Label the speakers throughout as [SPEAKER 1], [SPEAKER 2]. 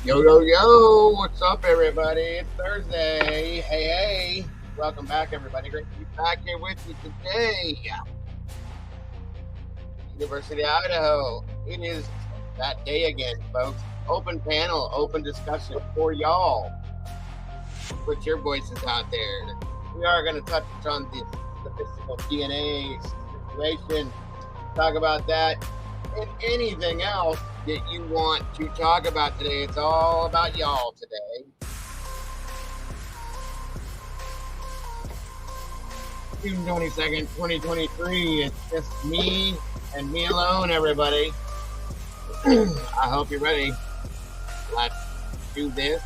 [SPEAKER 1] Yo, yo, yo, what's up, everybody? It's Thursday. Hey. Welcome back, everybody. Great to be back here with you today. University of Idaho. It is that day again, folks. Open panel, open discussion for y'all. Put your voices out there. We are going to touch on the statistical DNA situation, talk about that, and anything else that you want to talk about today. It's all about y'all today. June 22nd, 2023. It's just me and me alone, everybody. I hope you're ready. Let's do this.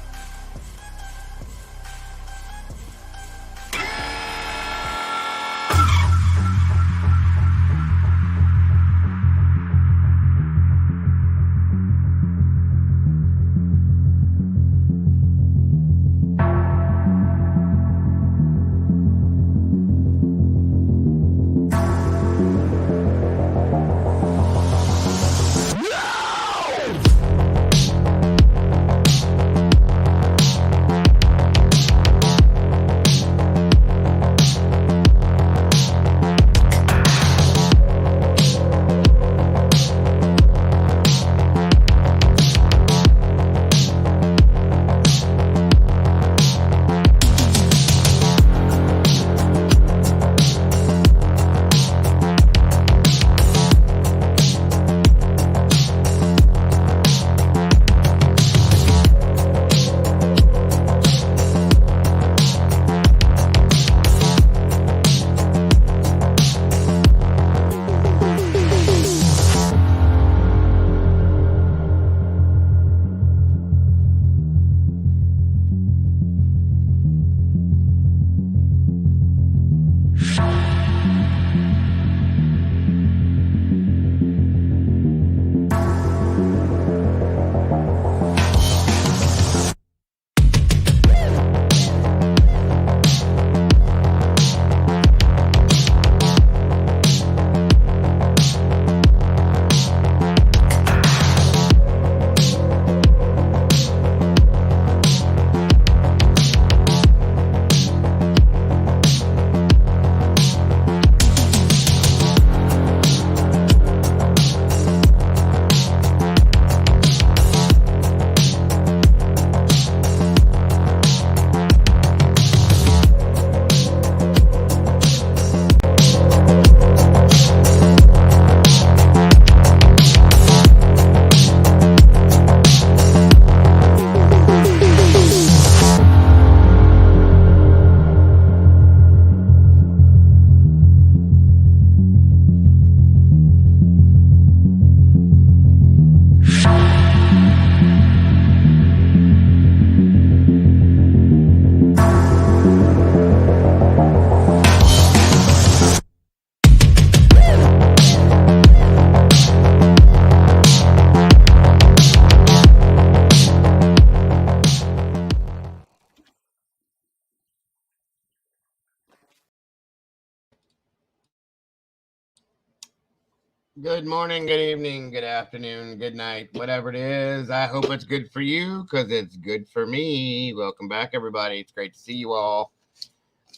[SPEAKER 1] Good morning, good evening, good afternoon, good night, whatever it is. I hope it's good for you because it's good for me. Welcome back, everybody. It's great to see you all.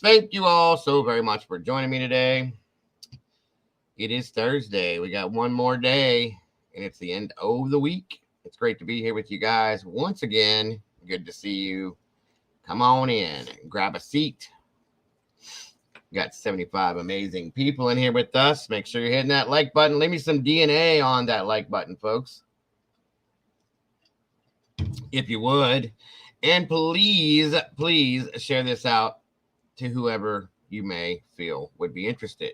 [SPEAKER 1] Thank you all so very much for joining me today. It is Thursday. We got one more day, and it's the end of the week. It's great to be here with you guys once again. Good to see you. Come on in and grab a seat. Got 75 amazing people in here with us. Make sure you're hitting that like button. Leave me some DNA on that like button, folks, if you would. And please share this out to whoever you may feel would be interested.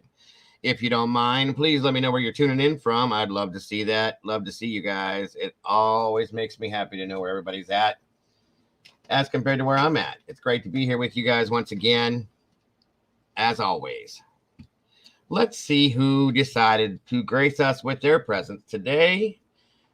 [SPEAKER 1] If you don't mind, please let me know where you're tuning in from. I'd love to see that. Love to see you guys. It always makes me happy to know where everybody's at as compared to where I'm at. It's great to be here with you guys once again. As always, let's see who decided to grace us with their presence today.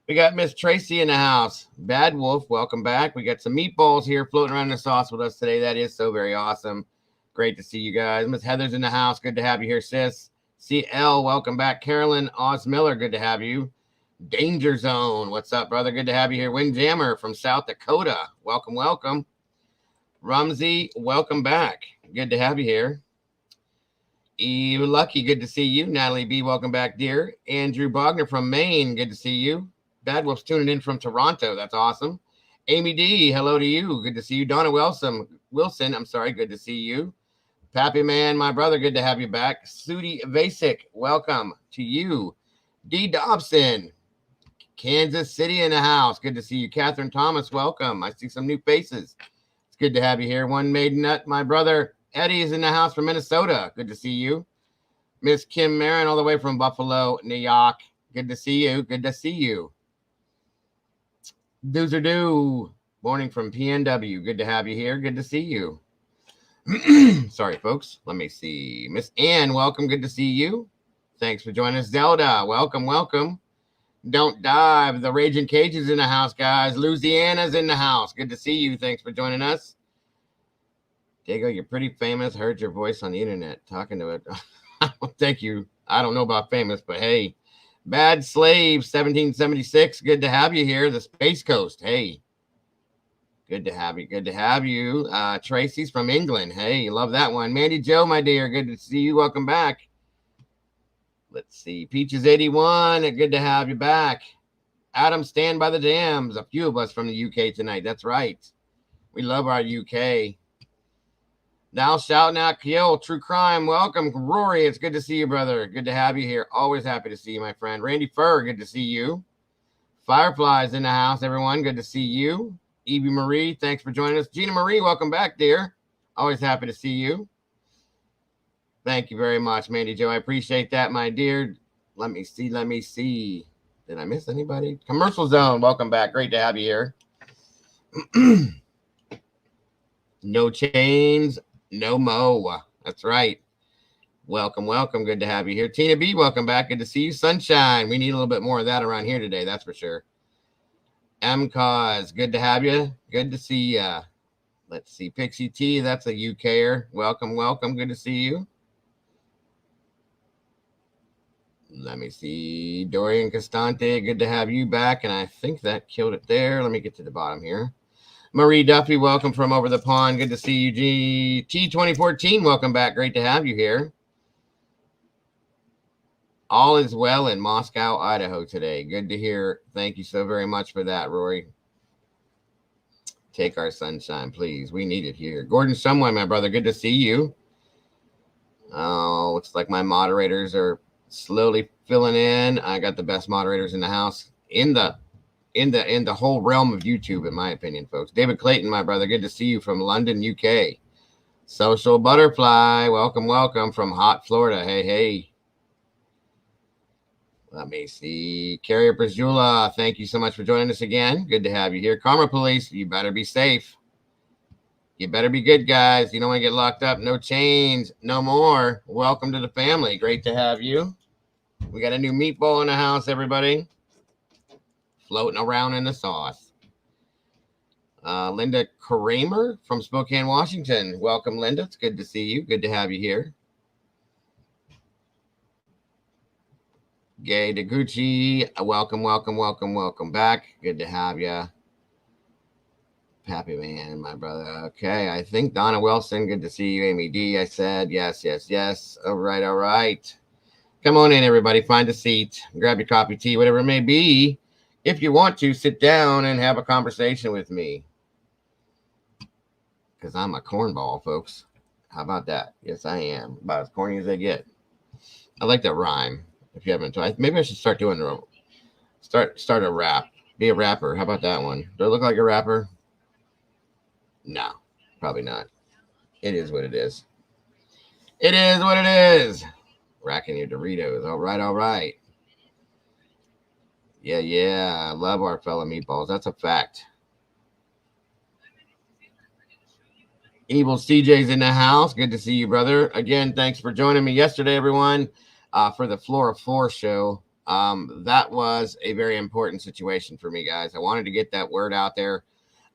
[SPEAKER 1] We got Miss Tracy in the house. Bad Wolf, welcome back. We got some meatballs here floating around in the sauce with us today. That is so very awesome. Great to see you guys. Miss Heather's in the house. Good to have you here, sis. CL, welcome back. Carolyn Oz Miller, good to have you. Danger Zone. What's up, brother? Good to have you here. Windjammer from South Dakota. Welcome, welcome. Rumsey, welcome back. Good to have you here. Eve Lucky, good to see you. Natalie B, welcome back, dear. Andrew Bogner from Maine, good to see you. Bad Wolf's tuning in from Toronto. That's awesome. Amy D, hello to you. Good to see you. Donna Wilson, I'm sorry. Good to see you. Pappy Man, my brother, good to have you back. Sudi Vasic, welcome to you. D Dobson, Kansas City in the house. Good to see you. Catherine Thomas, welcome. I see some new faces. It's good to have you here. One Maiden Nut, my brother Eddie is in the house from Minnesota. Good to see you. Miss Kim Marin, all the way from Buffalo, New York. Good to see you. Good to see you. Doozer Doo, morning from PNW. Good to have you here. Good to see you. Sorry, folks. Let me see. Miss Ann, welcome. Good to see you. Thanks for joining us. Zelda, welcome, welcome. Don't Dive. The Raging Cage is in the house, guys. Louisiana's in the house. Good to see you. Thanks for joining us. Diego, you're pretty famous. Heard your voice on the internet talking to it. Thank you. I don't know about famous, but hey. Bad Slave 1776. Good to have you here. The Space Coast. Hey. Good to have you. Good to have you. Tracy's from England. Hey, love that one. Mandy Joe, my dear. Good to see you. Welcome back. Let's see. Peaches 81. Good to have you back. Adam, Stand by the Dams. A few of us from the UK tonight. That's right. We love our UK. Now shouting out Kiel, True Crime. Welcome, Rory. It's good to see you, brother. Good to have you here. Always happy to see you, my friend. Randy Fur, good to see you. Fireflies in the house, everyone. Good to see you. Evie Marie, thanks for joining us. Gina Marie, welcome back, dear. Always happy to see you. Thank you very much, Mandy Joe. I appreciate that, my dear. Let me see. Did I miss anybody? Commercial Zone, welcome back. Great to have you here. No chains. No mo. That's right. Welcome, welcome. Good to have you here. Tina B, welcome back. Good to see you. Sunshine. We need a little bit more of that around here today. That's for sure. M-Cause, good to have you. Good to see you. Let's see. Pixie T, that's a UKer. Welcome, welcome. Good to see you. Let me see. Dorian Castante, good to have you back. And I think that killed it there. Let me get to the bottom here. Marie Duffy, welcome from over the pond. Good to see you. T2014, welcome back. Great to have you here. All is well in Moscow, Idaho today. Good to hear. Thank you so very much for that, Rory. Take our sunshine, please. We need it here. Gordon Shumway, my brother, good to see you. Oh, looks like my moderators are slowly filling in. I got the best moderators in the house in the whole realm of YouTube, in my opinion, folks. David Clayton, my brother, good to see you from London, UK. Social Butterfly, welcome, welcome from hot Florida. Hey, hey. Let me see. Carrier Brazula, thank you so much for joining us again. Good to have you here. Karma Police, you better be safe. You better be good, guys. You don't want to get locked up. No chains, no more. Welcome to the family. Great to have you. We got a new meatball in the house, everybody. Floating around in the sauce. Linda Kramer from Spokane, Washington. Welcome, Linda. It's good to see you. Good to have you here. Gay Deguchi, welcome, welcome, welcome, welcome back. Good to have you. Happy man, my brother. Okay, I think Donna Wilson, good to see you. Amy D, I said. Yes, yes, yes. All right, all right. Come on in, everybody. Find a seat. Grab your coffee, tea, whatever it may be. If you want to, sit down and have a conversation with me. Because I'm a cornball, folks. How about that? Yes, I am. About as corny as they get. I like that rhyme. If you haven't tried, maybe I should start doing start a rap. Be a rapper. How about that one? Do I look like a rapper? No, probably not. It is what it is. It is what it is. Racking your Doritos. All right, all right. Yeah, yeah. I love our fellow meatballs. That's a fact. Evil CJ's in the house. Good to see you, brother. Again, thanks for joining me yesterday, everyone, for the Floor of Four show. That was a very important situation for me, guys. I wanted to get that word out there.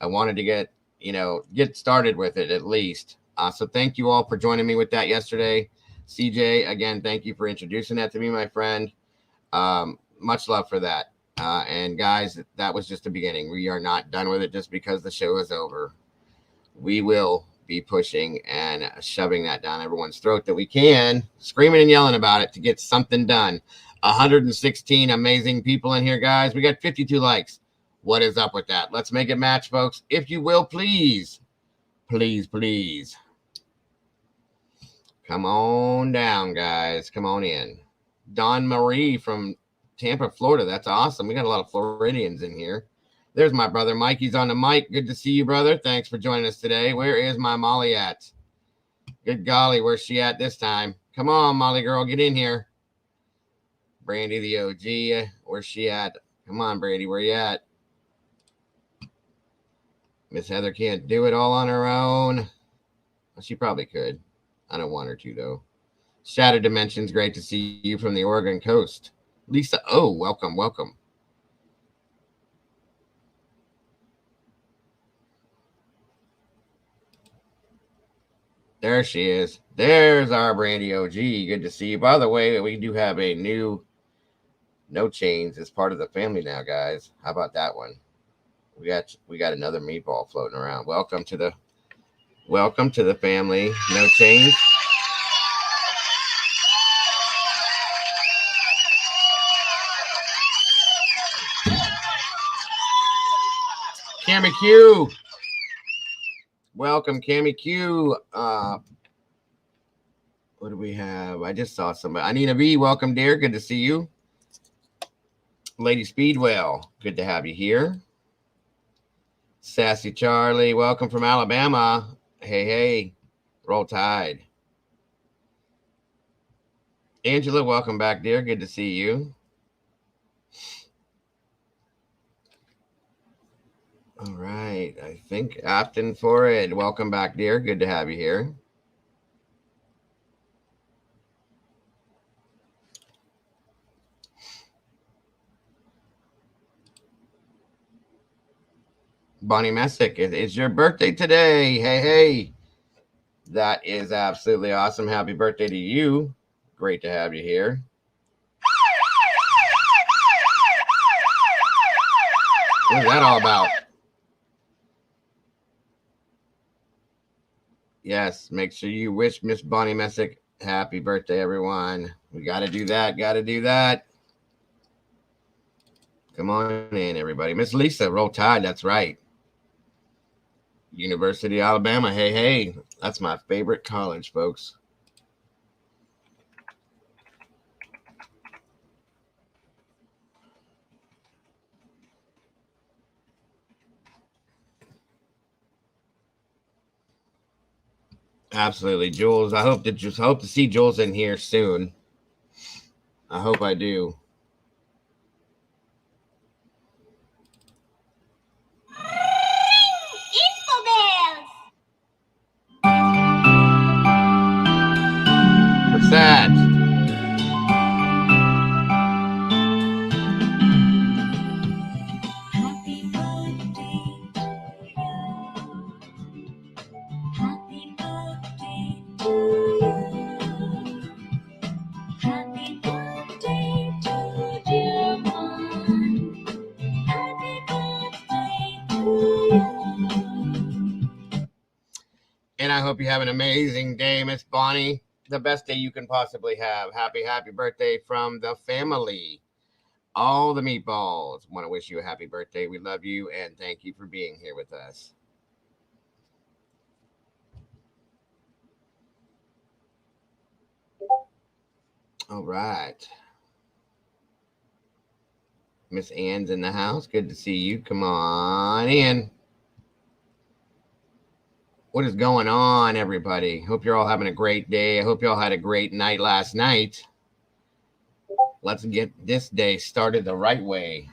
[SPEAKER 1] I wanted to get started with it at least. So thank you all for joining me with that yesterday. CJ, again, thank you for introducing that to me, my friend. Much love for that. And guys, that was just the beginning. We are not done with it just because the show is over. We will be pushing and shoving that down everyone's throat that we can, screaming and yelling about it to get something done. 116 amazing people in here, guys. We got 52 likes. What is up with that? Let's make it match, folks. If you will, please. Please, please. Come on down, guys. Come on in. Dawn Marie from Tampa, Florida. That's awesome. We got a lot of Floridians in here. There's my brother Mikey's on the mic. Good to see you, brother. Thanks for joining us today. Where is my Molly at? Good golly, where's she at this time? Come on, Molly girl, get in here. Brandy the OG, where's she at? Come on, Brandy, where you at? Miss Heather can't do it all on her own. Well, she probably could. I don't want her to, though. Shattered Dimensions, great to see you from the Oregon coast. Lisa, oh, welcome, welcome. There she is. There's our Brandy OG. Good to see you. By the way, we do have a new No Chains as part of the family now, guys. How about that one? We got another meatball floating around. Welcome to the family. No Chains. Cammy Q. Welcome, Cammy Q. What do we have? I just saw somebody. Anina B, welcome, dear. Good to see you. Lady Speedwell, good to have you here. Sassy Charlie, welcome from Alabama. Hey, hey. Roll Tide. Angela, welcome back, dear. Good to see you. All right. I think Afton Forrid, welcome back, dear. Good to have you here. Bonnie Messick, it's your birthday today. Hey, hey. That is absolutely awesome. Happy birthday to you. Great to have you here. What is that all about? Yes, make sure you wish Miss Bonnie Messick happy birthday, everyone. We got to do that. Got to do that. Come on in, everybody. Miss Lisa, Roll Tide. That's right. University of Alabama. Hey, hey. That's my favorite college, folks. Absolutely, Jules. I hope to see Jules in here soon. I hope I do. What's that? And I hope you have an amazing day, Miss Bonnie. The best day you can possibly have. Happy birthday from the family. All the meatballs want to wish you a happy birthday. We love you and thank you for being here with us. All right. Miss Ann's in the house. Good to see you. Come on in. What is going on, everybody? Hope you're all having a great day. I hope you all had a great night last night. Let's get this day started the right way.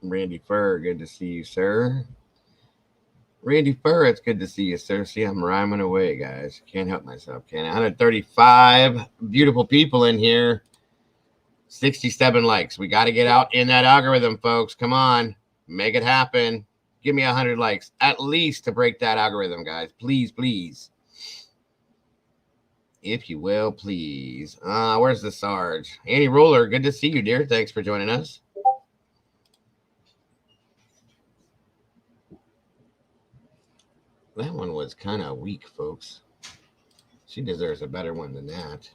[SPEAKER 1] Randy Fur, good to see you, sir. Randy Fur, it's good to see you, sir. See, I'm rhyming away, guys. Can't help myself, can I? 135 beautiful people in here. 67 likes. We got to get out in that algorithm, folks. Come on. Make it happen. Give me 100 likes, at least to break that algorithm, guys. Please, please. if you will, please. Where's the Sarge? Annie Roller, good to see you, dear. Thanks for joining us. That one was kind of weak, folks. She deserves a better one than that.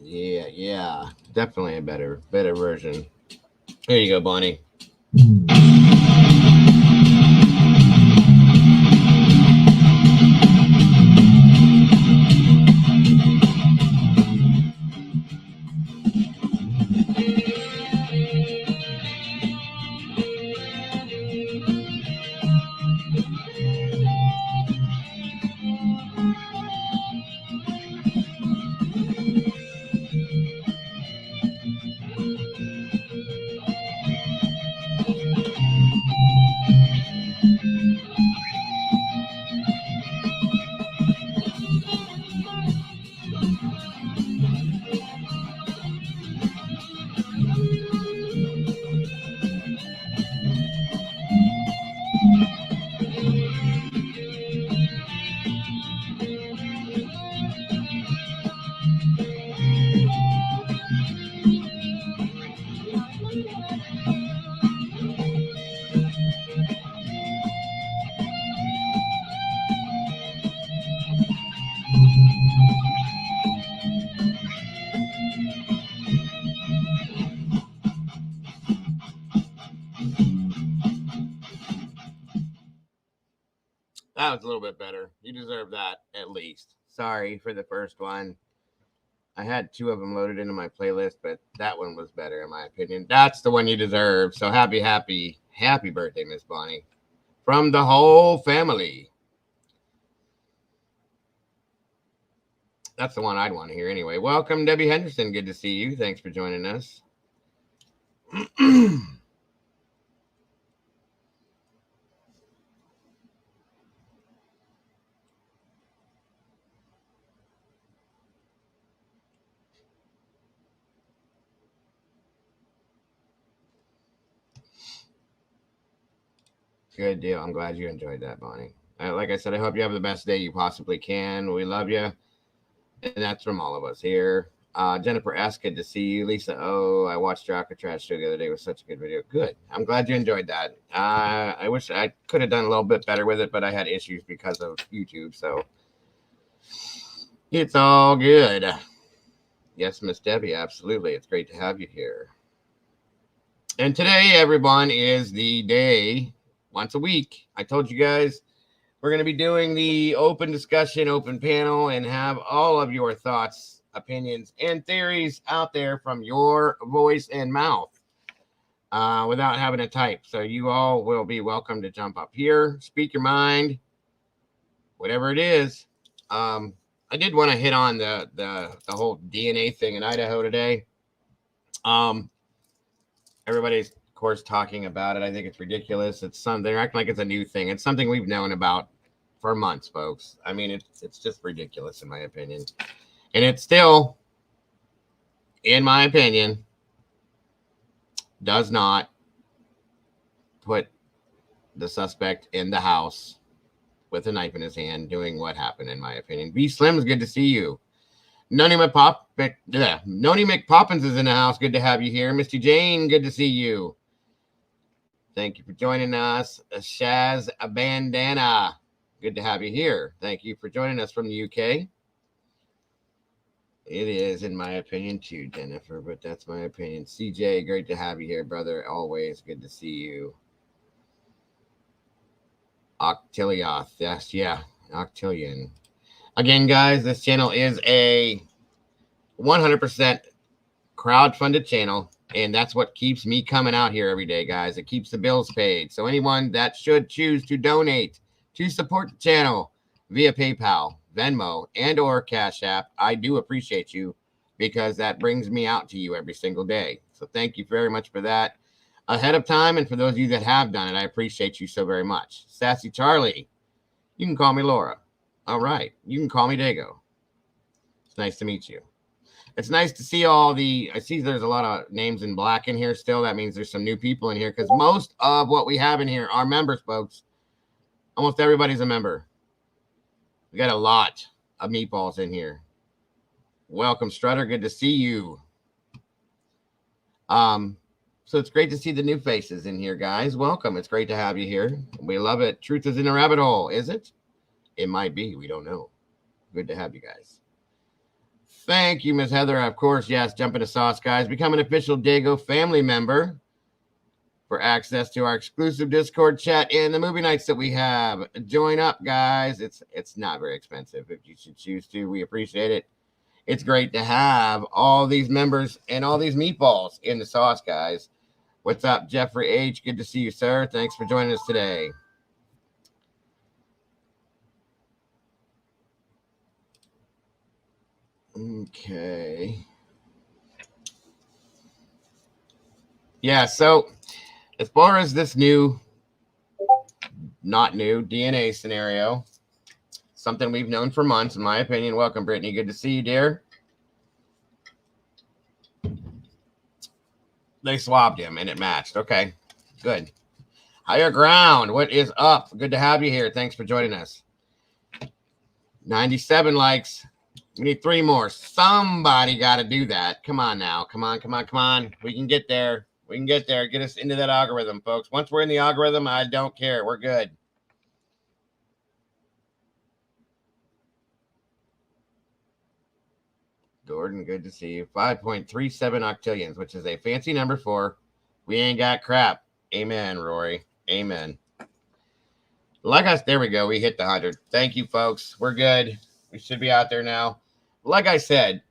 [SPEAKER 1] Yeah. Definitely a better version. There you go, Bonnie. That was a little bit better. You deserve that at least. Sorry for the first one. I had two of them loaded into my playlist, but that one was better in my opinion. That's the one you deserve. So happy birthday, Miss Bonnie. From the whole family. That's the one I'd want to hear anyway. Welcome, Debbie Henderson. Good to see you. Thanks for joining us. Good deal. I'm glad you enjoyed that, Bonnie. Like I said, I hope you have the best day you possibly can. We love you. And that's from all of us here. Jennifer S., good to see you. Lisa O., I watched your Alcatraz show the other day. It was such a good video. Good. I'm glad you enjoyed that. I wish I could have done a little bit better with it, but I had issues because of YouTube, so it's all good. Yes, Miss Debbie, absolutely. It's great to have you here. And today, everyone, is the day, once a week, I told you guys, we're going to be doing the open discussion, open panel, and have all of your thoughts, opinions, and theories out there from your voice and mouth without having to type. So you all will be welcome to jump up here, speak your mind, whatever it is. I did want to hit on the whole DNA thing in Idaho today. Everybody's, of course, talking about it. I think it's ridiculous. It's something, they're acting like it's a new thing. It's something we've known about for months, folks. I mean, it's just ridiculous in my opinion. And it still, in my opinion, does not put the suspect in the house with a knife in his hand doing what happened, in my opinion. B Slim's good to see you. Noni McPoppins is in the house. Good to have you here. Misty Jane, good to see you. Thank you for joining us. Shaz Bandana, good to have you here. Thank you for joining us from the UK. It is, in my opinion, too, Jennifer, but that's my opinion. CJ, great to have you here, brother. Always good to see you. Octilioth, yes, yeah, Octillion. Again, guys, this channel is a 100% crowd-funded channel, and that's what keeps me coming out here every day, guys. It keeps the bills paid. So anyone that should choose to donate to support the channel via PayPal, Venmo, and or Cash App, I do appreciate you because that brings me out to you every single day. So thank you very much for that ahead of time. And for those of you that have done it, I appreciate you so very much. Sassy Charlie, You can call me Laura. All right. You can call me Dago. It's nice to meet you. It's nice to see I see there's a lot of names in black in here still. That means there's some new people in here because most of what we have in here are members, folks. Almost everybody's a member. We got a lot of meatballs in here. Welcome, Strutter. Good to see you. So it's great to see the new faces in here, guys. Welcome. It's great to have you here. We love it. Truth is in a rabbit hole, is it? It might be. We don't know. Good to have you guys. Thank you, Ms. Heather. Of course, yes, jump into sauce, guys. Become an official Dago family member for access to our exclusive Discord chat and the movie nights that we have. Join up, guys. It's not very expensive if you should choose to. We appreciate it. It's great to have all these members and all these meatballs in the sauce, guys. What's up, Jeffrey H? Good to see you, sir. Thanks for joining us today. Okay. Yeah, so as far as this not new DNA scenario, something we've known for months, in my opinion. Welcome, Brittany. Good to see you, dear. They swabbed him and it matched. Okay, good. Higher ground. What is up? Good to have you here. Thanks for joining us. 97 likes. We need 3 more. Somebody got to do that. Come on now. Come on. We can get there. Get us into that algorithm, folks. Once we're in the algorithm, I don't care. We're good. Gordon, good to see you. 5.37 octillions, which is a fancy number for we ain't got crap. Amen, Rory. Amen. There we go. We hit the 100. Thank you, folks. We're good. We should be out there now. Like I said,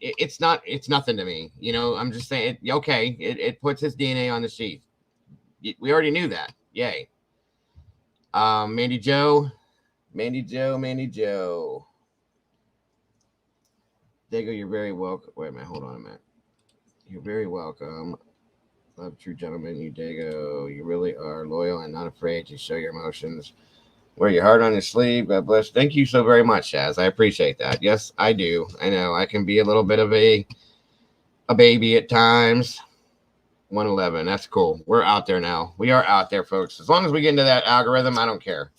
[SPEAKER 1] it's nothing to me. You know, I'm just saying, it puts his DNA on the sheath. We already knew that. Yay. Mandy Joe. Dago, you're very welcome. Wait a minute. Hold on a minute. You're very welcome. Love, true gentleman, you, Dago. You really are loyal and not afraid to show your emotions. Wear your heart on your sleeve. God bless. Thank you so very much, Shaz. I appreciate that. Yes, I do. I know I can be a little bit of a baby at times. 111. That's cool. We're out there now. We are out there, folks. As long as we get into that algorithm, I don't care.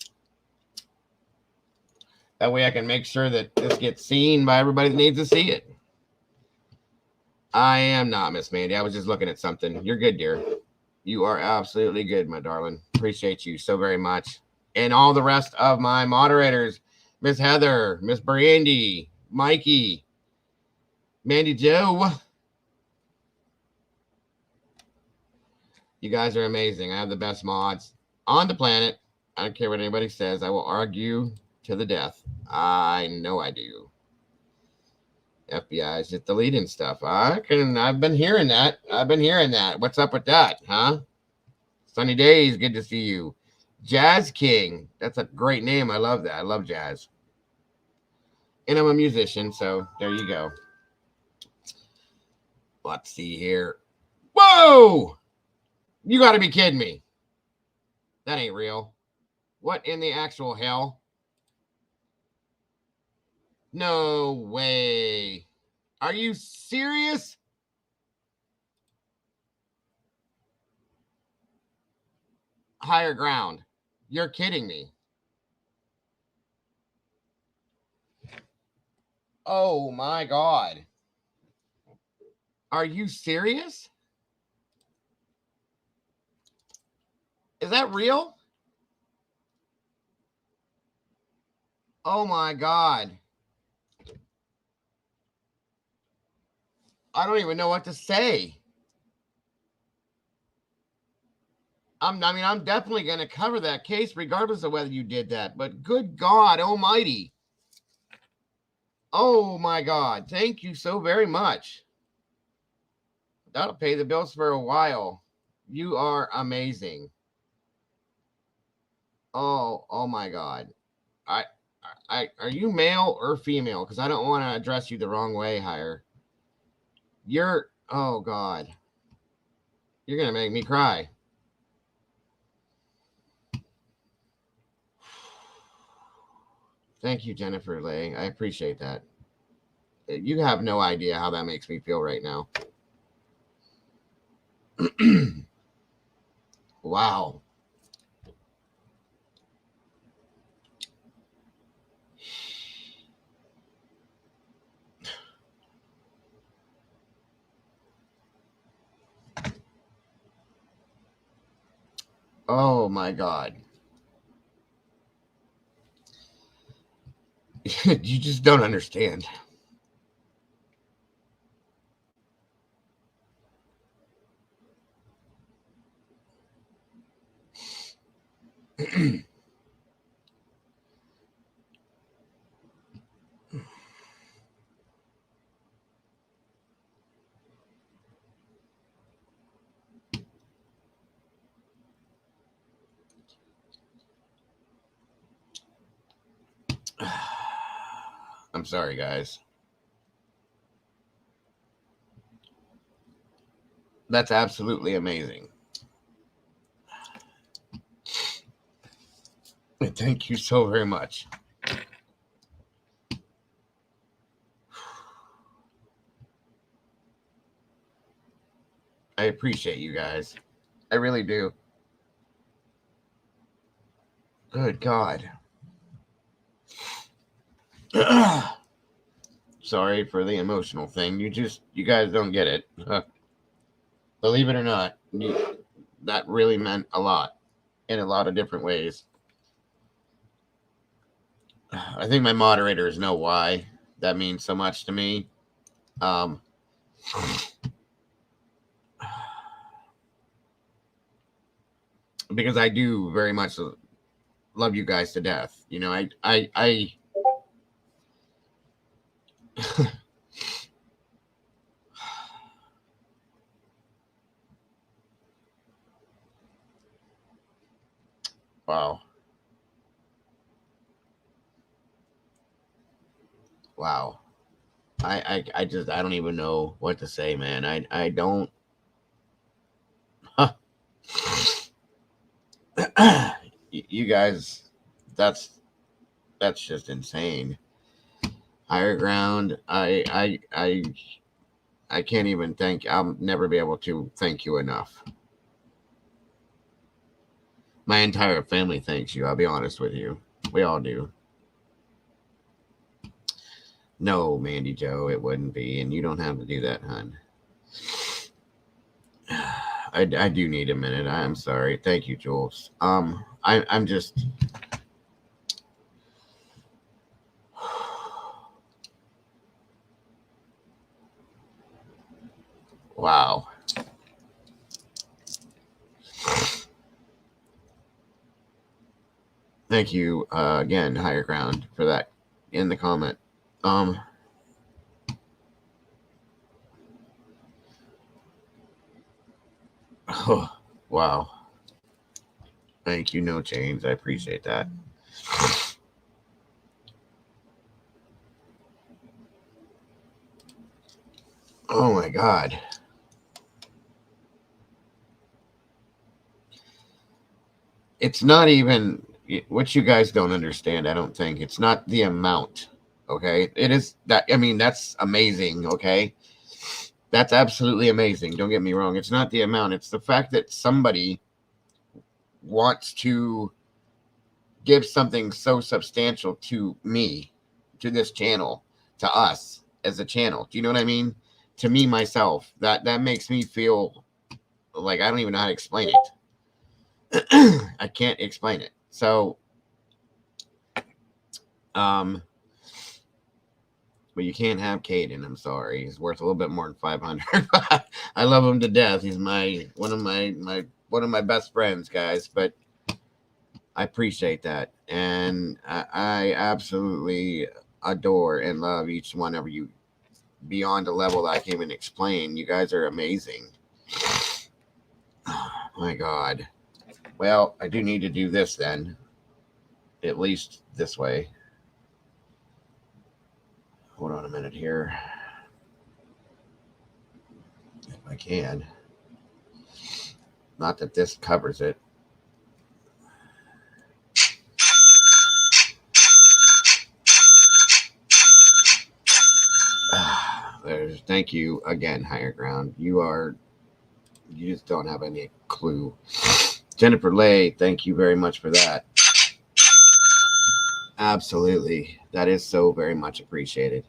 [SPEAKER 1] That way I can make sure that this gets seen by everybody that needs to see it. I am not, Miss Mandy. I was just looking at something. You're good, dear. You are absolutely good, my darling. Appreciate you so very much. And all the rest of my moderators, Miss Heather, Miss Brandy, Mikey, Mandy Joe. You guys are amazing. I have the best mods on the planet. I don't care what anybody says. I will argue to the death. I know I do. FBI is just deleting stuff. I've been hearing that. What's up with that, huh? Sunny Days, good to see you. Jazz King. That's a great name. I love that. I love jazz. And I'm a musician, so there you go. Let's see here. Whoa! You got to be kidding me. That ain't real. What in the actual hell? No way. Are you serious? Higher ground. You're kidding me. Oh my God. Are you serious? Is that real? Oh my God. I don't even know what to say. I'm definitely going to cover that case regardless of whether you did that. But good God almighty. Oh my God. Thank you so very much. That'll pay the bills for a while. You are amazing. Oh my God. Are you male or female? Because I don't want to address you the wrong way, Hire. Oh God. You're going to make me cry. Thank you, Jennifer Lay. I appreciate that. You have no idea how that makes me feel right now. Wow. Oh my God. You just don't understand. I'm sorry, guys. That's absolutely amazing. Thank you so very much. I appreciate you guys. I really do. Good God. Sorry for the emotional thing. You guys don't get it. Believe it or not, that really meant a lot in a lot of different ways. I think my moderators know why that means so much to me. Because I do very much love you guys to death. You know, I wow. Wow. I just, I don't even know what to say, man. I don't. Huh. You guys, that's just insane. Higher ground. I can't even thank. I'll never be able to thank you enough. My entire family thanks you. I'll be honest with you. We all do. No, Mandy Joe, it wouldn't be, and you don't have to do that, hun. I do need a minute. I'm sorry. Thank you, Jules. I'm just. Wow. Thank you again, Higher Ground, for that in the comment. Oh, wow. Thank you, No Chains. I appreciate that. Oh my God. It's not even what you guys don't understand. I don't think it's not the amount. Okay. It is that. I mean, that's amazing. Okay. That's absolutely amazing. Don't get me wrong. It's not the amount. It's the fact that somebody wants to give something so substantial to me, to this channel, to us as a channel. Do you know what I mean? To me, myself, that makes me feel like I don't even know how to explain it. I can't explain it. So, but you can't have Caden. I'm sorry. He's worth a little bit more than 500. I love him to death. He's one of my best friends, guys. But I appreciate that, and I absolutely adore and love each one of you beyond a level that I can't even explain. You guys are amazing. Oh, my God. Well, I do need to do this then, at least this way. Hold on a minute here, if I can. Not that this covers it. Thank you again, Higher Ground. You just don't have any clue. Jennifer Lay, thank you very much for that. Absolutely. That is so very much appreciated.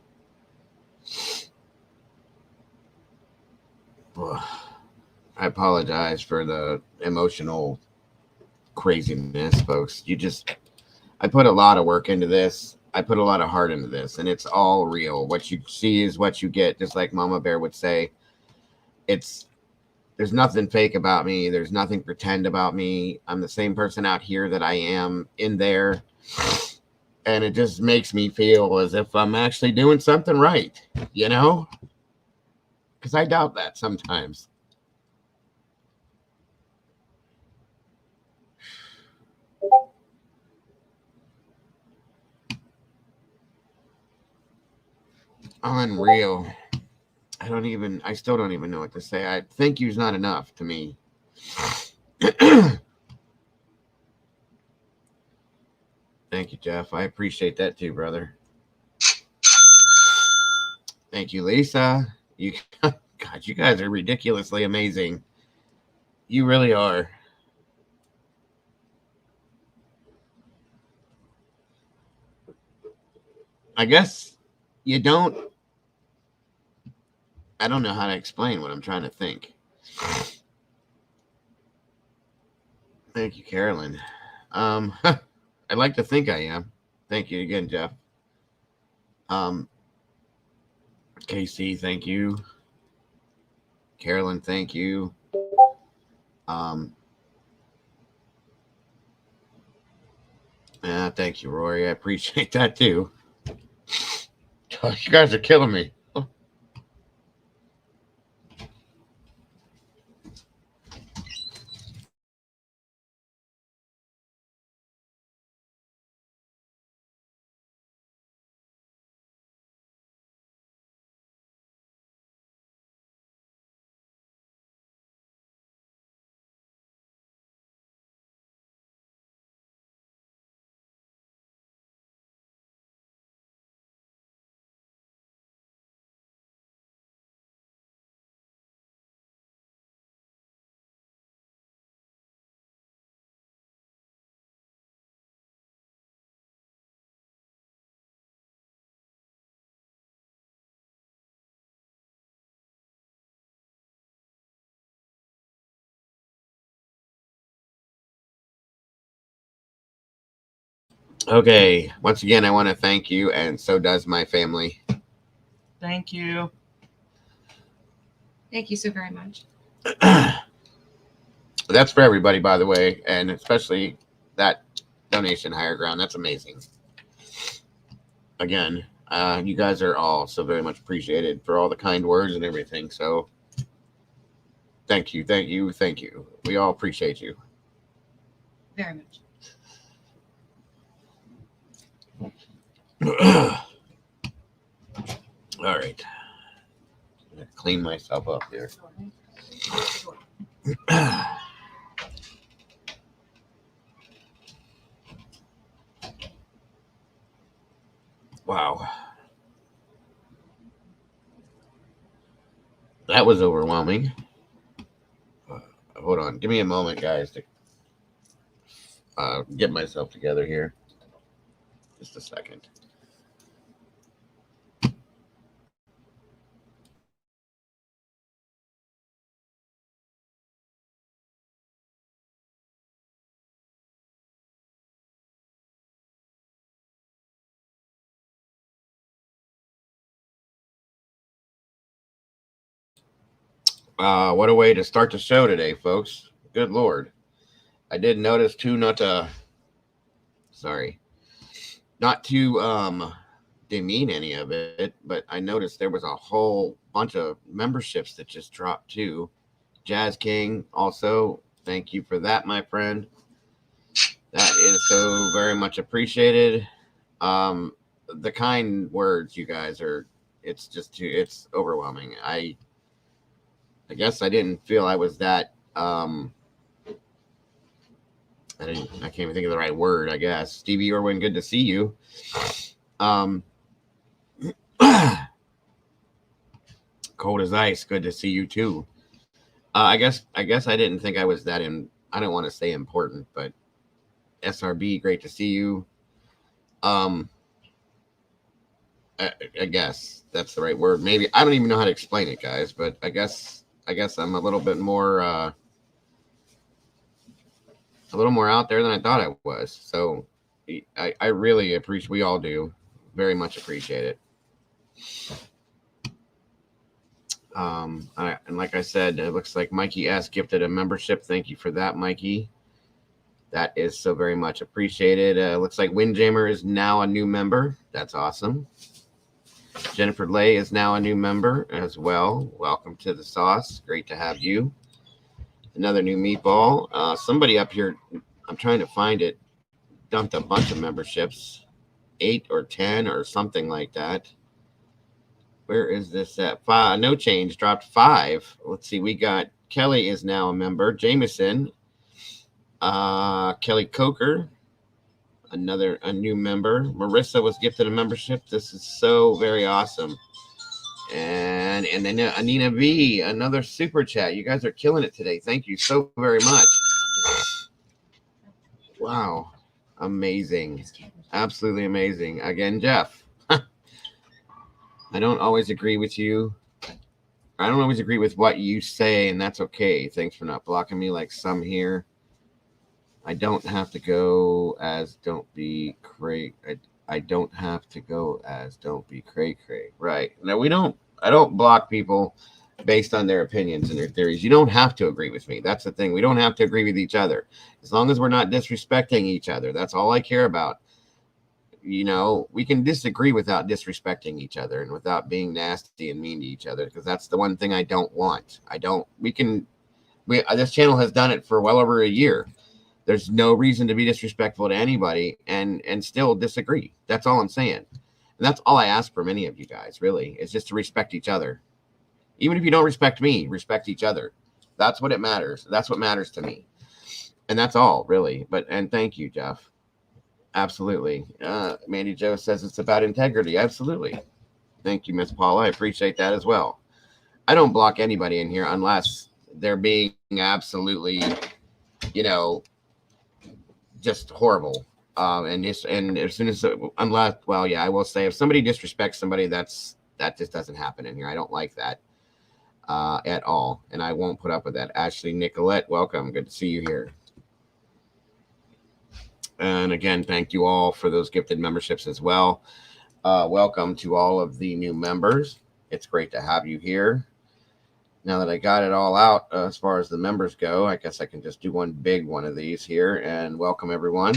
[SPEAKER 1] I apologize for the emotional craziness, folks. I put a lot of work into this. I put a lot of heart into this, and it's all real. What you see is what you get, just like Mama Bear would say. There's nothing fake about me. There's nothing pretend about me. I'm the same person out here that I am in there. And it just makes me feel as if I'm actually doing something right, you know? Because I doubt that sometimes. Unreal. I still don't even know what to say. I thank you's not enough to me. Thank you, Jeff. I appreciate that too, brother. Thank you, Lisa. God, you guys are ridiculously amazing. You really are. I guess I don't know how to explain what I'm trying to think. Thank you, Carolyn. I'd like to think I am. Thank you again, Jeff. KC, thank you. Carolyn, thank you. Thank you, Rory. I appreciate that too. You guys are killing me. Okay. Once again, I want to thank you, and so does my family.
[SPEAKER 2] Thank you.
[SPEAKER 3] Thank you so very much.
[SPEAKER 1] That's for everybody, by the way, and especially that donation, Higher Ground. That's amazing. Again, you guys are all so very much appreciated for all the kind words and everything. So thank you, thank you, thank you. We all appreciate you.
[SPEAKER 3] Very much.
[SPEAKER 1] All right. I'm gonna clean myself up here. Wow. That was overwhelming. Hold on. Give me a moment, guys, to get myself together here. Just a second. What a way to start the show today, folks. Good Lord. I did notice too, not to demean any of it, but I noticed there was a whole bunch of memberships that just dropped too. Jazz King, also, thank you for that, my friend. That is so very much appreciated. The kind words, you guys are, it's overwhelming. I guess I didn't feel I was that, I can't even think of the right word, I guess. Stevie Irwin, good to see you. Cold as ice. Good to see you too. I guess I didn't think I was that I don't want to say important, but SRB, great to see you. I guess that's the right word. Maybe I don't even know how to explain it, guys, but I guess I'm a little bit more out there than I thought I was. So I really appreciate, we all do very much appreciate it. And like I said, it looks like Mikey S gifted a membership. Thank you for that, Mikey. That is so very much appreciated. Looks like Windjammer is now a new member. That's awesome. Jennifer Lay is now a new member as well. Welcome to the sauce. Great to have you. Another new meatball. Somebody up here, I'm trying to find it, dumped a bunch of memberships, 8 or 10 or something like that. Where is this at? 5, no change, dropped 5. Let's see, we got Kelly is now a member. Jameson, Kelly Coker, a new member. Marissa was gifted a membership. This is so very awesome. And then Anina V, another super chat. You guys are killing it today. Thank you so very much. Wow. Amazing. Absolutely amazing. Again, Jeff. I don't always agree with you. I don't always agree with what you say, and that's okay. Thanks for not blocking me like some here. I don't have to go as don't be cray. I don't have to go as don't be cray cray. Right. No, I don't block people based on their opinions and their theories. You don't have to agree with me. That's the thing. We don't have to agree with each other. As long as we're not disrespecting each other. That's all I care about. You know, we can disagree without disrespecting each other and without being nasty and mean to each other, because that's the one thing I don't want. This channel has done it for well over a year. There's no reason to be disrespectful to anybody and still disagree. That's all I'm saying. And that's all I ask from any of you guys, really, is just to respect each other. Even if you don't respect me, respect each other. That's what it matters. That's what matters to me. And that's all, really. And thank you, Jeff. Absolutely. Mandy Joe says it's about integrity. Absolutely. Thank you, Miss Paula. I appreciate that as well. I don't block anybody in here unless they're being absolutely, just horrible. And as soon as I will say if somebody disrespects somebody, that just doesn't happen in here. I don't like that at all, and I won't put up with that. Ashley Nicolette, welcome. Good to see you here. And again, thank you all for those gifted memberships as well. Welcome to all of the new members. It's great to have you here. Now that I got it all out as far as the members go, I guess I can just do one big one of these here and welcome everyone.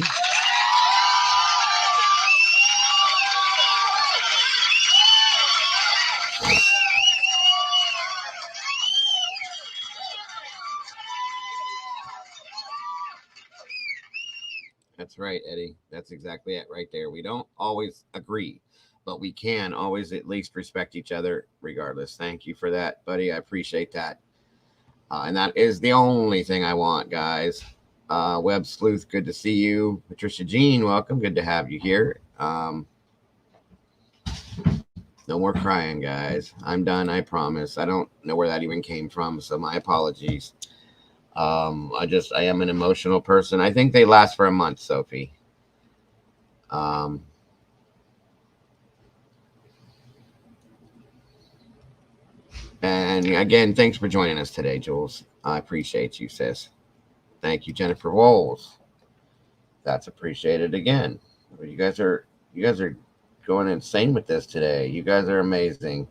[SPEAKER 1] That's right, Eddie. That's exactly it right there. We don't always agree, but we can always at least respect each other regardless. Thank you for that, buddy. I appreciate that. And that is the only thing I want, guys. Web Sleuth, good to see you. Patricia Jean, welcome. Good to have you here. No more crying, guys. I'm done, I promise. I don't know where that even came from, so my apologies. I am an emotional person. I think they last for a month, Sophie. And again, thanks for joining us today, Jules. I appreciate you, sis. Thank you, Jennifer Wolves. That's appreciated again. You guys are going insane with this today. You guys are amazing.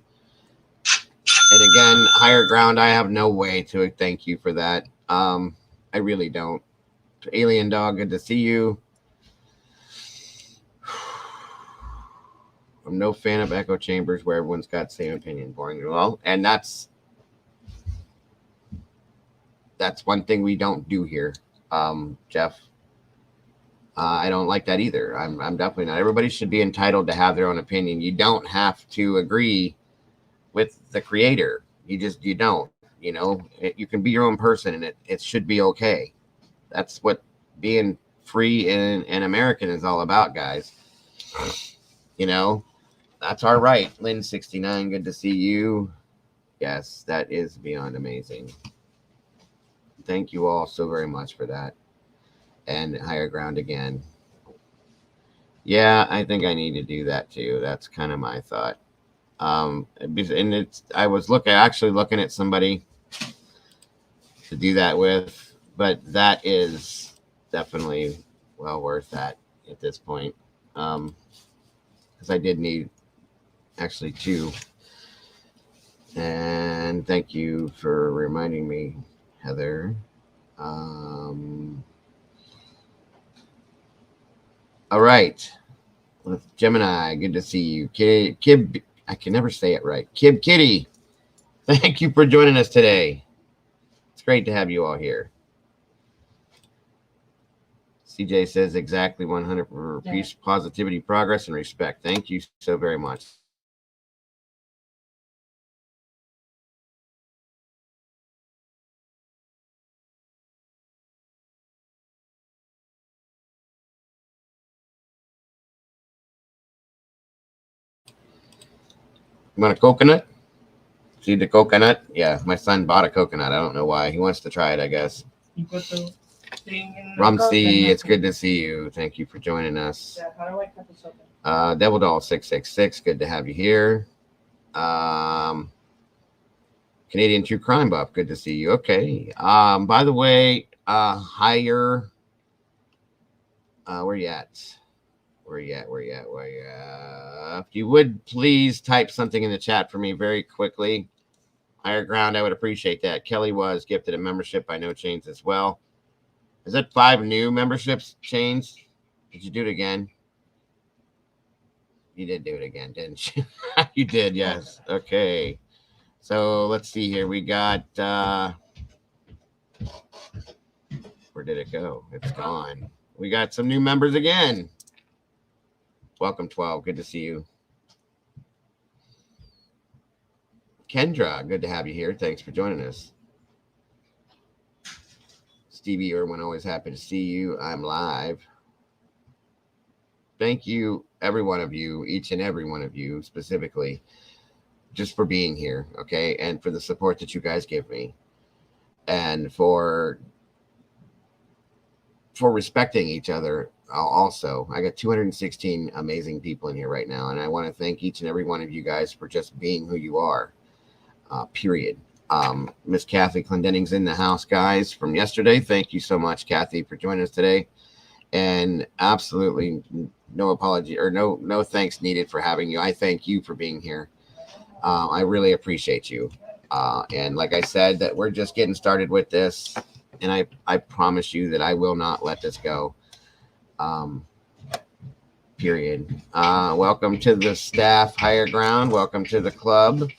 [SPEAKER 1] And again, Higher Ground, I have no way to thank you for that. I really don't. Alien Dog, good to see you. I'm no fan of echo chambers where everyone's got the same opinion. Boring. Well, and that's one thing we don't do here, Jeff. I don't like that either. I'm definitely not. Everybody should be entitled to have their own opinion. You don't have to agree with the creator. You don't. You can be your own person, and it should be okay. That's what being free and American is all about, guys. That's our right. Lynn 69, good to see you. Yes, that is beyond amazing. Thank you all so very much for that. And higher ground again. Yeah, I think I need to do that too. That's kind of my thought. And I was actually looking at somebody to do that with, but that is definitely well worth that at this point. Because I did need actually two. And thank you for reminding me, Heather. All right. Gemini, good to see you. Kib, I can never say it right. Kib Kitty, thank you for joining us today. It's great to have you all here. CJ says exactly 100 for peace, positivity, progress, and respect. Thank you so very much. You want a coconut? See the coconut? Yeah, my son bought a coconut. I don't know why. He wants to try it, I guess.
[SPEAKER 2] You put the thing in the
[SPEAKER 1] Rumsey, it's good to see you. Thank you for joining us.
[SPEAKER 2] Yeah, how do I cut this open?
[SPEAKER 1] Devil Doll 666, good to have you here. Canadian True Crime Buff, good to see you. Okay. By the way, higher. Where you at? Where you at? If you would please type something in the chat for me very quickly. Higher ground, I would appreciate that. Kelly was gifted a membership by No Chains as well. Is that 5 new memberships, Chains? Did you do it again? You did do it again, didn't you? You did, yes. Okay. So let's see here. We got where did it go? It's gone. We got some new members again. Welcome, 12. Good to see you. Kendra, good to have you here. Thanks for joining us. Stevie Irwin, always happy to see you. I'm live. Thank you, every one of you, each and every one of you specifically, just for being here, okay? And for the support that you guys give me. And for respecting each other also. I got 216 amazing people in here right now, and I want to thank each and every one of you guys for just being who you are. Period. Miss Kathy Clendenning's in the house, guys, from yesterday. Thank you so much, Kathy, for joining us today. And absolutely no apology or no thanks needed for having you. I thank you for being here. I really appreciate you. And like I said, that we're just getting started with this, and I promise you that I will not let this go. Period. Welcome to the staff, Higher Ground. Welcome to the club.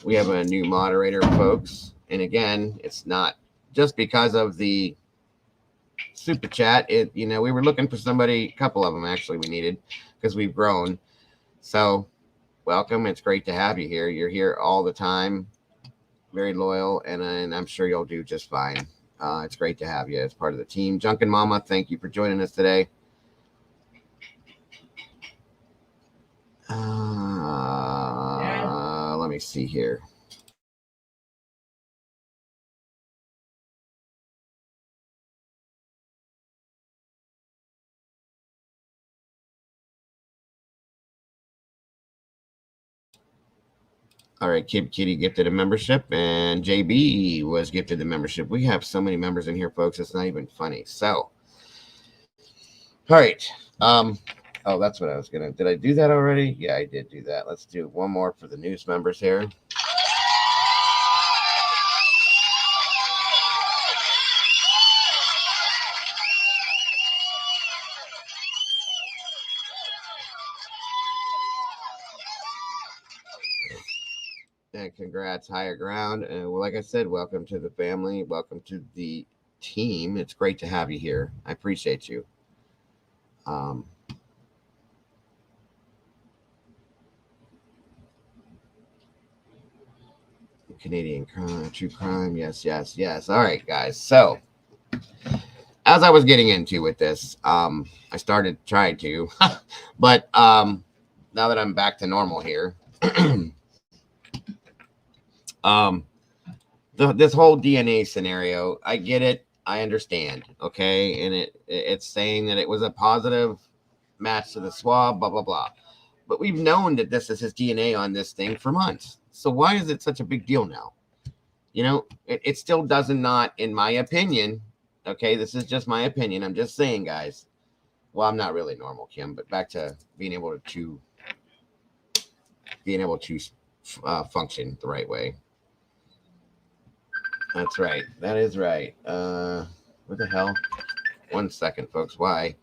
[SPEAKER 1] We have a new moderator, folks. And again, it's not just because of the super chat. We were looking for somebody, a couple of them actually we needed, because we've grown. So welcome. It's great to have you here. You're here all the time. Very loyal, and I'm sure you'll do just fine. It's great to have you as part of the team. Junkin' Mama, thank you for joining us today. Let me see here. All right, Kid Kitty gifted a membership, and JB was gifted the membership. We have so many members in here, folks. It's not even funny. So, all right. Oh, that's what I was gonna. Did I do that already? Yeah, I did do that. Let's do one more for the news members here. And congrats, Higher Ground. And well, like I said, welcome to the family. Welcome to the team. It's great to have you here. I appreciate you. Canadian crime, true crime. Yes. All right, guys. So as I was getting into with this, I started trying to, but now that I'm back to normal here, This whole DNA scenario, I get it. I understand. Okay. And it's saying that it was a positive match to the swab, blah, blah, blah. But we've known that this is his DNA on this thing for months. So why is it such a big deal now? You know, it still doesn't not, in my opinion. Okay. This is just my opinion. I'm just saying, guys. Well, I'm not really normal, Kim, but back to being able to function the right way. That's right. That is right. What the hell? 1 second, folks. Why?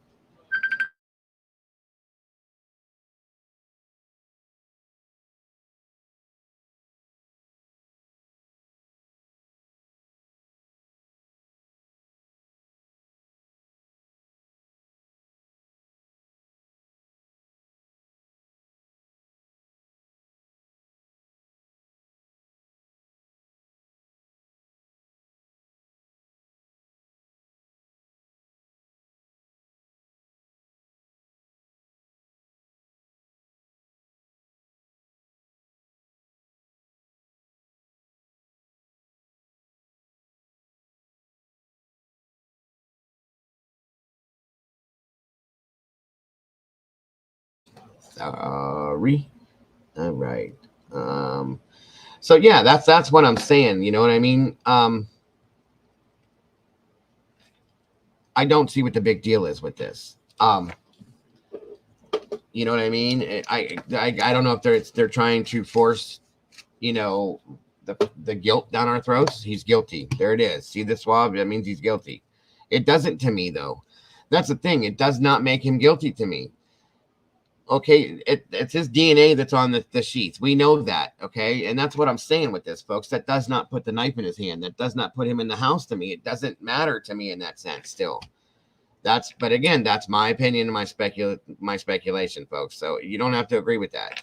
[SPEAKER 1] Sorry. All right. So yeah, that's what I'm saying. You know what I mean? I don't see what the big deal is with this. You know what I mean? I don't know if they're trying to force, you know, the guilt down our throats. He's guilty. There it is. See the swab? That means he's guilty. It doesn't to me though. That's the thing. It does not make him guilty to me. Okay, it's his DNA that's on the sheets. We know that, okay? And that's what I'm saying with this, folks. That does not put the knife in his hand. That does not put him in the house to me. It doesn't matter to me in that sense still. But again, that's my opinion and my speculation, folks. So you don't have to agree with that.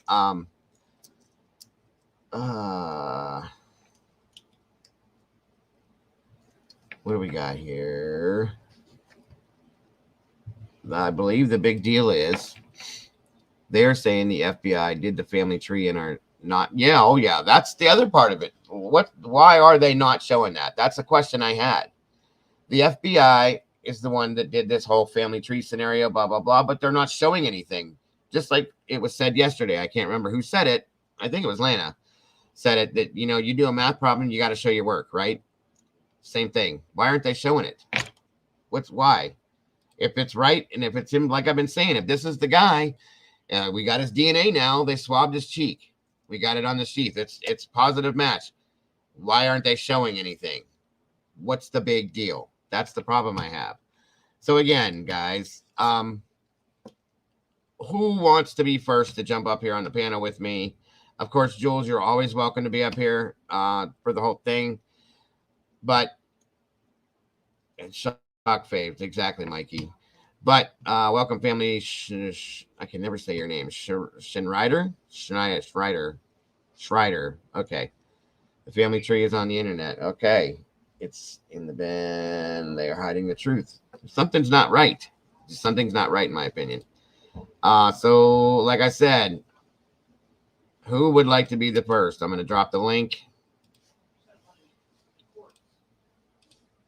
[SPEAKER 1] What do we got here? I believe the big deal is they're saying the FBI did the family tree and are not. Yeah. Oh, yeah. That's the other part of it. Why are they not showing that? That's a question I had. The FBI is the one that did this whole family tree scenario, blah, blah, blah, but they're not showing anything. Just like it was said yesterday. I can't remember who said it. I think it was Lana said it, that, you know, you do a math problem, you got to show your work, right? Same thing. Why aren't they showing it? Why? If it's right, and if it's him, like I've been saying, if this is the guy, we got his DNA now. They swabbed his cheek. We got it on the sheath. It's positive match. Why aren't they showing anything? What's the big deal? That's the problem I have. So again, guys, who wants to be first to jump up here on the panel with me? Of course, Jules, you're always welcome to be up here for the whole thing. But shock faves, exactly, Mikey. But welcome, family. I can never say your name. Schreider. Okay. The family tree is on the internet. Okay. It's in the bin. They are hiding the truth. Something's not right. Something's not right, in my opinion. So, like I said, who would like to be the first? I'm going to drop the link.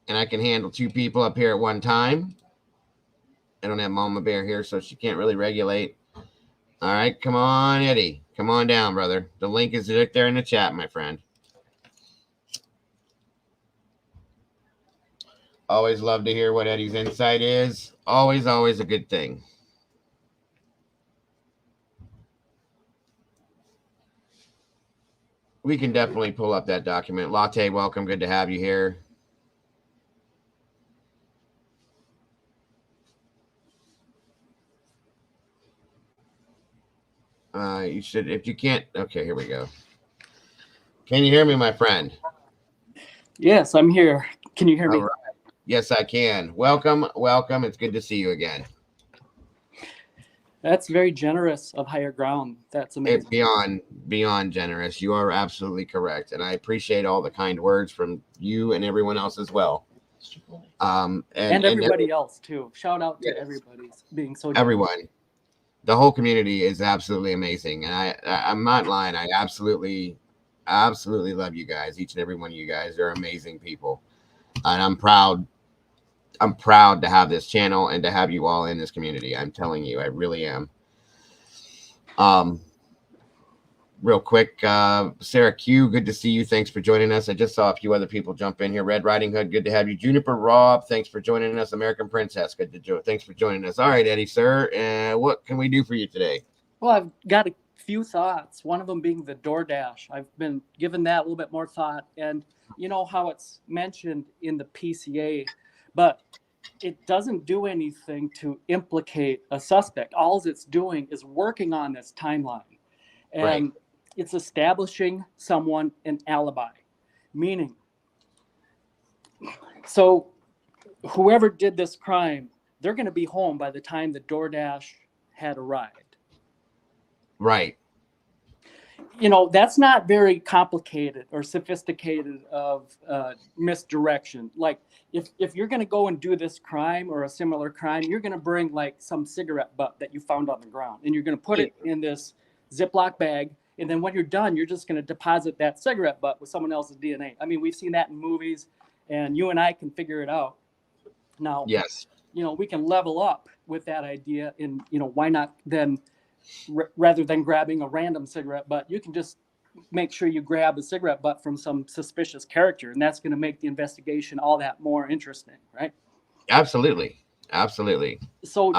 [SPEAKER 1] And I can handle 2 people up here at one time. I don't have Mama Bear here, so she can't really regulate. All right, come on, Eddie. Come on down, brother. The link is right there in the chat, my friend. Always love to hear what Eddie's insight is. Always, always a good thing. We can definitely pull up that document. Latte, welcome. Good to have you here. You should, if you can't. Okay, here we go. Can you hear me, my friend?
[SPEAKER 4] Yes, I'm here. Can you hear me?
[SPEAKER 1] All right. Yes, I can. Welcome, welcome. It's good to see you again.
[SPEAKER 4] That's very generous of Higher Ground. That's amazing.
[SPEAKER 1] It's beyond generous. You are absolutely correct, and I appreciate all the kind words from you and everyone else as well.
[SPEAKER 4] And everybody else too. Shout out to everybody being so generous.
[SPEAKER 1] Everyone. The whole community is absolutely amazing, and I'm not lying. I absolutely absolutely love you guys. Each and every one of you guys are amazing people. And I'm proud to have this channel and to have you all in this community. I'm telling you, I really am. Real quick, Sarah Q, good to see you. Thanks for joining us. I just saw a few other people jump in here. Red Riding Hood, good to have you. Juniper Rob, thanks for joining us. American Princess, good to thanks for joining us. All right, Eddie, sir, what can we do for you today?
[SPEAKER 4] Well, I've got a few thoughts. One of them being the DoorDash. I've been giving that a little bit more thought, and you know how it's mentioned in the PCA, but it doesn't do anything to implicate a suspect. All it's doing is working on this timeline, and
[SPEAKER 1] Right.
[SPEAKER 4] it's establishing someone an alibi, meaning, so whoever did this crime, they're going to be home by the time the DoorDash had arrived.
[SPEAKER 1] Right.
[SPEAKER 4] You know, that's not very complicated or sophisticated of misdirection. Like if you're going to go and do this crime or a similar crime, you're going to bring like some cigarette butt that you found on the ground, and you're going to put it in this Ziploc bag. And then when you're done, you're just going to deposit that cigarette butt with someone else's DNA. I mean, we've seen that in movies, and you and I can figure it out. Now,
[SPEAKER 1] Yes.
[SPEAKER 4] you know, we can level up with that idea, and, you know, why not then, rather than grabbing a random cigarette butt, you can just make sure you grab a cigarette butt from some suspicious character, and that's going to make the investigation all that more interesting, right?
[SPEAKER 1] Absolutely. Absolutely.
[SPEAKER 4] So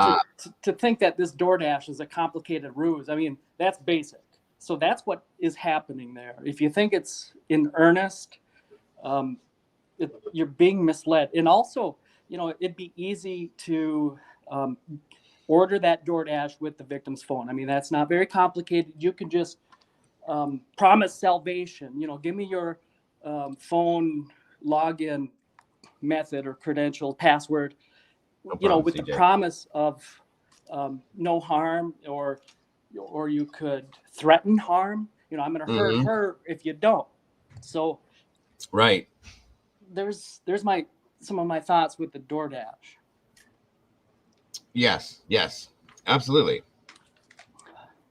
[SPEAKER 4] to think that this DoorDash is a complicated ruse, I mean, that's basic. So that's what is happening there. If you think it's in earnest, you're being misled. And also, you know, it'd be easy to order that DoorDash with the victim's phone. I mean, that's not very complicated. You can just promise salvation. You know, give me your phone login method or credential, password.
[SPEAKER 1] No
[SPEAKER 4] You know,
[SPEAKER 1] problem,
[SPEAKER 4] with
[SPEAKER 1] CJ.
[SPEAKER 4] the promise of no harm, or you could threaten harm. You know, I'm going to hurt her if you don't. So,
[SPEAKER 1] right.
[SPEAKER 4] there's some of my thoughts with the DoorDash.
[SPEAKER 1] Yes. Yes. Absolutely.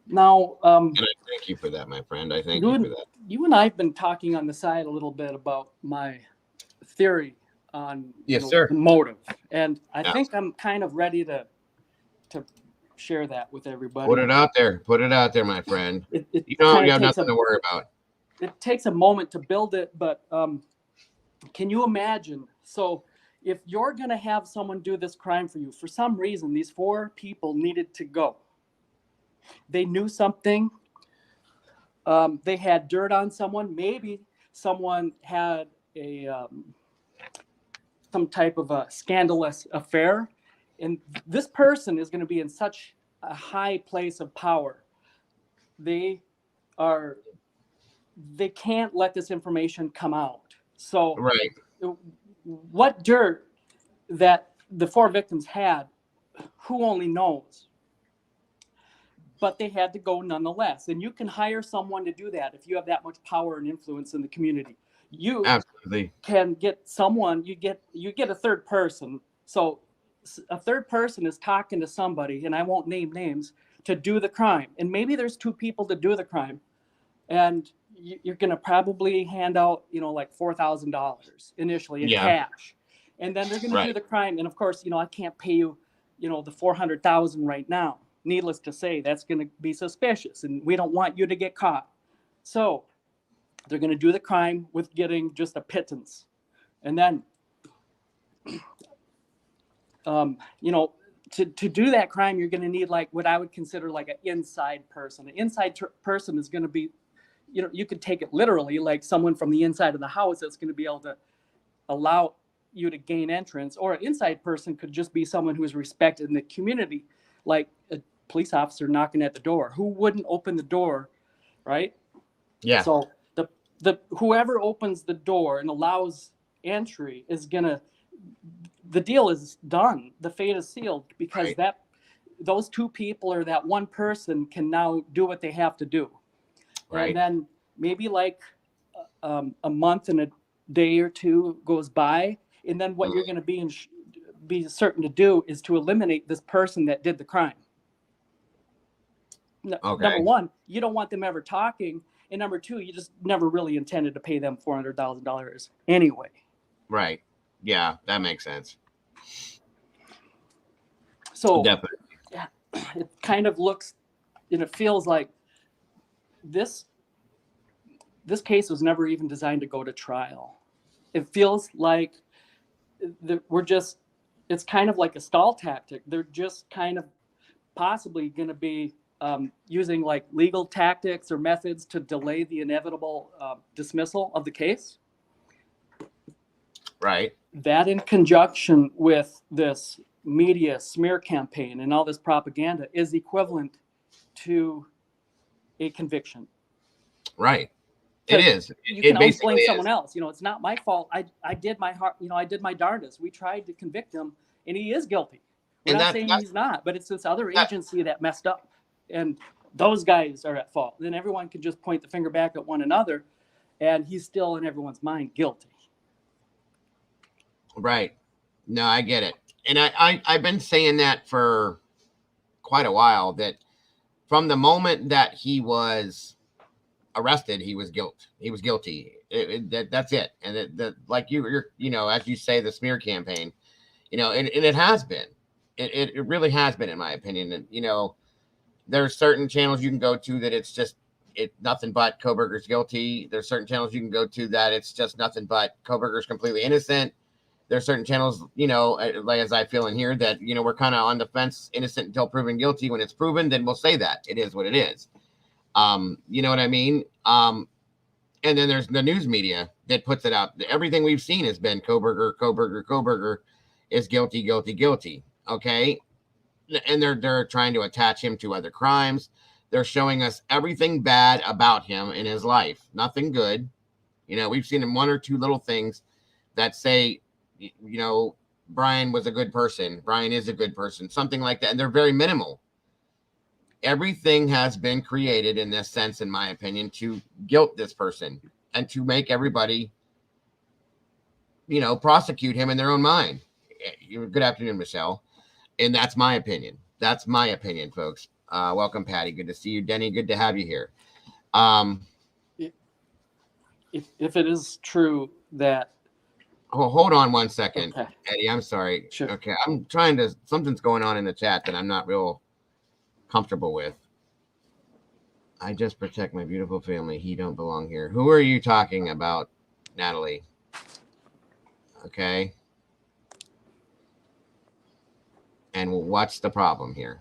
[SPEAKER 4] Now,
[SPEAKER 1] And I thank you for that, my friend. I thank you for that.
[SPEAKER 4] You and I have been talking on the side a little bit about my theory on
[SPEAKER 1] Yes, sir.
[SPEAKER 4] the motive, and I think I'm kind of ready to share that with everybody.
[SPEAKER 1] Put it out there. Put it out there, my friend.
[SPEAKER 4] It
[SPEAKER 1] You know,
[SPEAKER 4] kinda
[SPEAKER 1] you have
[SPEAKER 4] takes
[SPEAKER 1] nothing to worry about.
[SPEAKER 4] It takes a moment to build it, but can you imagine? So if you're going to have someone do this crime for you, for some reason, these 4 people needed to go. They knew something. They had dirt on someone. Maybe someone had some type of a scandalous affair. And this person is going to be in such a high place of power. They can't let this information come out. So
[SPEAKER 1] Right.
[SPEAKER 4] what dirt that the 4 victims had, who only knows? But they had to go nonetheless. And you can hire someone to do that if you have that much power and influence in the community. You
[SPEAKER 1] Absolutely.
[SPEAKER 4] can get someone, you get a third person. So a third person is talking to somebody, and I won't name names, to do the crime. And maybe there's 2 people to do the crime. And you're going to probably hand out, you know, like $4,000 initially in cash. And then they're going to do the crime. And of course, you know, I can't pay you, you know, the $400,000 right now. Needless to say, that's going to be suspicious, and we don't want you to get caught. So they're going to do the crime with getting just a pittance. And then, you know, to do that crime, you're going to need like what I would consider like an inside person. An inside person is going to be, you know, you could take it literally, like someone from the inside of the house that's going to be able to allow you to gain entrance. Or an inside person could just be someone who is respected in the community, like a police officer knocking at the door. Who wouldn't open the door, right?
[SPEAKER 1] Yeah.
[SPEAKER 4] So the whoever opens the door and allows entry is gonna, the deal is done. The fate is sealed, because those 2 people or that one person can now do what they have to do. Right. And then maybe like a month and a day or 2 goes by, and then what you're going to be certain to do is to eliminate this person that did the crime. Number one, you don't want them ever talking And number two, you just never really intended to pay them $400,000 anyway.
[SPEAKER 1] Right. Yeah, that makes sense.
[SPEAKER 4] So
[SPEAKER 1] Definitely.
[SPEAKER 4] yeah, it kind of looks and it feels like this case was never even designed to go to trial. It feels like it's kind of like a stall tactic. They're just kind of possibly going to be using like legal tactics or methods to delay the inevitable dismissal of the case.
[SPEAKER 1] Right.
[SPEAKER 4] That in conjunction with this media smear campaign and all this propaganda is equivalent to a conviction.
[SPEAKER 1] Right. It is.
[SPEAKER 4] You
[SPEAKER 1] It
[SPEAKER 4] can always
[SPEAKER 1] basically
[SPEAKER 4] blame
[SPEAKER 1] is.
[SPEAKER 4] someone else. It's not my fault. I did my heart. I did my darndest. We tried to convict him, and he is guilty. We're not saying he's not, but it's this other agency that messed up, and those guys are at fault. Then everyone can just point the finger back at one another, and he's still in everyone's mind guilty.
[SPEAKER 1] Right. No, I get it. And I've been saying that for quite a while, that from the moment that he was arrested, he was guilty. That's it. And that like you're as you say, the smear campaign, and it has been. It really has been, in my opinion. And there's certain channels you can go to that it's nothing but Kohberger's guilty. There's certain channels you can go to that it's just nothing but Kohberger's completely innocent. There's certain channels, like as I feel in here, that we're kind of on the fence, innocent until proven guilty. When it's proven, then we'll say that it is what it is. You know what I mean? And then there's the news media that puts it out. Everything we've seen has been Kohberger is guilty. Okay. And they're trying to attach him to other crimes. They're showing us everything bad about him in his life. Nothing good. We've seen him one or two little things that say, Bryan was a good person. Bryan is a good person. Something like that. And they're very minimal. Everything has been created in this sense, in my opinion, to guilt this person and to make everybody, prosecute him in their own mind. Good afternoon, Michelle. And that's my opinion. That's my opinion, folks. Welcome, Patty. Good to see you. Denny, good to have you here.
[SPEAKER 4] If it is true that...
[SPEAKER 1] Oh, hold on one second,
[SPEAKER 4] okay.
[SPEAKER 1] Eddie. I'm sorry.
[SPEAKER 4] Sure.
[SPEAKER 1] Okay. Something's going on in the chat that I'm not real comfortable with. I just protect my beautiful family. He don't belong here. Who are you talking about, Natalie? Okay. And what's the problem here?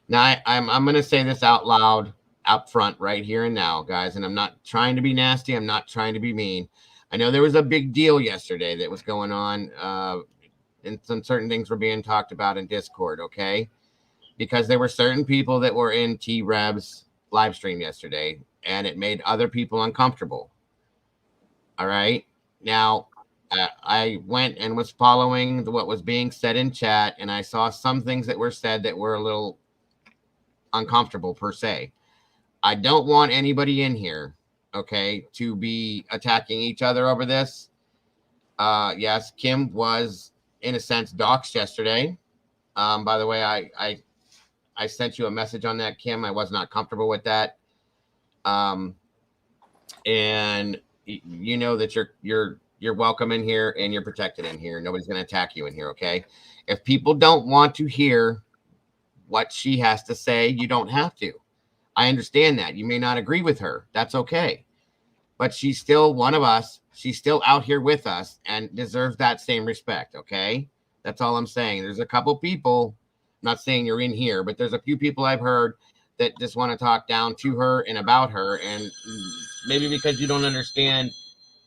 [SPEAKER 1] Now, I'm going to say this out loud, up front, right here and now, guys. And I'm not trying to be nasty. I'm not trying to be mean. I know there was a big deal yesterday that was going on, and some certain things were being talked about in Discord, okay? Because there were certain people that were in T-Reb's live stream yesterday, and it made other people uncomfortable. All right? Now, I went and was following what was being said in chat, and I saw some things that were said that were a little uncomfortable, per se. I don't want anybody in here, okay, to be attacking each other over this. Yes, Kim was, in a sense, doxxed yesterday. By the way, I sent you a message on that, Kim. I was not comfortable with that. And you know that you're welcome in here and you're protected in here. Nobody's going to attack you in here, okay? If people don't want to hear what she has to say, you don't have to. I understand that. You may not agree with her. That's okay. But she's still one of us. She's still out here with us and deserves that same respect, okay? That's all I'm saying. There's a couple people, I'm not saying you're in here, but there's a few people I've heard that just want to talk down to her and about her. And maybe because you don't understand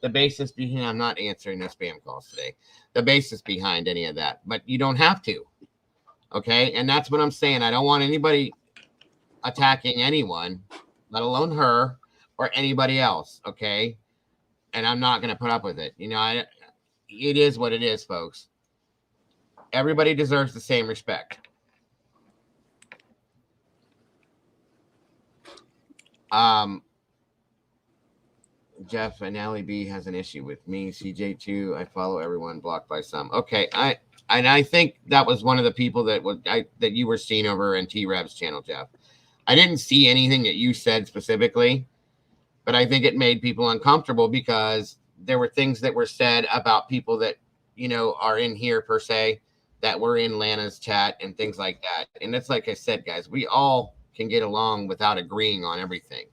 [SPEAKER 1] the basis behind, I'm not answering no spam calls today, the basis behind any of that, but you don't have to, okay? And that's what I'm saying. I don't want anybody attacking anyone, let alone her or anybody else, okay? And I'm not going to put up with it. It is what it is, folks. Everybody deserves the same respect. Jeff and Allie B has an issue with me. CJ too. I follow everyone, blocked by some. Okay, I think that was one of the people that you were seeing over in T-Reb's channel, Jeff. I didn't see anything that you said specifically, but I think it made people uncomfortable because there were things that were said about people that, you know, are in here per se, that were in Lana's chat and things like that. And it's like I said, guys, we all can get along without agreeing on everything.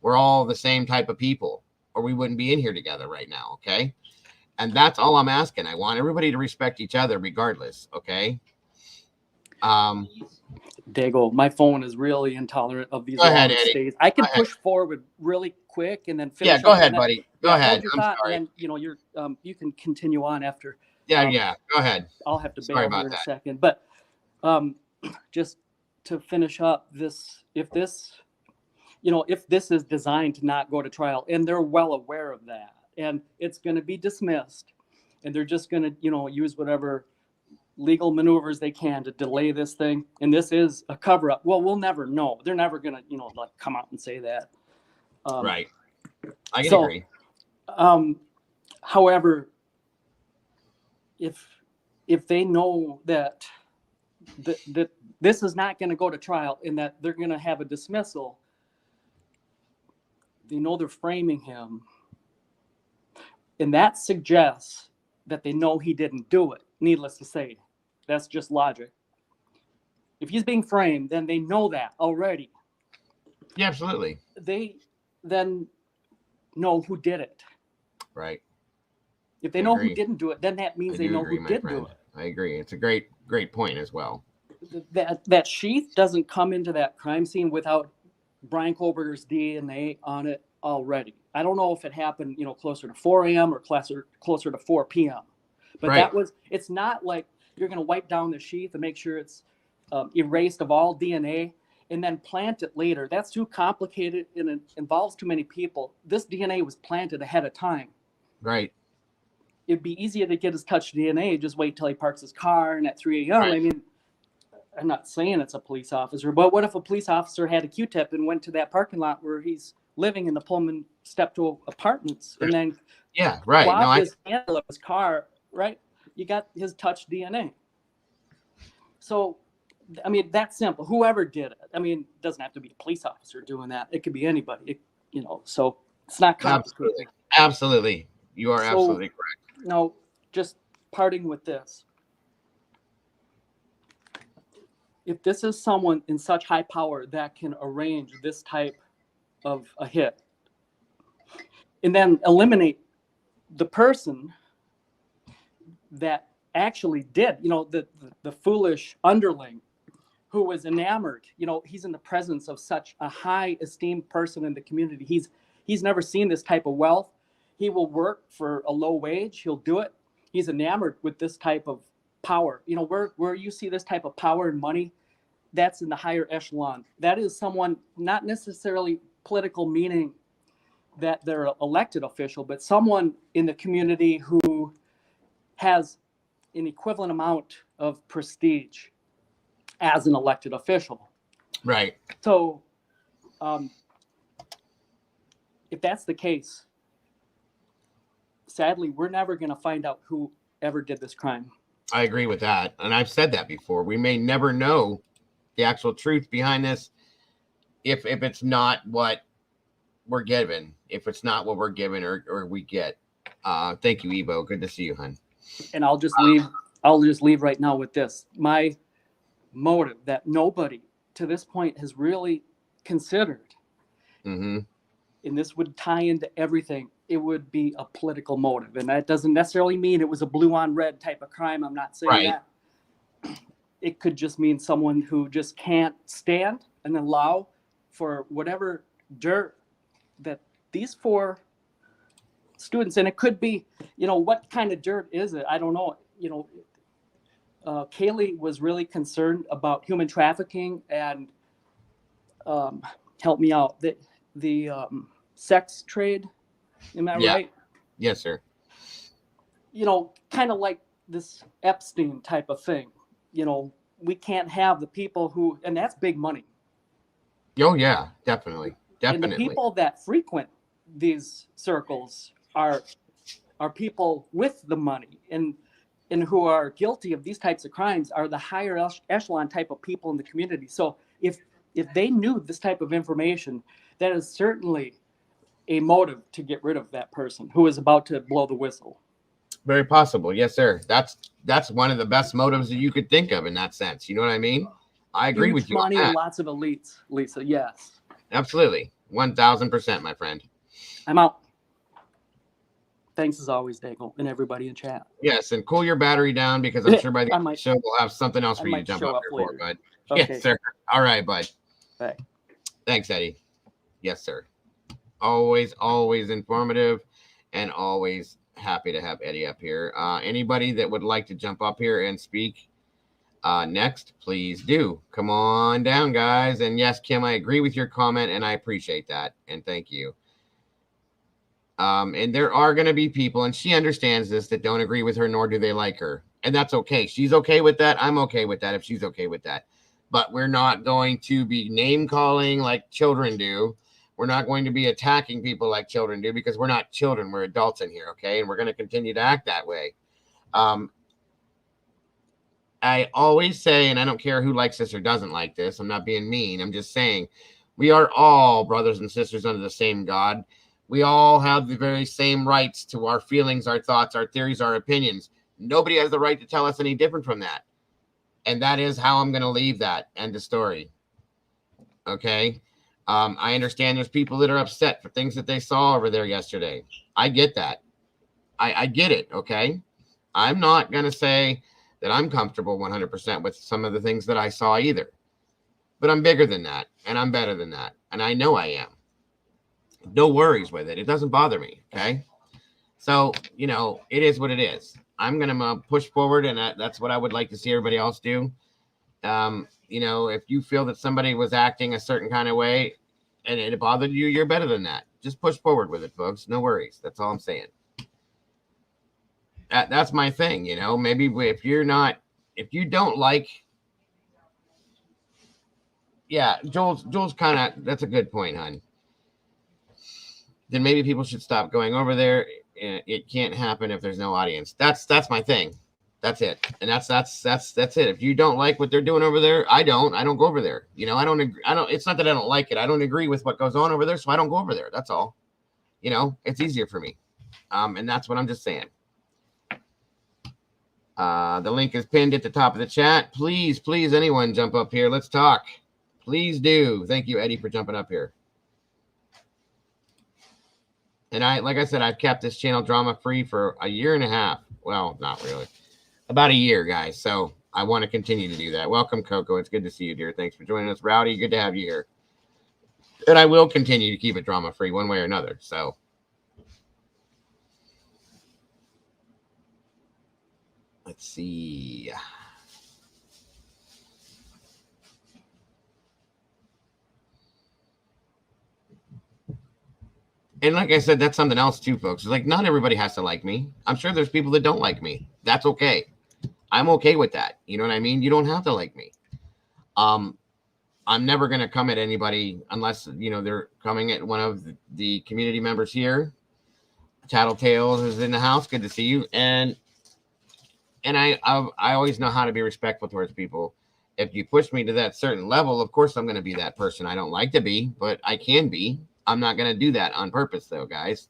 [SPEAKER 1] We're all the same type of people, or we wouldn't be in here together right now. Okay. And that's all I'm asking. I want everybody to respect each other regardless. Okay.
[SPEAKER 4] Dago, my phone is really intolerant of these
[SPEAKER 1] Go ahead,
[SPEAKER 4] long
[SPEAKER 1] Eddie.
[SPEAKER 4] stays. I can
[SPEAKER 1] Go ahead.
[SPEAKER 4] push forward really quick and then finish.
[SPEAKER 1] Yeah, go
[SPEAKER 4] up,
[SPEAKER 1] ahead,
[SPEAKER 4] and then,
[SPEAKER 1] buddy. Go
[SPEAKER 4] yeah,
[SPEAKER 1] ahead.
[SPEAKER 4] hold your
[SPEAKER 1] I'm
[SPEAKER 4] thought,
[SPEAKER 1] sorry.
[SPEAKER 4] and then, you know, you can continue on after.
[SPEAKER 1] Yeah. Go ahead.
[SPEAKER 4] I'll have to
[SPEAKER 1] Sorry
[SPEAKER 4] bail
[SPEAKER 1] about
[SPEAKER 4] here in a
[SPEAKER 1] that.
[SPEAKER 4] second, but just to finish up this, if this is designed to not go to trial, and they're well aware of that, and it's going to be dismissed, and they're just going to, you know, use whatever legal maneuvers they can to delay this thing, and this is a cover-up. Well, we'll never know. They're never going to, you know, like come out and say that.
[SPEAKER 1] Right. I can agree.
[SPEAKER 4] However, if they know that this is not going to go to trial and that they're going to have a dismissal, they know they're framing him, and that suggests that they know he didn't do it. Needless to say, that's just logic. If he's being framed, then they know that already.
[SPEAKER 1] Yeah, absolutely.
[SPEAKER 4] They then know who did it.
[SPEAKER 1] Right.
[SPEAKER 4] If they know who didn't do it, then that means they know who did do it.
[SPEAKER 1] I agree. It's a great point as well.
[SPEAKER 4] That sheath doesn't come into that crime scene without Bryan KOHBERGER's DNA on it already. I don't know if it happened, you know, closer to 4 a.m. or closer to 4 p.m. But
[SPEAKER 1] Right.
[SPEAKER 4] it's not like you're going to wipe down the sheath and make sure it's erased of all DNA and then plant it later. That's too complicated and it involves too many people. This DNA was planted ahead of time.
[SPEAKER 1] Right.
[SPEAKER 4] It'd be easier to get his touch DNA, just wait till he parks his car and at 3 a.m.
[SPEAKER 1] Right.
[SPEAKER 4] I mean, I'm not saying it's a police officer, but what if a police officer had a Q-tip and went to that parking lot where he's living in the Pullman Steptoe apartments and then
[SPEAKER 1] right.
[SPEAKER 4] swabbed his handle of his car, right? You got his touch DNA. So, I mean, that's simple. Whoever did it. I mean, it doesn't have to be a police officer doing that. It could be anybody, you know, so it's not complicated.
[SPEAKER 1] Absolutely. You are absolutely correct.
[SPEAKER 4] No, just parting with this. If this is someone in such high power that can arrange this type of a hit and then eliminate the person that actually did, you know, the foolish underling who was enamored, you know, he's in the presence of such a high esteemed person in the community. He's never seen this type of wealth. He will work for a low wage. He'll do it. He's enamored with this type of power. You know, where you see this type of power and money, that's in the higher echelon. That is someone, not necessarily political meaning that they're an elected official, but someone in the community who has an equivalent amount of prestige as an elected official.
[SPEAKER 1] Right.
[SPEAKER 4] So if that's the case, sadly, we're never going to find out who ever did this crime.
[SPEAKER 1] I agree with that. And I've said that before. We may never know the actual truth behind this if it's not what we're given, if it's not what we're given or we get. Thank you, Evo. Good to see you, hon.
[SPEAKER 4] And I'll just leave right now with this. My motive that nobody to this point has really considered,
[SPEAKER 1] Mm-hmm.
[SPEAKER 4] and this would tie into everything, it would be a political motive. And that doesn't necessarily mean it was a blue on red type of crime. I'm not saying
[SPEAKER 1] Right.
[SPEAKER 4] that. It could just mean someone who just can't stand and allow for whatever dirt that these 4 students, and it could be, you know, what kind of dirt is it? I don't know. You know, Kaylee was really concerned about human trafficking and help me out, the sex trade. Am I right?
[SPEAKER 1] Yes, sir.
[SPEAKER 4] You know, kind of like this Epstein type of thing. You know, we can't have the people who, and that's big money.
[SPEAKER 1] Oh, yeah, definitely.
[SPEAKER 4] And the people that frequent these circles are people with the money and who are guilty of these types of crimes are the higher echelon type of people in the community. So if if they knew this type of information, that is certainly a motive to get rid of that person who is about to blow the whistle.
[SPEAKER 1] Very possible. Yes, sir. That's one of the best motives that you could think of in that sense. You know what I mean? I agree
[SPEAKER 4] Huge
[SPEAKER 1] with you on
[SPEAKER 4] money
[SPEAKER 1] that.
[SPEAKER 4] and lots of elites, Lisa. Yes.
[SPEAKER 1] Absolutely. 1000%, my friend.
[SPEAKER 4] I'm out. Thanks as always, Daigle, and everybody in chat.
[SPEAKER 1] Yes, and cool your battery down because I'm sure by the
[SPEAKER 4] I
[SPEAKER 1] end of the
[SPEAKER 4] might-
[SPEAKER 1] show we'll have something else
[SPEAKER 4] I
[SPEAKER 1] for you to
[SPEAKER 4] might
[SPEAKER 1] jump
[SPEAKER 4] show
[SPEAKER 1] up
[SPEAKER 4] up
[SPEAKER 1] here for,
[SPEAKER 4] later.
[SPEAKER 1] bud.
[SPEAKER 4] Okay.
[SPEAKER 1] Yes, sir. All right, bud.
[SPEAKER 4] Bye.
[SPEAKER 1] Thanks, Eddie. Yes, sir. Always informative and always happy to have Eddie up here. Anybody that would like to jump up here and speak next, please do. Come on down, guys. And yes, Kim, I agree with your comment and I appreciate that. And thank you. And there are going to be people, and she understands this, that don't agree with her, nor do they like her. And that's okay. She's okay with that. I'm okay with that if she's okay with that. But we're not going to be name calling like children do. We're not going to be attacking people like children do because we're not children. We're adults in here, okay? And we're going to continue to act that way. I always say, and I don't care who likes this or doesn't like this, I'm not being mean. I'm just saying we are all brothers and sisters under the same God. We all have the very same rights to our feelings, our thoughts, our theories, our opinions. Nobody has the right to tell us any different from that. And that is how I'm going to leave that. End of story. Okay? I understand there's people that are upset for things that they saw over there yesterday. I get that. I get it, okay? I'm not going to say that I'm comfortable 100% with some of the things that I saw either. But I'm bigger than that, and I'm better than that, and I know I am. No worries with it. It doesn't bother me, okay? So, you know, it is what it is. I'm going to push forward, and that's what I would like to see everybody else do. You know, if you feel that somebody was acting a certain kind of way and it bothered you, you're better than that. Just push forward with it, folks. No worries. That's all I'm saying. That's my thing, you know. Maybe if you don't like, yeah, Joel's kind of, that's a good point, hon. Then maybe people should stop going over there. It can't happen if there's no audience. That's my thing. That's it. And that's it. If you don't like what they're doing over there, I don't go over there. You know, I don't agree. It's not that I don't like it. I don't agree with what goes on over there, so I don't go over there. That's all. You know, it's easier for me. And that's what I'm just saying. The link is pinned at the top of the chat. Please, anyone jump up here. Let's talk. Please do. Thank you, Eddie, for jumping up here. And like I said, I've kept this channel drama free for a year and a half. Well, not really. About a year, guys. So I want to continue to do that. Welcome, Coco. It's good to see you, dear. Thanks for joining us. Rowdy, good to have you here. And I will continue to keep it drama free one way or another. So let's see. And like I said, that's something else too, folks. It's like not everybody has to like me. I'm sure there's people that don't like me. That's okay. I'm okay with that. You know what I mean? You don't have to like me. I'm never going to come at anybody unless, you know, they're coming at one of the community members here. Tattletales is in the house. Good to see you. And I always know how to be respectful towards people. If you push me to that certain level, of course I'm going to be that person. I don't like to be, but I can be. I'm not going to do that on purpose, though, guys.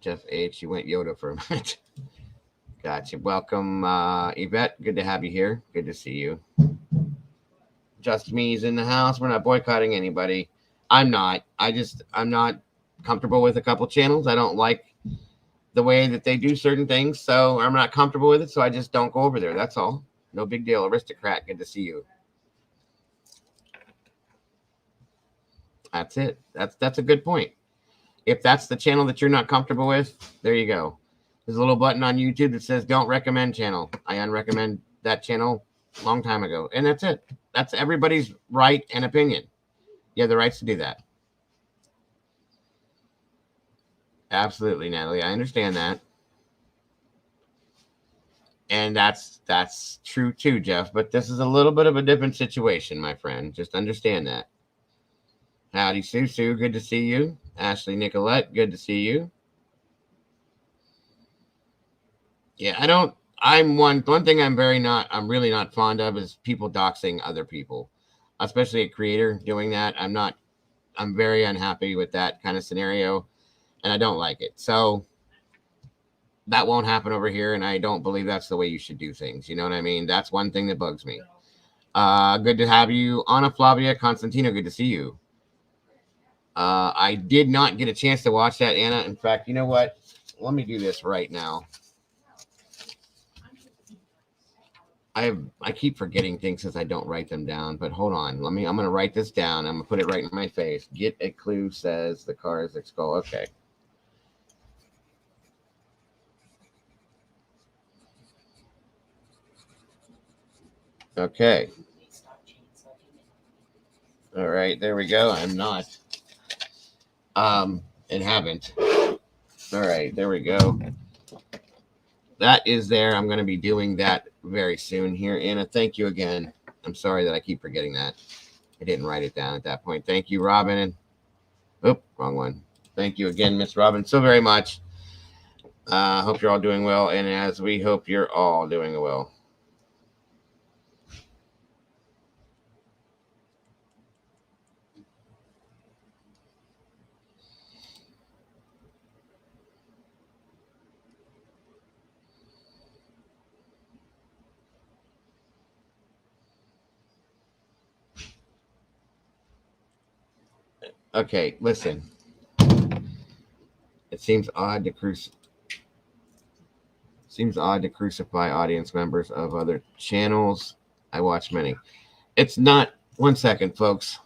[SPEAKER 1] Jeff H., you went Yoda for a minute. Gotcha. Welcome, Yvette. Good to have you here. Good to see you. Just me's in the house. We're not boycotting anybody. I'm not. I'm not comfortable with a couple channels. I don't like the way that they do certain things, so I'm not comfortable with it, so I just don't go over there. That's all. No big deal. Aristocrat, good to see you. That's it. That's a good point. If that's the channel that you're not comfortable with, there you go. There's a little button on YouTube that says don't recommend channel. I unrecommend that channel a long time ago. And that's it. That's everybody's right and opinion. You have the rights to do that. Absolutely, Natalie. I understand that. And that's true too, Jeff. But this is a little bit of a different situation, my friend. Just understand that. Howdy, Sue. Good to see you. Ashley Nicolette, good to see you. Yeah, one thing I'm really not fond of is people doxing other people, especially a creator doing that. I'm very unhappy with that kind of scenario, and I don't like it. So that won't happen over here, and I don't believe that's the way you should do things. You know what I mean? That's one thing that bugs me. Good to have you, Anna Flavia Constantino. Good to see you. I did not get a chance to watch that, Anna. In fact, you know what? Let me do this right now. I keep forgetting things since I don't write them down, but hold on. I'm going to write this down. I'm going to put it right in my face. Get a clue says the car is a skull. Okay. Okay. All right, there we go. I'm not. And haven't. All right, there we go. That is there. I'm going to be doing that very soon here. Anna, thank you again. I'm sorry that I keep forgetting that. I didn't write it down at that point. Thank you, Robin. Oop, wrong one. Thank you again, Miss Robin, so very much. Hope you're all doing well, and as we hope you're all doing well. Okay, listen. It seems odd to crucify audience members of other channels. I watch many. It's not. One second, folks.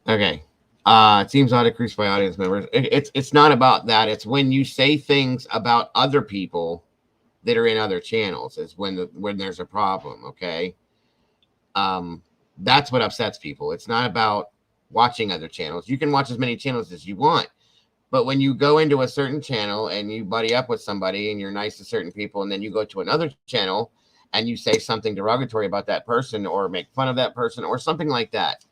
[SPEAKER 1] Okay. It seems odd to crucify audience members. It's not about that. It's when you say things about other people that are in other channels is when there's a problem. Okay. That's what upsets people. It's not about watching other channels. You can watch as many channels as you want, but when you go into a certain channel and you buddy up with somebody and you're nice to certain people, and then you go to another channel and you say something derogatory about that person or make fun of that person or something like that,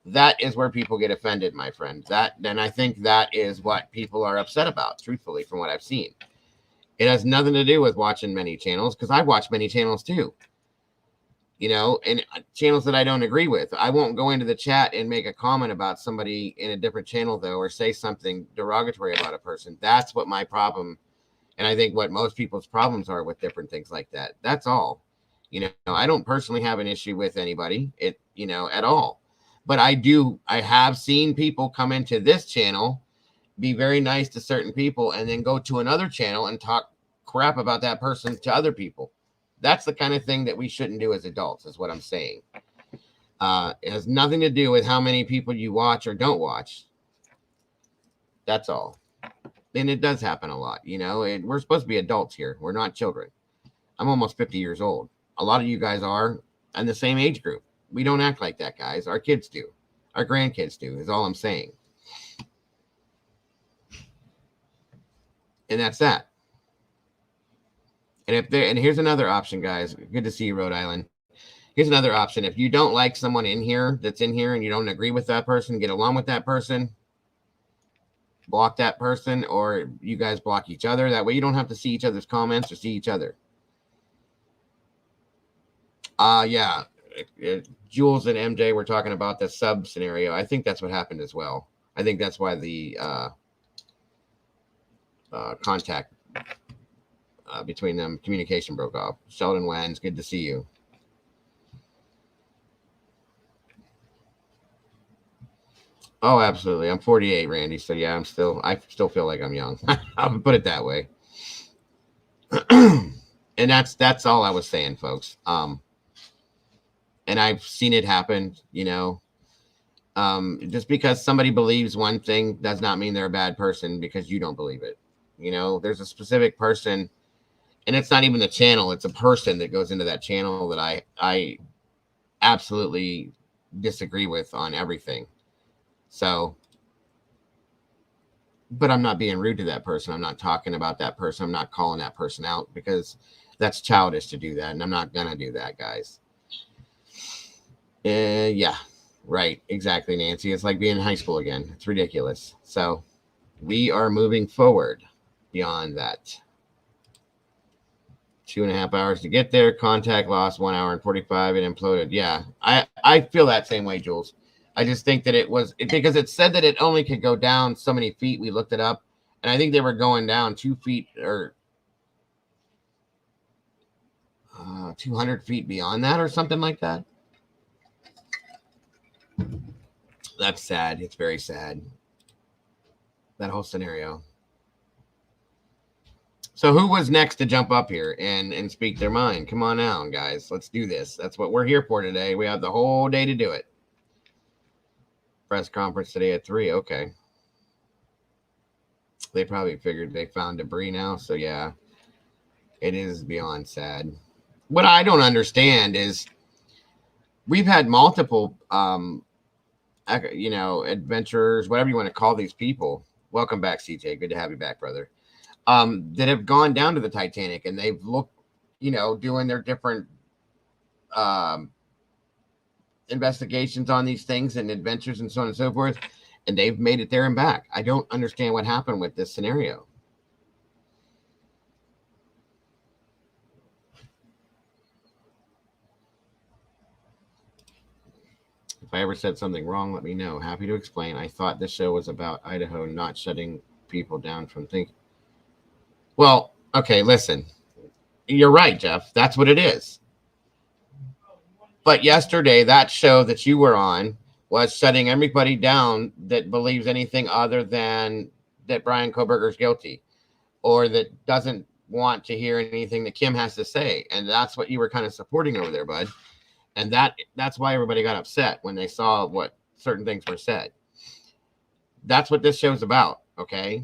[SPEAKER 1] that is where people get offended, my friend. Then I think that is what people are upset about, truthfully, from what I've seen. It has nothing to do with watching many channels, because I watch many channels too. You know, and channels that I don't agree with. I won't go into the chat and make a comment about somebody in a different channel, though, or say something derogatory about a person. That's what my problem, and I think what most people's problems are with different things like that. That's all. You know, I don't personally have an issue with anybody, at all. But I have seen people come into this channel, be very nice to certain people, and then go to another channel and talk crap about that person to other people. That's the kind of thing that we shouldn't do as adults, is what I'm saying. It has nothing to do with how many people you watch or don't watch. That's all. And it does happen a lot, we're supposed to be adults here. We're not children. I'm almost 50 years old. A lot of you guys are in the same age group. We don't act like that, guys. Our kids do. Our grandkids do, is all I'm saying. And that's that. And here's another option, guys. Good to see you, Rhode Island. Here's another option. If you don't like someone that's in here and you don't agree with that person, get along with that person, block that person, or you guys block each other. That way you don't have to see each other's comments or see each other. Yeah. Jules and MJ were talking about the sub scenario. I think that's what happened as well. I think that's why the contact between them, communication broke off. Sheldon Wans, good to see you. Oh, absolutely. I'm 48, Randy. So yeah, I still feel like I'm young. I'll put it that way. And that's all I was saying, folks. And I've seen it happen, just because somebody believes one thing does not mean they're a bad person because you don't believe it. There's a specific person, and it's not even the channel. It's a person that goes into that channel that I absolutely disagree with on everything. So, but I'm not being rude to that person. I'm not talking about that person. I'm not calling that person out because that's childish to do that. And I'm not going to do that, guys. Yeah. Right. Exactly, Nancy. It's like being in high school again. It's ridiculous. So we are moving forward beyond that. 2.5 hours to get there. Contact lost 1 hour and 45. It imploded. Yeah, I feel that same way, Jules. I just think that because it said that it only could go down so many feet. We looked it up, and I think they were going down 2 feet or 200 feet beyond that or something like that. That's sad. It's very sad. That whole scenario. So who was next to jump up here and speak their mind? Come on now, guys. Let's do this. That's what we're here for today. We have the whole day to do it. Press conference today at 3. Okay. They probably figured they found debris now. So, yeah, it is beyond sad. What I don't understand is we've had multiple, adventurers, whatever you want to call these people. Welcome back, CJ. Good to have you back, brother. That have gone down to the Titanic and they've looked, doing their different investigations on these things and adventures and so on and so forth, and they've made it there and back. I don't understand what happened with this scenario. If I ever said something wrong, let me know. Happy to explain. I thought this show was about Idaho not shutting people down from thinking. Well, okay, listen. You're right, Jeff. That's what it is. But yesterday, that show that you were on was shutting everybody down that believes anything other than that Bryan KOHBERGER is guilty or that doesn't want to hear anything that Kim has to say. And that's what you were kind of supporting over there, bud. And that's why everybody got upset when they saw what certain things were said. That's what this show's about, okay?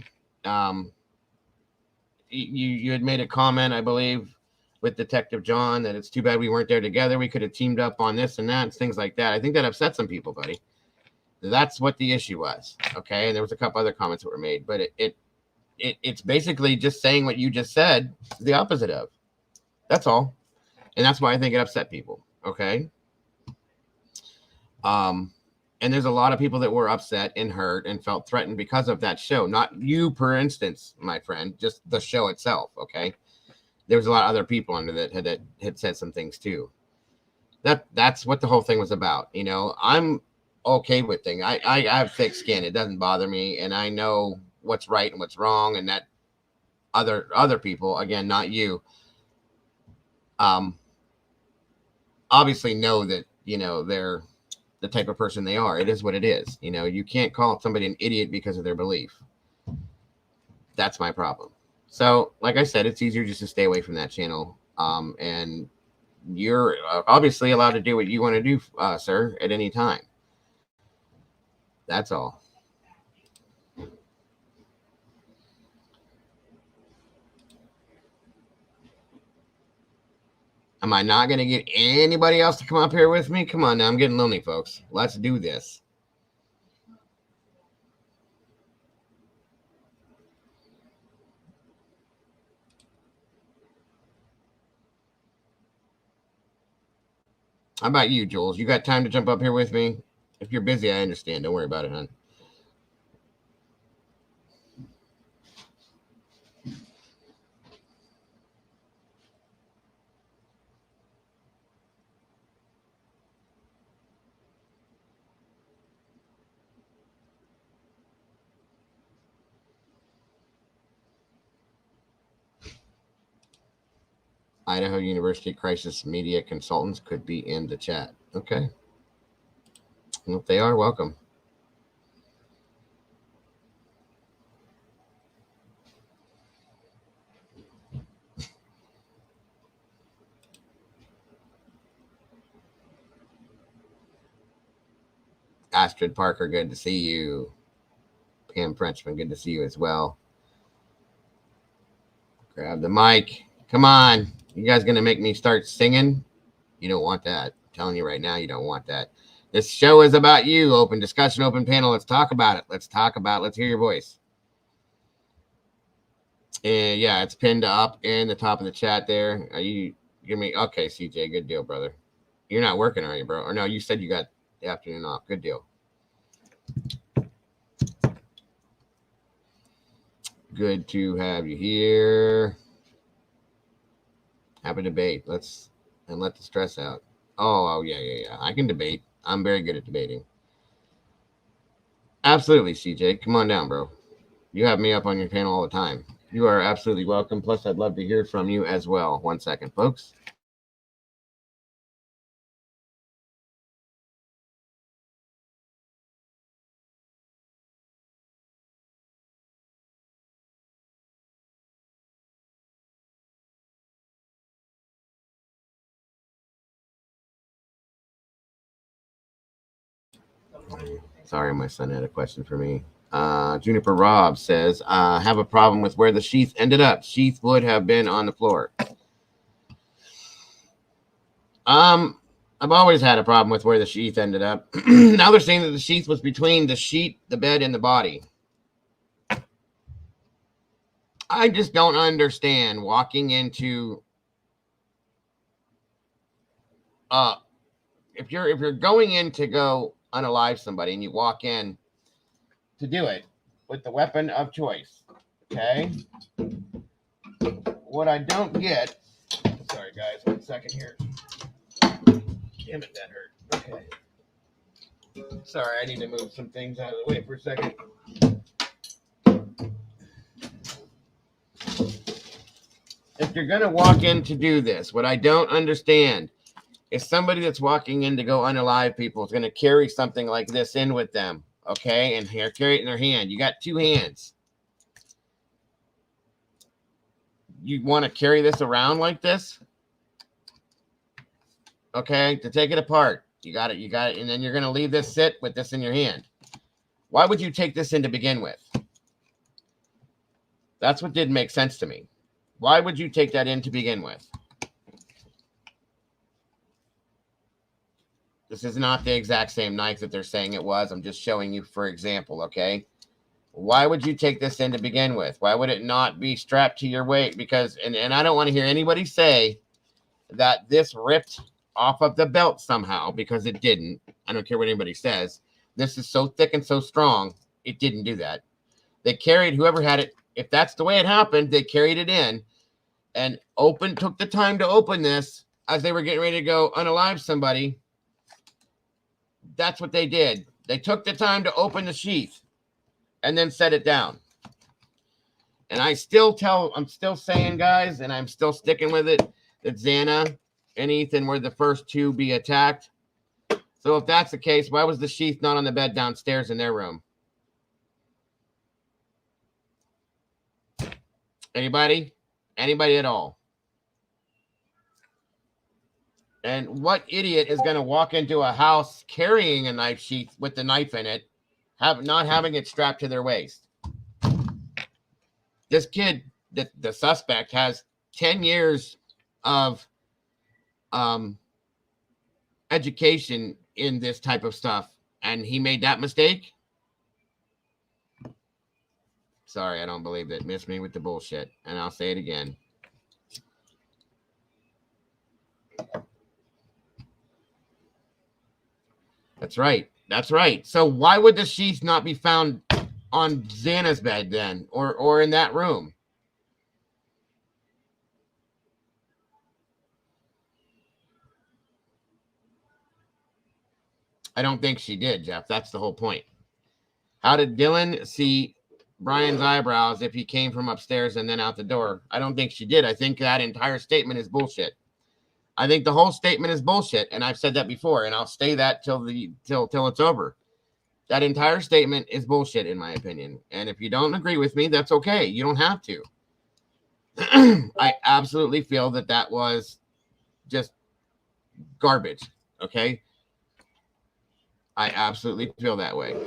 [SPEAKER 1] You had made a comment, I believe, with Detective John that it's too bad we weren't there together. We could have teamed up on this and that, things like that. I think that upset some people, buddy. That's what the issue was, okay? And there was a couple other comments that were made, but it's basically just saying what you just said, the opposite of. That's all. And that's why I think it upset people, okay? And there's a lot of people that were upset and hurt and felt threatened because of that show. Not you, for instance, my friend, just the show itself, okay? There was a lot of other people under that had said some things too. That's what the whole thing was about. I'm okay with things. I have thick skin. It doesn't bother me. And I know what's right and what's wrong. And that other people, again, not you, obviously know that, they're the type of person they are. It is what it is. You can't call somebody an idiot because of their belief. That's my problem. So, like I said, it's easier just to stay away from that channel. And you're obviously allowed to do what you want to do, sir, at any time. That's all. Am I not going to get anybody else to come up here with me? Come on now. I'm getting lonely, folks. Let's do this. How about you, Jules? You got time to jump up here with me? If you're busy, I understand. Don't worry about it, hon. Idaho University Crisis Media Consultants could be in the chat. Okay. Well, if they are, welcome. Astrid Parker, good to see you. Pam Frenchman, good to see you as well. Grab the mic. Come on. You guys going to make me start singing? You don't want that. I'm telling you right now, you don't want that. This show is about you. Open discussion, open panel. Let's talk about it. Let's talk about it. Let's hear your voice. And yeah, it's pinned up in the top of the chat there. Are you give me? Okay, CJ, good deal, brother. You're not working, are you, bro? Or no, you said you got afternoon off. Good deal. Good to have you here. Have a debate. Let's let the stress out. Oh, yeah. I can debate. I'm very good at debating. Absolutely, CJ. Come on down, bro. You have me up on your panel all the time. You are absolutely welcome. Plus, I'd love to hear from you as well. 1 second, folks. Sorry, my son had a question for me. Juniper Rob says, have a problem with where the sheath ended up. Sheath would have been on the floor. I've always had a problem with where the sheath ended up. Now they're saying that the sheath was between the sheet, the bed, and the body. I just don't understand walking into if you're going in to go unalive somebody and you walk in to do it with the weapon of choice, okay? What I don't get, sorry guys, 1 second here. Damn it, that hurt. Okay. Sorry, I need to move some things out of the way for a second. If you're going to walk in to do this, what I don't understand is somebody that's walking in to go unalive people is going to carry something like this in with them, okay? And here, carry it in their hand. You got 2 hands. You want to carry this around like this? Okay, to take it apart. You got it, and then you're going to leave this sit with this in your hand. Why would you take this in to begin with? That's what didn't make sense to me. Why would you take that in to begin with? This is not the exact same knife that they're saying it was. I'm just showing you for example, okay? Why would you take this in to begin with? Why would it not be strapped to your waist? Because, and I don't want to hear anybody say that this ripped off of the belt somehow, because it didn't. I don't care what anybody says. This is so thick and so strong, it didn't do that. They carried, whoever had it, if that's the way it happened, they carried it in and took the time to open this as they were getting ready to go unalive somebody. That's what they did. They took the time to open the sheath and then set it down. And I'm still saying, guys, and I'm still sticking with it, that Xana and Ethan were the first to be attacked. So if that's the case, why was the sheath not on the bed downstairs in their room? Anybody? Anybody at all? And what idiot is going to walk into a house carrying a knife sheath with the knife in it, not having it strapped to their waist? This kid, the suspect, has 10 years of education in this type of stuff, and he made that mistake? Sorry, I don't believe it. Miss me with the bullshit. And I'll say it again. That's right. That's right. So why would the sheath not be found on Xana's bed then, or in that room? I don't think she did, Jeff. That's the whole point. How did Dylan see Bryan's eyebrows if he came from upstairs and then out the door? I don't think she did. I think that entire statement is bullshit. I think the whole statement is bullshit, and I've said that before, and I'll say that till it's over. That entire statement is bullshit, in my opinion. And if you don't agree with me, that's okay. You don't have to. I absolutely feel that was just garbage. Okay? I absolutely feel that way.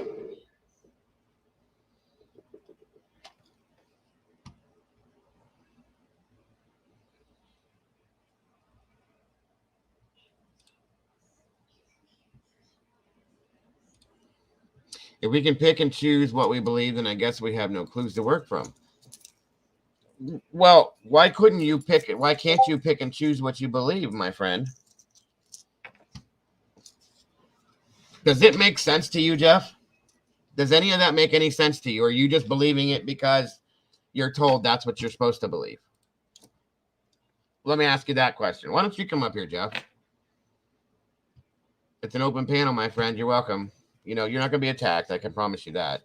[SPEAKER 1] If we can pick and choose what we believe, then I guess we have no clues to work from. Well, why couldn't you pick it? Why can't you pick and choose what you believe, my friend? Does it make sense to you, Jeff? Does any of that make any sense to you? Or are you just believing it because you're told that's what you're supposed to believe? Let me ask you that question. Why don't you come up here, Jeff? It's an open panel, my friend. You're welcome. You know, you're not going to be attacked. I can promise you that.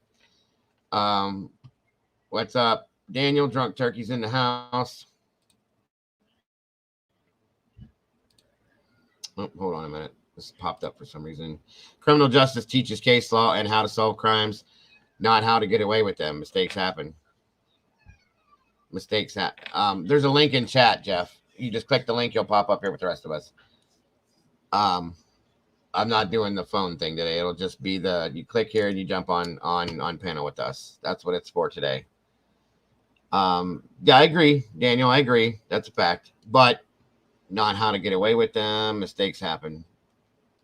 [SPEAKER 1] What's up? Daniel, Drunk Turkey's in the house. Oh, hold on a minute. This popped up for some reason. Criminal justice teaches case law and how to solve crimes, not how to get away with them. Mistakes happen. Mistakes happen. There's a link in chat, Jeff. You just click the link, you'll pop up here with the rest of us. I'm not doing the phone thing today. It'll just be you click here and you jump on panel with us. That's what it's for today. Yeah, I agree, Daniel. I agree. That's a fact. But not how to get away with them. Mistakes happen.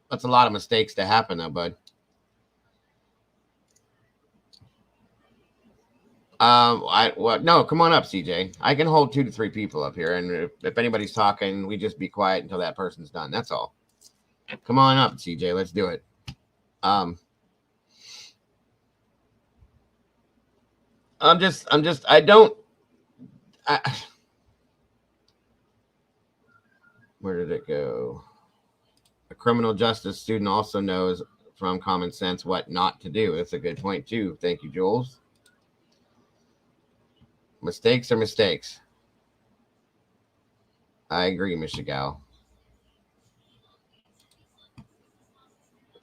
[SPEAKER 1] That's a lot of mistakes to happen, though, bud. No, come on up, CJ. I can hold 2 to 3 people up here, and if anybody's talking, we just be quiet until that person's done. That's all. Come on up, CJ. Let's do it. Where did it go? A criminal justice student also knows from common sense what not to do. That's a good point, too. Thank you, Jules. Mistakes are mistakes. I agree, Michigal.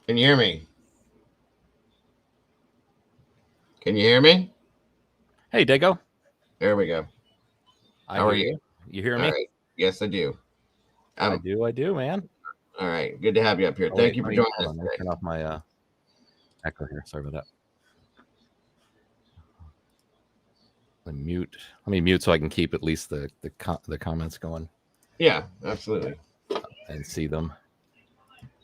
[SPEAKER 1] Can you hear me? Can you hear me?
[SPEAKER 5] Hey, Dago.
[SPEAKER 1] There we go. How are you?
[SPEAKER 5] You hear me?
[SPEAKER 1] All right. Yes, I do.
[SPEAKER 5] I do, man.
[SPEAKER 1] All right. Good to have you up here. Thank you for joining us today.
[SPEAKER 5] Turn off my echo here. Sorry about that. Let me mute so I can keep at least the comments going.
[SPEAKER 1] Yeah, absolutely.
[SPEAKER 5] And see them.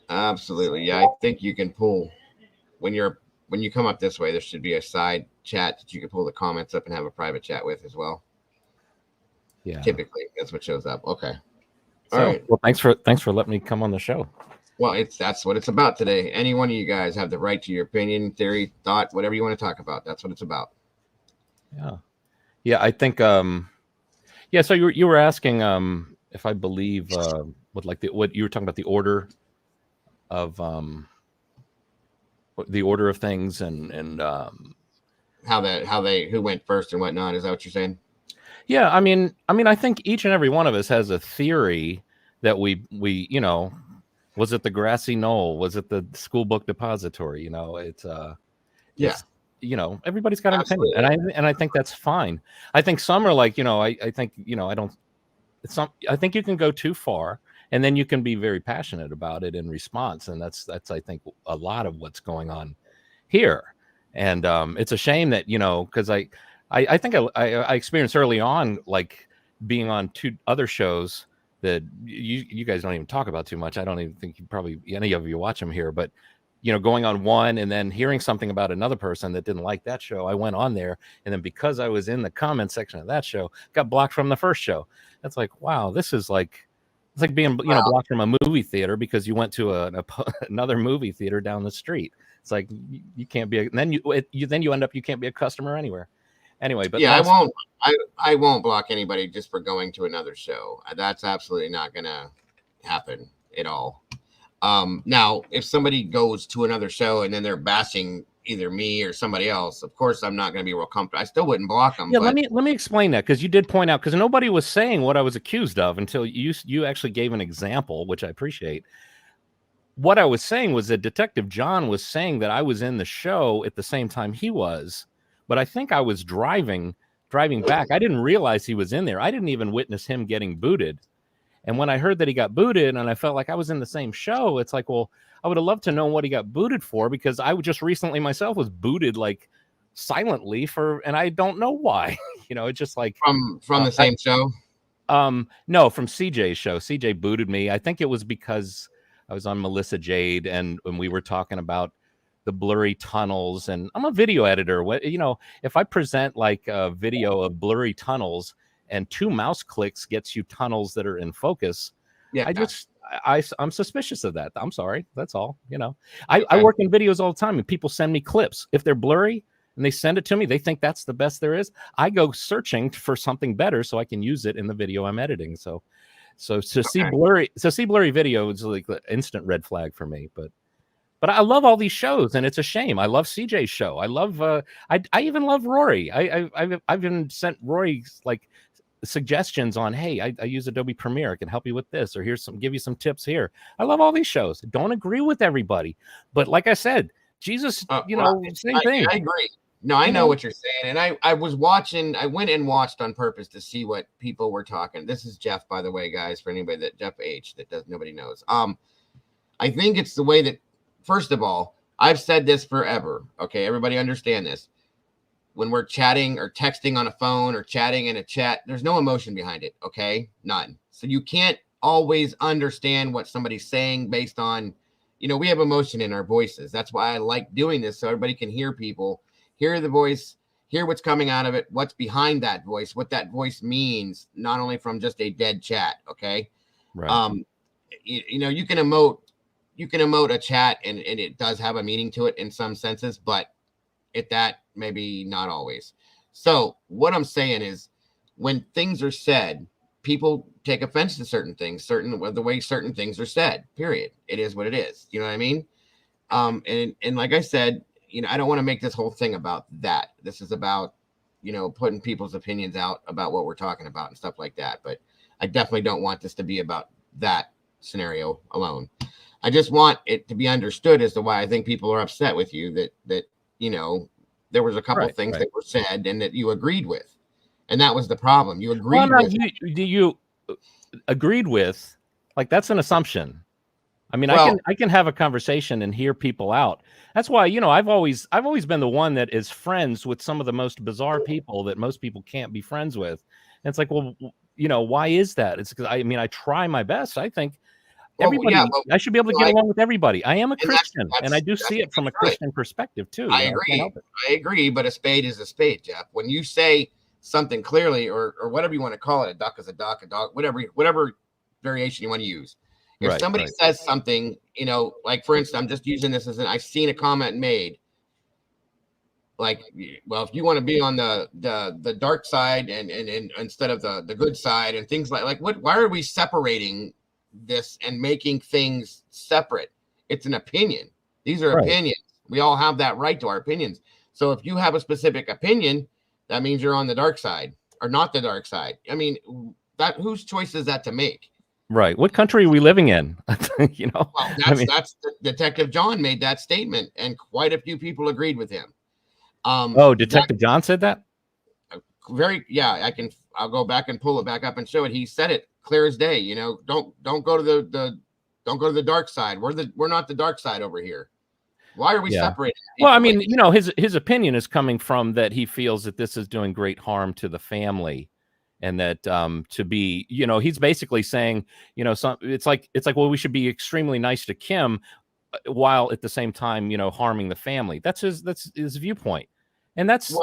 [SPEAKER 1] Absolutely. Yeah, I think you can pull when you come up this way, there should be a side chat that you can pull the comments up and have a private chat with as well.
[SPEAKER 5] Yeah.
[SPEAKER 1] Typically, that's what shows up. Okay.
[SPEAKER 5] All right. Well, thanks for letting me come on the show.
[SPEAKER 1] Well, that's what it's about today. Any one of you guys have the right to your opinion, theory, thought, whatever you want to talk about. That's what it's about.
[SPEAKER 5] Yeah. Yeah, I think yeah, so you were asking if I believe what you were talking about, the order of things and
[SPEAKER 1] who went first and whatnot. Is that what you're saying?
[SPEAKER 5] Yeah, I mean, I think each and every one of us has a theory that we was it the grassy knoll? Was it the school book depository? Everybody's got an opinion, and I think that's fine. I think some are like, I think you can go too far, and then you can be very passionate about it in response, and that's I think a lot of what's going on here, and it's a shame that because I think I experienced early on, like being on 2 other shows that you guys don't even talk about too much. I don't even think any of you watch them here, but going on one and then hearing something about another person that didn't like that show, I went on there, and then because I was in the comment section of that show, got blocked from the first show. That's like, wow, this is like, it's like being blocked from a movie theater because you went to another movie theater down the street. It's like you can't be, and then you end up, you can't be a customer anywhere. Anyway, but
[SPEAKER 1] yeah, I won't block anybody just for going to another show. That's absolutely not gonna happen at all. Now, if somebody goes to another show and then they're bashing either me or somebody else, of course I'm not going to be real comfortable. I still wouldn't block them.
[SPEAKER 5] Yeah, let me explain that, because you did point out, because nobody was saying what I was accused of until you actually gave an example, which I appreciate. What I was saying was that Detective John was saying that I was in the show at the same time he was, but I think I was driving back. I didn't realize he was in there. I didn't even witness him getting booted. And when I heard that he got booted and I felt like I was in the same show, it's like, well, I would have loved to know what he got booted for, because I just recently myself was booted like silently and I don't know why. It's just like
[SPEAKER 1] from the same show.
[SPEAKER 5] No, from CJ's show. CJ booted me. I think it was because I was on Melissa Jade and we were talking about the blurry tunnels, and I'm a video editor. If I present like a video of blurry tunnels and 2 mouse clicks gets you tunnels that are in focus. Yeah, I'm suspicious of that. I'm sorry. That's all. You know, I work in videos all the time, and people send me clips. If they're blurry and they send it to me, they think that's the best there is. I go searching for something better so I can use it in the video I'm editing. So see blurry video is like the instant red flag for me. But I love all these shows, and it's a shame. I love CJ's show. I love I even love Rory. I've even sent Rory like suggestions on, hey, I use Adobe Premiere. I can help you with this, or give you some tips here. I love all these shows. Don't agree with everybody, but like I said, Jesus, same thing.
[SPEAKER 1] I agree. No, I know what you're saying, and I was watching. I went and watched on purpose to see what people were talking. This is Jeff, by the way, guys. For anybody that Jeff H that nobody knows. I think it's the way that. First of all, I've said this forever. Okay, everybody understand this. When we're chatting or texting on a phone or chatting in a chat, there's no emotion behind it. Okay, none. So you can't always understand what somebody's saying based on, we have emotion in our voices. That's why I like doing this, so everybody can hear people. Hear the voice, hear what's coming out of it, what's behind that voice, what that voice means, not only from just a dead chat, okay?
[SPEAKER 5] Right.
[SPEAKER 1] You can emote a chat and it does have a meaning to it in some senses, but maybe not always. So what I'm saying is when things are said, people take offense to certain things, the way certain things are said, period. It is what it is. You know what I mean? And like I said, I don't want to make this whole thing about that. This is about, putting people's opinions out about what we're talking about and stuff like that. But I definitely don't want this to be about that scenario alone. I just want it to be understood as to why I think people are upset with you that there was a couple of things that were said and that you agreed with. And that was the problem. You agreed with.
[SPEAKER 5] You agreed with, like, that's an assumption. I mean, I can have a conversation and hear people out. That's why, I've always been the one that is friends with some of the most bizarre people that most people can't be friends with. And it's like, well, why is that? It's because I try my best. I think everybody, I should be able to get along with everybody. I am a Christian, and I do see it from a Christian perspective too.
[SPEAKER 1] I agree, but a spade is a spade, Jeff. When you say something clearly, or whatever you want to call it, a duck is a duck, a dog, whatever variation you want to use. If somebody says something, like for instance, I'm just using this as I've seen a comment made. Like, well, if you want to be on the dark side and instead of the good side and things like why are we separating this and making things separate? It's an opinion. These are opinions. We all have that right to our opinions. So if you have a specific opinion, that means you're on the dark side or not the dark side. I mean, whose choice is that to make?
[SPEAKER 5] Right. What country are we living in?
[SPEAKER 1] Well, that's Detective John made that statement, and quite a few people agreed with him.
[SPEAKER 5] Detective John said that? I'll go back and pull it back up and show it. He said it clear as day. Don't go to the dark side. We're not the dark side over here. Why are we separating? Well, I mean, his opinion is coming from that he feels that this is doing great harm to the family, and that to be, he's basically saying, it's like, well, we should be extremely nice to Kim, while at the same time, harming the family. That's his viewpoint, and that's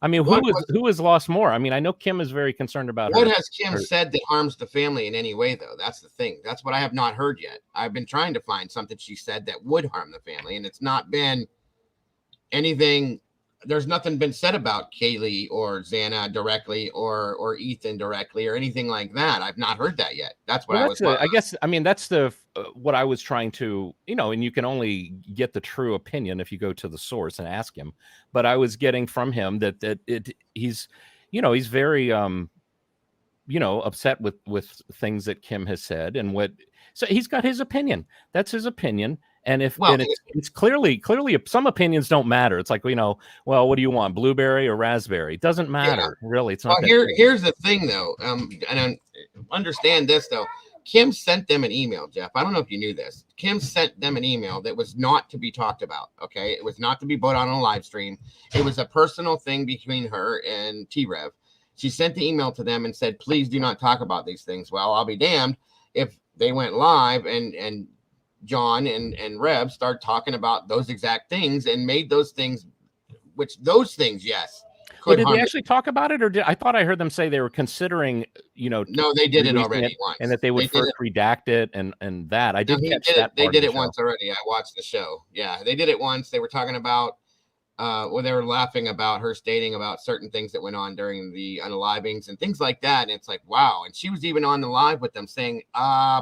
[SPEAKER 5] I mean, who has lost more? I mean, I know Kim is very concerned about
[SPEAKER 1] what has Kim said that harms the family in any way, though. That's the thing. That's what I have not heard yet. I've been trying to find something she said that would harm the family, and it's not been anything. There's nothing been said about Kaylee or Xana directly or Ethan directly or anything like that. I've not heard that yet. That's what
[SPEAKER 5] I guess. I mean, that's what I was trying to, and you can only get the true opinion if you go to the source and ask him. But I was getting from him that he's very, upset with things that Kim has said so he's got his opinion. That's his opinion. And it's clearly some opinions don't matter. It's like, well, what do you want, blueberry or raspberry? It doesn't matter, really. It's not.
[SPEAKER 1] Here's the thing, though, and I understand this though. Kim sent them an email, Jeff. I don't know if you knew this. Kim sent them an email that was not to be talked about. Okay, it was not to be put on a live stream. It was a personal thing between her and T-Rev. She sent the email to them and said, "Please do not talk about these things." Well, I'll be damned if they went live and John and Rev start talking about those exact things and made those things, yes.
[SPEAKER 5] Well,
[SPEAKER 1] could
[SPEAKER 5] did
[SPEAKER 1] harm
[SPEAKER 5] they actually talk about it, or I thought I heard them say they were considering,
[SPEAKER 1] No, they did it
[SPEAKER 5] releasing
[SPEAKER 1] already once.
[SPEAKER 5] and that they would
[SPEAKER 1] They did
[SPEAKER 5] first
[SPEAKER 1] it.
[SPEAKER 5] redact it, and that I
[SPEAKER 1] No,
[SPEAKER 5] did
[SPEAKER 1] he
[SPEAKER 5] catch
[SPEAKER 1] did it.
[SPEAKER 5] that
[SPEAKER 1] They
[SPEAKER 5] part of
[SPEAKER 1] did
[SPEAKER 5] the
[SPEAKER 1] it
[SPEAKER 5] show.
[SPEAKER 1] once already. I watched the show. Yeah, they did it once. They were talking about where they were laughing about her stating about certain things that went on during the unalivings and things like that. And it's like, wow. And she was even on the live with them saying,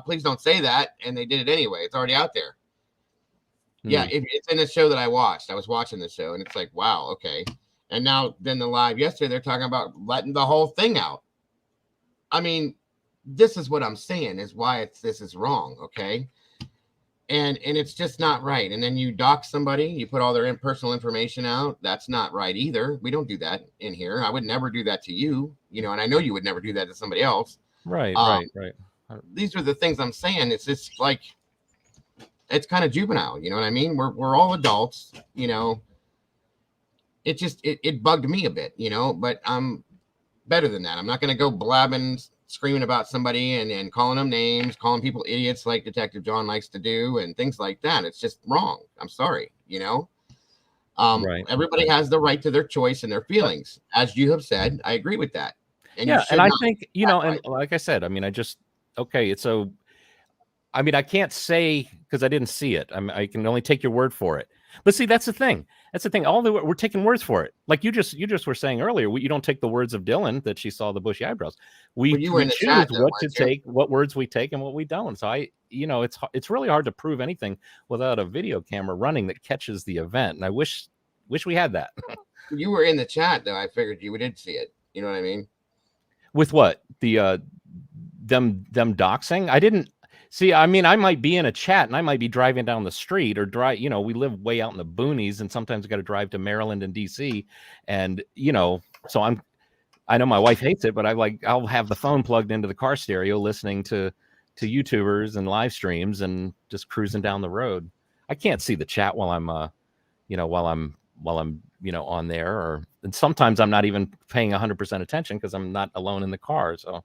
[SPEAKER 1] please don't say that. And they did it anyway. It's already out there. Yeah, it's in a show that I watched. I was watching the show, and it's like, wow, okay. And now, then the live yesterday, they're talking about letting the whole thing out. I mean, this is what I'm saying is why this is wrong, okay? And it's just not right. And then you dox somebody, you put all their personal information out. That's not right either. We don't do that in here. I would never do that to you, you know, and I know you would never do that to somebody else.
[SPEAKER 5] Right.
[SPEAKER 1] These are the things I'm saying. It's just like, it's kind of juvenile, you know what I mean? We're all adults, you know. It just it bugged me a bit, you know, but I'm better than that. I'm not going to go blabbing, screaming about somebody and calling them names, calling people idiots like Detective John likes to do and things like that. It's just wrong. I'm sorry, you know. Everybody has the right to their choice and their feelings. As you have said, I agree with that. And
[SPEAKER 5] yeah, and I think, you know, and like I said, I mean, I mean, I can't say because I didn't see it. I can only take your word for it. But see, that's the thing. That's the thing. We're taking words for it. Like you just were saying earlier, you don't take the words of Dylan that she saw the bushy eyebrows. We choose what words we take and what we don't. So it's really hard to prove anything without a video camera running that catches the event. And I wish we had that.
[SPEAKER 1] You were in the chat though. I figured you did see it. You know what I mean?
[SPEAKER 5] With what? The them doxing? I didn't. See, I mean, I might be in a chat and I might be driving down the street or we live way out in the boonies and sometimes got to drive to Maryland and DC. And, so I know my wife hates it, but I'll have the phone plugged into the car stereo listening to YouTubers and live streams and just cruising down the road. I can't see the chat while I'm on there, and sometimes I'm not even paying 100% attention because I'm not alone in the car. So.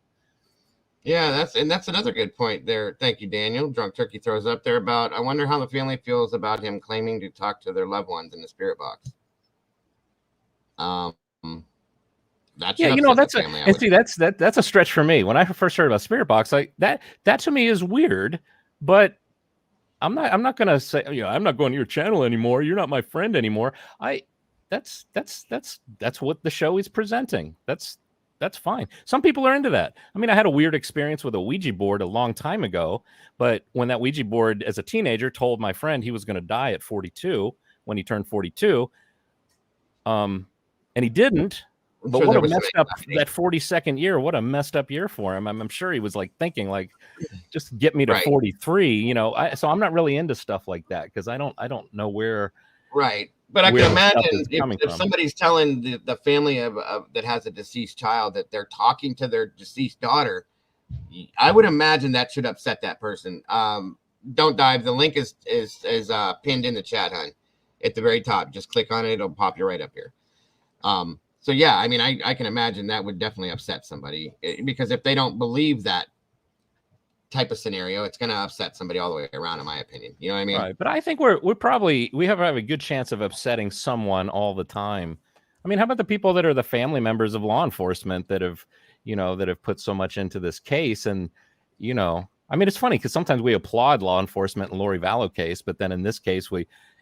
[SPEAKER 1] Yeah, that's another good point there. Thank you, Daniel. Drunk Turkey throws up there about, I wonder how the family feels about him claiming to talk to their loved ones in the spirit box. That's a stretch for me. When I first heard about spirit box, that to me is weird, but I'm not gonna say, I'm not going to your channel anymore. You're not my friend anymore. That's what the show is presenting. That's fine. Some people are into that. I mean, I had a weird experience with a Ouija board a long time ago, but when that Ouija board as a teenager told my friend he was going to die at 42 when he turned 42, and he didn't. But what a messed up that 42nd year. What a messed up year for him. I'm sure he was thinking just get me to 43. So I'm not really into stuff like that because I don't know where. Right. But I can imagine if somebody's telling the family of that has a deceased child that they're talking to their deceased daughter, I would imagine that should upset that person. Don't dive. The link is pinned in the chat, hon, at the very top. Just click on it. It'll pop you right up here. So yeah, I mean, I can imagine that would definitely upset somebody because if they don't believe that type of scenario, it's going to upset somebody all the way around, in my opinion. You know what I mean?
[SPEAKER 5] Right. But I think we have a good chance of upsetting someone all the time. I mean, how about the people that are the family members of law enforcement that have put so much into this case? And, I mean, it's funny because sometimes we applaud law enforcement in Lori Vallow case, but then in this case,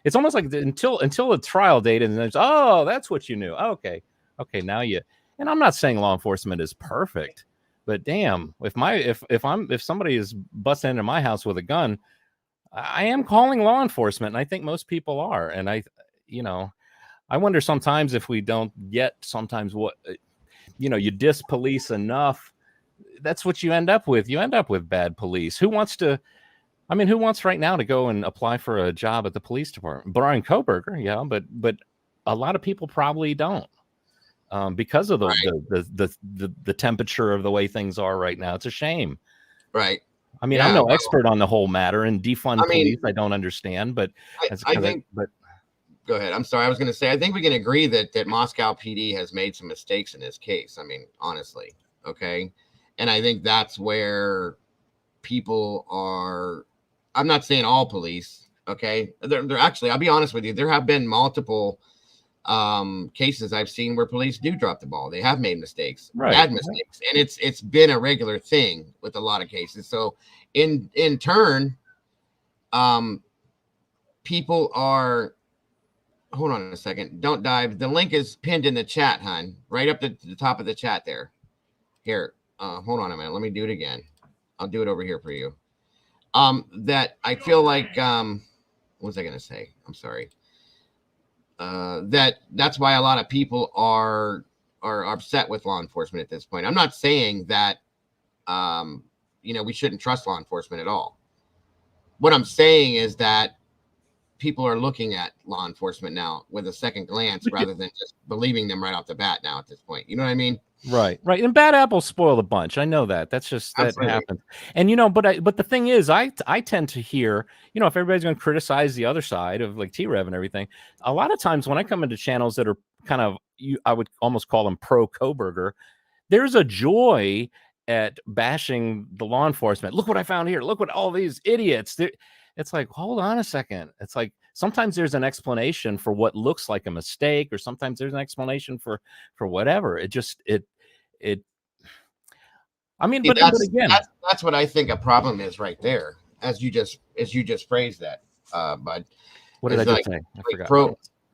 [SPEAKER 5] it's almost like until the trial date and then that's what you knew. Okay, now and I'm not saying law enforcement is perfect. But damn, if somebody is busting into my house with a gun, I am calling law enforcement, and I think most people are. And I wonder sometimes if we don't get sometimes what you diss police enough, that's what you end up with. You end up with bad police. Who wants right now to go and apply for a job at the police department? BRYAN KOHBERGER, yeah, but a lot of people probably don't. Because of the temperature of the way things are right now. It's a shame.
[SPEAKER 1] Right.
[SPEAKER 5] I mean, I'm no expert on the whole matter and defund police. I don't understand, but
[SPEAKER 1] go ahead. I'm sorry. I was going to say, I think we can agree that Moscow PD has made some mistakes in this case. I mean, honestly. Okay. And I think that's where people are. I'm not saying all police. Okay. They're actually, I'll be honest with you. There have been multiple cases I've seen where police do drop the ball. They have made mistakes,
[SPEAKER 5] Right.
[SPEAKER 1] bad mistakes, and it's been a regular thing with a lot of cases. So in turn, people are. Hold on a second. Don't dive. The link is pinned in the chat, hon. Right up at the top of the chat there. Here. Hold on a minute. Let me do it again. I'll do it over here for you. That I feel like what was I gonna say? I'm sorry. That's why a lot of people are upset with law enforcement at this point. I'm not saying that we shouldn't trust law enforcement at all. What I'm saying is that people are looking at law enforcement now with a second glance rather than just believing them right off the bat now at this point. You know what I mean?
[SPEAKER 5] Right. And bad apples spoil the bunch. I know that. That's just that
[SPEAKER 1] Absolutely.
[SPEAKER 5] happens. And but the thing is, I tend to hear, if everybody's going to criticize the other side of like T-Rev and everything, a lot of times when I come into channels that are kind of, I would almost call them pro KOHBERGER, there's a joy at bashing the law enforcement. Look what I found here. Look what all these idiots. It's like, hold on a second. It's like sometimes there's an explanation for what looks like a mistake, or sometimes there's an explanation for whatever. I mean, but again,
[SPEAKER 1] that's what I think a problem is right there, as you just phrased that, bud.
[SPEAKER 5] What did I just say? I forgot.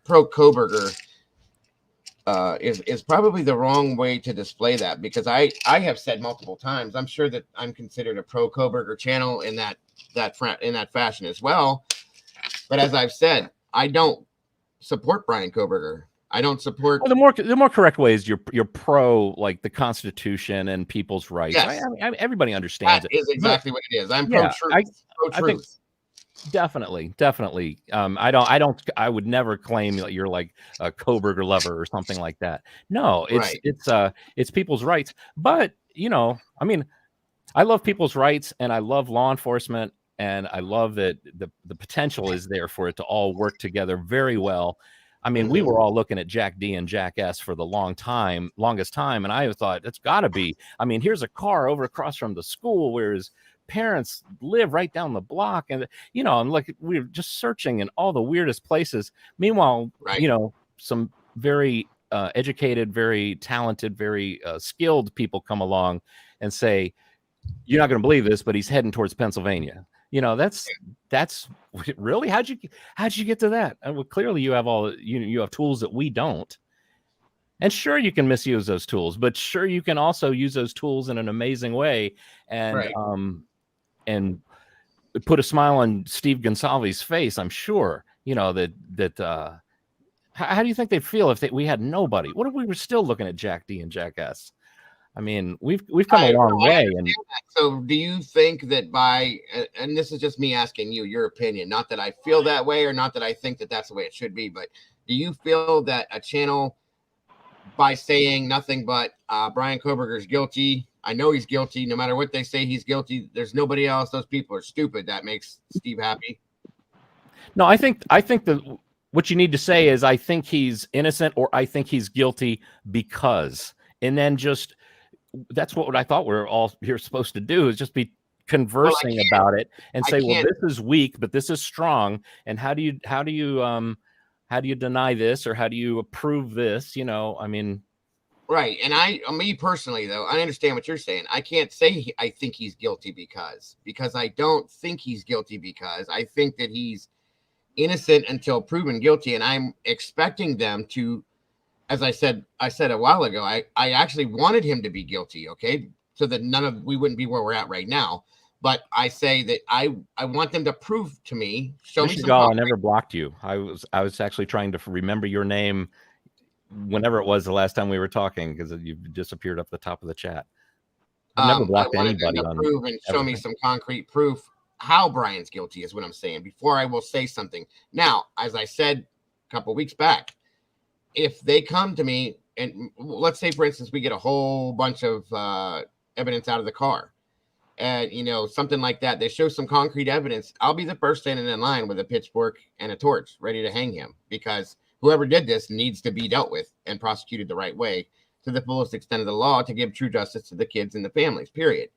[SPEAKER 1] Pro KOHBERGER is probably the wrong way to display that, because I have said multiple times, I'm sure that I'm considered a pro KOHBERGER channel in that fashion as well. But as I've said, I don't support Bryan KOHBERGER. I don't support.
[SPEAKER 5] Well, the more correct way is you're pro like the Constitution and people's rights.
[SPEAKER 1] Yes.
[SPEAKER 5] Everybody understands
[SPEAKER 1] that is exactly what it is. I'm pro truth.
[SPEAKER 5] I think definitely. I would never claim that you're like a KOHBERGER lover or something like that. No, it's people's rights. But I mean, I love people's rights, and I love law enforcement, and I love that the potential is there for it to all work together very well. I mean, we were all looking at Jack D and Jack S for the longest time, and I thought it's got to be. I mean, here's a car over across from the school where his parents live right down the block, and and like we're just searching in all the weirdest places. Meanwhile, some very educated, very talented, very skilled people come along and say, "You're not going to believe this, but he's heading towards Pennsylvania." That's really how'd you get to that? Well, clearly you have you have tools that we don't. And sure, you can misuse those tools, but sure, you can also use those tools in an amazing way and put a smile on Steve Gonsalves' face. I'm sure how do you think they'd feel if we had nobody? What if we were still looking at Jack D and Jack S? I mean, we've come a long way. And
[SPEAKER 1] so do you think that and this is just me asking you your opinion, not that I feel that way or not that I think that that's the way it should be, but do you feel that a channel, by saying nothing but Bryan KOHBERGER's guilty, I know he's guilty, no matter what they say, he's guilty, there's nobody else, those people are stupid, that makes Steve happy?
[SPEAKER 5] No, I think that what you need to say is, I think he's innocent, or I think he's guilty because, and then just, that's what I thought we're all here supposed to do, is just be conversing about it and say, well, this is weak, but this is strong. And how do you deny this, or how do you approve this? I mean,
[SPEAKER 1] right. And me personally, though, I understand what you're saying. I can't say I think he's guilty because I don't think he's guilty, because I think that he's innocent until proven guilty. And I'm expecting them to, as I said a while ago, I actually wanted him to be guilty, okay, so that we wouldn't be where we're at right now. But I say that I want them to prove to me, show me some.
[SPEAKER 5] I never blocked you. I was actually trying to remember your name whenever it was the last time we were talking, because you disappeared up the top of the chat. I never blocked anybody on.
[SPEAKER 1] Prove and show me some concrete proof how Bryan's guilty is what I'm saying before I will say something. Now, as I said a couple weeks back, if they come to me and let's say, for instance, we get a whole bunch of evidence out of the car, and something like that, they show some concrete evidence, I'll be the first standing in line with a pitchfork and a torch ready to hang him, because whoever did this needs to be dealt with and prosecuted the right way to the fullest extent of the law to give true justice to the kids and the families, period.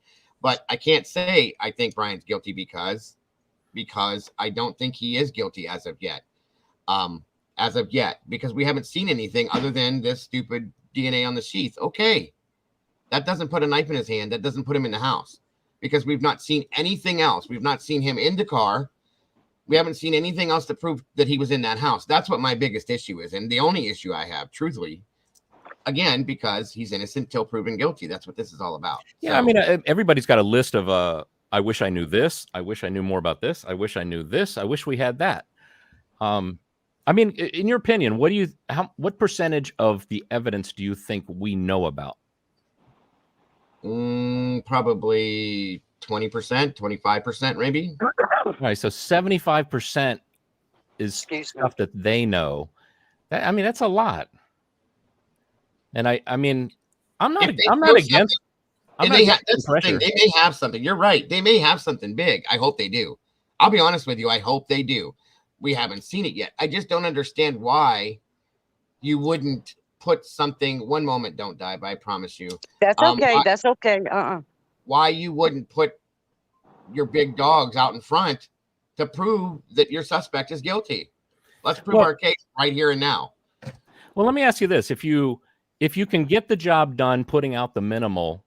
[SPEAKER 1] But I can't say I think Bryan's guilty because I don't think he is guilty as of yet. as of yet, because we haven't seen anything other than this stupid DNA on the sheath. Okay. That doesn't put a knife in his hand. That doesn't put him in the house, because we've not seen anything else. We've not seen him in the car. We haven't seen anything else to prove that he was in that house. That's what my biggest issue is. And the only issue I have, truthfully, again, because he's innocent till proven guilty. That's what this is all about.
[SPEAKER 5] Yeah,
[SPEAKER 1] So,
[SPEAKER 5] I mean, everybody's got a list of I wish I knew this. I wish I knew more about this. I wish I knew this. I wish we had that. I mean, in your opinion, what percentage of the evidence do you think we know about?
[SPEAKER 1] probably 20%, 25%, maybe.
[SPEAKER 5] All right, so 75% is stuff that they know. I mean, that's a lot. And I mean, I'm not against.
[SPEAKER 1] That's the thing. They may have something. You're right. They may have something big. I hope they do. I'll be honest with you. I hope they do. We haven't seen it yet. I just don't understand why you wouldn't put something. One moment, don't die, but I promise you.
[SPEAKER 6] That's okay. That's okay.
[SPEAKER 1] Why you wouldn't put your big dogs out in front to prove that your suspect is guilty? Let's prove our case right here and now.
[SPEAKER 5] Well, let me ask you this: if you can get the job done, putting out the minimal,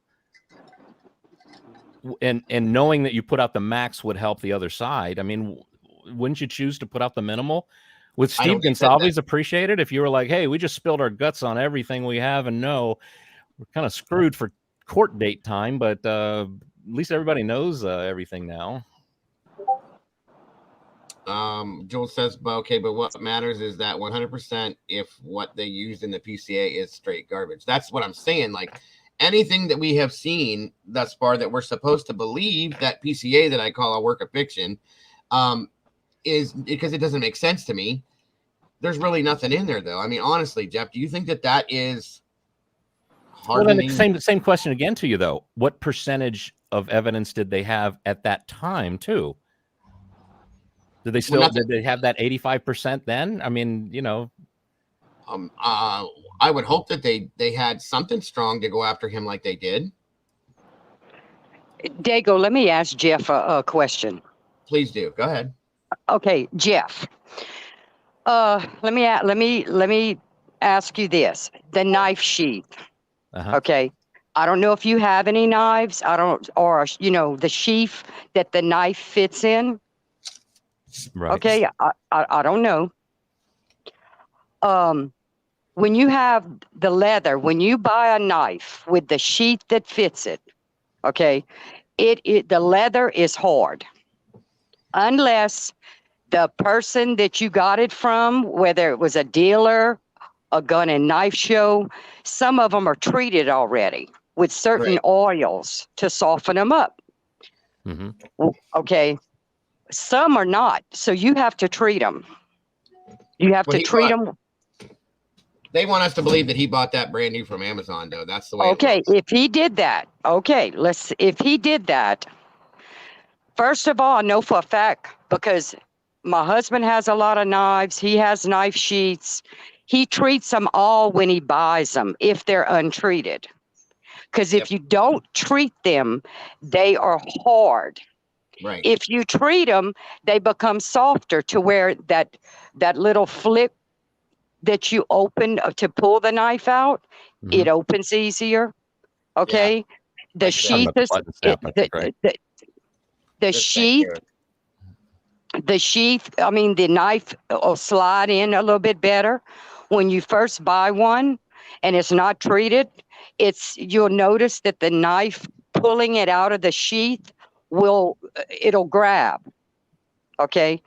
[SPEAKER 5] and knowing that you put out the max would help the other side, I mean, wouldn't you choose to put out the minimal? Would Steve Gonsalves appreciate it if you were like, hey, we just spilled our guts on everything we have and know we're kind of screwed for court date time, but at least everybody knows everything now?
[SPEAKER 1] Joel says, okay, but what matters is that 100% if what they used in the PCA is straight garbage. That's what I'm saying. Like, anything that we have seen thus far that we're supposed to believe that PCA that I call a work of fiction, is because it doesn't make sense to me. There's really nothing in there, though. I mean, honestly, Jeff, do you think that is hardening?
[SPEAKER 5] Well, then the same question again to you, though. What percentage of evidence did they have at that time, too? Did they still did they have that 85% then? I mean, you know.
[SPEAKER 1] I would hope that they had something strong to go after him like they did.
[SPEAKER 6] Dago, let me ask Jeff a question.
[SPEAKER 1] Please do. Go ahead.
[SPEAKER 6] Okay, Jeff. Let me ask you this: the knife sheath. Okay, I don't know if you have any knives. Or the sheath that the knife fits in.
[SPEAKER 5] Right.
[SPEAKER 6] Okay, I don't know. When you have the leather, when you buy a knife with the sheath that fits it, okay, the leather is hard. Unless the person that you got it from, whether it was a dealer, a gun and knife show, some of them are treated already with certain oils to soften them up. Okay. Some are not. So you have to treat them. You have to treat them.
[SPEAKER 1] They want us to believe that he bought that brand new from Amazon, though. That's the way.
[SPEAKER 6] Okay. If he did that, if he did that, first of all, I know for a fact, because my husband has a lot of knives. He has knife sheaths. He treats them all when he buys them, if they're untreated. Because if you don't treat them, they are hard.
[SPEAKER 1] Right.
[SPEAKER 6] If you treat them, they become softer to where that little flip that you open to pull the knife out, it opens easier. Okay. The sheath is the sheath. I mean, the knife will slide in a little bit better when you first buy one and it's not treated. You'll notice that the knife pulling it out of the sheath it'll grab. Okay.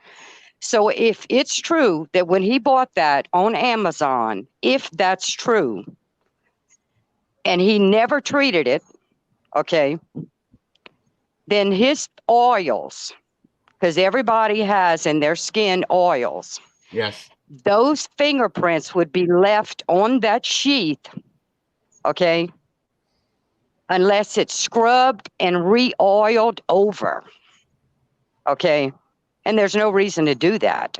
[SPEAKER 6] So if it's true that when he bought that on Amazon, if that's true, and he never treated it, okay, then his oils, because everybody has in their skin oils.
[SPEAKER 1] Yes.
[SPEAKER 6] Those fingerprints would be left on that sheath, okay, unless it's scrubbed and re-oiled over, okay? And there's no reason to do that.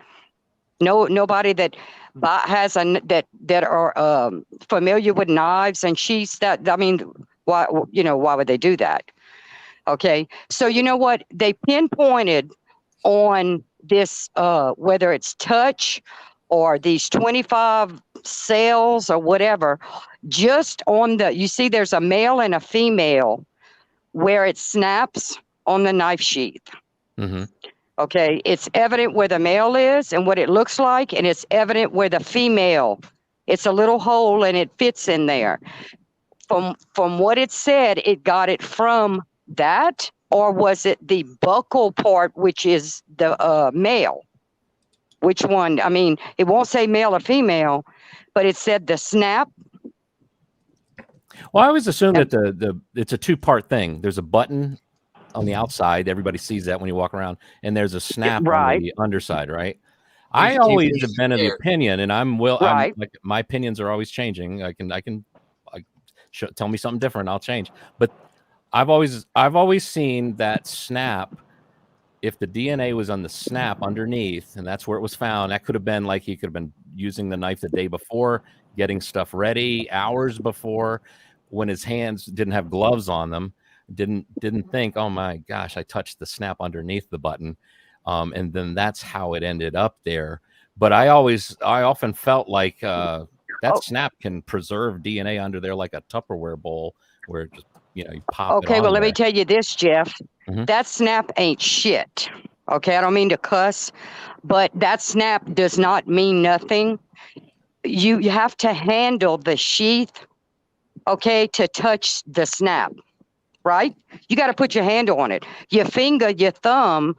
[SPEAKER 6] Nobody that that are familiar with knives and sheaths. Why would they do that? Okay, so you know what? They pinpointed on this, whether it's touch or these 25 cells or whatever, just on the, you see there's a male and a female where it snaps on the knife sheath.
[SPEAKER 5] Mm-hmm.
[SPEAKER 6] Okay, it's evident where the male is and what it looks like, and it's evident where the female. It's a little hole and it fits in there. From what it said, it got it from that, or was it the buccal part, which is the male? Which one? I mean, it won't say male or female, but it said the snap.
[SPEAKER 5] Well, I always assume that it's a two-part thing. There's a button on the outside. Everybody sees that when you walk around, and there's a snap on the underside, right? I always have been of the opinion, and
[SPEAKER 6] Right.
[SPEAKER 5] like, my opinions are always changing. Tell me something different, I'll change. But I've always seen that snap. If the DNA was on the snap underneath, and that's where it was found, that could have been like he could have been using the knife the day before, getting stuff ready hours before, when his hands didn't have gloves on them, didn't think, oh my gosh, I touched the snap underneath the button, and then that's how it ended up there. But I often felt like that snap can preserve DNA under there like a Tupperware bowl, where just, you pop.
[SPEAKER 6] Okay, well, let me tell you this, Jeff.
[SPEAKER 5] Mhm.
[SPEAKER 6] That snap ain't shit. Okay, I don't mean to cuss, but that snap does not mean nothing. You have to handle the sheath, okay, to touch the snap, right? You got to put your hand on it. Your finger, your thumb,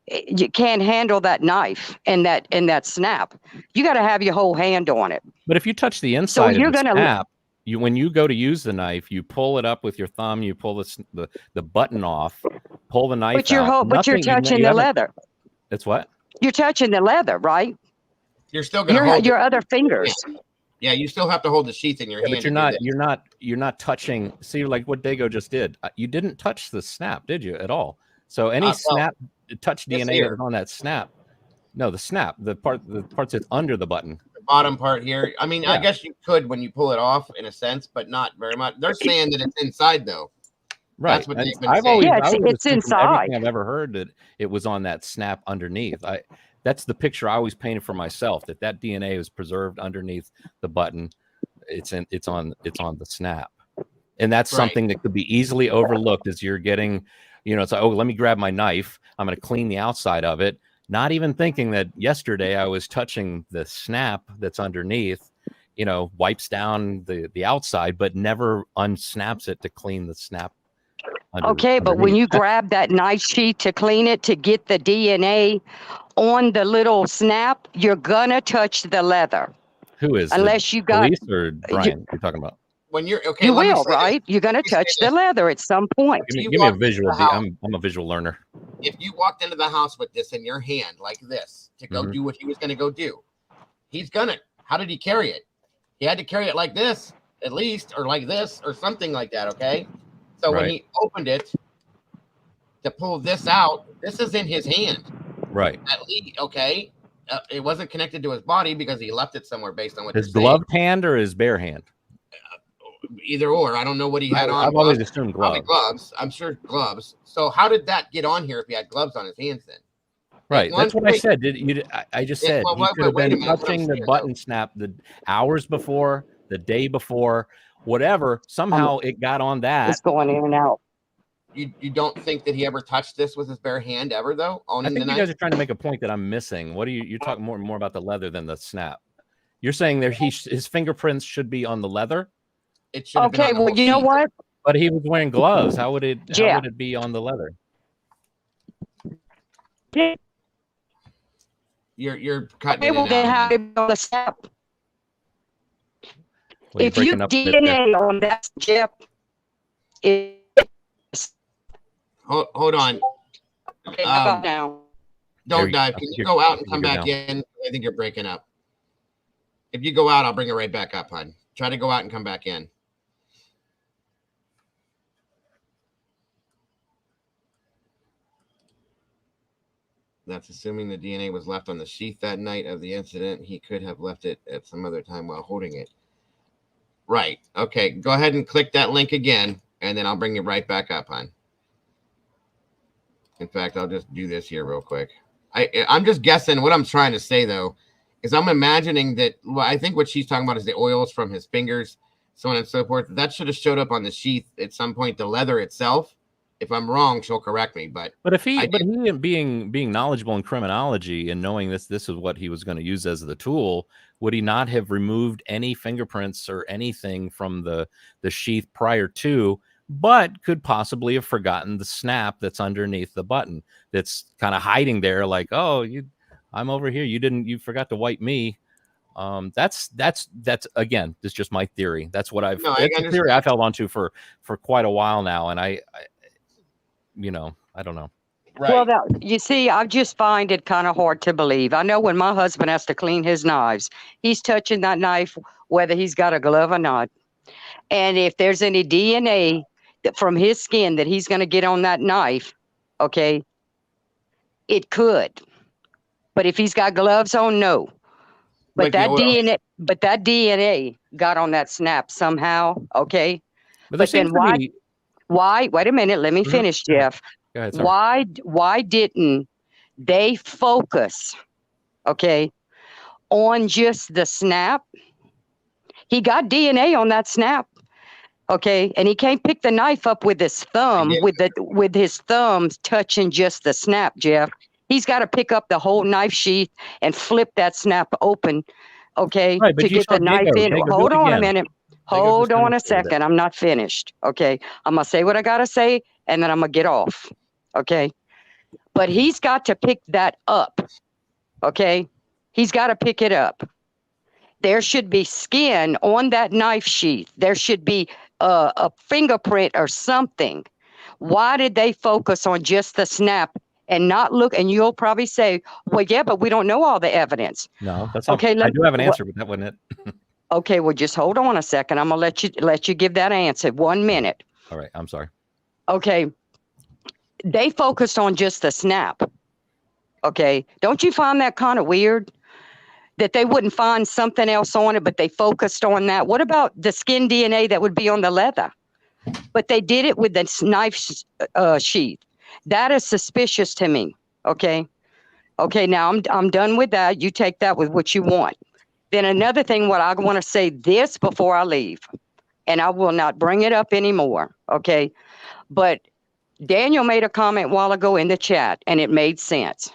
[SPEAKER 6] you can't handle that knife and that snap. You got to have your whole hand on it.
[SPEAKER 5] But if you touch the inside
[SPEAKER 6] you're
[SPEAKER 5] of the
[SPEAKER 6] gonna
[SPEAKER 5] snap, when you go to use the knife, you pull it up with your thumb, you pull the button off, pull the knife out.
[SPEAKER 6] But you're touching the leather.
[SPEAKER 5] It's what?
[SPEAKER 6] You're touching the leather, right?
[SPEAKER 1] You're still going to hold
[SPEAKER 6] your other fingers.
[SPEAKER 1] Yeah, you still have to hold the sheath in your hand.
[SPEAKER 5] But you're not touching. See, like what Dago just did. You didn't touch the snap, did you, at all? So any snap touch DNA that is on that snap. No, the snap, the part that's under the button.
[SPEAKER 1] Bottom part here. I mean, I guess you could when you pull it off in a sense, but not very much. They're saying that it's inside though.
[SPEAKER 5] Right.
[SPEAKER 1] That's what they've been saying.
[SPEAKER 6] It's inside.
[SPEAKER 5] Everything I've ever heard that it was on that snap underneath. That's the picture I always painted for myself, that DNA is preserved underneath the button. It's on the snap. And that's something that could be easily overlooked as you're getting, it's like, oh, let me grab my knife. I'm going to clean the outside of it. Not even thinking that yesterday I was touching the snap that's underneath, wipes down the outside, but never unsnaps it to clean the snap.
[SPEAKER 6] Okay, but when you grab that knife sheath to clean it, to get the DNA on the little snap, you're gonna touch the leather.
[SPEAKER 5] Who is?
[SPEAKER 6] Unless you got
[SPEAKER 5] police or Brian, you're talking about.
[SPEAKER 1] When you're okay,
[SPEAKER 6] you will, right? You're gonna touch the leather at some point.
[SPEAKER 5] Give me a visual. I'm a visual learner.
[SPEAKER 1] If you walked into the house with this in your hand like this to go do what he was going to go do, he's gonna. How did he carry it? He had to carry it like this, at least, or like this, or something like that. Okay. So when he opened it to pull this out, this is in his hand.
[SPEAKER 5] Right.
[SPEAKER 1] At least, okay. It wasn't connected to his body because he left it somewhere based on what
[SPEAKER 5] his gloved hand or his bare hand.
[SPEAKER 1] Either or. I don't know what he had on.
[SPEAKER 5] I've always assumed gloves.
[SPEAKER 1] Probably gloves. I'm sure gloves. So how did that get on here if he had gloves on his hands then?
[SPEAKER 5] Right. That's what I said. I just said he could have been touching the button snap the hours before, the day before, whatever. Somehow it got on that.
[SPEAKER 6] It's going in and out.
[SPEAKER 1] You don't think that he ever touched this with his bare hand ever though?
[SPEAKER 5] I think you guys are trying to make a point that I'm missing. What are you're talking more about the leather than the snap? You're saying that his fingerprints should be on the leather?
[SPEAKER 1] It should have been
[SPEAKER 6] okay, well, you know what?
[SPEAKER 5] But he was wearing gloves. How would it be on the leather?
[SPEAKER 1] You're cutting it
[SPEAKER 6] Well, they have it on the snap.
[SPEAKER 5] Well,
[SPEAKER 6] if you DNA on that chip,
[SPEAKER 1] hold on.
[SPEAKER 6] Okay, how about now?
[SPEAKER 1] Don't dive. Can you go out and come back in? I think you're breaking up. If you go out, I'll bring it right back up, hon. Try to go out and come back in. That's assuming the DNA was left on the sheath that night of the incident. He could have left it at some other time while holding it. Right. Okay. Go ahead and click that link again, and then I'll bring you right back up, hon. In fact, I'll just do this here real quick. I'm just guessing. What I'm trying to say, though, Because I'm imagining that. Well, I think what she's talking about is the oils from his fingers, so on and so forth. That should have showed up on the sheath at some point. The leather itself. If I'm wrong, she'll correct me. But
[SPEAKER 5] if he, being knowledgeable in criminology and knowing this is what he was going to use as the tool, would he not have removed any fingerprints or anything from the sheath prior to? But could possibly have forgotten the snap that's underneath the button, that's kind of hiding there, like, oh, I'm over here. You forgot to wipe me. That's again, this is just my theory. That's what it's a theory I've held onto for quite a while now, and I don't know.
[SPEAKER 1] Right.
[SPEAKER 6] Well, you see, I just find it kind of hard to believe. I know when my husband has to clean his knives, he's touching that knife whether he's got a glove or not. And if there's any DNA from his skin that he's going to get on that knife, okay, it could. But if he's got gloves on, no. But that DNA got on that snap somehow, okay? But then why? Wait a minute, let me finish, Jeff.
[SPEAKER 5] Go ahead,
[SPEAKER 6] Why didn't they focus, okay, on just the snap? He got DNA on that snap, okay, and he can't pick the knife up with his thumb, with his thumbs touching just the snap, Jeff. He's got to pick up the whole knife sheath and flip that snap open, okay,
[SPEAKER 5] right,
[SPEAKER 6] to get the knife in. Hold on a minute. Hold on a second. I'm not finished. Okay. I'm going to say what I got to say, and then I'm going to get off. Okay. But he's got to pick that up. Okay. He's got to pick it up. There should be skin on that knife sheath. There should be a fingerprint or something. Why did they focus on just the snap and not look? And you'll probably say, well, yeah, but we don't know all the evidence.
[SPEAKER 5] No, that's okay. I do have an answer, but that wasn't it.
[SPEAKER 6] Okay, well, just hold on a second. I'm gonna let you give that answer. 1 minute.
[SPEAKER 5] All right, I'm sorry.
[SPEAKER 6] Okay, they focused on just the snap. Okay, don't you find that kind of weird that they wouldn't find something else on it, but they focused on that? What about the skin DNA that would be on the leather? But they did it with the knife sheath. That is suspicious to me. Okay, now I'm done with that. You take that with what you want. Then another thing, what I want to say this before I leave, and I will not bring it up anymore, okay? But Daniel made a comment a while ago in the chat, and it made sense,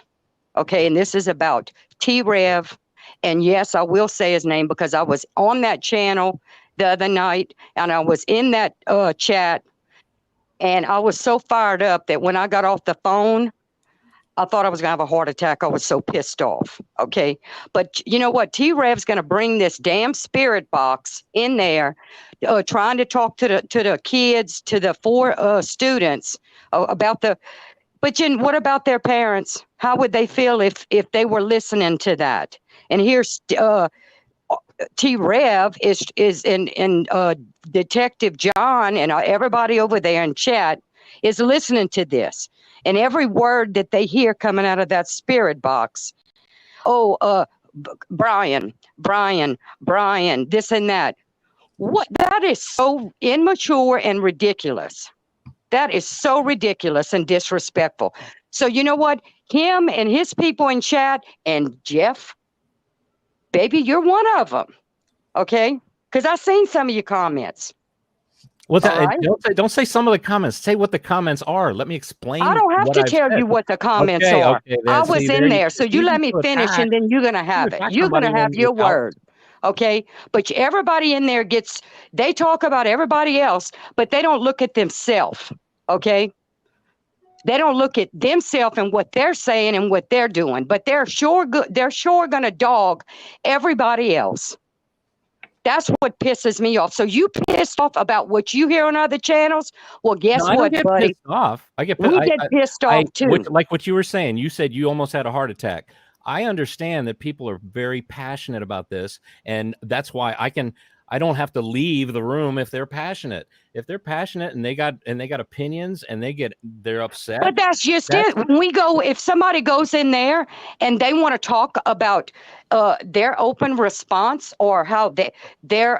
[SPEAKER 6] okay? And this is about T-Rev, and yes, I will say his name because I was on that channel the other night, and I was in that chat, and I was so fired up that when I got off the phone, I thought I was going to have a heart attack. I was so pissed off. Okay. But you know what? T-Rev's going to bring this damn spirit box in there, trying to talk to the kids, to the 4 students about but what about their parents? How would they feel if they were listening to that? And here's T-Rev is in Detective John and everybody over there in chat is listening to this. And every word that they hear coming out of that spirit box, Bryan, this and that. That is so immature and ridiculous. That is so ridiculous and disrespectful. So you know what? Him and his people in chat and Jeff, baby, you're one of them. Okay? Because I've seen some of your comments.
[SPEAKER 5] Well, don't say some of the comments. Say what the comments are. Let me explain.
[SPEAKER 6] I don't have to tell you what the comments are.
[SPEAKER 5] Okay,
[SPEAKER 6] I was in there. So you let me finish and then you're going to have it. You're going to have your word. Okay. But everybody in there they talk about everybody else, but they don't look at themselves. Okay. They don't look at themselves and what they're saying and what they're doing, but they're sure going to dog everybody else. That's what pisses me off. So you pissed off about what you hear on other channels? Well, guess what,
[SPEAKER 5] I get
[SPEAKER 6] buddy?
[SPEAKER 5] Pissed off.
[SPEAKER 6] We get pissed off too.
[SPEAKER 5] Like what you were saying. You said you almost had a heart attack. I understand that people are very passionate about this, and that's why I don't have to leave the room if they're passionate. If they're passionate and they got opinions and they're upset.
[SPEAKER 6] But that's just it. When if somebody goes in there and they want to talk about their open response or how their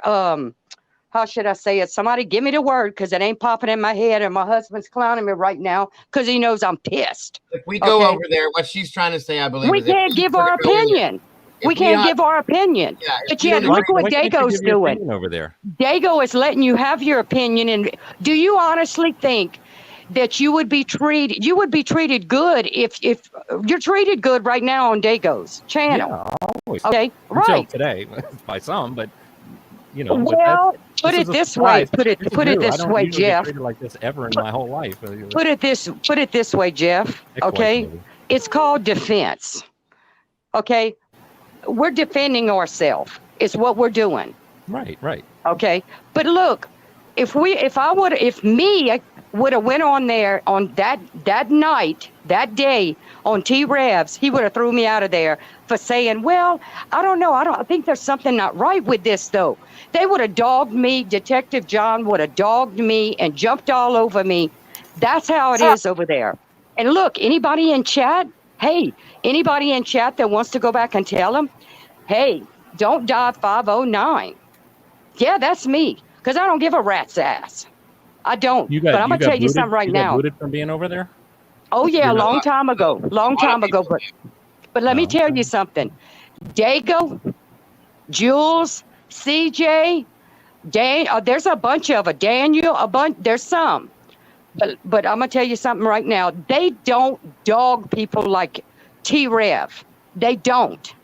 [SPEAKER 6] how should I say it? Somebody give me the word because it ain't popping in my head, and my husband's clowning me right now because he knows I'm pissed.
[SPEAKER 1] If we go over there, what she's trying to say, I believe,
[SPEAKER 6] we can't give our opinion. We can't give our opinion.
[SPEAKER 1] Yeah, if
[SPEAKER 6] But
[SPEAKER 1] you
[SPEAKER 6] yet,
[SPEAKER 1] don't
[SPEAKER 6] look
[SPEAKER 1] agree-
[SPEAKER 6] what
[SPEAKER 5] Why can't you
[SPEAKER 6] Dago's
[SPEAKER 5] give your
[SPEAKER 6] doing.
[SPEAKER 5] opinion over there.
[SPEAKER 6] Dago is letting you have your opinion. And do you honestly think that you would be treated good if you're treated good right now on Dago's channel?
[SPEAKER 5] Yeah, always.
[SPEAKER 6] Okay,
[SPEAKER 5] Until
[SPEAKER 6] right.
[SPEAKER 5] today, by some, but you know.
[SPEAKER 6] Well, put
[SPEAKER 5] this
[SPEAKER 6] it
[SPEAKER 5] is a
[SPEAKER 6] this way.
[SPEAKER 5] surprise.
[SPEAKER 6] Put it
[SPEAKER 5] This is
[SPEAKER 6] put it
[SPEAKER 5] new. I
[SPEAKER 6] this
[SPEAKER 5] don't
[SPEAKER 6] way,
[SPEAKER 5] usually get
[SPEAKER 6] Jeff.
[SPEAKER 5] treated like this ever in my whole life.
[SPEAKER 6] Put it this way, Jeff. Okay,
[SPEAKER 5] Maybe.
[SPEAKER 6] it's called defense. Okay, we're defending ourselves. It's what we're doing.
[SPEAKER 5] Right.
[SPEAKER 6] Okay, but look, if me would have went on there on that night, that day on T-Revs, he would have threw me out of there for saying, well, I don't know. I think there's something not right with this though. They would have dogged me. Detective John would have dogged me and jumped all over me. That's how it is over there. And look, anybody in chat, hey, anybody in chat that wants to go back and tell them, hey, don't die 509. Yeah, that's me. Because I don't give a rat's ass. I don't. But I'm going to tell you something right now.
[SPEAKER 5] Booted from being over there?
[SPEAKER 6] Oh, yeah, long time ago. But let me tell you something. Dago, Jules, CJ, Dan, there's a bunch of it. Daniel, there's some. But I'm going to tell you something right now. They don't dog people like T-Rev. They don't.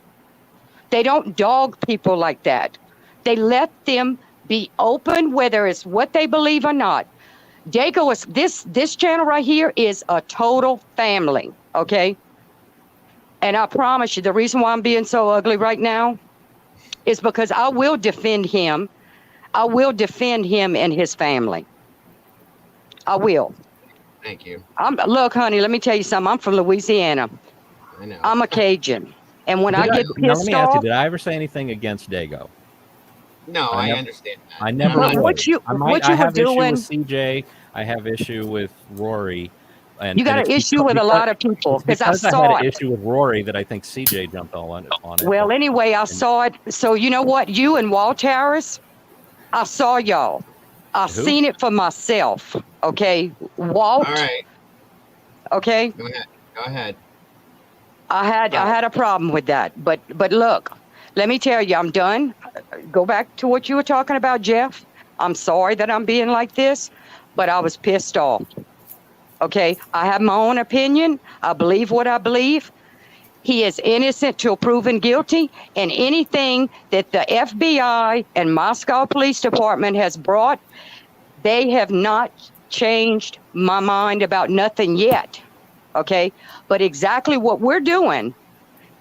[SPEAKER 6] They don't dog people like that. They let them be open, whether it's what they believe or not. Dago is this channel right here is a total family, okay? And I promise you, the reason why I'm being so ugly right now is because I will defend him. I will defend him and his family. I will.
[SPEAKER 1] Thank you.
[SPEAKER 6] Look, honey, let me tell you something. I'm from Louisiana.
[SPEAKER 1] I know.
[SPEAKER 6] I'm a Cajun. And when I get
[SPEAKER 5] Now, let
[SPEAKER 6] pissed
[SPEAKER 5] me ask you,
[SPEAKER 6] off,
[SPEAKER 5] did I ever say anything against Dago?
[SPEAKER 1] No,
[SPEAKER 5] I
[SPEAKER 1] I
[SPEAKER 5] never-
[SPEAKER 1] understand that.
[SPEAKER 5] I never
[SPEAKER 6] What
[SPEAKER 5] would.
[SPEAKER 6] you
[SPEAKER 5] I
[SPEAKER 6] were
[SPEAKER 5] have
[SPEAKER 6] doing-
[SPEAKER 5] issue with CJ. I have issue with Rory. And,
[SPEAKER 6] you got
[SPEAKER 5] and
[SPEAKER 6] an
[SPEAKER 5] it's
[SPEAKER 6] issue with a lot of people
[SPEAKER 5] it's
[SPEAKER 6] because I
[SPEAKER 5] because I
[SPEAKER 6] saw
[SPEAKER 5] had an
[SPEAKER 6] it.
[SPEAKER 5] issue with Rory that I think CJ jumped all on it.
[SPEAKER 6] Well, anyway, I saw it. So you know what? You and Walt Harris, I saw y'all. I
[SPEAKER 5] Who?
[SPEAKER 6] seen it for myself. Okay, Walt.
[SPEAKER 1] All right,
[SPEAKER 6] Okay,
[SPEAKER 1] go ahead.
[SPEAKER 6] I had a problem with that. But look, let me tell you, I'm done. Go back to what you were talking about, Jeff. I'm sorry that I'm being like this, but I was pissed off. Okay, I have my own opinion. I believe what I believe. He is innocent till proven guilty, and anything that the FBI and Moscow Police Department has brought, they have not changed my mind about nothing yet. Okay, but exactly what we're doing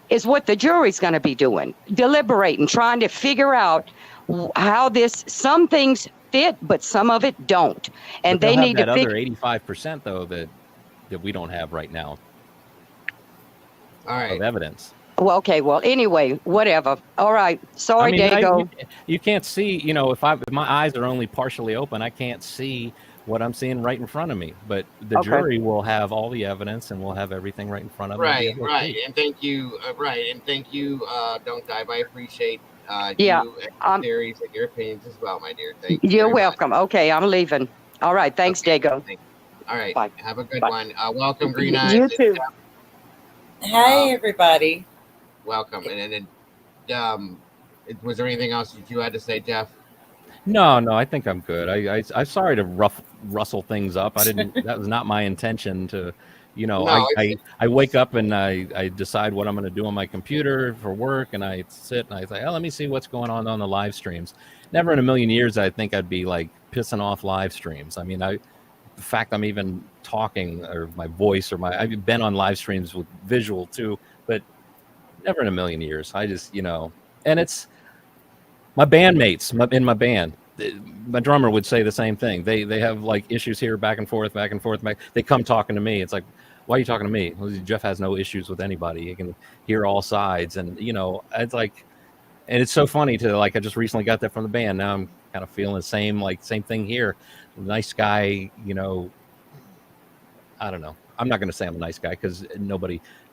[SPEAKER 6] is what the jury's going to be doing, deliberating, trying to figure out how some things fit, but some of it don't. And
[SPEAKER 5] But
[SPEAKER 6] they
[SPEAKER 5] they'll
[SPEAKER 6] need
[SPEAKER 5] have
[SPEAKER 6] to
[SPEAKER 5] that
[SPEAKER 6] figure.
[SPEAKER 5] other 85% though that we don't have right now
[SPEAKER 1] All right.
[SPEAKER 5] of evidence.
[SPEAKER 6] Well, okay. Well, anyway, whatever. All right. Sorry, Dago.
[SPEAKER 5] You can't see, if my eyes are only partially open, I can't see what I'm seeing right in front of me. But the
[SPEAKER 6] Okay.
[SPEAKER 5] jury will have all the evidence and we'll have everything right in front of them. to be
[SPEAKER 1] Right,
[SPEAKER 5] able to
[SPEAKER 1] right.
[SPEAKER 5] see.
[SPEAKER 1] And thank you. Thank you, Don't Dive. I appreciate
[SPEAKER 6] Yeah,
[SPEAKER 1] you and your theories and your opinions as well, my dear. Thank you.
[SPEAKER 6] You're
[SPEAKER 1] very much.
[SPEAKER 6] welcome. Okay, I'm leaving. All right. Thanks,
[SPEAKER 1] Okay,
[SPEAKER 6] Dago.
[SPEAKER 1] thank you. All right.
[SPEAKER 6] Bye.
[SPEAKER 1] Have a good
[SPEAKER 6] Bye.
[SPEAKER 1] one. Welcome, Green Eyes.
[SPEAKER 6] You too.
[SPEAKER 2] Hi, everybody.
[SPEAKER 1] Welcome. And then, was there anything else that you had to say, Jeff?
[SPEAKER 5] No, I think I'm good. I'm sorry to rustle things up. That was not my intention to,
[SPEAKER 1] No,
[SPEAKER 5] I wake up and I decide what I'm going to do on my computer for work, and I sit and I say, oh, let me see what's going on the live streams. Never in a million years I think I'd be like pissing off live streams. I mean, the fact I'm even talking, or my voice, or I've been on live streams with visual too, but never in a million years. I just, and it's my bandmates in my band. My drummer would say the same thing. They have like issues here, back and forth. They come talking to me. It's like, why are you talking to me? Well, Jeff has no issues with anybody. He can hear all sides, and it's like, and it's so funny to I just recently got that from the band. Now I'm kind of feeling the same thing here. Nice guy, I don't know. I'm not going to say I'm a nice guy because a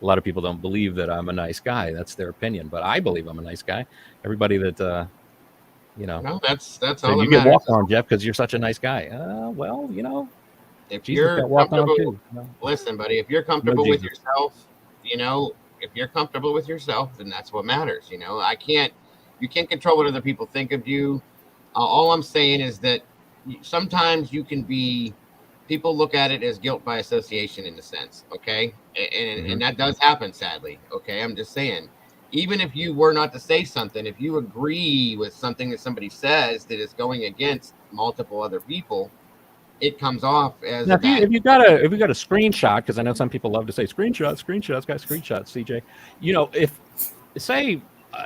[SPEAKER 5] lot of people don't believe that I'm a nice guy. That's their opinion, but I believe I'm a nice guy. Everybody that,
[SPEAKER 1] No, that's all
[SPEAKER 5] so
[SPEAKER 1] that
[SPEAKER 5] you get
[SPEAKER 1] matters.
[SPEAKER 5] walked on, Jeff, because you're such a nice guy. Well,
[SPEAKER 1] If
[SPEAKER 5] Jesus
[SPEAKER 1] you're
[SPEAKER 5] got walked on
[SPEAKER 1] comfortable,
[SPEAKER 5] too.
[SPEAKER 1] listen, buddy. If you're comfortable with
[SPEAKER 5] Jesus.
[SPEAKER 1] yourself, if you're comfortable with yourself, then that's what matters. You know, you can't control what other people think of you. All I'm saying is that sometimes you can be, people look at it as guilt by association in a sense. Okay. And that does happen, sadly. Okay. I'm just saying, even if you were not to say something, if you agree with something that somebody says that is going against multiple other people, it comes off as
[SPEAKER 5] now,
[SPEAKER 1] a bad.
[SPEAKER 5] if you got a screenshot, because I know some people love to say screenshots, got screenshots, CJ. You know, if say,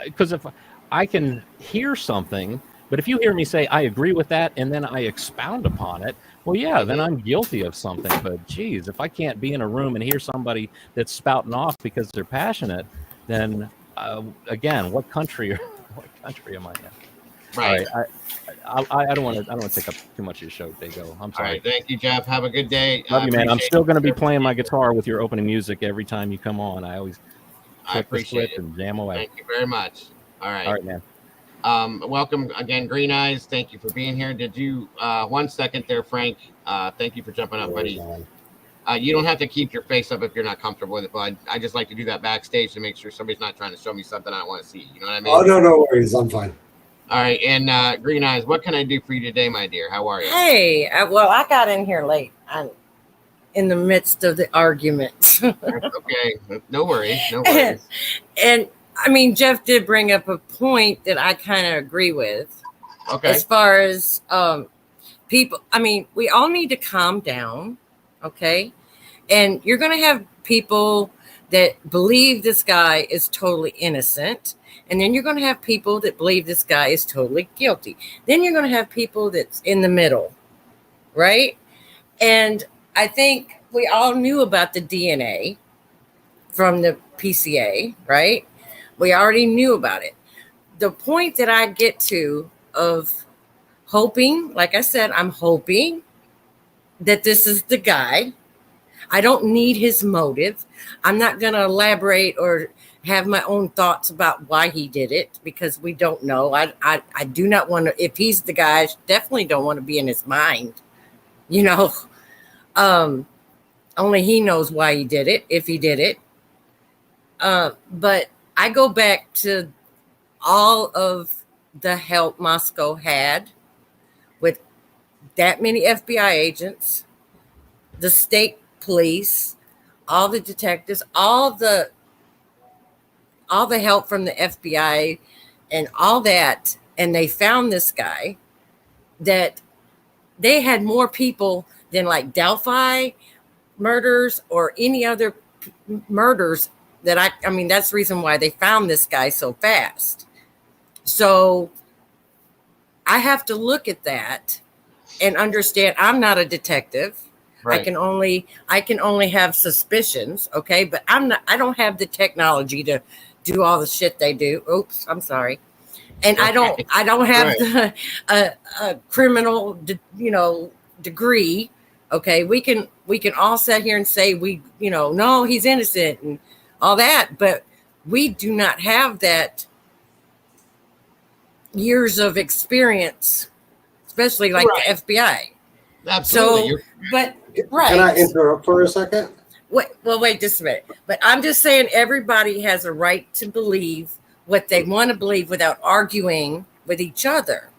[SPEAKER 5] because if I can hear something, but if you hear me say I agree with that and then I expound upon it, well, yeah, then I'm guilty of something. But geez, if I can't be in a room and hear somebody that's spouting off because they're passionate, then again, what country am I in?
[SPEAKER 1] Right.
[SPEAKER 5] All right. I don't want to take up too much of your show, Dago. I'm sorry.
[SPEAKER 1] All right. Thank you, Jeff. Have a good day.
[SPEAKER 5] Love you, man. I'm still going to be playing my guitar with your opening music every time you come on. I always flip the switch and jam away.
[SPEAKER 1] Thank you very much. All right.
[SPEAKER 5] All right, man.
[SPEAKER 1] Welcome again, Green Eyes. Thank you for being here. Did you 1 second there, Frank? Thank you for jumping up, buddy. You don't have to keep your face up if you're not comfortable with it, but I just like to do that backstage to make sure somebody's not trying to show me something I don't want to see. You know what I mean?
[SPEAKER 7] Oh, no worries. I'm fine.
[SPEAKER 1] All right. And Green Eyes, what can I do for you today, my dear? How are you?
[SPEAKER 2] Hey, well, I got in here late. I'm in the midst of the argument.
[SPEAKER 1] Okay. No worries. No worries.
[SPEAKER 2] And I mean, Jeff did bring up a point that I kind of agree with.
[SPEAKER 1] Okay.
[SPEAKER 2] As far as people, I mean, we all need to calm down. Okay. And you're going to have people that believe this guy is totally innocent. And then you're going to have people that believe this guy is totally guilty. Then you're going to have people that's in the middle. Right. And I think we all knew about the DNA from the PCA. Right. We already knew about it. The point that I get to of hoping, like I said, I'm hoping that this is the guy. I don't need his motive. I'm not going to elaborate or have my own thoughts about why he did it because we don't know. I do not want to, if he's the guy, I definitely don't want to be in his mind. You know, only he knows why he did it, if he did it. But I go back to all of the help Moscow had with that many FBI agents, the state police, all the detectives, all the help from the FBI and all that. And they found this guy that they had more people than like Delphi murders or any other murders that I mean, that's the reason why they found this guy so fast. So I have to look at that and understand I'm not a detective. Right. I can only have suspicions. Okay. But I don't have the technology to do all the shit they do. Oops, I'm sorry. And I don't have the criminal, degree. Okay. We can all sit here and say no, he's innocent and all that, but we do not have that years of experience, especially like the FBI.
[SPEAKER 1] Absolutely.
[SPEAKER 2] So, but right.
[SPEAKER 7] Can I interrupt for a second?
[SPEAKER 2] Wait just a minute. But I'm just saying everybody has a right to believe what they want to believe without arguing with each other.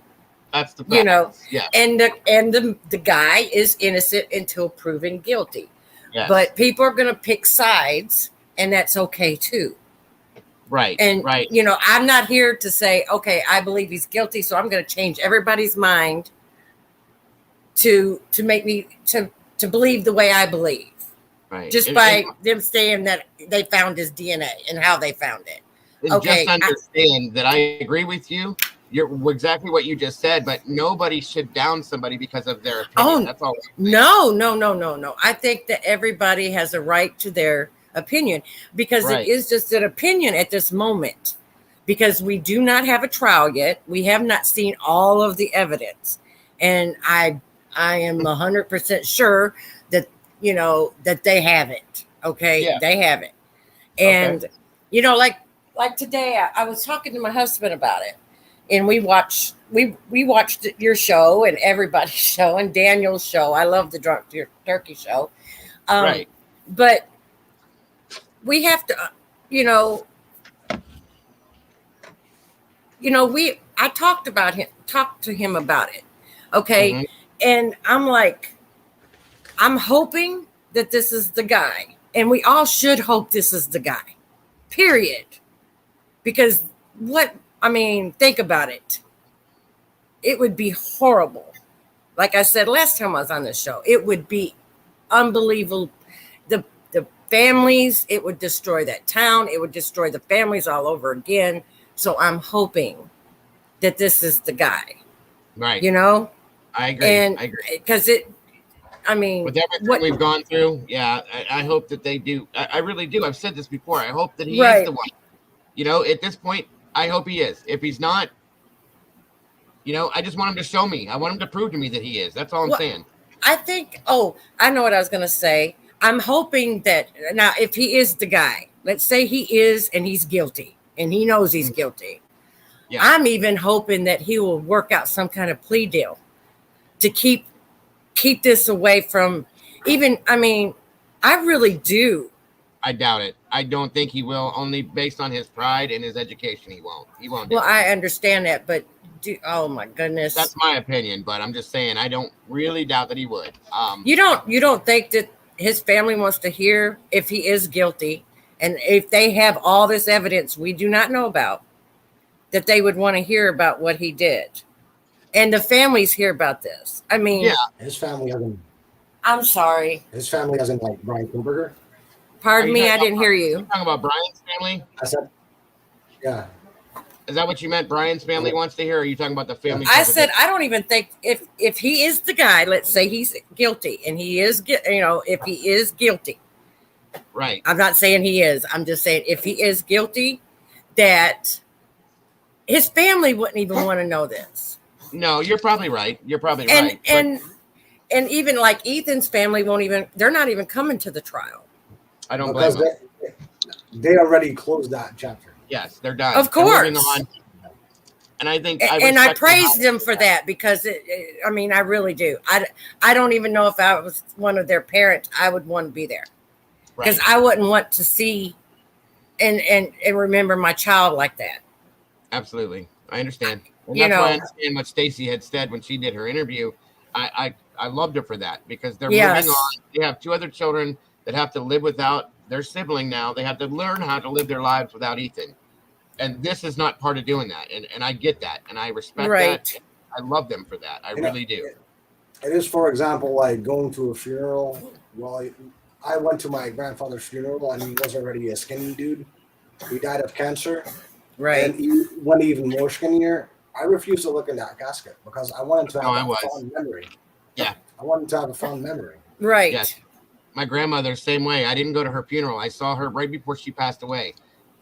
[SPEAKER 1] That's the fact. Yeah.
[SPEAKER 2] And the guy is innocent until proven guilty. Yes. But people are going to pick sides, and that's okay too.
[SPEAKER 1] Right.
[SPEAKER 2] And
[SPEAKER 1] right.
[SPEAKER 2] I'm not here to say, okay, I believe he's guilty, so I'm going to change everybody's mind to make me to believe the way I believe.
[SPEAKER 1] Right.
[SPEAKER 2] Just by them saying that they found his DNA and how they found it.
[SPEAKER 1] Okay. Just understand that I agree with you. You're exactly what you just said, but nobody should down somebody because of their opinion. That's all. No.
[SPEAKER 2] I think that everybody has a right to their opinion because it is just an opinion at this moment because we do not have a trial yet. We have not seen all of the evidence. And I am 100% sure that, that they have it. Okay. Yeah. They have it. And, like today I was talking to my husband about it and we watched your show and everybody's show and Daniel's show. I love the Drunk Turkey show. Right. But we have to you know, I talked to him about it. Okay.
[SPEAKER 1] Mhm.
[SPEAKER 2] And I'm like, I'm hoping that this is the guy. And we all should hope this is the guy. Period. Because think about it. It would be horrible. Like I said last time I was on this show, it would be unbelievable. The families, it would destroy that town. It would destroy the families all over again. So I'm hoping that this is the guy.
[SPEAKER 1] Right.
[SPEAKER 2] I
[SPEAKER 1] agree.
[SPEAKER 2] And
[SPEAKER 1] I agree.
[SPEAKER 2] Because
[SPEAKER 1] with everything we've gone through, yeah, I hope that they do. I really do. I've said this before. I hope that he is the one. At this point, I hope he is. If he's not, I just want him to show me. I want him to prove to me that he is. That's all I'm saying.
[SPEAKER 2] I think, I know what I was going to say. I'm hoping that now, if he is the guy, let's say he is and he's guilty and he knows he's guilty. Yeah. I'm even hoping that he will work out some kind of plea deal to keep this away from I really do.
[SPEAKER 1] I doubt it. I don't think he will, only based on his pride and his education. He won't.
[SPEAKER 2] Well, I understand that, but oh my goodness.
[SPEAKER 1] That's my opinion, but I'm just saying I don't really doubt that he would.
[SPEAKER 2] You don't think that his family wants to hear if he is guilty, and if they have all this evidence we do not know about, that they would want to hear about what he did, and the families hear about this.
[SPEAKER 7] His family hasn't.
[SPEAKER 2] I'm sorry.
[SPEAKER 7] His family hasn't like Bryan KOHBERGER.
[SPEAKER 2] Pardon me, I didn't hear you.
[SPEAKER 1] You're talking about Bryan's family?
[SPEAKER 7] I said, yeah.
[SPEAKER 1] Is that what you meant? Bryan's family wants to hear? Or are you talking about the family?
[SPEAKER 2] I said I don't even think if he is the guy. Let's say he's guilty, and he is, if he is guilty,
[SPEAKER 1] right?
[SPEAKER 2] I'm not saying he is. I'm just saying if he is guilty, that his family wouldn't even want to know this.
[SPEAKER 1] No, you're probably right. Right.
[SPEAKER 2] And even like Ethan's family won't even. They're not even coming to the trial.
[SPEAKER 1] I don't blame them.
[SPEAKER 7] They already closed that chapter.
[SPEAKER 1] Yes, they're done.
[SPEAKER 2] Of course.
[SPEAKER 1] Moving on. And I think
[SPEAKER 2] I praised them for that, because I really do. I don't even know if I was one of their parents, I would want to be there, because I wouldn't want to see and remember my child like that.
[SPEAKER 1] Absolutely, I understand. And that's why I understand what Stacy had said when she did her interview. I loved her for that, because they're moving on. They have 2 other children that have to live without their sibling now. They have to learn how to live their lives without Ethan. And this is not part of doing that. And I get that. And I respect that. I love them for that. I really do.
[SPEAKER 7] It is, for example, like going to a funeral. Well, I went to my grandfather's funeral, and he was already a skinny dude. He died of cancer.
[SPEAKER 2] Right.
[SPEAKER 7] And he went even more skinnier. I refused to look in that casket because I wanted to have a fond memory.
[SPEAKER 1] Yeah.
[SPEAKER 7] I wanted to have a fond memory.
[SPEAKER 2] Right.
[SPEAKER 1] Yes. My grandmother, same way. I didn't go to her funeral. I saw her right before she passed away.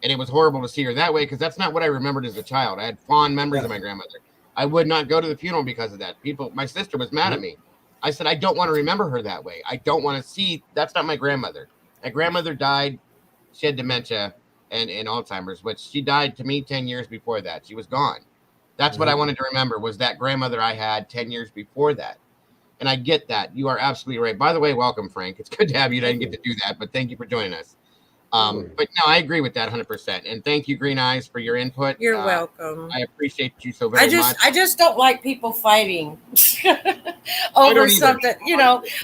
[SPEAKER 1] And it was horrible to see her that way, because that's not what I remembered as a child. I had fond memories of my grandmother. I would not go to the funeral because of that. My sister was mad at me. I said, I don't want to remember her that way. I don't want to see. That's not my grandmother. My grandmother died. She had dementia and Alzheimer's, but she died to me 10 years before that. She was gone. That's what I wanted to remember, was that grandmother I had 10 years before that. And I get that. You are absolutely right. By the way, welcome, Frank. It's good to have you. I didn't get to do that, but thank you for joining us. But no, I agree with that 100%. And thank you, Green Eyes, for your input.
[SPEAKER 2] You're welcome.
[SPEAKER 1] I appreciate you so very much.
[SPEAKER 2] I just don't like people fighting over something.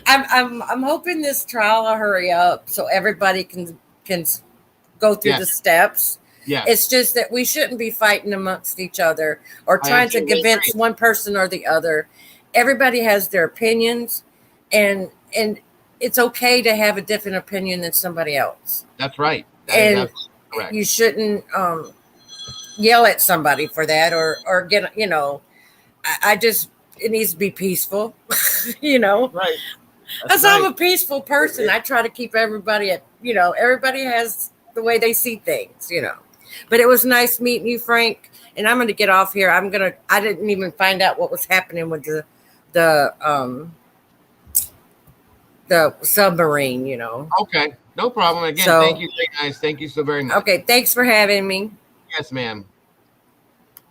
[SPEAKER 2] I'm hoping this trial will hurry up so everybody can go through the steps. Yeah. It's just that we shouldn't be fighting amongst each other or trying to convince one person or the other. Everybody has their opinions, and it's okay to have a different opinion than somebody else.
[SPEAKER 1] That's right.
[SPEAKER 2] And you shouldn't yell at somebody for that or get, it needs to be peaceful,
[SPEAKER 1] Right.
[SPEAKER 2] Because I'm a peaceful person. I try to keep everybody everybody has the way they see things, But it was nice meeting you, Frank. And I'm going to get off here. I didn't even find out what was happening with the submarine,
[SPEAKER 1] Okay, no problem. Again, thank you, Green Eyes. Thank you so very much.
[SPEAKER 2] Okay, thanks for having me.
[SPEAKER 1] Yes, ma'am.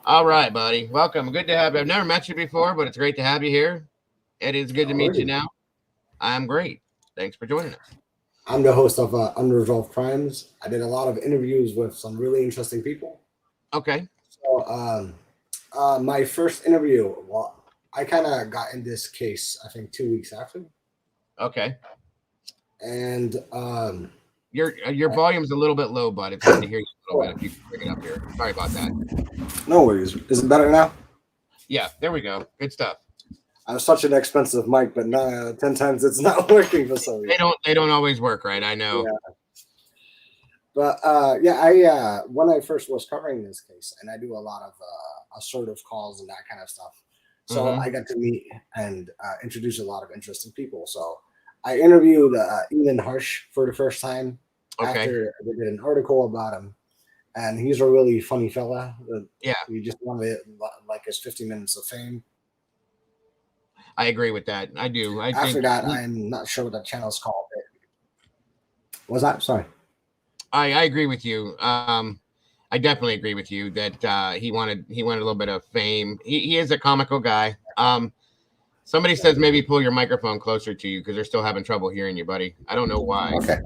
[SPEAKER 1] All right, buddy. Welcome. Good to have you. I've never met you before, but it's great to have you here. It is good to meet you now. I'm great. Thanks for joining us.
[SPEAKER 7] I'm the host of Unresolved Crimes. I did a lot of interviews with some really interesting people.
[SPEAKER 1] Okay.
[SPEAKER 7] So my first interview, well, I kind of got in this case, I think 2 weeks after.
[SPEAKER 1] Okay.
[SPEAKER 7] And
[SPEAKER 1] your volume's a little bit low, bud. It's hard to hear you a little bit if you can bring it up here. Sorry about that.
[SPEAKER 7] no worries. Is it better now?
[SPEAKER 1] Yeah, there we go. Good stuff.
[SPEAKER 7] I have such an expensive mic, but 9 out of 10 times it's not working for some reason.
[SPEAKER 1] They don't always work, right? I know.
[SPEAKER 7] Yeah. But I when I first was covering this case, and I do a lot of assertive calls and that kind of stuff, so I got to meet and introduce a lot of interesting people. So I interviewed Ian Harsh for the first time after I did an article about him, and he's a really funny fella.
[SPEAKER 1] Yeah,
[SPEAKER 7] he just wanted like his 50 minutes of fame.
[SPEAKER 1] I agree with that. I do.
[SPEAKER 7] After that, I'm not sure what the channel's called. Was that? Sorry.
[SPEAKER 1] I agree with you. I definitely agree with you that he wanted a little bit of fame. He is a comical guy. Somebody says maybe pull your microphone closer to you because they're still having trouble hearing you, buddy. I don't know why.
[SPEAKER 7] Okay.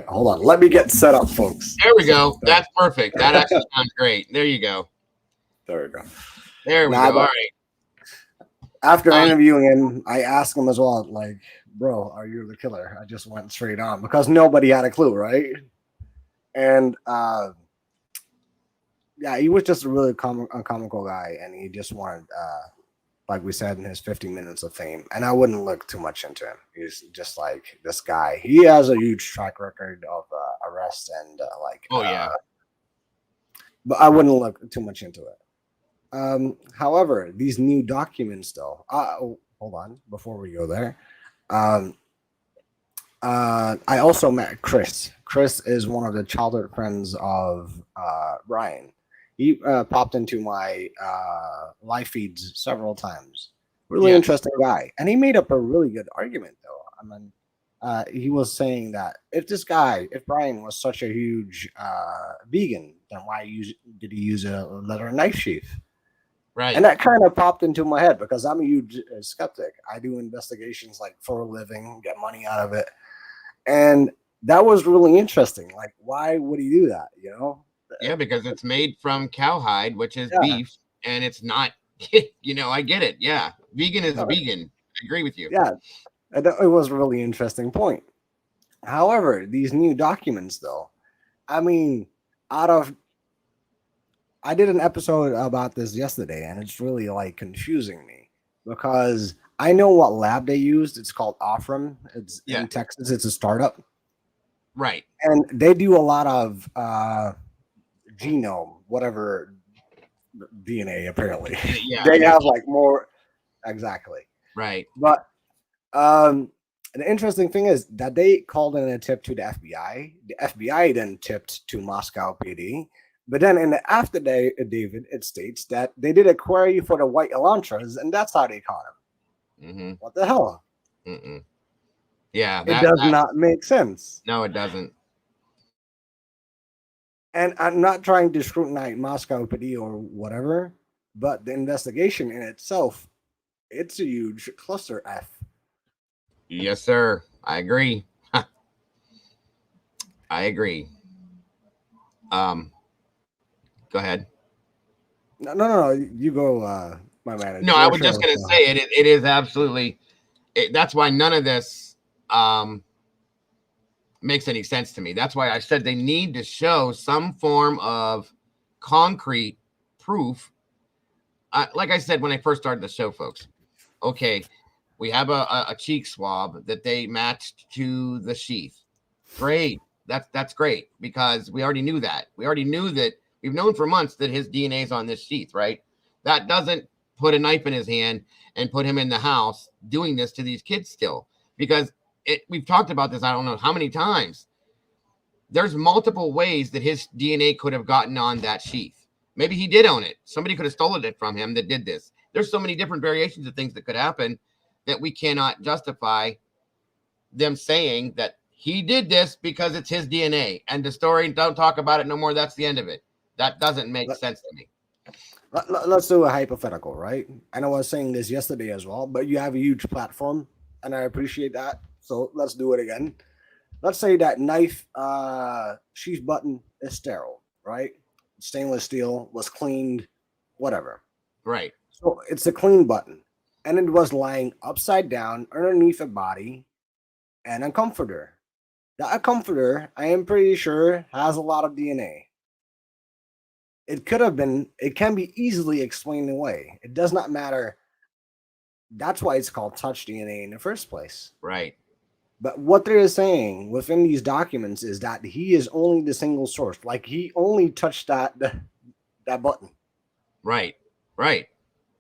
[SPEAKER 7] Hold on. Let me get set up, folks.
[SPEAKER 1] There we go. That's perfect. That actually sounds great. There you go.
[SPEAKER 7] There we go.
[SPEAKER 1] There we go. All right.
[SPEAKER 7] After interviewing him, I asked him as well, like, bro, are you the killer? I just went straight on because nobody had a clue, right? And yeah, he was just a really comical guy, and he just wanted, like we said, in his 50 minutes of fame. And I wouldn't look too much into him. He's just like this guy. He has a huge track record of arrest and but I wouldn't look too much into it. However, these new documents, though, hold on, before we go there, I also met Chris. Chris is one of the childhood friends of Bryan. He popped into my live feeds several times. Really interesting guy, and he made up a really good argument, though. I mean, he was saying that if Bryan was such a huge vegan, then why did he use a leather knife sheath?
[SPEAKER 1] Right.
[SPEAKER 7] And that kind of popped into my head because I'm a huge skeptic. I do investigations like for a living, get money out of it. And that was really interesting. Like, why would he do that? You know?
[SPEAKER 1] Yeah, because it's made from cowhide, which is beef, and it's not, you know, I get it. Yeah. Vegan is vegan. I agree with you.
[SPEAKER 7] Yeah. It was a really interesting point. However, these new documents, though, I mean, I did an episode about this yesterday, and it's really like confusing me because I know what lab they used. It's called Offram. It's in Texas. It's a startup.
[SPEAKER 1] Right.
[SPEAKER 7] And they do a lot of genome, whatever DNA, apparently.
[SPEAKER 1] Yeah.
[SPEAKER 7] They have like more. Exactly.
[SPEAKER 1] Right.
[SPEAKER 7] But the interesting thing is that they called in a tip to the FBI. The FBI then tipped to Moscow PD. But then in the after David, it states that they did a query for the white Elantras, and that's how they caught him. What the hell?
[SPEAKER 1] Yeah.
[SPEAKER 7] It does not make sense.
[SPEAKER 1] No, it doesn't.
[SPEAKER 7] And I'm not trying to scrutinize Moscow PD or whatever, but the investigation in itself, it's a huge cluster F.
[SPEAKER 1] Yes, sir. I agree. I agree. Go ahead.
[SPEAKER 7] No. You go, my manager.
[SPEAKER 1] No, I was just going to say it. It is absolutely. That's why none of this makes any sense to me. That's why I said they need to show some form of concrete proof. Like I said when I first started the show, folks. Okay, we have a cheek swab that they matched to the sheath. Great. That's great because we already knew that. We already knew that. We've known for months that his DNA is on this sheath, right? That doesn't put a knife in his hand and put him in the house doing this to these kids still. Because we've talked about this, I don't know how many times. There's multiple ways that his DNA could have gotten on that sheath. Maybe he did own it. Somebody could have stolen it from him that did this. There's so many different variations of things that could happen that we cannot justify them saying that he did this because it's his DNA. And the story, don't talk about it no more. That's the end of it. That doesn't make sense to me.
[SPEAKER 7] Let's do a hypothetical, right? And I was saying this yesterday as well, but you have a huge platform, and I appreciate that. So let's do it again. let's say that knife sheath button is sterile, right? Stainless steel, was cleaned, whatever.
[SPEAKER 1] Right.
[SPEAKER 7] So it's a clean button, and it was lying upside down underneath a body and a comforter. That comforter, I am pretty sure, has a lot of DNA. It could have been, it can be easily explained away. It does not matter. That's why it's called touch DNA in the first place.
[SPEAKER 1] Right.
[SPEAKER 7] But what they're saying within these documents is that he is only the single source. Like he only touched that button.
[SPEAKER 1] Right. Right.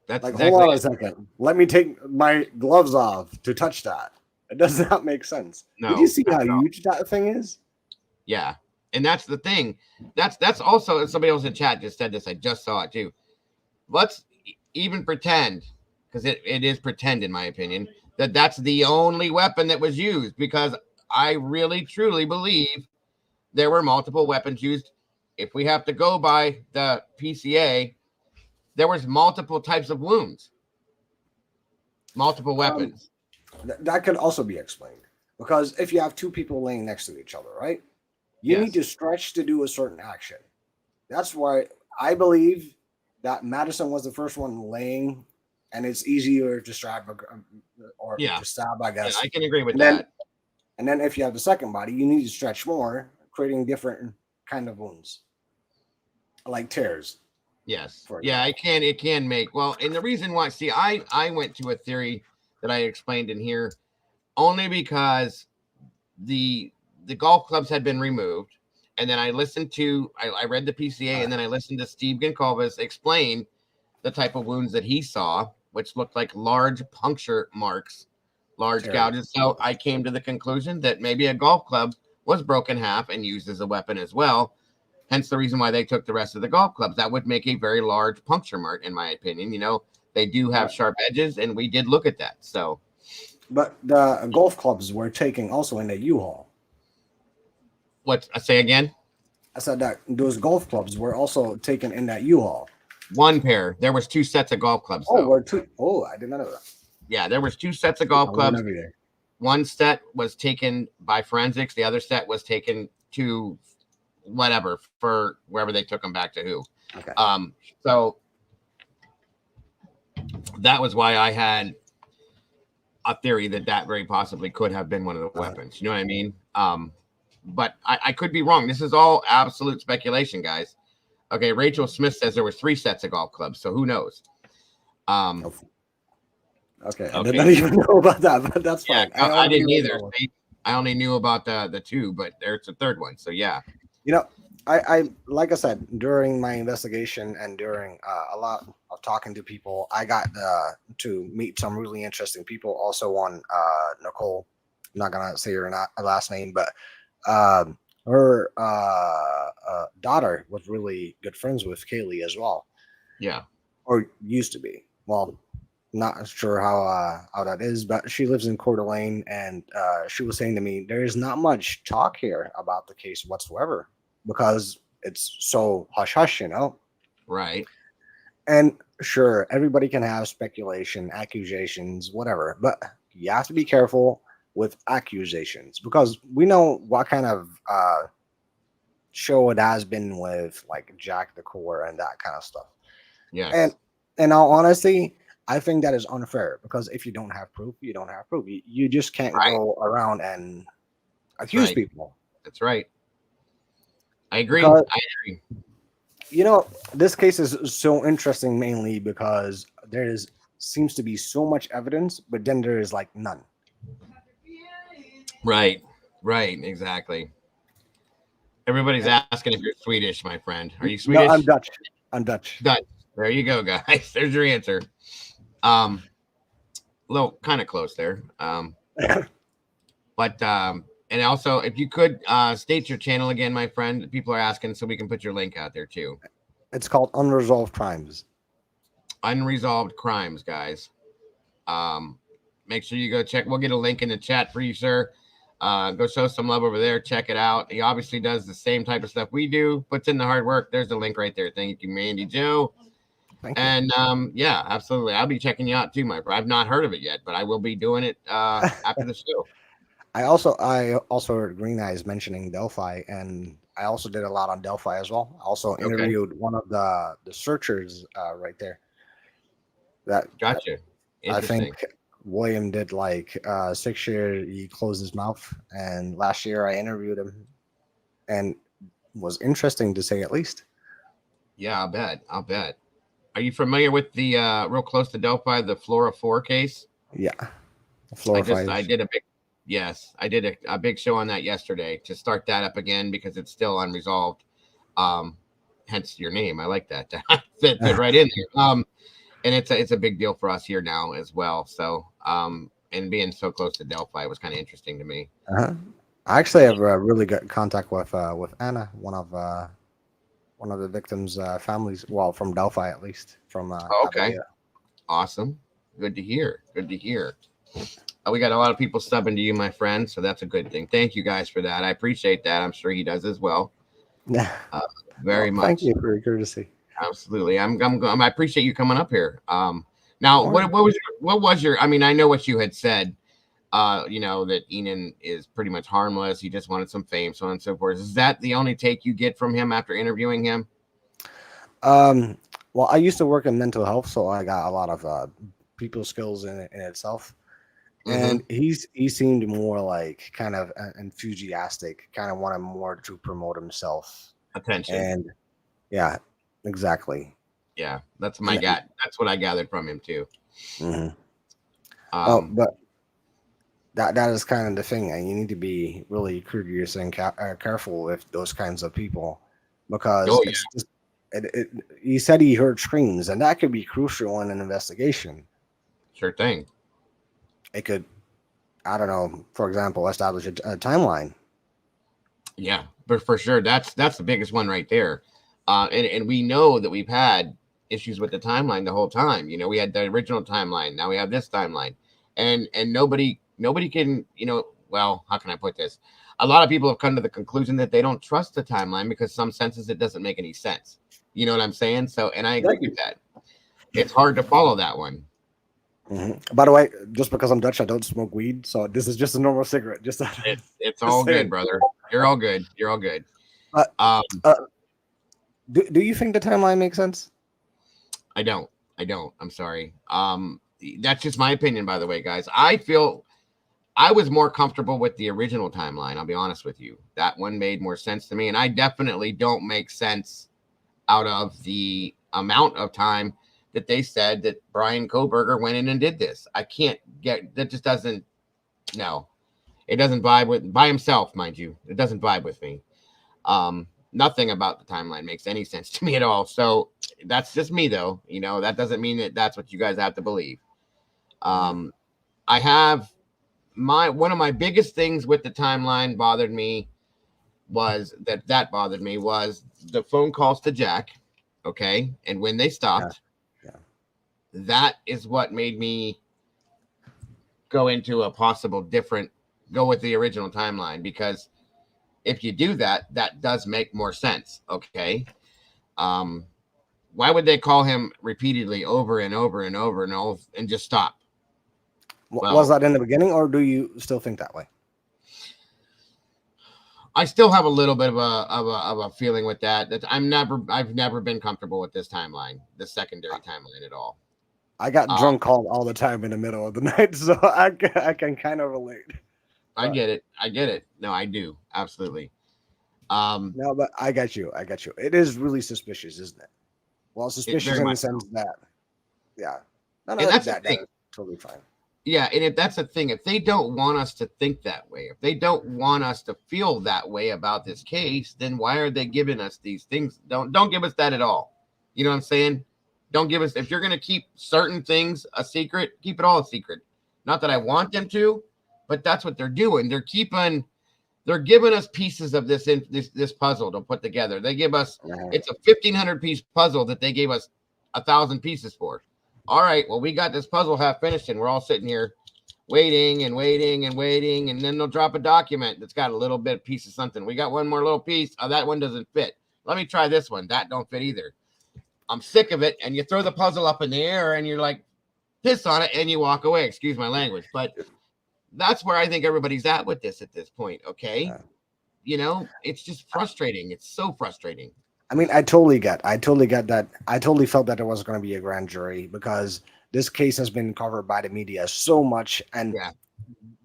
[SPEAKER 1] That's
[SPEAKER 7] Like,
[SPEAKER 1] exactly
[SPEAKER 7] hold on a
[SPEAKER 1] it.
[SPEAKER 7] second. Let me take my gloves off to touch that. It does not make sense.
[SPEAKER 1] No,
[SPEAKER 7] Did you see how
[SPEAKER 1] not at all.
[SPEAKER 7] huge that thing is?
[SPEAKER 1] Yeah. And that's the thing. That's also, somebody else in chat just said this. I just saw it too. Let's even pretend, because it is pretend in my opinion, that that's the only weapon that was used, because I really truly believe there were multiple weapons used. If we have to go by the PCA, there was multiple types of wounds, multiple weapons.
[SPEAKER 7] That could also be explained. Because if you have two people laying next to each other, right? You need to stretch to do a certain action. That's why I believe that Madison was the first one laying, and it's easier to stab or to stab, I guess.
[SPEAKER 1] Yeah, I can agree with
[SPEAKER 7] and
[SPEAKER 1] that.
[SPEAKER 7] And then if you have the second body, you need to stretch more, creating different kind of wounds, like tears.
[SPEAKER 1] Yes.
[SPEAKER 7] For
[SPEAKER 1] Yeah, it can make, well, and the reason why, see, I went to a theory that I explained in here only because the golf clubs had been removed, and then I listened to, I read the PCA, and then I listened to Steve Goncalves explain the type of wounds that he saw, which looked like large puncture marks, large gouges. So I came to the conclusion that maybe a golf club was broken half and used as a weapon as well. Hence the reason why they took the rest of the golf clubs. That would make a very large puncture mark, in my opinion. You know, they do have sharp edges, and we did look at that. So,
[SPEAKER 7] but the golf clubs were taken also in the U-Haul.
[SPEAKER 1] What I say again?
[SPEAKER 7] I said that those golf clubs were also taken in that U-Haul.
[SPEAKER 1] One pair. There was 2 sets of golf clubs.
[SPEAKER 7] Oh, were two? Oh, I did not know that.
[SPEAKER 1] Yeah, there was 2 sets of golf clubs. One set was taken by forensics. The other set was taken to whatever, for wherever they took them back to who.
[SPEAKER 7] Okay.
[SPEAKER 1] So that was why I had a theory that very possibly could have been one of the weapons. You know what I mean? But I could be wrong. This is all absolute speculation, guys. Okay, Rachel Smith says there were 3 sets of golf clubs, so who knows?
[SPEAKER 7] Okay, I did not even know about that, but that's fine.
[SPEAKER 1] Yeah, I didn't either. I only knew about the 2, but there's a third one. So yeah.
[SPEAKER 7] You know, I like I said, during my investigation and during a lot of talking to people, I got to meet some really interesting people. Also, one Nicole, I'm not gonna say her last name, but her daughter was really good friends with Kaylee as well.
[SPEAKER 1] Yeah,
[SPEAKER 7] or used to be. Well, not sure how that is, but she lives in Coeur d'Alene, and she was saying to me, there is not much talk here about the case whatsoever because it's so hush hush, you know.
[SPEAKER 1] Right.
[SPEAKER 7] And sure, everybody can have speculation, accusations, whatever, but you have to be careful with accusations because we know what kind of show it has been with like Jack the Core and that kind of stuff.
[SPEAKER 1] Yeah.
[SPEAKER 7] And in all honesty, I think that is unfair because if you don't have proof, you don't have proof. You just can't go around and accuse people.
[SPEAKER 1] That's right. I agree.
[SPEAKER 7] Because,
[SPEAKER 1] I agree.
[SPEAKER 7] You know, this case is so interesting mainly because there seems to be so much evidence, but then there is like none.
[SPEAKER 1] Right. Right. Exactly. Everybody's asking if you're Swedish, my friend. Are you Swedish?
[SPEAKER 7] No, I'm Dutch. I'm Dutch.
[SPEAKER 1] Dutch. There you go, guys. There's your answer. Little kind of close there. But and also if you could state your channel again, my friend. People are asking, so we can put your link out there too.
[SPEAKER 7] It's called Unresolved Crimes.
[SPEAKER 1] Unresolved Crimes, guys. Make sure you go check. We'll get a link in the chat for you, sir. Go show some love over there. Check it out. He obviously does the same type of stuff we do. Puts in the hard work. There's the link right there. Thank you, Mandy Joe.
[SPEAKER 7] Thank you.
[SPEAKER 1] And yeah, absolutely. I'll be checking you out too, my friend. I've not heard of it yet, but I will be doing it after the show.
[SPEAKER 7] I also heard Green Eyes mentioning Delphi, and I also did a lot on Delphi as well. I also
[SPEAKER 1] Okay.
[SPEAKER 7] interviewed one of the searchers right there. That
[SPEAKER 1] Gotcha.
[SPEAKER 7] I
[SPEAKER 1] Interesting.
[SPEAKER 7] think William did like 6 years. He closed his mouth, and last year I interviewed him, and was interesting to say at least.
[SPEAKER 1] Yeah, I'll bet. I'll bet. Are you familiar with the real close to Delphi, the Flora 4 case?
[SPEAKER 7] Yeah,
[SPEAKER 1] I
[SPEAKER 7] Flora
[SPEAKER 1] did a big, yes, I did a big show on that yesterday to start that up again because it's still unresolved. Hence your name. I like that. Fit right in there. And it's a big deal for us here now as well. So, and being so close to Delphi was kind of interesting to me.
[SPEAKER 7] I actually have a really good contact with Anna, one of the victims' families. Well, from Delphi at least. From
[SPEAKER 1] Okay.
[SPEAKER 7] Abilene.
[SPEAKER 1] Awesome. Good to hear. Good to hear. We got a lot of people subbing to you, my friend. So that's a good thing. Thank you guys for that. I appreciate that. I'm sure he does as well.
[SPEAKER 7] Yeah.
[SPEAKER 1] Very much.
[SPEAKER 7] Thank you for your courtesy.
[SPEAKER 1] Absolutely. I appreciate you coming up here. Now, what was your? I mean, I know what you had said. You know that Enan is pretty much harmless. He just wanted some fame, so on and so forth. Is that the only take you get from him after interviewing him?
[SPEAKER 7] Well, I used to work in mental health, so I got a lot of people skills in itself. And he seemed more like kind of enthusiastic, kind of wanted more to promote himself.
[SPEAKER 1] Attention.
[SPEAKER 7] And yeah, exactly.
[SPEAKER 1] Yeah, that's that's what I gathered from him too.
[SPEAKER 7] But that is kind of the thing, and you need to be really curious and careful with those kinds of people, because it's just, he said he heard screams, and that could be crucial in an investigation.
[SPEAKER 1] Sure thing.
[SPEAKER 7] It could, I don't know, for example, establish a timeline.
[SPEAKER 1] Yeah, but for sure, that's the biggest one right there. And we know that we've had issues with the timeline the whole time. You know, we had the original timeline, now we have this timeline, and nobody can, you know, well, how can I put this? A lot of people have come to the conclusion that they don't trust the timeline because some senses it doesn't make any sense. You know what I'm saying? So, and I agree with that. It's hard to follow that one.
[SPEAKER 7] By the way, just because I'm Dutch, I don't smoke weed, so this is just a normal cigarette.
[SPEAKER 1] It's all good, brother. You're all good. You're all good.
[SPEAKER 7] Do you think the timeline makes sense?
[SPEAKER 1] I don't. I'm sorry. That's just my opinion, by the way, guys. I feel I was more comfortable with the original timeline. I'll be honest with you. That one made more sense to me, and I definitely don't make sense out of the amount of time that they said that BRYAN KOHBERGER went in and did this. I can't get that. Just doesn't. No, it doesn't vibe with by himself, mind you. It doesn't vibe with me. Nothing about the timeline makes any sense to me at all. So that's just me, though. You know, that doesn't mean that that's what you guys have to believe. I have one of my biggest things with the timeline bothered me was that bothered me was the phone calls to Jack. Okay. And when they stopped, that is what made me go into a possible go with the original timeline, because if you do that, that does make more sense. Okay. Why would they call him repeatedly over and over and over and just stop? Well,
[SPEAKER 7] was that in the beginning, or do you still think that way?
[SPEAKER 1] I still have a little bit of a feeling with that I've never been comfortable with this timeline, the secondary timeline at all.
[SPEAKER 7] I got drunk called all the time in the middle of the night, so I can kind of relate.
[SPEAKER 1] I get it. No, I do. Absolutely.
[SPEAKER 7] No, but I got you. It is really suspicious, isn't it? Well, suspicious in the sense that, yeah. No,
[SPEAKER 1] and that's the thing.
[SPEAKER 7] Totally fine.
[SPEAKER 1] Yeah, and if that's the thing, if they don't want us to think that way, if they don't want us to feel that way about this case, then why are they giving us these things? Don't give us that at all. You know what I'm saying? Don't give us, if you're going to keep certain things a secret, keep it all a secret. Not that I want them to, but that's what they're doing. They're giving us pieces of this puzzle to put together. They give us, it's a 1,500 piece puzzle that they gave us 1,000 pieces for. All right, well, we got this puzzle half finished, and we're all sitting here waiting, and then they'll drop a document that's got a little bit piece of something. We got one more little piece. Oh, that one doesn't fit. Let me try this one. That don't fit either. I'm sick of it. And you throw the puzzle up in the air, and you're like, piss on it, and you walk away. Excuse my language, but that's where I think everybody's at with this at this point. Okay.
[SPEAKER 7] Yeah.
[SPEAKER 1] You know, it's just frustrating. It's so frustrating.
[SPEAKER 7] I mean, I totally get that. I totally felt that there was going to be a grand jury because this case has been covered by the media so much, and
[SPEAKER 1] Yeah.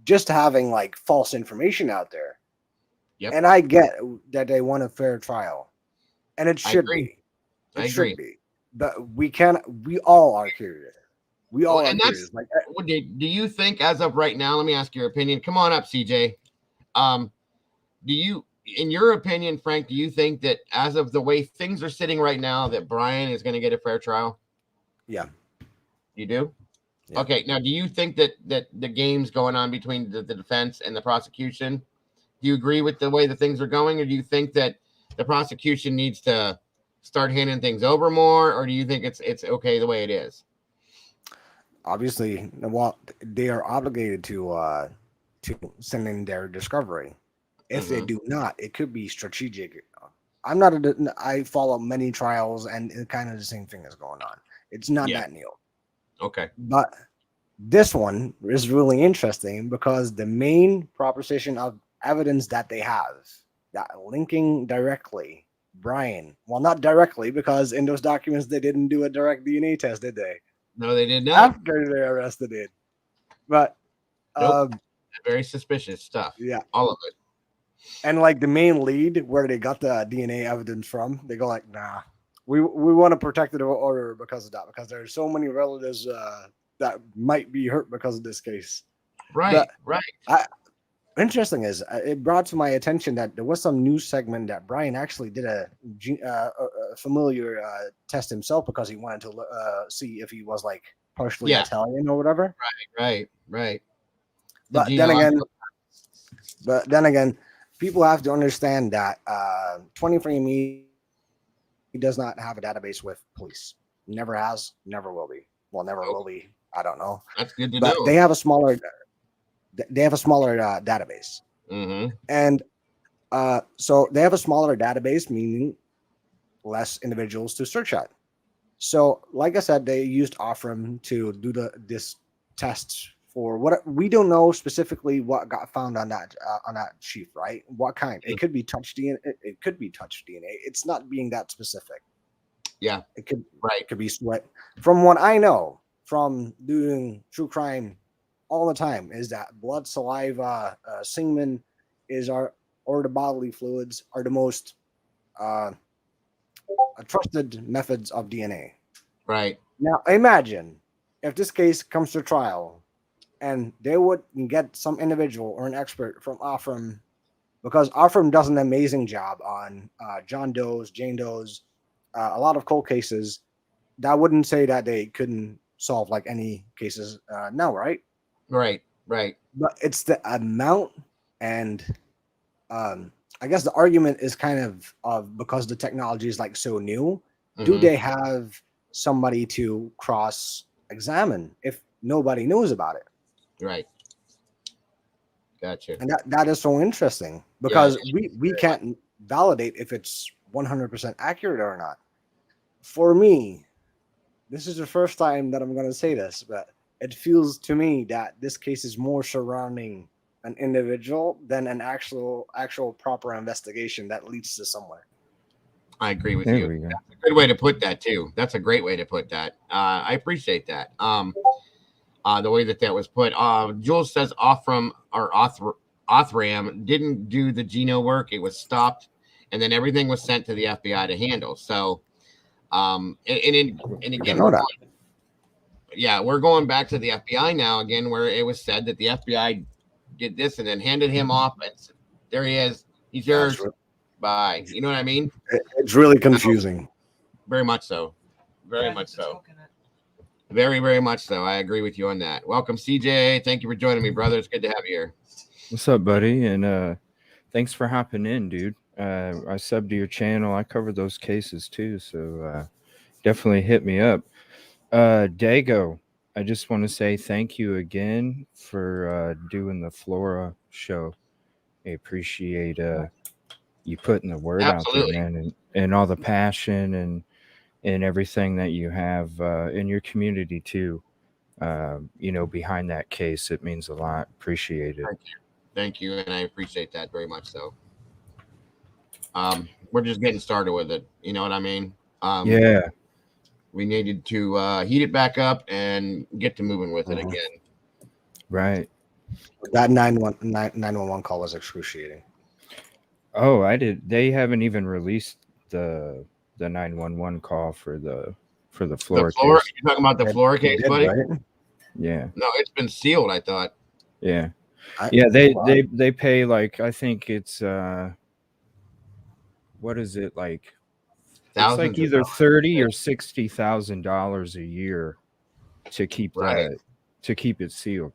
[SPEAKER 7] just having like false information out there.
[SPEAKER 1] Yep.
[SPEAKER 7] And I get that they want a fair trial, and it
[SPEAKER 1] I
[SPEAKER 7] should
[SPEAKER 1] agree.
[SPEAKER 7] be.
[SPEAKER 1] I
[SPEAKER 7] It
[SPEAKER 1] agree.
[SPEAKER 7] should be. But we all are curious. We all
[SPEAKER 1] Well,
[SPEAKER 7] are
[SPEAKER 1] and that's
[SPEAKER 7] curious. Like,
[SPEAKER 1] do you think as of right now, let me ask your opinion. Come on up, CJ. Do you, in your opinion, Frank, do you think that as of the way things are sitting right now, that Bryan is going to get a fair trial?
[SPEAKER 7] yeah.
[SPEAKER 1] You do?
[SPEAKER 7] Yeah.
[SPEAKER 1] Okay. Now, do you think that the game's going on between the defense and the prosecution? Do you agree with the way the things are going, or do you think that the prosecution needs to start handing things over more, or do you think it's okay the way it is?
[SPEAKER 7] Obviously, well, they are obligated to send in their discovery. If they do not, it could be strategic. I follow many trials, and it's kind of the same thing is going on. It's not that new.
[SPEAKER 1] Okay.
[SPEAKER 7] But this one is really interesting because the main proposition of evidence that they have, that linking directly Bryan, well, not directly, because in those documents they didn't do a direct DNA test, did they?
[SPEAKER 1] No, they did not.
[SPEAKER 7] After they arrested it. But
[SPEAKER 1] Nope. Very suspicious stuff.
[SPEAKER 7] yeah,
[SPEAKER 1] all of it.
[SPEAKER 7] and like the main lead where they got the DNA evidence from, they go like, nah, we want to protect the order because of that, because there's so many relatives that might be hurt because of this case.
[SPEAKER 1] Right,
[SPEAKER 7] But
[SPEAKER 1] right.
[SPEAKER 7] Interesting is it brought to my attention that there was some news segment that Bryan actually did a familiar test himself because he wanted to see if he was like partially Italian or whatever.
[SPEAKER 1] Right.
[SPEAKER 7] But then again, people have to understand that 23andMe does not have a database with police. Never has, never will be. Well, never will be. I don't know.
[SPEAKER 1] That's good to
[SPEAKER 7] but
[SPEAKER 1] know.
[SPEAKER 7] They have a smaller database.
[SPEAKER 1] Mm-hmm.
[SPEAKER 7] And so they have a smaller database, meaning less individuals to search at. So, like I said, they used Offram to do this test for what we don't know specifically what got found on that sheath, right? What kind? It could be touch DNA. It could be touch DNA. It's not being that specific.
[SPEAKER 1] Yeah,
[SPEAKER 7] it could.
[SPEAKER 1] Right.
[SPEAKER 7] It could be sweat. From what I know from doing true crime all the time is that blood, saliva, semen or the bodily fluids are the most trusted methods of DNA.
[SPEAKER 1] Right.
[SPEAKER 7] Now imagine if this case comes to trial and they would get some individual or an expert from Offram, because Offram does an amazing job on John Doe's, Jane Doe's, a lot of cold cases. That wouldn't say that they couldn't solve like any cases now, right?
[SPEAKER 1] Right.
[SPEAKER 7] But it's the amount, and I guess the argument is kind of because the technology is like so new. Do they have somebody to cross examine if nobody knows about it?
[SPEAKER 1] Right. Gotcha.
[SPEAKER 7] And that is so interesting because we can't validate if it's 100% accurate or not. For me, this is the first time that I'm going to say this, but it feels to me that this case is more surrounding an individual than an actual proper investigation that leads to somewhere. I
[SPEAKER 1] agree with you. That's a good way to put that too. That's a great way to put that. I appreciate that. The way that was put. Jules says Offram or Othram didn't do the Geno work. It was stopped, and then everything was sent to the FBI to handle. So, and again, we're going back to the FBI now again, where it was said that the FBI did this and then handed him off. And there he is. He's yours. Bye. You know what I mean?
[SPEAKER 7] It's really confusing.
[SPEAKER 1] Very much so. Very much so. Very, very much so. I agree with you on that. Welcome, CJ. Thank you for joining me, brother. It's good to have you here.
[SPEAKER 8] What's up, buddy? And thanks for hopping in, dude. I subbed to your channel. I covered those cases too, so definitely hit me up. Dago, I just want to say thank you again for doing the Flora show. I appreciate you putting the word out there, man, and all the passion and everything that you have in your community too. behind that case. It means a lot. Appreciate it.
[SPEAKER 1] Thank you, and I appreciate that very much. So, we're just getting started with it. You know what I mean?
[SPEAKER 8] Yeah.
[SPEAKER 1] We needed to heat it back up and get to moving with it again.
[SPEAKER 8] Right.
[SPEAKER 7] That 911 call was excruciating.
[SPEAKER 8] Oh, I did. They haven't even released the 911 call for the
[SPEAKER 1] The
[SPEAKER 8] floor
[SPEAKER 1] floor?
[SPEAKER 8] case.
[SPEAKER 1] You're talking about the floor case, buddy?
[SPEAKER 7] Right?
[SPEAKER 8] Yeah.
[SPEAKER 1] No, it's been sealed, I thought.
[SPEAKER 8] Yeah.
[SPEAKER 7] I-
[SPEAKER 8] Yeah, they
[SPEAKER 7] Wow.
[SPEAKER 8] they pay like, I think it's what is it like? It's
[SPEAKER 1] Thousands
[SPEAKER 8] like
[SPEAKER 1] of
[SPEAKER 8] either
[SPEAKER 1] dollars.
[SPEAKER 8] $30,000 or $60,000 a year to keep
[SPEAKER 1] Right.
[SPEAKER 8] it sealed.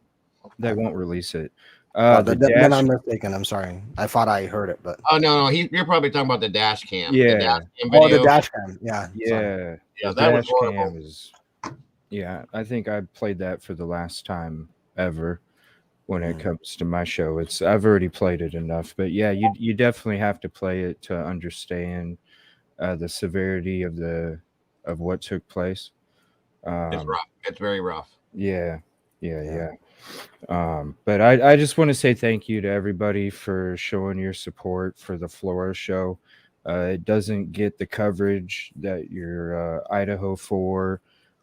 [SPEAKER 8] They won't release it.
[SPEAKER 7] Then
[SPEAKER 8] The dash,
[SPEAKER 7] I'm mistaken. I'm sorry. I thought I heard it, but
[SPEAKER 1] Oh no, you're probably talking about the dash cam. The
[SPEAKER 8] Yeah.
[SPEAKER 1] dash cam
[SPEAKER 7] oh, the
[SPEAKER 1] video.
[SPEAKER 7] dash cam. Yeah. Sorry.
[SPEAKER 8] yeah,
[SPEAKER 1] Yeah,
[SPEAKER 8] the
[SPEAKER 1] that was
[SPEAKER 8] dash
[SPEAKER 1] horrible.
[SPEAKER 8] cam is. Yeah, I think I played that for the last time ever. When it comes to my show, I've already played it enough, but yeah, you definitely have to play it to understand the severity of what took place.
[SPEAKER 1] It's rough. It's very rough.
[SPEAKER 8] Yeah. But I just want to say thank you to everybody for showing your support for the Flora show. It doesn't get the coverage that your Idaho 4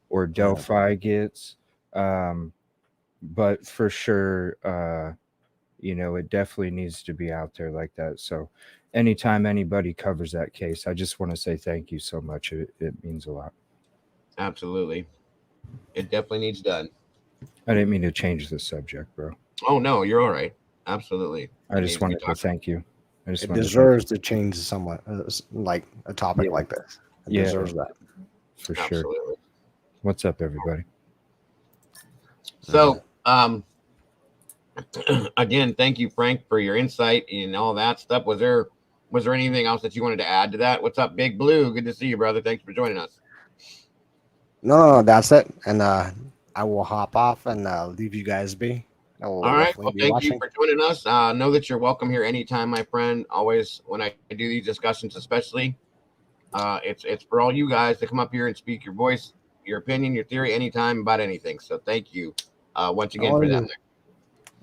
[SPEAKER 8] or Delphi gets. But for sure, it definitely needs to be out there like that. So anytime anybody covers that case, I just want to say thank you so much. It means a lot.
[SPEAKER 1] Absolutely. It definitely needs done.
[SPEAKER 8] I didn't mean to change the subject, bro.
[SPEAKER 1] Oh no, you're all right. Absolutely.
[SPEAKER 8] I just wanted to thank you.
[SPEAKER 7] It deserves to change somewhat, like a topic like this. It
[SPEAKER 8] Yeah.
[SPEAKER 7] deserves that.
[SPEAKER 8] For sure.
[SPEAKER 1] Absolutely.
[SPEAKER 8] What's up, everybody?
[SPEAKER 1] So, again, thank you, Frank, for your insight and all that stuff. Was there anything else that you wanted to add to that? What's up, Big Blue? Good to see you, brother. Thanks for joining us.
[SPEAKER 7] No, that's it. And I will hop off and leave you guys be. I will
[SPEAKER 1] All right.
[SPEAKER 7] definitely
[SPEAKER 1] Well,
[SPEAKER 7] be
[SPEAKER 1] thank
[SPEAKER 7] watching.
[SPEAKER 1] you for joining us. Know that you're welcome here anytime, my friend. Always when I do these discussions, especially, it's for all you guys to come up here and speak your voice, your opinion, your theory, anytime about anything. So thank you once again for that.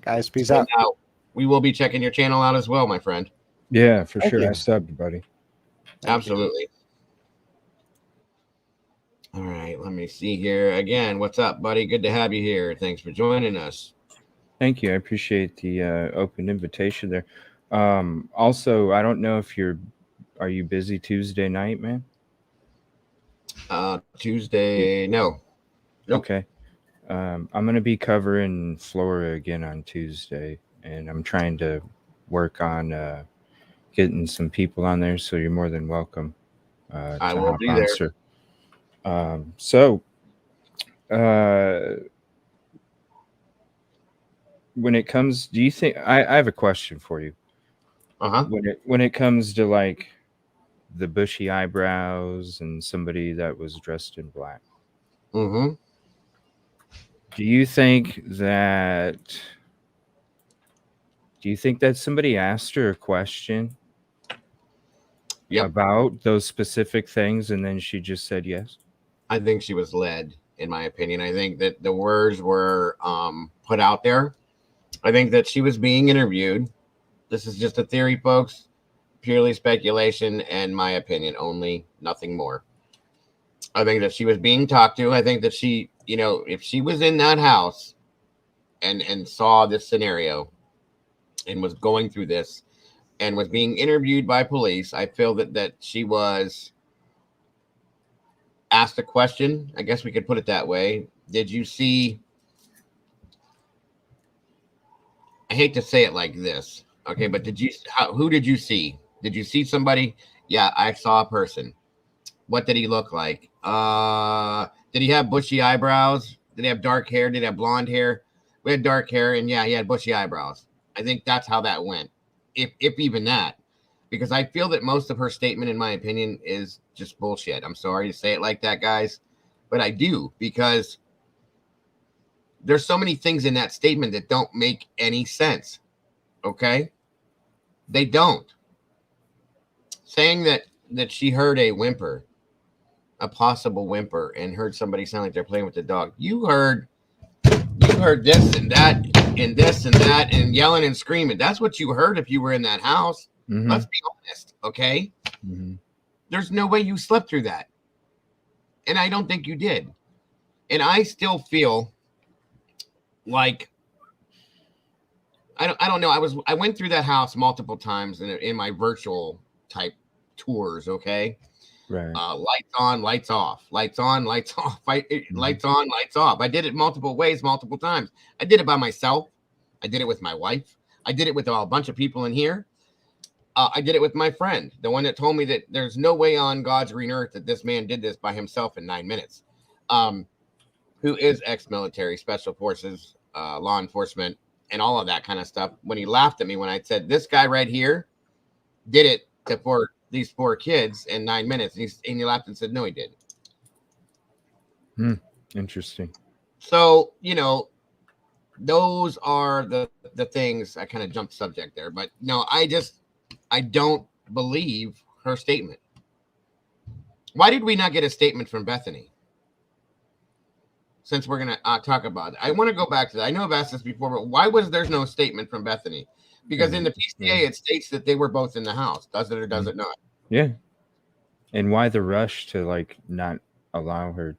[SPEAKER 7] Guys, peace
[SPEAKER 1] So
[SPEAKER 7] out.
[SPEAKER 1] now, we will be checking your channel out as well, my friend.
[SPEAKER 8] Yeah, for
[SPEAKER 7] Thank
[SPEAKER 8] sure.
[SPEAKER 7] you.
[SPEAKER 8] I subbed, buddy.
[SPEAKER 1] Absolutely. All right, let me see here again. What's up, buddy? Good to have you here. Thanks for joining us.
[SPEAKER 8] Thank you. I appreciate the open invitation there. Also, I don't know if are you busy Tuesday night, man?
[SPEAKER 1] Tuesday, no. Nope.
[SPEAKER 8] Okay. I'm going to be covering Florida again on Tuesday, and I'm trying to work on getting some people on there, so you're more than welcome.
[SPEAKER 1] I will be there.
[SPEAKER 8] Sir. So, when it comes, do you think I have a question for you? When it comes to like the bushy eyebrows and somebody that was dressed in black,
[SPEAKER 1] Mm-hmm.
[SPEAKER 8] do you think that somebody asked her a question about those specific things and then she just said yes?
[SPEAKER 1] I think she was led, in my opinion. I think that the words were put out there. I think that she was being interviewed. This is just a theory, folks. Purely speculation and my opinion only, nothing more. I think that she was being talked to. I think that she, if she was in that house and saw this scenario and was going through this and was being interviewed by police, I feel that she was asked a question. I guess we could put it that way. Did you see? I hate to say it like this, okay, but who did you see? Did you see somebody? Yeah, I saw a person. What did he look like? Did he have bushy eyebrows? Did he have dark hair? Did he have blonde hair? We had dark hair, and yeah, he had bushy eyebrows. I think that's how that went, if even that, because I feel that most of her statement, in my opinion, is just bullshit. I'm sorry to say it like that, guys, but I do, because there's so many things in that statement that don't make any sense. Okay? They don't. Saying that she heard a possible whimper, and heard somebody sound like they're playing with the dog. You heard heard this and that and this and that and yelling and screaming. That's what you heard if you were in that house.
[SPEAKER 8] Mhm.
[SPEAKER 1] Let's be honest, okay?
[SPEAKER 8] Mhm.
[SPEAKER 1] There's no way you slept through that. And I don't think you did. And I still feel like I don't know. I went through that house multiple times in my virtual type tours, okay?
[SPEAKER 8] Right.
[SPEAKER 1] Lights on, lights off, lights on, lights off, lights on, lights off. I did it multiple ways, multiple times. I did it by myself. I did it with my wife. I did it with a bunch of people in here. I did it with my friend, the one that told me that there's no way on God's green earth that this man did this by himself in 9 minutes. Who is ex-military, special forces, law enforcement, and all of that kind of stuff. When he laughed at me when I said, this guy right here did it for these 4 kids in 9 minutes. And he laughed and said, no, he didn't.
[SPEAKER 8] Interesting.
[SPEAKER 1] So, you know, those are the things. I kind of jumped subject there, but no, I don't believe her statement. Why did we not get a statement from Bethany? Since we're going to talk about it, I want to go back to that. I know I've asked this before, but why was there's no statement from Bethany? Because in the PCA, it states that they were both in the house. Does it or does it not?
[SPEAKER 8] Yeah. And why the rush to like not allow her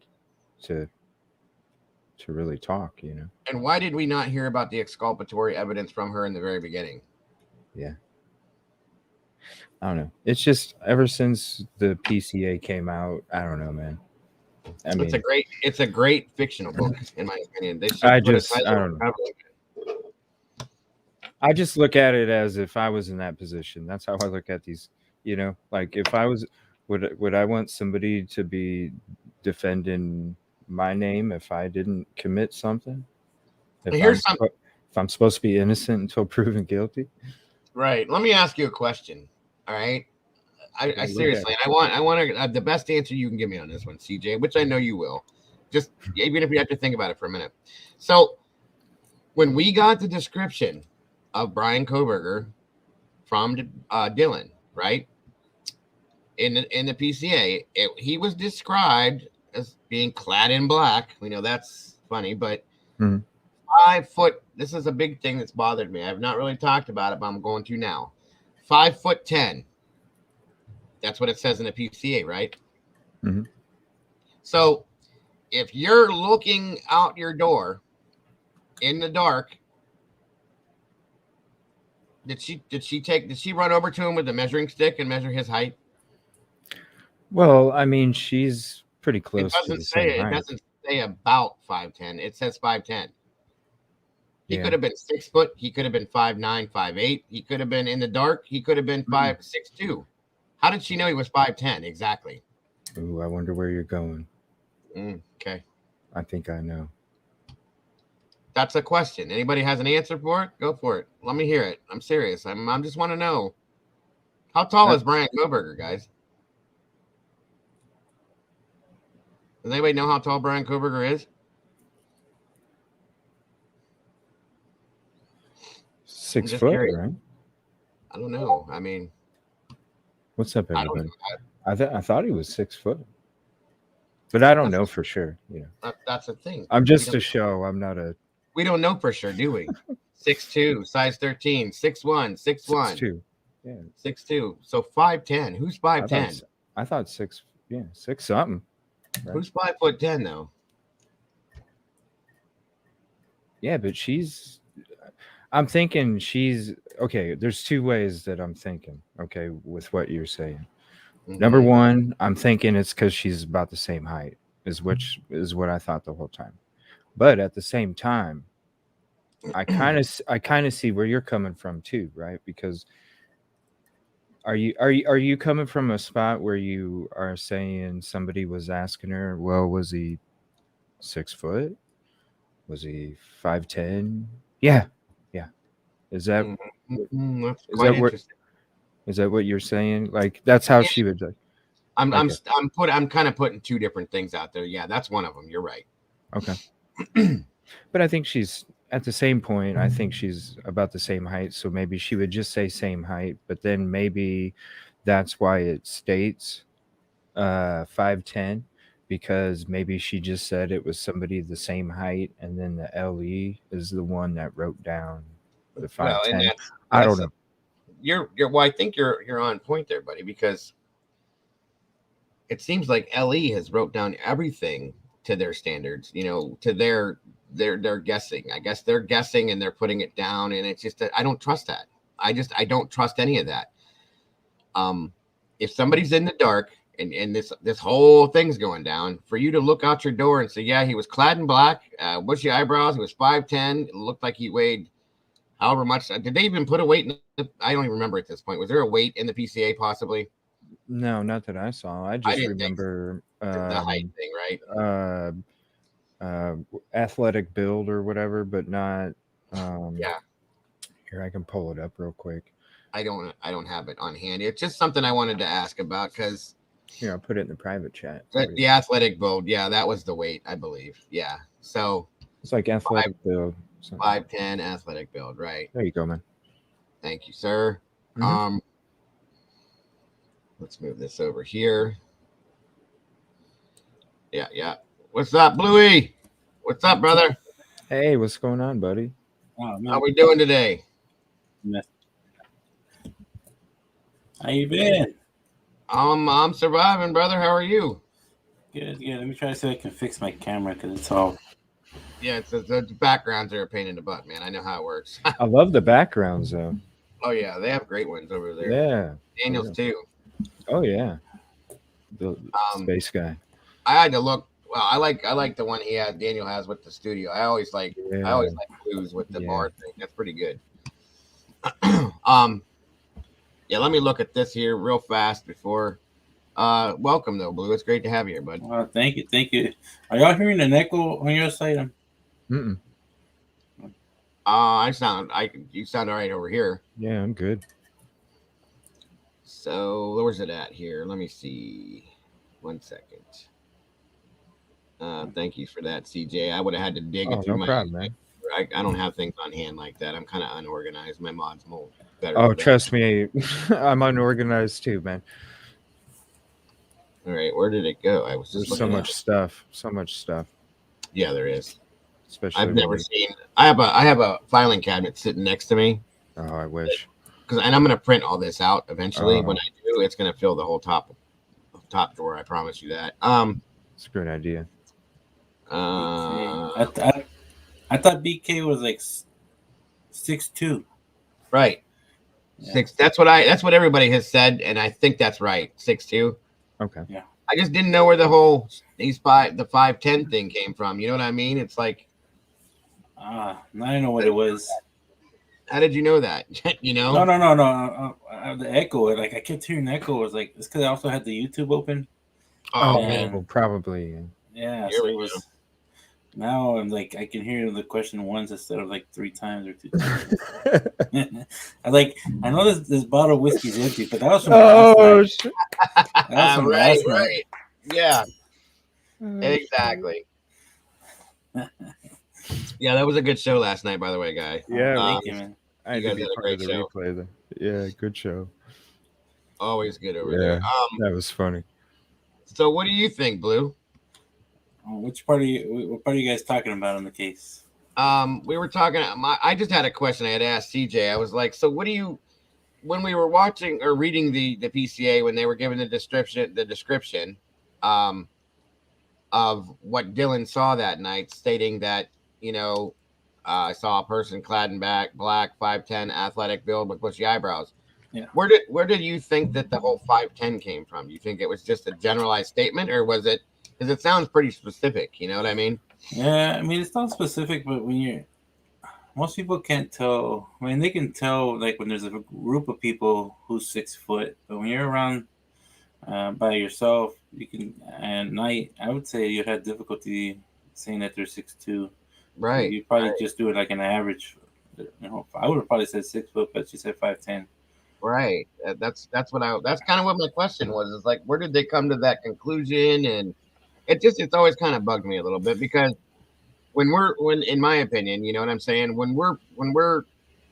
[SPEAKER 8] to really talk, you know?
[SPEAKER 1] And why did we not hear about the exculpatory evidence from her in the very beginning?
[SPEAKER 8] Yeah. I don't know. It's just ever since the PCA came out, I don't know, man. I mean,
[SPEAKER 1] it's a great fictional book, in my opinion. They should
[SPEAKER 8] I
[SPEAKER 1] put a
[SPEAKER 8] just, I
[SPEAKER 1] title
[SPEAKER 8] don't
[SPEAKER 1] on
[SPEAKER 8] know.
[SPEAKER 1] the cover.
[SPEAKER 8] I just look at it as if I was in that position. That's how I look at these, you know, like if I was, would I want somebody to be defending my name if I didn't commit something? If I'm supposed to be innocent until proven guilty?
[SPEAKER 1] Right. Let me ask you a question. All right. I seriously, I want the best answer you can give me on this one, CJ, which I know you will. Just even if you have to think about it for a minute. So when we got the description of Bryan Kohberger from Dylan, right? In the PCA, he was described as being clad in black. We know that's funny, but 5 foot. This is a big thing that's bothered me. I've not really talked about it, but I'm going to now. 5'10". That's what it says in the PCA, right?
[SPEAKER 8] Mm-hmm.
[SPEAKER 1] So if you're looking out your door in the dark, did she run over to him with a measuring stick and measure his height?
[SPEAKER 8] Well, I mean, she's pretty close to the same height.
[SPEAKER 1] It doesn't say about 5'10". It says 5'10". He could have been 6 foot. He could have been 5'9", 5'8". He could have been in the dark. He could have been 5'6'2". How did she know he was 5'10" exactly?
[SPEAKER 8] Ooh, I wonder where you're going.
[SPEAKER 1] Okay.
[SPEAKER 8] I think I know.
[SPEAKER 1] That's a question. Anybody has an answer for it? Go for it. Let me hear it. I'm serious. I'm just want to know. How tall is Bryan Kohberger, guys? Does anybody know how tall Bryan Kohberger is?
[SPEAKER 8] 6 foot, right?
[SPEAKER 1] I don't know. I mean,
[SPEAKER 8] what's up, everybody? I thought he was 6 foot, but I don't know for sure. You know,
[SPEAKER 1] that's the thing.
[SPEAKER 8] I'm just a show. I'm not a.
[SPEAKER 1] We don't know for sure, do we? 6'2", size 13, 6'1", 6'1".
[SPEAKER 8] 6'2". Yeah.
[SPEAKER 1] 6'2". So 5'10". Who's 5'10"?
[SPEAKER 8] I thought 6. Yeah, 6 something.
[SPEAKER 1] Right? Who's 5'10" though?
[SPEAKER 8] Yeah, but I'm thinking she's okay. There's 2 ways that I'm thinking. Okay, with what you're saying. Number one, I'm thinking it's because she's about the same height, which is what I thought the whole time. But at the same time, I kind of see where you're coming from too, right? Because are you coming from a spot where you are saying somebody was asking her, well, was he 6 foot? Was he 5'10"? Yeah. Is that is that what you're saying? Like that's how she would.
[SPEAKER 1] I'm kind of putting 2 different things out there. Yeah, that's one of them. You're right.
[SPEAKER 8] Okay. But I think she's at the same point. I think she's about the same height. So maybe she would just say same height, but then maybe that's why it states 5'10", because maybe she just said it was somebody the same height, and then the LE is the one that wrote down the 5'10".
[SPEAKER 1] Well, and
[SPEAKER 8] I don't know.
[SPEAKER 1] You're well, I think you're on point there, buddy, because it seems like LE has wrote down everything to their standards, to their guessing. I guess they're guessing and they're putting it down, and it's just I don't trust that. I don't trust any of that. If somebody's in the dark and this whole thing's going down, for you to look out your door and say, yeah, he was clad in black, bushy eyebrows, he was 5'10", it looked like he weighed however much. Did they even put a weight I don't even remember at this point. Was there a weight in the PCA possibly?
[SPEAKER 8] No, not that I saw. I just remember
[SPEAKER 1] the height thing, right?
[SPEAKER 8] Athletic build or whatever, but not.
[SPEAKER 1] Yeah.
[SPEAKER 8] Here, I can pull it up real quick.
[SPEAKER 1] I don't have it on hand. It's just something I wanted to ask about because.
[SPEAKER 8] Here, I'll put it in the private chat.
[SPEAKER 1] The athletic build, yeah, that was the weight, I believe. Yeah, so
[SPEAKER 8] it's like athletic build.
[SPEAKER 1] 5'10" athletic build, right?
[SPEAKER 8] There you go, man.
[SPEAKER 1] Thank you, sir.
[SPEAKER 8] Mm-hmm.
[SPEAKER 1] Let's move this over here. Yeah. What's up, Bluey? What's up, brother?
[SPEAKER 8] Hey, what's going on, buddy?
[SPEAKER 1] How we doing today?
[SPEAKER 9] How you been?
[SPEAKER 1] I'm surviving, brother. How are you?
[SPEAKER 9] Good. Let me try to see if I can fix my camera because it's all.
[SPEAKER 1] Yeah, the backgrounds are a pain in the butt, man. I know how it works.
[SPEAKER 8] I love the backgrounds, though.
[SPEAKER 1] Oh yeah, they have great ones over there.
[SPEAKER 8] Yeah,
[SPEAKER 1] Daniel's too.
[SPEAKER 8] Oh yeah, the space guy.
[SPEAKER 1] I had to look. Well, I like the one Daniel has with the studio. I always like Blues with the bar thing. That's pretty good. Yeah, let me look at this here real fast before. Welcome though, Blue. It's great to have you here, bud.
[SPEAKER 9] Thank you. Are y'all hearing an echo on your side?
[SPEAKER 8] Mm-mm.
[SPEAKER 1] You sound all right over here.
[SPEAKER 8] Yeah, I'm good.
[SPEAKER 1] So where's it at here? Let me see. 1 second. Thank you for that, CJ. I would have had to dig it through my.
[SPEAKER 8] Problem, man.
[SPEAKER 1] I don't have things on hand like that. I'm kind of unorganized. My mod's more better.
[SPEAKER 8] Oh, trust me, I'm unorganized too, man.
[SPEAKER 1] All right, where did it go? I was just
[SPEAKER 8] There's so much stuff.
[SPEAKER 1] Yeah, there is.
[SPEAKER 8] Especially
[SPEAKER 1] I've never seen. I have a filing cabinet sitting next to me.
[SPEAKER 8] Oh, I wish.
[SPEAKER 1] And I'm gonna print all this out eventually. When I do, it's gonna fill the whole top drawer. I promise you that.
[SPEAKER 8] It's a great idea.
[SPEAKER 9] I thought BK was like 6'2".
[SPEAKER 1] Right. Yeah. 6. That's what everybody has said, and I think that's right. 6'2".
[SPEAKER 8] Okay.
[SPEAKER 9] Yeah.
[SPEAKER 1] I just didn't know where the whole the 5'10" thing came from. You know what I mean? It's like.
[SPEAKER 9] I don't know what it was.
[SPEAKER 1] How did you know that? You know?
[SPEAKER 9] No. The echo, like I kept hearing the echo. It was like it's because I also had the YouTube open.
[SPEAKER 8] Oh, probably.
[SPEAKER 9] Yeah. So it was. Now I'm like I can hear the question once instead of like 3 times or 2 times. I know this bottle of whiskey is empty, but that was from last night. That was from last night.
[SPEAKER 1] Right. Yeah. Exactly. Yeah, that was a good show last night, by the way, guy.
[SPEAKER 8] Yeah,
[SPEAKER 9] thank you, man.
[SPEAKER 8] I had to be part of the replay. Though. Yeah, good show.
[SPEAKER 1] Always good over there.
[SPEAKER 8] That was funny.
[SPEAKER 1] So, what do you think, Blue?
[SPEAKER 9] What part are you guys talking about on the case?
[SPEAKER 1] We were talking. I just had a question. I had asked CJ. I was like, so what do you? When we were watching or reading the PCA, when they were given the description, of what Dylan saw that night, stating that I saw a person clad in black, 5'10", athletic build with bushy eyebrows.
[SPEAKER 9] Yeah.
[SPEAKER 1] Where did you think that the whole 5'10" came from? Do you think it was just a generalized statement, or was it? Because it sounds pretty specific. You know what I mean?
[SPEAKER 9] Yeah, I mean it's not specific, but most people can't tell. I mean, they can tell like when there's a group of people who's 6 foot, but when you're around by yourself, you can. And night, I would say you had difficulty saying that they're 6'2".
[SPEAKER 1] Right.
[SPEAKER 9] You probably just do it like an average. I would have probably said 6 foot, but you said 5'10".
[SPEAKER 1] Right. That's kind of what my question was. Is like, where did they come to that conclusion? And it's always kind of bugged me a little bit because when in my opinion, you know what I'm saying? When we're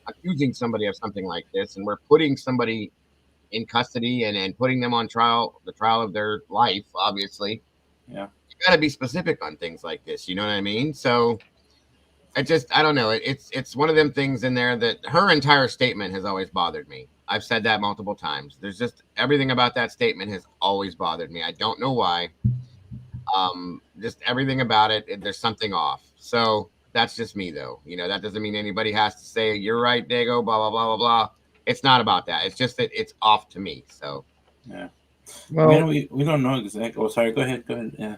[SPEAKER 1] accusing somebody of something like this and we're putting somebody in custody and putting them on trial, the trial of their life, obviously.
[SPEAKER 9] Yeah.
[SPEAKER 1] got to be specific on things like this. You know what I mean? So I don't know. It's one of them things in there that her entire statement has always bothered me. I've said that multiple times. There's just everything about that statement has always bothered me. I don't know why. Just everything about it, there's something off. So that's just me, though. You know, that doesn't mean anybody has to say you're right, Dago. Blah blah blah blah blah. It's not about that. It's just that it's off to me. So
[SPEAKER 9] Yeah.
[SPEAKER 8] Well,
[SPEAKER 9] I mean, we don't know exactly. Oh, sorry. Go ahead. Go ahead. Yeah.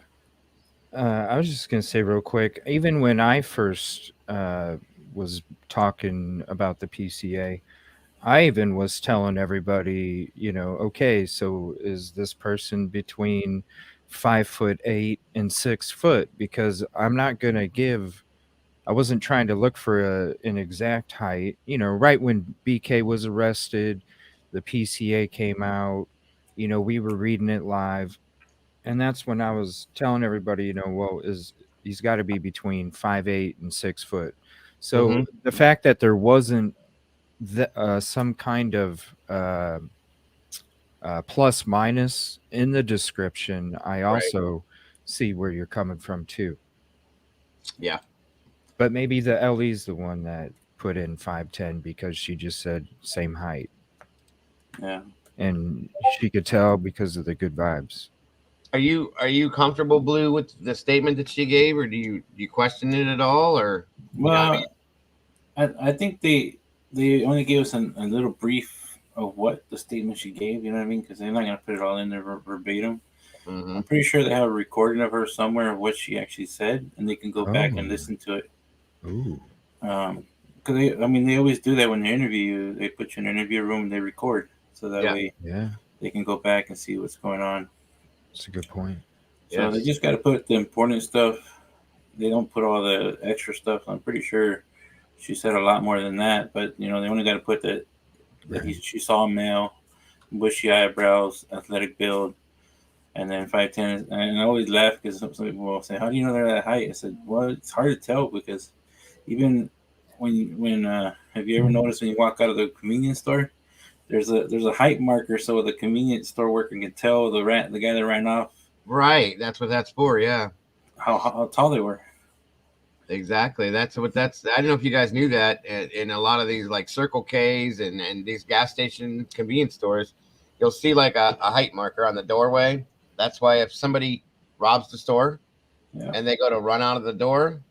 [SPEAKER 8] I was just gonna say real quick. Even when I first was talking about the PCA, I even was telling everybody, you know, okay, so is this person between 5'8" and 6 foot? Because I'm not gonna give. I wasn't trying to look for an exact height. You know, right when BK was arrested, the PCA came out. You know, we were reading it live, and that's when I was telling everybody, you know, well, he's got to be between 5'8" and 6 foot. So the fact that there wasn't some kind of plus minus in the description, I also see where you're coming from too.
[SPEAKER 1] yeah.
[SPEAKER 8] But maybe the LE's the one that put in 5'10" because she just said same height.
[SPEAKER 9] Yeah.
[SPEAKER 8] And she could tell because of the good vibes.
[SPEAKER 1] Are you comfortable, Blue, with the statement that she gave, or do you question it at all, or?
[SPEAKER 9] Well,
[SPEAKER 1] You know what I mean?
[SPEAKER 9] I think they only gave us a little brief of what the statement she gave. You know what I mean? Because they're not gonna put it all in there verbatim. I'm pretty sure they have a recording of her somewhere of what she actually said, and they can go back and listen to it.
[SPEAKER 8] Ooh.
[SPEAKER 9] Because they always do that when they interview you. They put you in an interview room and they record, so that way they can go back and see what's going on.
[SPEAKER 8] That's a good point.
[SPEAKER 9] So they just got to put the important stuff. They don't put all the extra stuff. I'm pretty sure she said a lot more than that, but you know they only got to put that she saw a male, bushy eyebrows, athletic build, and then 5'10". And I always laugh because some people will say, "How do you know they're that height?" I said, "Well, it's hard to tell because even when have you ever noticed when you walk out of the convenience store, there's a height marker so the convenience store worker can tell the guy that ran off.
[SPEAKER 1] Right. That's what that's for. Yeah.
[SPEAKER 9] How tall they were.
[SPEAKER 1] Exactly. That's what that's. I don't know if you guys knew that in a lot of these like Circle K's and these gas station convenience stores, you'll see like a height marker on the doorway. That's why if somebody robs the store and they go to run out of the door,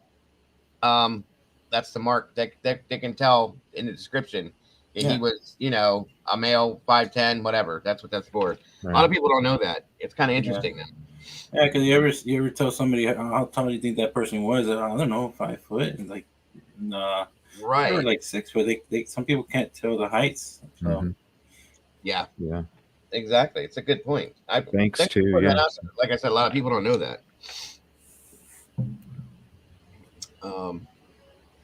[SPEAKER 1] that's the mark that they can tell in the description. He was, you know, a male, 5'10", whatever. That's what that's for.
[SPEAKER 8] Right.
[SPEAKER 1] A lot of people don't know that. It's kind of interesting.
[SPEAKER 9] Yeah, because you ever tell somebody how tall do you think that person was? I don't know, 5 foot. And like, they were like 6 foot. They some people can't tell the heights. So.
[SPEAKER 1] Yeah.
[SPEAKER 8] Yeah.
[SPEAKER 1] Exactly. It's a good point.
[SPEAKER 8] Thanks to
[SPEAKER 1] like I said, a lot of people don't know that.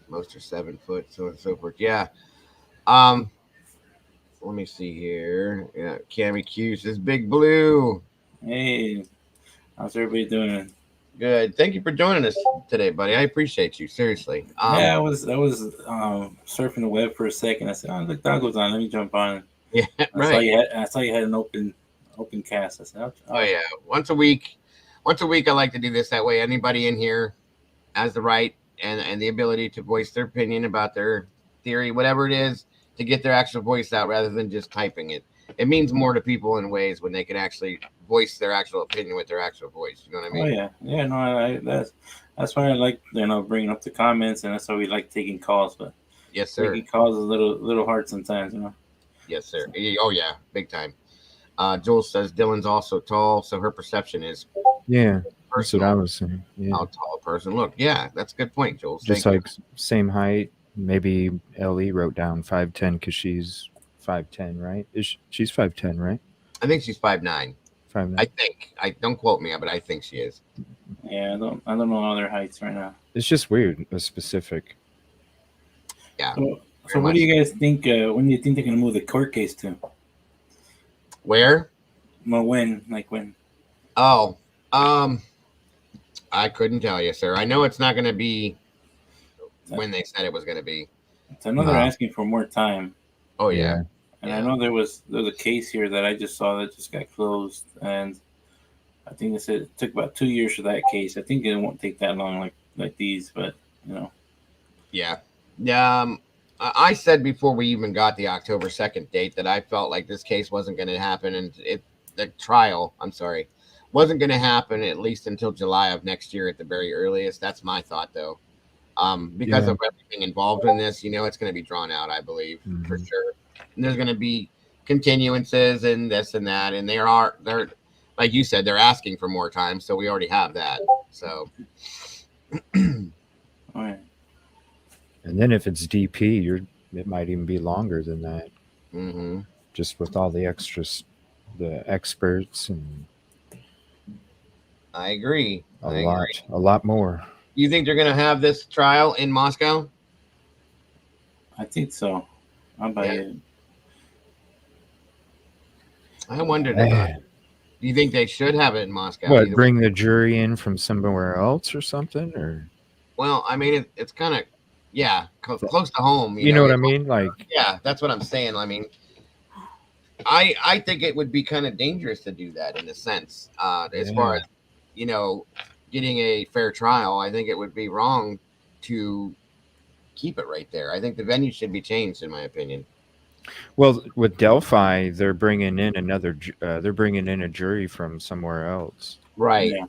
[SPEAKER 1] Most are 7 foot, so on and so forth. Yeah. Let me see here. Yeah, Cammy Q says Big Blue.
[SPEAKER 9] Hey, how's everybody doing?
[SPEAKER 1] Good. Thank you for joining us today, buddy. I appreciate you. Seriously.
[SPEAKER 9] I was surfing the web for a second. I said, "Oh, the dog was on. Let me jump on."
[SPEAKER 1] Yeah, right.
[SPEAKER 9] I saw you had an open cast. I said,
[SPEAKER 1] "Oh yeah, once a week. I like to do this that way. Anybody in here has the right and the ability to voice their opinion about their theory, whatever it is, to get their actual voice out rather than just typing it. It means more to people in ways when they can actually voice their actual opinion with their actual voice. You know what I mean?
[SPEAKER 9] Oh yeah. No, that's why I like bringing up the comments, and that's why we like taking calls. But
[SPEAKER 1] yes, sir.
[SPEAKER 9] Taking calls is a little hard sometimes, you know.
[SPEAKER 1] Yes, sir. Oh yeah, big time. Joel says Dylan's also tall, so her perception is
[SPEAKER 8] that's what I was saying. Yeah.
[SPEAKER 1] How tall a person look. Yeah, that's a good point, Joel.
[SPEAKER 8] Just like same height. Maybe LE wrote down 5'10" because she's 5'10", right? She's 5'10", right?
[SPEAKER 1] I think she's 5'9".
[SPEAKER 8] 5'9".
[SPEAKER 1] I think. I don't quote me, but I think she is.
[SPEAKER 9] Yeah, I don't know all their heights right now.
[SPEAKER 8] It's just weird, a specific.
[SPEAKER 1] Yeah.
[SPEAKER 9] So what do you guys think? When do you think they're gonna move the court case to?
[SPEAKER 1] Where?
[SPEAKER 9] Well, when?
[SPEAKER 1] Oh, I couldn't tell you, sir. I know it's not going to be when they said it was going to be.
[SPEAKER 9] So I know they're asking for more time.
[SPEAKER 1] Oh yeah.
[SPEAKER 9] And I know there was a case here that I just saw that just got closed, and I think it took about 2 years for that case. I think it won't take that long like these, but you know.
[SPEAKER 1] Yeah. I said before we even got the October 2nd date that I felt like this case wasn't going to happen, and the trial, I'm sorry, wasn't going to happen at least until July of next year at the very earliest. That's my thought, though. Because of everything involved in this, it's going to be drawn out, I believe, for sure. And there's going to be continuances and this and that, and they're like you said, they're asking for more time, so we already have that. So,
[SPEAKER 9] All right.
[SPEAKER 8] And then if it's DP, it might even be longer than that.
[SPEAKER 1] mm-hmm.
[SPEAKER 8] Just with all the extras, the experts, and
[SPEAKER 1] I agree.
[SPEAKER 8] a lot more.
[SPEAKER 1] You think they're going to have this trial in Moscow?
[SPEAKER 9] I think so. I'll buy it.
[SPEAKER 1] I wondered.
[SPEAKER 8] Man.
[SPEAKER 1] Do you think they should have it in Moscow?
[SPEAKER 8] What, bring the jury in from somewhere else or something? Or
[SPEAKER 1] well, I mean, it's kind of close to home.
[SPEAKER 8] You know what I mean? Like,
[SPEAKER 1] yeah, that's what I'm saying. I mean, I think it would be kind of dangerous to do that in a sense. As far as getting a fair trial, I think it would be wrong to keep it right there. I think the venue should be changed, in my opinion.
[SPEAKER 8] Well, with Delphi, they're bringing in a jury from somewhere else,
[SPEAKER 1] right?
[SPEAKER 9] Yeah.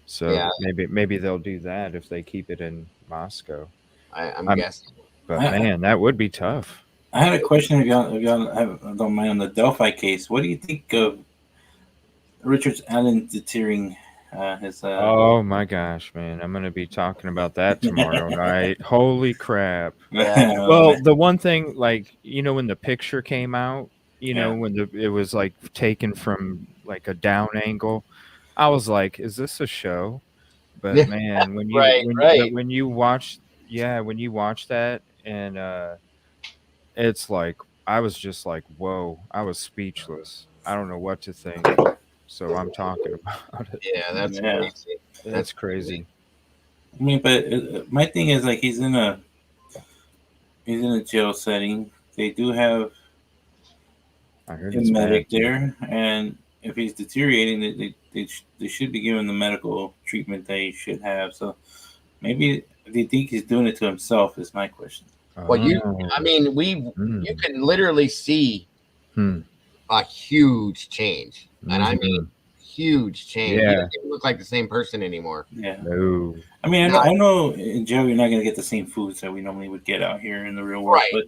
[SPEAKER 8] So maybe they'll do that if they keep it in Moscow.
[SPEAKER 1] I'm guessing.
[SPEAKER 8] But man, that would be tough.
[SPEAKER 9] I had a question if y'all don't mind on the Delphi case. What do you think of Richard Allen deterring his?
[SPEAKER 8] Oh my gosh, man! I'm gonna be talking about that tomorrow night. Holy crap!
[SPEAKER 1] Yeah.
[SPEAKER 8] Well, the one thing, like when the picture came out, when it was like taken from like a down angle, I was like, "Is this a show?" But man, when you watch that, and it's like I was just like, "Whoa!" I was speechless. I don't know what to think. So I'm talking about it.
[SPEAKER 1] Yeah, that's crazy.
[SPEAKER 8] That's crazy.
[SPEAKER 9] I mean, but my thing is like he's in a jail setting. They do have
[SPEAKER 8] I heard
[SPEAKER 9] a medic there, and if he's deteriorating, they should be given the medical treatment they should have. So maybe they think he's doing it to himself. Is my question.
[SPEAKER 1] Well, you can literally see a huge change, and I mean huge change.
[SPEAKER 8] Yeah.
[SPEAKER 1] You don't even look like the same person anymore.
[SPEAKER 9] Yeah.
[SPEAKER 8] No.
[SPEAKER 9] I mean, I know in jail you're not going to get the same foods that we normally would get out here in the real world,
[SPEAKER 1] right?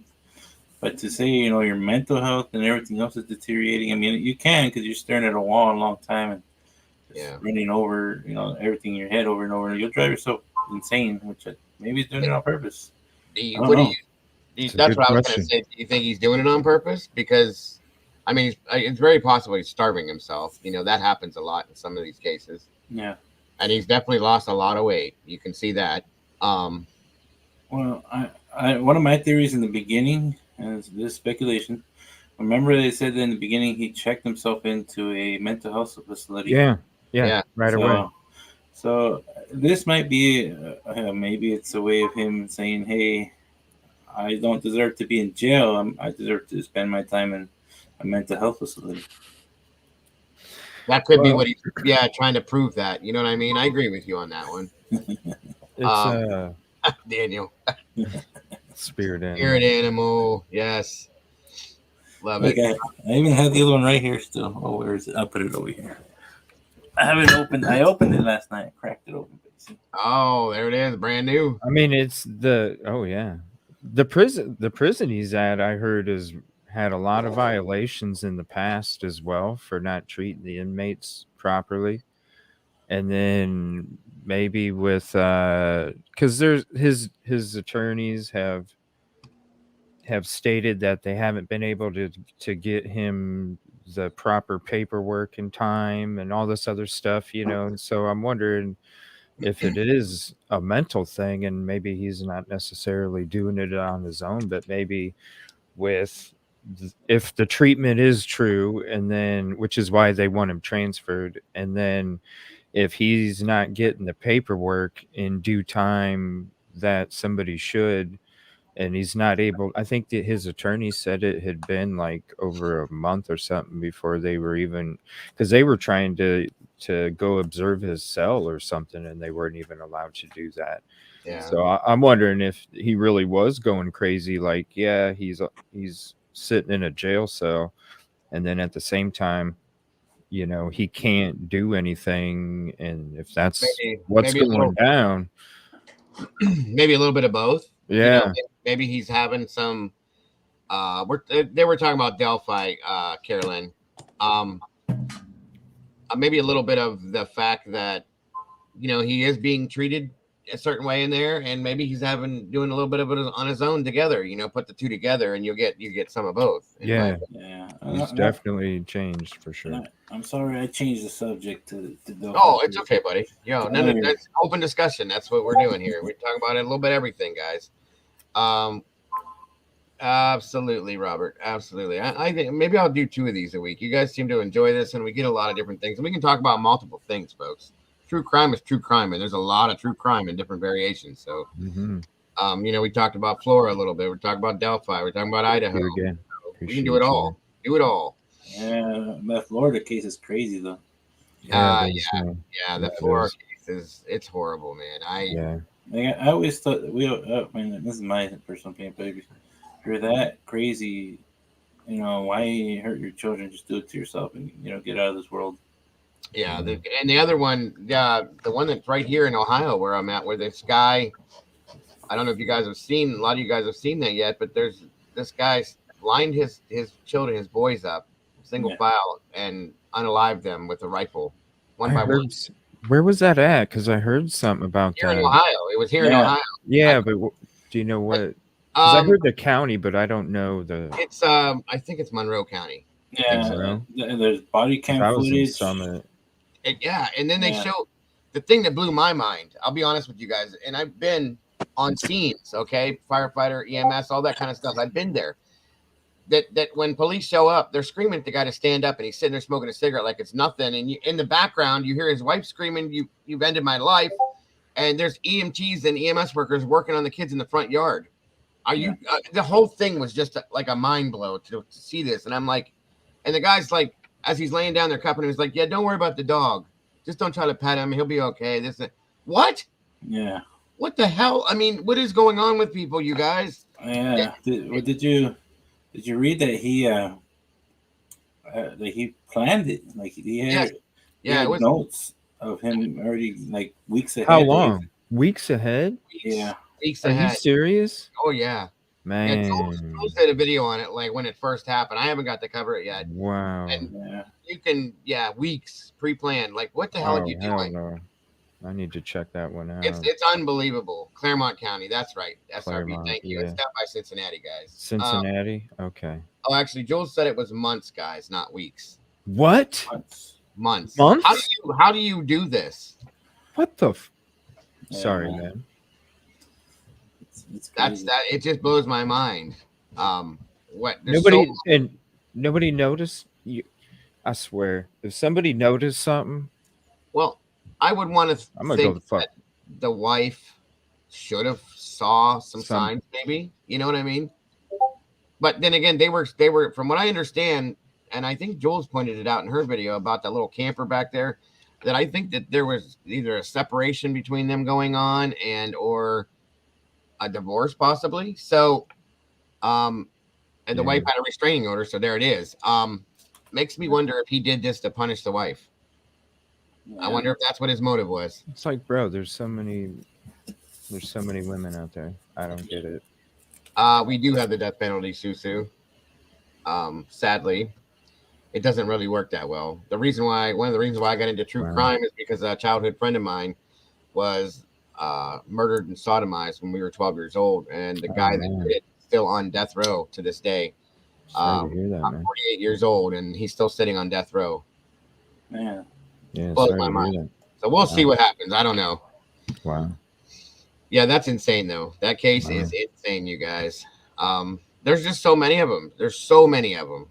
[SPEAKER 9] But to say your mental health and everything else is deteriorating, I mean, you can because you're staring at a wall a long time and running over everything in your head over and over, and you'll drive yourself insane. Which maybe he's doing it on purpose.
[SPEAKER 1] That's what I was going to say. Do you think he's doing it on purpose? Because I mean, it's very possible he's starving himself. That happens a lot in some of these cases.
[SPEAKER 9] Yeah.
[SPEAKER 1] And he's definitely lost a lot of weight. You can see that.
[SPEAKER 9] Well, one of my theories in the beginning, and this speculation, remember they said that in the beginning he checked himself into a mental health facility.
[SPEAKER 8] Yeah. Right away.
[SPEAKER 9] So this might be, maybe it's a way of him saying, hey, I don't deserve to be in jail. I deserve to spend my time in a mental health facility.
[SPEAKER 1] That could be what he's trying to prove that. You know what I mean? I agree with you on that one.
[SPEAKER 8] It's
[SPEAKER 1] Daniel.
[SPEAKER 8] Spirit
[SPEAKER 1] animal. Yes. Love it.
[SPEAKER 9] I even have the other one right here still. Oh, where is it? I'll put it over here. I haven't opened. I opened it last night. I cracked it open.
[SPEAKER 1] Oh, there it is, brand new.
[SPEAKER 8] I mean, it's the prison he's at. I heard has had a lot of violations in the past as well for not treating the inmates properly, and then maybe with because there's his attorneys have stated that they haven't been able to get him the proper paperwork in time and all this other stuff, so I'm wondering if it is a mental thing and maybe he's not necessarily doing it on his own, but maybe if the treatment is true, and then which is why they want him transferred, and then if he's not getting the paperwork in due time that somebody should, and he's not able. I think that his attorney said it had been like over a month or something before they were even, because they were trying to go observe his cell or something, and they weren't even allowed to do that.
[SPEAKER 1] Yeah.
[SPEAKER 8] So I'm wondering if he really was going crazy. Like, yeah, he's sitting in a jail cell, and then at the same time, you know, he can't do anything. And if that's what's
[SPEAKER 1] maybe
[SPEAKER 8] going down,
[SPEAKER 1] maybe a little bit of both.
[SPEAKER 8] yeah.
[SPEAKER 1] You know, maybe he's having some. They were talking about Delphi, Carolyn. Maybe a little bit of the fact that, you know, he is being treated a certain way in there, and maybe he's doing a little bit of it on his own together. You know, put the two together, and you get some of both.
[SPEAKER 8] Yeah,
[SPEAKER 9] Yeah.
[SPEAKER 8] he's definitely changed for sure.
[SPEAKER 9] I'm sorry I changed the subject to
[SPEAKER 1] Oh, it's okay, buddy. Yo, that's open discussion. That's what we're doing here. We talk about it a little bit everything, guys. Absolutely, Robert. Absolutely. I think maybe I'll do 2 of these a week. You guys seem to enjoy this, and we get a lot of different things, and we can talk about multiple things, folks. True crime is true crime, and there's a lot of true crime in different variations. So, you know, we talked about Florida a little bit. We're talking about Delphi. We're talking about Idaho.
[SPEAKER 8] Again.
[SPEAKER 1] We can do it all. Do it all.
[SPEAKER 9] Yeah, that Florida case is crazy though.
[SPEAKER 1] The Florida case it's horrible, man.
[SPEAKER 9] I always thought I mean, this is my personal opinion, but if you're that crazy, you know, why hurt your children? Just do it to yourself and, you know, get out of this world.
[SPEAKER 1] Yeah, and the other one, the one that's right here in Ohio where I'm at, where this guy, I don't know if you guys have seen, a lot of you guys have seen that yet, but there's this guy lined his children, his boys up, single file, and unalived them with a rifle, one by one.
[SPEAKER 8] Where was that at? Because I heard something about
[SPEAKER 1] here
[SPEAKER 8] that.
[SPEAKER 1] In Ohio. It was here in Ohio.
[SPEAKER 8] Yeah, but do you know what? Because I heard the county, but I don't know the.
[SPEAKER 1] It's I think it's Monroe County.
[SPEAKER 9] Yeah, there's body cam footage.
[SPEAKER 1] And then they show the thing that blew my mind. I'll be honest with you guys, and I've been on scenes, okay, firefighter, EMS, all that kind of stuff. I've been there. That when police show up, they're screaming at the guy to stand up, and he's sitting there smoking a cigarette like it's nothing. And in the background, you hear his wife screaming, "You've ended my life!" And there's EMTs and EMS workers working on the kids in the front yard. Are you? The whole thing was just like a mind blow to see this, and I'm like, and the guy's like, as he's laying down there cupping him, he's like, "Yeah, don't worry about the dog. Just don't try to pet him. He'll be okay." What?
[SPEAKER 9] Yeah.
[SPEAKER 1] What the hell? I mean, what is going on with people, you guys?
[SPEAKER 9] Yeah. Did you read that he planned it? Like he had, it was notes of him already like weeks ahead.
[SPEAKER 8] How long? Weeks ahead?
[SPEAKER 9] Yeah.
[SPEAKER 1] Weeks
[SPEAKER 8] ahead. Are you serious?
[SPEAKER 1] Oh yeah.
[SPEAKER 8] Man.
[SPEAKER 1] Jules did a video on it like when it first happened. I haven't got to cover it yet.
[SPEAKER 8] Wow.
[SPEAKER 1] And you can weeks pre-planned. Like what the hell are you doing?
[SPEAKER 8] No. I need to check that one out.
[SPEAKER 1] It's unbelievable. Claremont County. That's right. SRB.
[SPEAKER 8] Claremont,
[SPEAKER 1] Thank you. It's down by Cincinnati, guys.
[SPEAKER 8] Cincinnati? Okay.
[SPEAKER 1] Oh, actually, Jules said it was months, guys, not weeks.
[SPEAKER 8] What?
[SPEAKER 1] Months. How do you do this?
[SPEAKER 8] What the? Sorry, man.
[SPEAKER 1] That's that. It just blows my mind.
[SPEAKER 8] Nobody noticed. I swear, if somebody noticed something,
[SPEAKER 1] well, I would want to
[SPEAKER 8] I'm gonna go the fuck.
[SPEAKER 1] That the wife should have saw some signs, maybe. You know what I mean? But then again, they were from what I understand, and I think Jules pointed it out in her video about that little camper back there. That I think that there was either a separation between them going on or a divorce, possibly. So, and the wife had a restraining order, so there it is. Makes me wonder if he did this to punish the wife. I wonder if that's what his motive was.
[SPEAKER 8] It's like, bro, there's so many women out there. I don't get it.
[SPEAKER 1] We do have the death penalty, Susu. Sadly, it doesn't really work that well. One of the reasons why I got into true crime is because a childhood friend of mine was murdered and sodomized when we were 12 years old, and the guy that did it is still on death row to this day.
[SPEAKER 8] Sorry to hear that,
[SPEAKER 1] I'm 48 years old, and he's still sitting on death row.
[SPEAKER 9] Man.
[SPEAKER 8] Yeah,
[SPEAKER 1] blows my mind. So we'll see what happens. I don't know.
[SPEAKER 8] Wow.
[SPEAKER 1] Yeah, that's insane though. That case is insane, you guys. There's just so many of them. There's so many of them.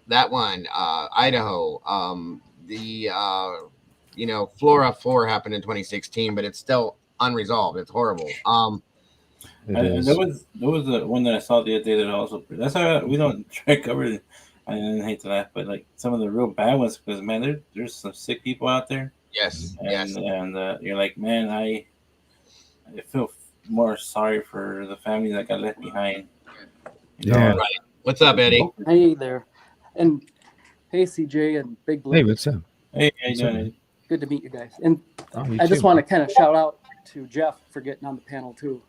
[SPEAKER 1] That one, Idaho, Flora 4 happened in 2016, but it's still unresolved. It's horrible.
[SPEAKER 8] It
[SPEAKER 9] There
[SPEAKER 8] is.
[SPEAKER 9] was the one that I saw the other day that also. That's why we don't try to cover it. I didn't hate to laugh, but like some of the real bad ones, because man, there's some sick people out there,
[SPEAKER 1] Yes, yes.
[SPEAKER 9] and you're like, man, I feel more sorry for the family that got left behind. You know,
[SPEAKER 8] Yeah.
[SPEAKER 1] Right. What's up, Eddie?
[SPEAKER 4] Hey there, and hey CJ and Big Blue.
[SPEAKER 8] Hey, what's up?
[SPEAKER 9] Hey, how you
[SPEAKER 8] What's up,
[SPEAKER 9] doing?
[SPEAKER 8] man?
[SPEAKER 9] Eddie?
[SPEAKER 4] Good to meet you guys. And
[SPEAKER 8] Oh, you
[SPEAKER 4] I just
[SPEAKER 8] too.
[SPEAKER 4] want to kind of shout out to Jeff for getting on the panel too.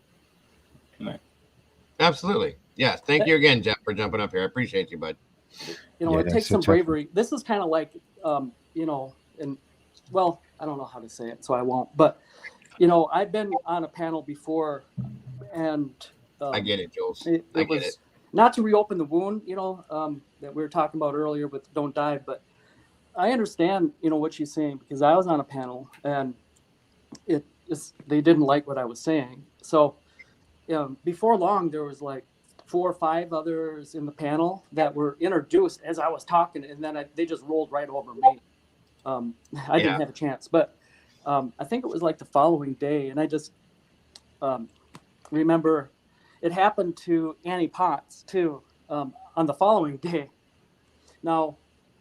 [SPEAKER 1] Absolutely. Yes. Thank you again, Jeff, for jumping up here. I appreciate you, bud.
[SPEAKER 4] You know,
[SPEAKER 8] Yeah,
[SPEAKER 4] it takes
[SPEAKER 8] that's a
[SPEAKER 4] some
[SPEAKER 8] tough one.
[SPEAKER 4] bravery. This is kind of like, you know, and well, I don't know how to say it, so I won't. But you know, I've been on a panel before, and
[SPEAKER 1] I get it, Jules.
[SPEAKER 4] it
[SPEAKER 1] I get
[SPEAKER 4] was
[SPEAKER 1] it.
[SPEAKER 4] not to reopen the wound, you know, that we were talking about earlier with Don't Dive, but I understand, you know, what she's saying, because I was on a panel and they didn't like what I was saying. So before long, there was like 4 or 5 others in the panel that were introduced as I was talking, and then they just rolled right over me. I didn't have a chance, but I think it was like the following day, and I just remember it happened to Annie Potts too on the following day. Now,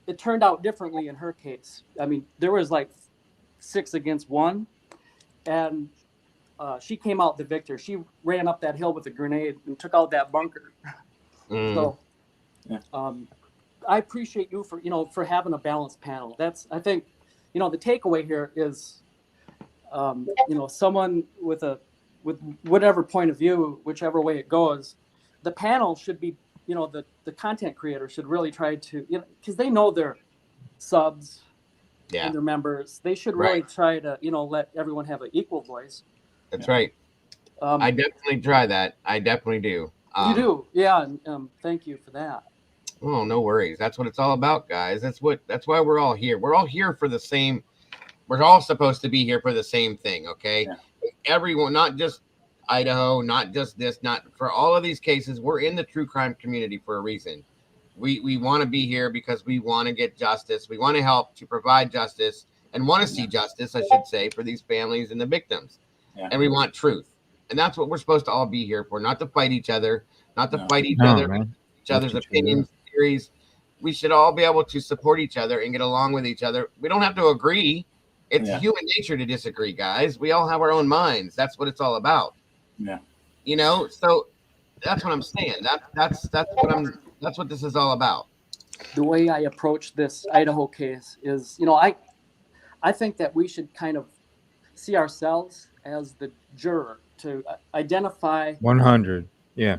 [SPEAKER 4] it turned out differently in her case. I mean, there was like 6 against 1, and she came out the victor. She ran up that hill with a grenade and took out that bunker. So, I appreciate you for having a balanced panel. I think, the takeaway here is, someone with whatever point of view, whichever way it goes, the panel should be, the content creator should really try to, because they know their subs and their members. They should really try to, let everyone have an equal voice.
[SPEAKER 1] That's right. I definitely try that. I definitely do.
[SPEAKER 4] You do, yeah. And thank you for that.
[SPEAKER 1] Oh, no worries. That's what it's all about, guys. That's why we're all here. We're all here for the same. We're all supposed to be here for the same thing. Okay. Yeah. Everyone, not just Idaho, not just this, not for all of these cases. We're in the true crime community for a reason. We want to be here because we want to get justice. We want to help to provide justice and want to see justice, I should say, for these families and the victims. Yeah. And we want truth. And that's what we're supposed to all be here for, not to fight each other, not to fight each other, each other's opinions, theories. We should all be able to support each other and get along with each other. We don't have to agree. It's human nature to disagree, guys. We all have our own minds. That's what it's all about. Yeah. So that's what I'm saying. That's what this is all about.
[SPEAKER 4] The way I approach this Idaho case is, I think that we should kind of see ourselves as the juror to identify
[SPEAKER 8] 100. Yeah.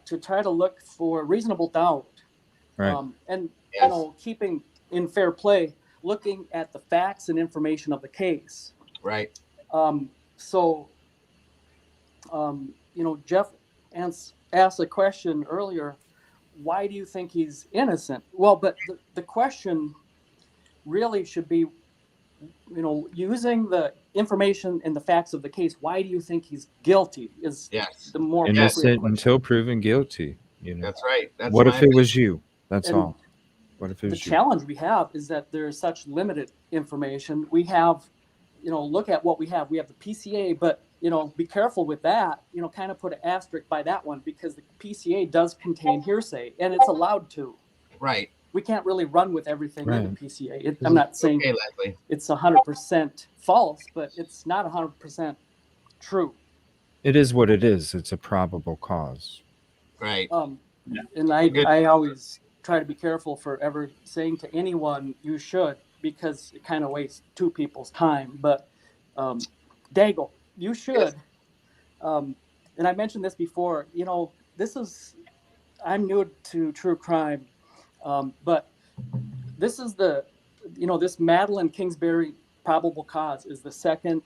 [SPEAKER 4] To try to look for reasonable doubt.
[SPEAKER 8] Right.
[SPEAKER 4] And keeping in fair play, looking at the facts and information of the case.
[SPEAKER 1] Right.
[SPEAKER 4] Jeff asked a question earlier. Why do you think he's innocent? Well, but the question really should be, using the information and the facts of the case, why do you think he's guilty is the more
[SPEAKER 8] innocent until proven guilty.
[SPEAKER 1] That's right.
[SPEAKER 8] What if it was you? That's all. What if it was
[SPEAKER 4] the challenge we have is that there's such limited information. We have, look at what we have. We have the PCA, but be careful with that. Kind of put an asterisk by that one, because the PCA does contain hearsay, and it's allowed to.
[SPEAKER 1] Right.
[SPEAKER 4] We can't really run with everything in the PCA. I'm not saying it's 100% false, but it's not 100% true.
[SPEAKER 8] It is what it is. It's a probable cause.
[SPEAKER 1] Right.
[SPEAKER 4] And I always try to be careful for ever saying to anyone you should, because it kind of wastes 2 people's time. But Dago, you should. And I mentioned this before. I'm new to true crime. But this is this Madeline Kingsbury probable cause is the second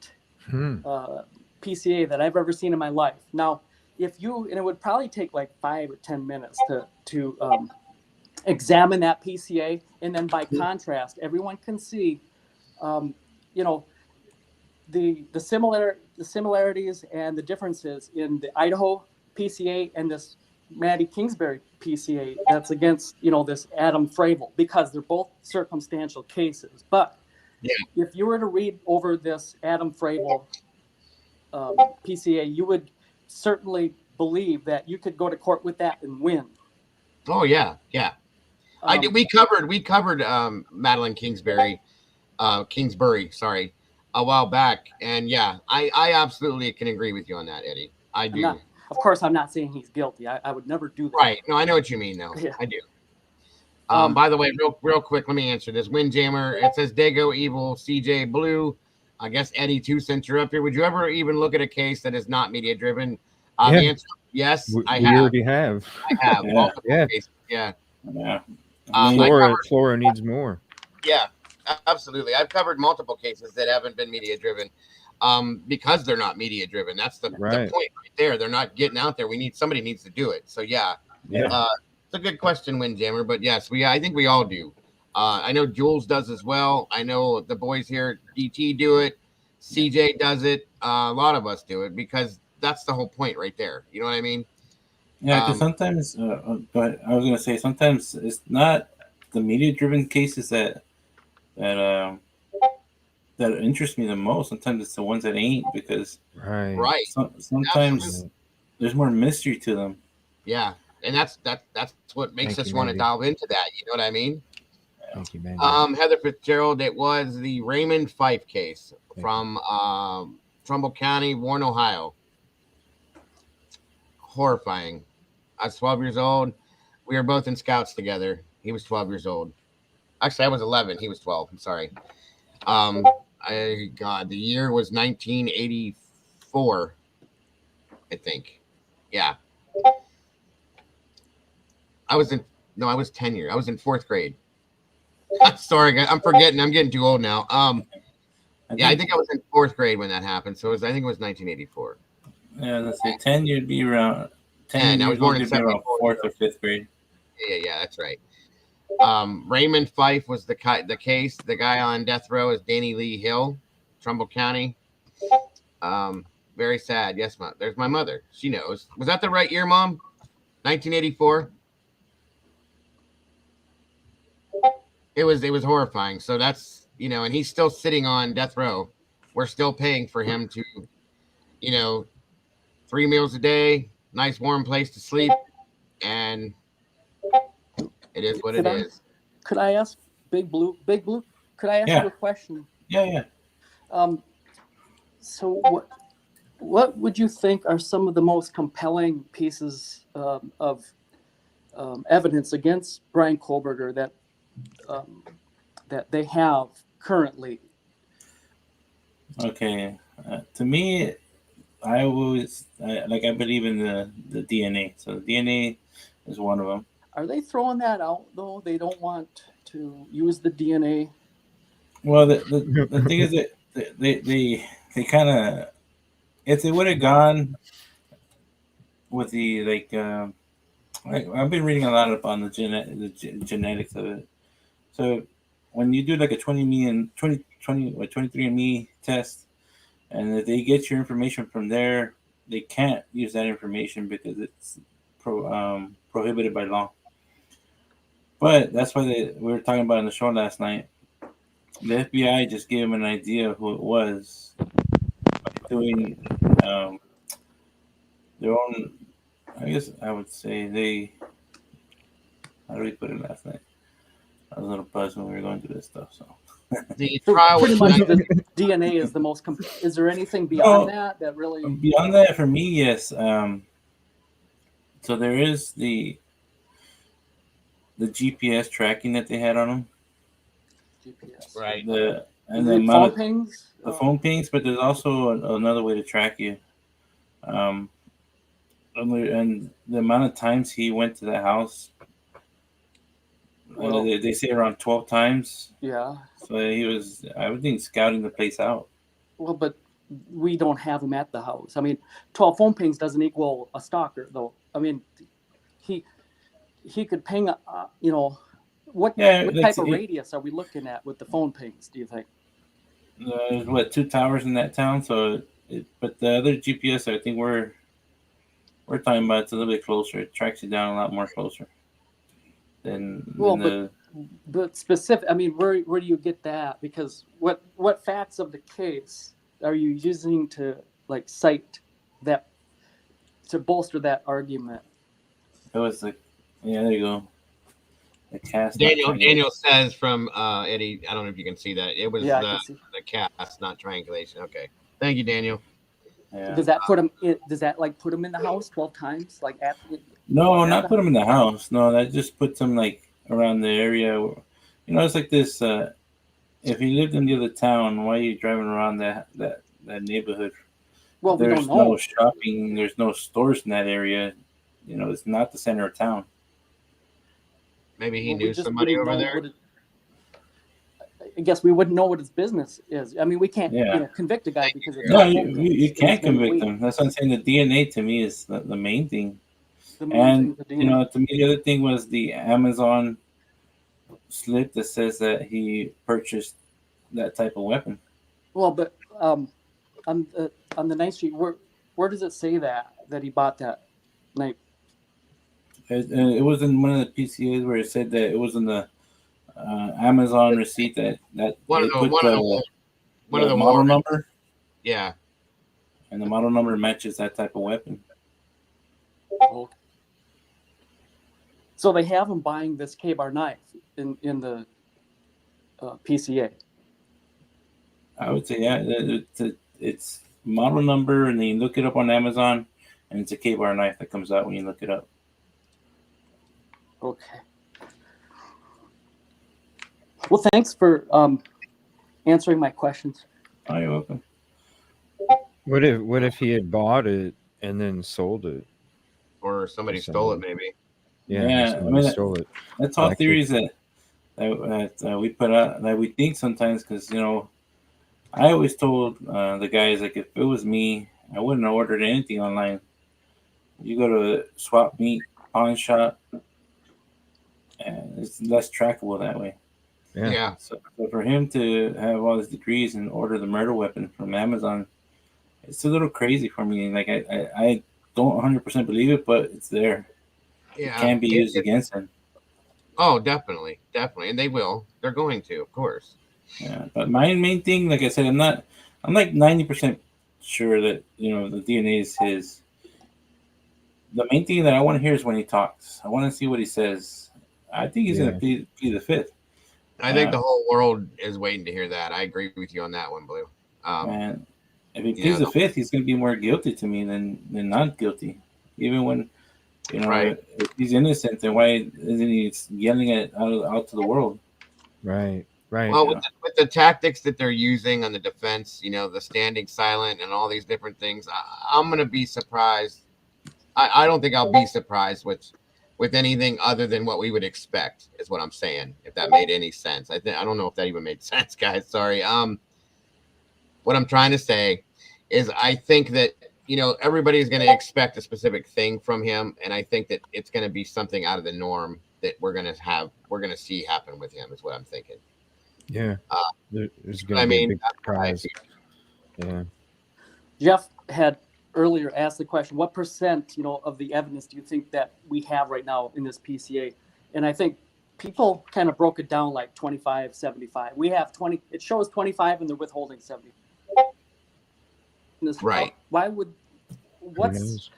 [SPEAKER 4] PCA that I've ever seen in my life. Now, and it would probably take like 5 or 10 minutes to examine that PCA, and then by contrast, everyone can see, the similarities and the differences in the Idaho PCA and this Maddie Kingsbury PCA that's against, this Adam Fravel, because they're both circumstantial cases. But if you were to read over this Adam Fravel PCA, you would certainly believe that you could go to court with that and win.
[SPEAKER 1] Oh yeah, yeah. I did. We covered Madeline Kingsbury, sorry, a while back, and yeah, I absolutely can agree with you on that, Eddie. I do.
[SPEAKER 4] Of course, I'm not saying he's guilty. I would never do that.
[SPEAKER 1] Right. No, I know what you mean, though.
[SPEAKER 4] Yeah.
[SPEAKER 1] I do. By the way, real quick, let me answer this. Windjammer, it says Dago, Evil, CJ, Blue. I guess Eddie too, since you're up here. Would you ever even look at a case that is not media driven?
[SPEAKER 8] Yeah.
[SPEAKER 1] The answer, yes,
[SPEAKER 8] We
[SPEAKER 1] I have.
[SPEAKER 8] already have.
[SPEAKER 1] I have.
[SPEAKER 9] Yeah.
[SPEAKER 1] Multiple
[SPEAKER 8] Yeah.
[SPEAKER 1] cases. Yeah.
[SPEAKER 9] Yeah.
[SPEAKER 8] Flora needs more.
[SPEAKER 1] Yeah, absolutely. I've covered multiple cases that haven't been media driven. Because they're not media driven. That's the point right there. They're not getting out there. Somebody needs to do it. So yeah. It's a good question, Windjammer, but yes, I think we all do. I know Jules does as well. I know the boys here, DT, do it. CJ does it. A lot of us do it because that's the whole point right there. You know what I mean?
[SPEAKER 9] Yeah, because sometimes, but I was gonna say sometimes it's not the media-driven cases that interest me the most. Sometimes it's the ones that ain't, because sometimes Absolutely. There's more mystery to them.
[SPEAKER 1] Yeah, and that's what makes us want to dive into that. You know what I mean?
[SPEAKER 8] Thank you, man.
[SPEAKER 1] Heather Fitzgerald, it was the Raymond Fife case from Trumbull County, Warren, Ohio. Horrifying. I was 12 years old. We were both in Scouts together. He was 12 years old. Actually, I was 11. He was 12. I'm sorry. The year was 1984, I think. Yeah. I was 10 years. I was in 4th grade. I'm sorry, guys. I'm forgetting. I'm getting too old now. I think I was in 4th grade when that happened. So I think it was 1984.
[SPEAKER 9] Yeah, let's say 10. You'd be around
[SPEAKER 1] 10. I was born in
[SPEAKER 9] 4th or 5th grade.
[SPEAKER 1] Yeah, that's right. Raymond Fife was the case. The guy on death row is Danny Lee Hill, Trumbull County. Very sad. Yes, Mom. There's my mother. She knows. Was that the right year, Mom? 1984. It was horrifying. So that's, and he's still sitting on death row. We're still paying for him to, 3 meals a day, nice warm place to sleep, and it is what it is.
[SPEAKER 4] Could I ask Big Blue? Could I ask you a question?
[SPEAKER 9] Yeah.
[SPEAKER 4] So what would you think are some of the most compelling pieces of evidence against Bryan Kohberger that they have currently?
[SPEAKER 9] Okay, to me, I believe in the DNA. So the DNA is one of them.
[SPEAKER 4] Are they throwing that out though? They don't want to use the DNA.
[SPEAKER 9] Well, the thing is that they kind of, if they would have gone with the I've been reading a lot up on the genetics of it. So when you do like a 23andMe test, and if they get your information from there, they can't use that information because it's prohibited by law. But that's why we were talking about in the show last night. The FBI just gave them an idea of who it was by doing their own. I guess I would say how do we put it last night? I was a little buzzed when we were going through this stuff. So
[SPEAKER 1] the trial
[SPEAKER 4] pretty much the DNA is the most. Is there anything beyond that really?
[SPEAKER 9] Beyond that, for me, yes. So there is the GPS tracking that they had on them.
[SPEAKER 4] GPS.
[SPEAKER 1] Right.
[SPEAKER 9] The
[SPEAKER 4] phone pings.
[SPEAKER 9] The phone pings, but there's also another way to track you. And the amount of times he went to that house, they say around 12 times.
[SPEAKER 4] Yeah.
[SPEAKER 9] So he was, I would think, scouting the place out.
[SPEAKER 4] Well, but we don't have him at the house. I mean, 12 phone pings doesn't equal a stalker, though. I mean, he could ping, what type of radius are we looking at with the phone pings, do you think?
[SPEAKER 9] There's 2 towers in that town, but the other GPS, I think we're talking about, it's a little bit closer. It tracks you down a lot more closer
[SPEAKER 4] but specific. I mean, where do you get that? Because what facts of the case are you using to cite that to bolster that argument.
[SPEAKER 9] It was like, yeah, there you go. The cast. not
[SPEAKER 1] Daniel
[SPEAKER 9] triangulation.
[SPEAKER 1] Daniel says from Eddie. I don't know if you can see that. It was
[SPEAKER 4] Yeah, I can see.
[SPEAKER 1] the cast, not triangulation. Okay, thank you, Daniel.
[SPEAKER 9] Yeah.
[SPEAKER 4] Does that put him? Does that like put him in the house 12 times? Like at
[SPEAKER 9] No, not put him in the house. No, that just puts him like around the area. You know, it's like this. If he lived in the other town, why are you driving around that neighborhood?
[SPEAKER 4] Well, we
[SPEAKER 9] There's
[SPEAKER 4] don't know.
[SPEAKER 9] no shopping. There's no stores in that area. You know, it's not the center of town.
[SPEAKER 1] Maybe he
[SPEAKER 4] Well, we
[SPEAKER 1] knew
[SPEAKER 4] just
[SPEAKER 1] somebody
[SPEAKER 4] wouldn't
[SPEAKER 1] over
[SPEAKER 4] know
[SPEAKER 1] there.
[SPEAKER 4] what I guess we wouldn't know what his business is. I mean, we can't
[SPEAKER 9] Yeah.
[SPEAKER 4] convict a guy because it's
[SPEAKER 9] No,
[SPEAKER 4] not
[SPEAKER 9] you
[SPEAKER 4] evidence.
[SPEAKER 9] can't
[SPEAKER 4] It's been
[SPEAKER 9] convict
[SPEAKER 4] weak.
[SPEAKER 9] them. That's what I'm saying. The DNA to me is the main thing.
[SPEAKER 4] The main
[SPEAKER 9] And
[SPEAKER 4] thing, the
[SPEAKER 9] you
[SPEAKER 4] DNA.
[SPEAKER 9] know, to me, the other thing was the Amazon slip that says that he purchased that type of weapon.
[SPEAKER 4] Well, but on the knife sheet, where does it say that he bought that knife?
[SPEAKER 9] It was in one of the PCAs where it said that it was in the Amazon receipt that
[SPEAKER 1] One
[SPEAKER 9] they
[SPEAKER 1] of the
[SPEAKER 9] put
[SPEAKER 1] one of the
[SPEAKER 9] model
[SPEAKER 1] warrants.
[SPEAKER 9] number,
[SPEAKER 1] Yeah,
[SPEAKER 9] and the model number matches that type of weapon.
[SPEAKER 4] Okay. So they have him buying this K-bar knife in the PCA.
[SPEAKER 9] I would say, yeah, it's model number, and then you look it up on Amazon, and it's a K-bar knife that comes out when you look it up.
[SPEAKER 4] Okay. Well, thanks for answering my questions.
[SPEAKER 9] Oh, you're welcome.
[SPEAKER 8] What if he had bought it and then sold it?
[SPEAKER 1] or somebody stole it. Maybe.
[SPEAKER 8] Yeah,
[SPEAKER 9] I mean,
[SPEAKER 8] stole it.
[SPEAKER 9] that's all
[SPEAKER 8] That
[SPEAKER 9] theories that we put out, that we think sometimes, because you know, I always told the guys, like, if it was me, I wouldn't have ordered anything online. You go to a swap meet, pawn shop, and it's less trackable that way.
[SPEAKER 1] Yeah.
[SPEAKER 9] So for him to have all his degrees and order the murder weapon from Amazon, it's a little crazy for me. Like, I don't 100% believe it, but it's there.
[SPEAKER 1] Yeah.
[SPEAKER 9] It can be used against him.
[SPEAKER 1] Oh, definitely, and they will. They're going to, of course.
[SPEAKER 9] Yeah, but my main thing, like I said, I'm like 90% sure that, you know, the DNA is his. The main thing that I want to hear is when he talks. I want to see what he says. I think he's going to plead the fifth.
[SPEAKER 1] I think the whole world is waiting to hear that. I agree with you on that one, Blue.
[SPEAKER 9] And if he pleads the fifth, he's going to be more guilty to me than not guilty. Even when, you know, if he's innocent, then why isn't he yelling it out to the world?
[SPEAKER 8] Right.
[SPEAKER 1] Well, with the tactics that they're using on the defense, you know, the standing silent and all these different things, I'm going to be surprised. I don't think I'll be surprised with anything other than what we would expect, is what I'm saying. If that made any sense, I don't know if that even made sense, guys. Sorry. What I'm trying to say is, I think that, you know, everybody's going to expect a specific thing from him, and I think that it's going to be something out of the norm that we're going to see happen with him, is what I'm thinking.
[SPEAKER 8] Yeah. There's going to be a big surprise. Yeah.
[SPEAKER 4] Jeff had earlier asked the question, what percent, you know, of the evidence do you think that we have right now in this PCA? And I think people kind of broke it down like 25, 75. We have 20, it shows 25 and they're withholding 70.
[SPEAKER 1] Right.
[SPEAKER 4] What's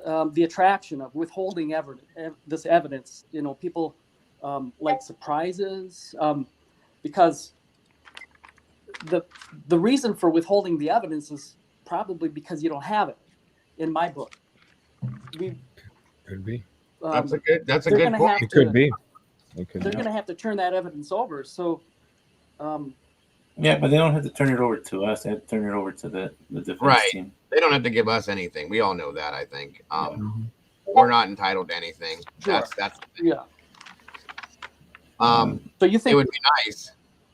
[SPEAKER 4] the attraction of withholding this evidence? You know, people like surprises, because the reason for withholding the evidence is probably because you don't have it. In my book,
[SPEAKER 8] could be.
[SPEAKER 1] That's a good point.
[SPEAKER 8] It could be.
[SPEAKER 4] They're going to have to turn that evidence over. So,
[SPEAKER 9] yeah, but they don't have to turn it over to us. They have to turn it over to the defense team.
[SPEAKER 1] They don't have to give us anything. We all know that. I think we're not entitled to anything.
[SPEAKER 4] Sure.
[SPEAKER 1] That's
[SPEAKER 4] yeah.
[SPEAKER 1] So you think it would be nice?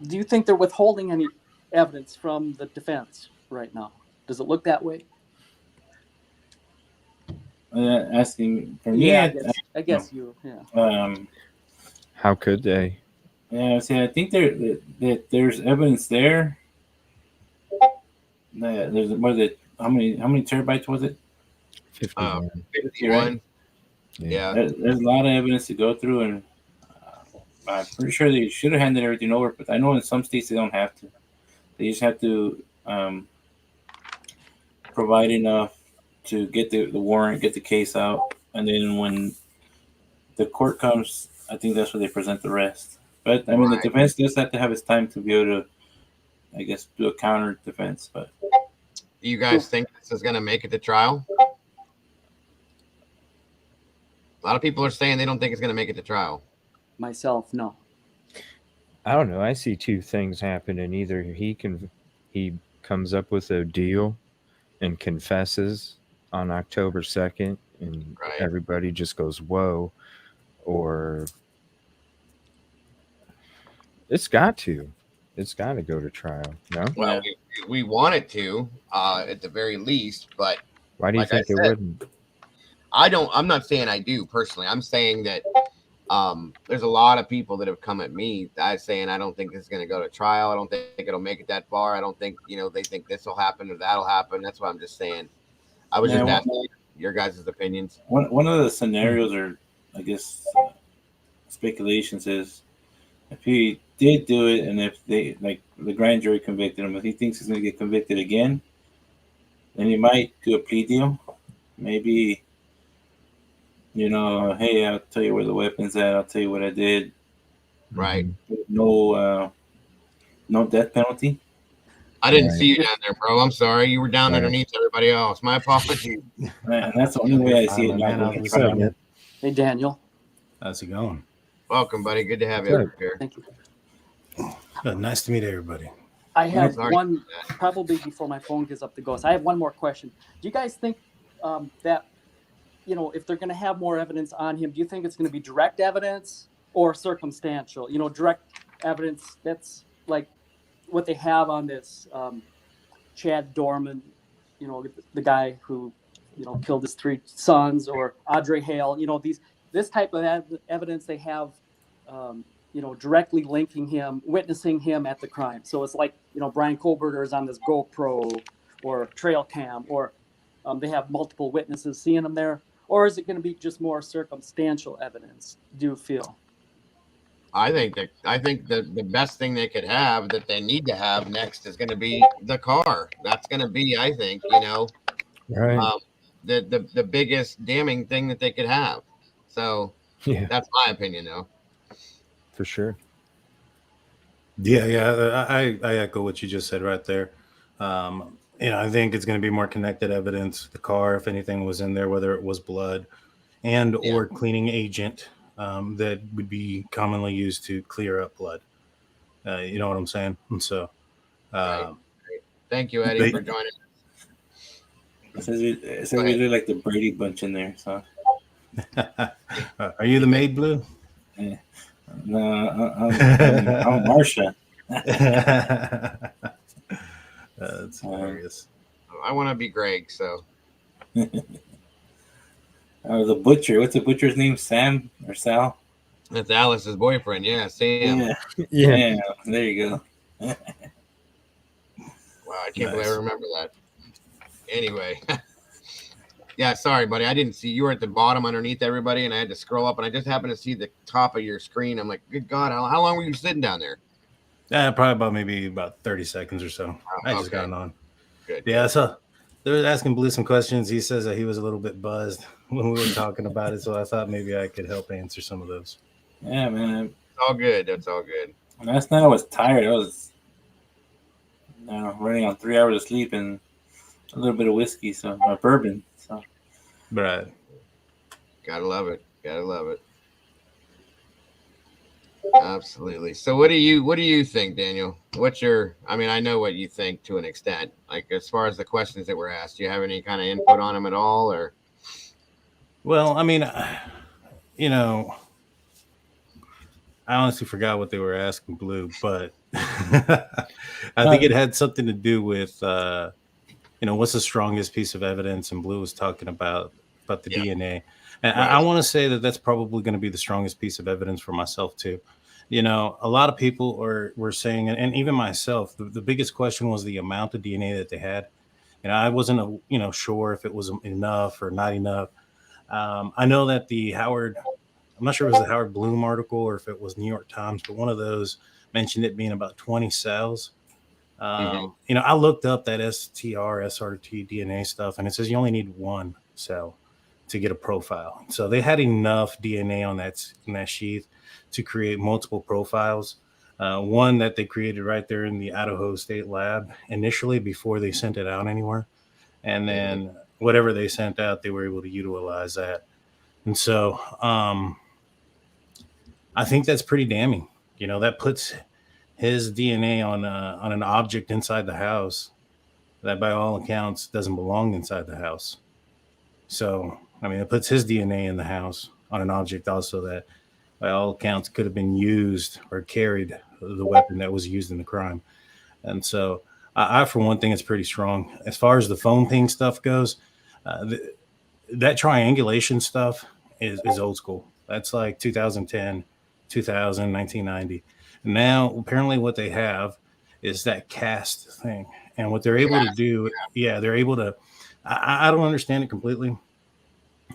[SPEAKER 4] Do you think they're withholding any evidence from the defense right now? Does it look that way?
[SPEAKER 9] Asking for me,
[SPEAKER 4] yeah, I guess you. Yeah.
[SPEAKER 8] How could they?
[SPEAKER 9] Yeah, see, I think there's evidence there. There's how many terabytes was it?
[SPEAKER 8] 51.
[SPEAKER 1] 51. Right? Yeah.
[SPEAKER 9] There's a lot of evidence to go through, and I'm pretty sure they should have handed everything over. But I know in some states they don't have to. They just have to provide enough to get the warrant, get the case out, and then when the court comes, I think that's where they present the rest. But I mean, the defense does have to have its time to be able to, I guess, do a counter defense. But
[SPEAKER 1] Do you guys think this is going to make it to trial? A lot of people are saying they don't think it's going to make it to trial.
[SPEAKER 4] Myself, no.
[SPEAKER 8] I don't know. I see two things happening. Either he comes up with a deal and confesses on October 2nd, and everybody just goes, whoa, or it's got to go to trial. No?
[SPEAKER 1] Well, we want it to, at the very least, but
[SPEAKER 8] Why do you think it wouldn't?
[SPEAKER 1] I'm not saying I do personally. I'm saying that there's a lot of people that have come at me saying I don't think this is going to go to trial. I don't think it'll make it that far. I don't think, they think this will happen or that'll happen. That's what I'm just saying. I was just asking your guys' opinions.
[SPEAKER 9] One of the scenarios, or I guess speculations, is if he did do it, and if they, like, the grand jury convicted him, if he thinks he's going to get convicted again, then he might do a plea deal. Maybe, hey, I'll tell you where the weapon's at. I'll tell you what I did.
[SPEAKER 1] Right.
[SPEAKER 9] No death penalty.
[SPEAKER 1] I didn't see you down there, bro. I'm sorry. You were down underneath everybody else. My apologies.
[SPEAKER 9] And that's the only way I see it.
[SPEAKER 4] Hey, Daniel.
[SPEAKER 10] How's it going?
[SPEAKER 1] Welcome, buddy. Good to have you up here.
[SPEAKER 4] Thank you.
[SPEAKER 10] Good. Nice to meet everybody.
[SPEAKER 4] I have one, probably before my phone gives up the ghost. I have one more question. Do you guys think that, if they're going to have more evidence on him, do you think it's going to be direct evidence or circumstantial? Direct evidence, that's like what they have on this Chad Dorman, the guy who, killed his 3 sons, or Audrey Hale, this type of evidence they have, directly linking him, witnessing him at the crime. So it's like, Bryan Kohberger is on this GoPro or trail cam, or they have multiple witnesses seeing him there. Or is it going to be just more circumstantial evidence, do you feel?
[SPEAKER 1] I think that the best thing they could have, that they need to have next, is going to be the car. That's going to be, I think,
[SPEAKER 8] right.
[SPEAKER 1] The biggest damning thing that they could have. So that's my opinion, though.
[SPEAKER 8] For sure.
[SPEAKER 10] Yeah. I echo what you just said right there. I think it's going to be more connected evidence. The car, if anything was in there, whether it was blood or cleaning agent, that would be commonly used to clear up blood. You know what I'm saying? And so,
[SPEAKER 1] right. Thank you, Eddie, for joining us.
[SPEAKER 9] It says we look like the Brady Bunch in there. So,
[SPEAKER 10] are you the maid, Blue?
[SPEAKER 9] Yeah. No, I'm Marsha.
[SPEAKER 10] That's hilarious.
[SPEAKER 1] I want to be Greg, so.
[SPEAKER 9] The butcher. What's the butcher's name? Sam or Sal?
[SPEAKER 1] That's Alice's boyfriend. Yeah, Sam.
[SPEAKER 9] Yeah. There you go.
[SPEAKER 1] Wow, I can't believe I remember that. Anyway. Yeah, sorry, buddy. I didn't see you were at the bottom underneath everybody, and I had to scroll up, and I just happened to see the top of your screen. I'm like, good God, how long were you sitting down there?
[SPEAKER 10] Probably about 30 seconds or so. I just got on.
[SPEAKER 1] Good.
[SPEAKER 10] Yeah, so they were asking Blue some questions. He says that he was a little bit buzzed when we were talking about it, so I thought maybe I could help answer some of those.
[SPEAKER 9] Yeah, man.
[SPEAKER 1] It's all good. That's all good.
[SPEAKER 9] Last night I was tired. I was running on 3 hours of sleep and a little bit of whiskey, or bourbon. So,
[SPEAKER 10] right.
[SPEAKER 1] Gotta love it. Absolutely. So what do you think, Daniel? I know what you think to an extent, like as far as the questions that were asked. Do you have any kind of input on them at all, or?
[SPEAKER 10] Well, I honestly forgot what they were asking Blue, but I think it had something to do with, what's the strongest piece of evidence? And Blue was talking about the DNA. And right. I want to say that that's probably going to be the strongest piece of evidence for myself too. A lot of people were saying, and even myself, the biggest question was the amount of DNA that they had. I wasn't, sure if it was enough or not enough. I know that I'm not sure if it was the Howard Bloom article or if it was New York Times, but one of those mentioned it being about 20 cells You know, I looked up that SRT DNA stuff, and it says you only need one cell to get a profile. So they had enough DNA on that sheath to create multiple profiles. One that they created right there in the Idaho State Lab initially before they sent it out anywhere. And then whatever they sent out, they were able to utilize that. And so I think that's pretty damning. You know, that puts his DNA on an object inside the house that by all accounts doesn't belong inside the house. So, I mean, it puts his DNA in the house on an object also that by all accounts could have been used or carried the weapon that was used in the crime. And so I for one thing, it's pretty strong. As far as the phone ping stuff goes, that triangulation stuff is old school. That's like 2010, 2000, 1990. Now, apparently what they have is that cast thing. And what they're able to do, they're able to, I don't understand it completely.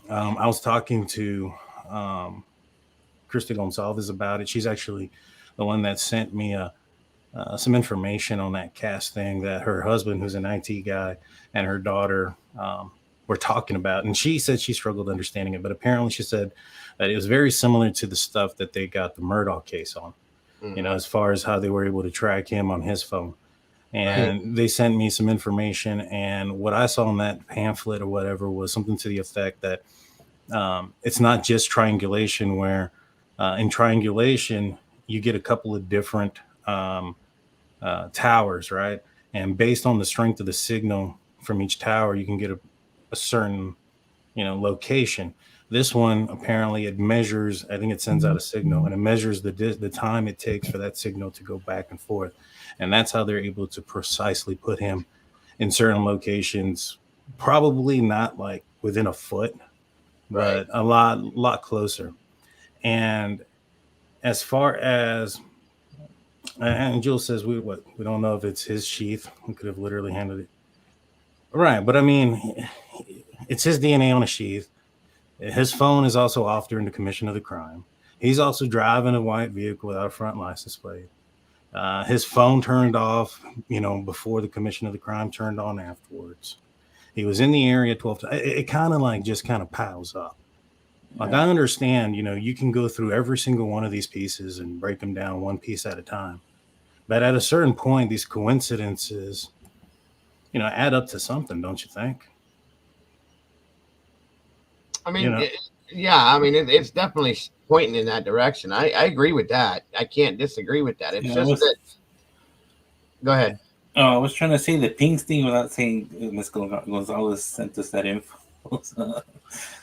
[SPEAKER 10] I was talking to Krista Gonsalves about it. She's actually the one that sent me some information on that cast thing that her husband, who's an IT guy, and her daughter were talking about. And she said she struggled understanding it, but apparently she said that it was very similar to the stuff that they got the Murdaugh case on, you know, as far as how they were able to track him on his phone. And they sent me some information, and what I saw in that pamphlet or whatever was something to the effect that it's not just triangulation, where in triangulation you get a couple of different towers, right? And based on the strength of the signal from each tower, you can get a certain, you know, location. This one, apparently it measures, I think it sends out a signal, and it measures the time it takes for that signal to go back and forth. And that's how they're able to precisely put him in certain locations, probably not like within a foot, but a lot closer. And as far as, and Jules says, we don't know if it's his sheath. We could have literally handled it. Right. But I mean, it's his DNA on a sheath. His phone is also off during the commission of the crime. He's also driving a white vehicle without a front license plate. His phone turned off, you know, before the commission of the crime, turned on afterwards. He was in the area 12 times. It kind of like just kind of piles up. Like, I understand, you know, you can go through every single one of these pieces and break them down one piece at a time. But at a certain point, these coincidences, you know, add up to something, don't you think?
[SPEAKER 1] I mean,
[SPEAKER 10] You know?
[SPEAKER 1] I mean, it's definitely pointing in that direction. I agree with that. I can't disagree with that. It's just that. Go ahead.
[SPEAKER 9] Oh, I was trying to say the ping thing without saying Ms. Gonzalez sent us that info.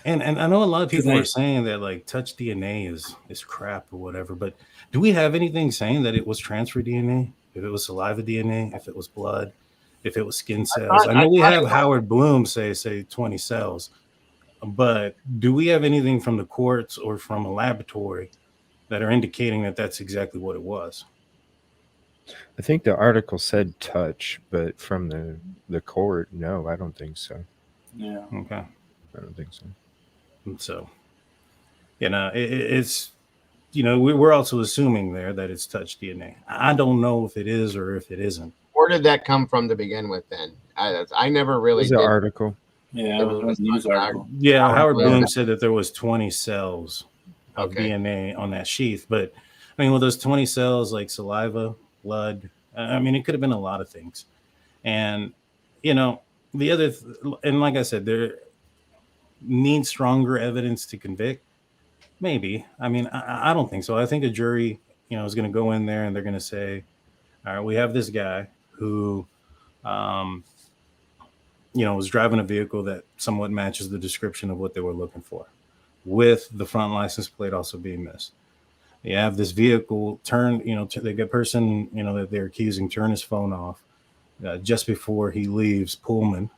[SPEAKER 10] And I know a lot of people are saying that like touch DNA is crap or whatever, but do we have anything saying that it was transfer DNA? If it was saliva DNA, if it was blood, if it was skin cells? I know we have Howard Bloom say 20 cells, but do we have anything from the courts or from a laboratory that are indicating that that's exactly what it was?
[SPEAKER 8] I think the article said touch, but from the court, no, I don't think so.
[SPEAKER 9] Yeah.
[SPEAKER 10] Okay.
[SPEAKER 8] I don't think so.
[SPEAKER 10] And so, you know, it's, you know, we're also assuming there that it's touch DNA. I don't know if it is or if it isn't.
[SPEAKER 1] Where did that come from to begin with then? I never really
[SPEAKER 8] did. It was an article.
[SPEAKER 9] Yeah, it was a news article.
[SPEAKER 10] Yeah, Howard Bloom said that there was 20 cells of DNA on that sheath. But, I mean, with those 20 cells, like saliva, blood, I mean, it could have been a lot of things. And, you know, the other, and like I said, there needs stronger evidence to convict. Maybe. I mean, I don't think so. I think a jury, you know, is going to go in there and they're going to say, all right, we have this guy who, you know, was driving a vehicle that somewhat matches the description of what they were looking for, with the front license plate also being missed. You have this vehicle turn, you know, the person, you know, that they're accusing turn his phone off just before he leaves Pullman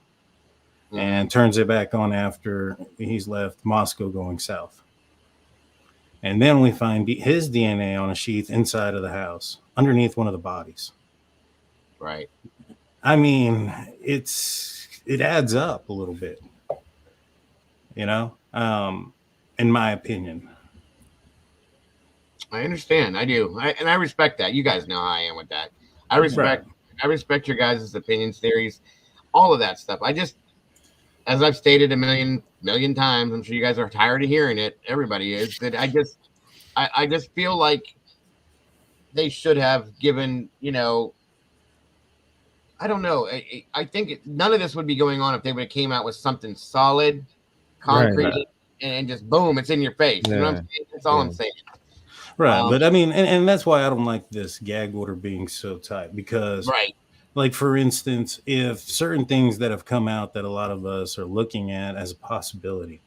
[SPEAKER 10] and turns it back on after he's left Moscow going south. And then we find his DNA on a sheath inside of the house, underneath one of the bodies.
[SPEAKER 1] Right.
[SPEAKER 10] I mean, it adds up a little bit, you know, in my opinion.
[SPEAKER 1] I understand. I do. And I respect that. You guys know how I am with that. I respect I respect your guys' opinions, theories, all of that stuff. I just, as I've stated a million times, I'm sure you guys are tired of hearing it. Everybody is. That I just feel like they should have given, I don't know. I think none of this would be going on if they would have came out with something solid, concrete,
[SPEAKER 8] Right.
[SPEAKER 1] and just boom, it's in your face. You know what I'm saying? That's all I'm saying.
[SPEAKER 10] Right. But I mean, and that's why I don't like this gag order being so tight, because
[SPEAKER 1] right.
[SPEAKER 10] Like, for instance, if certain things that have come out that a lot of us are looking at as a possibility,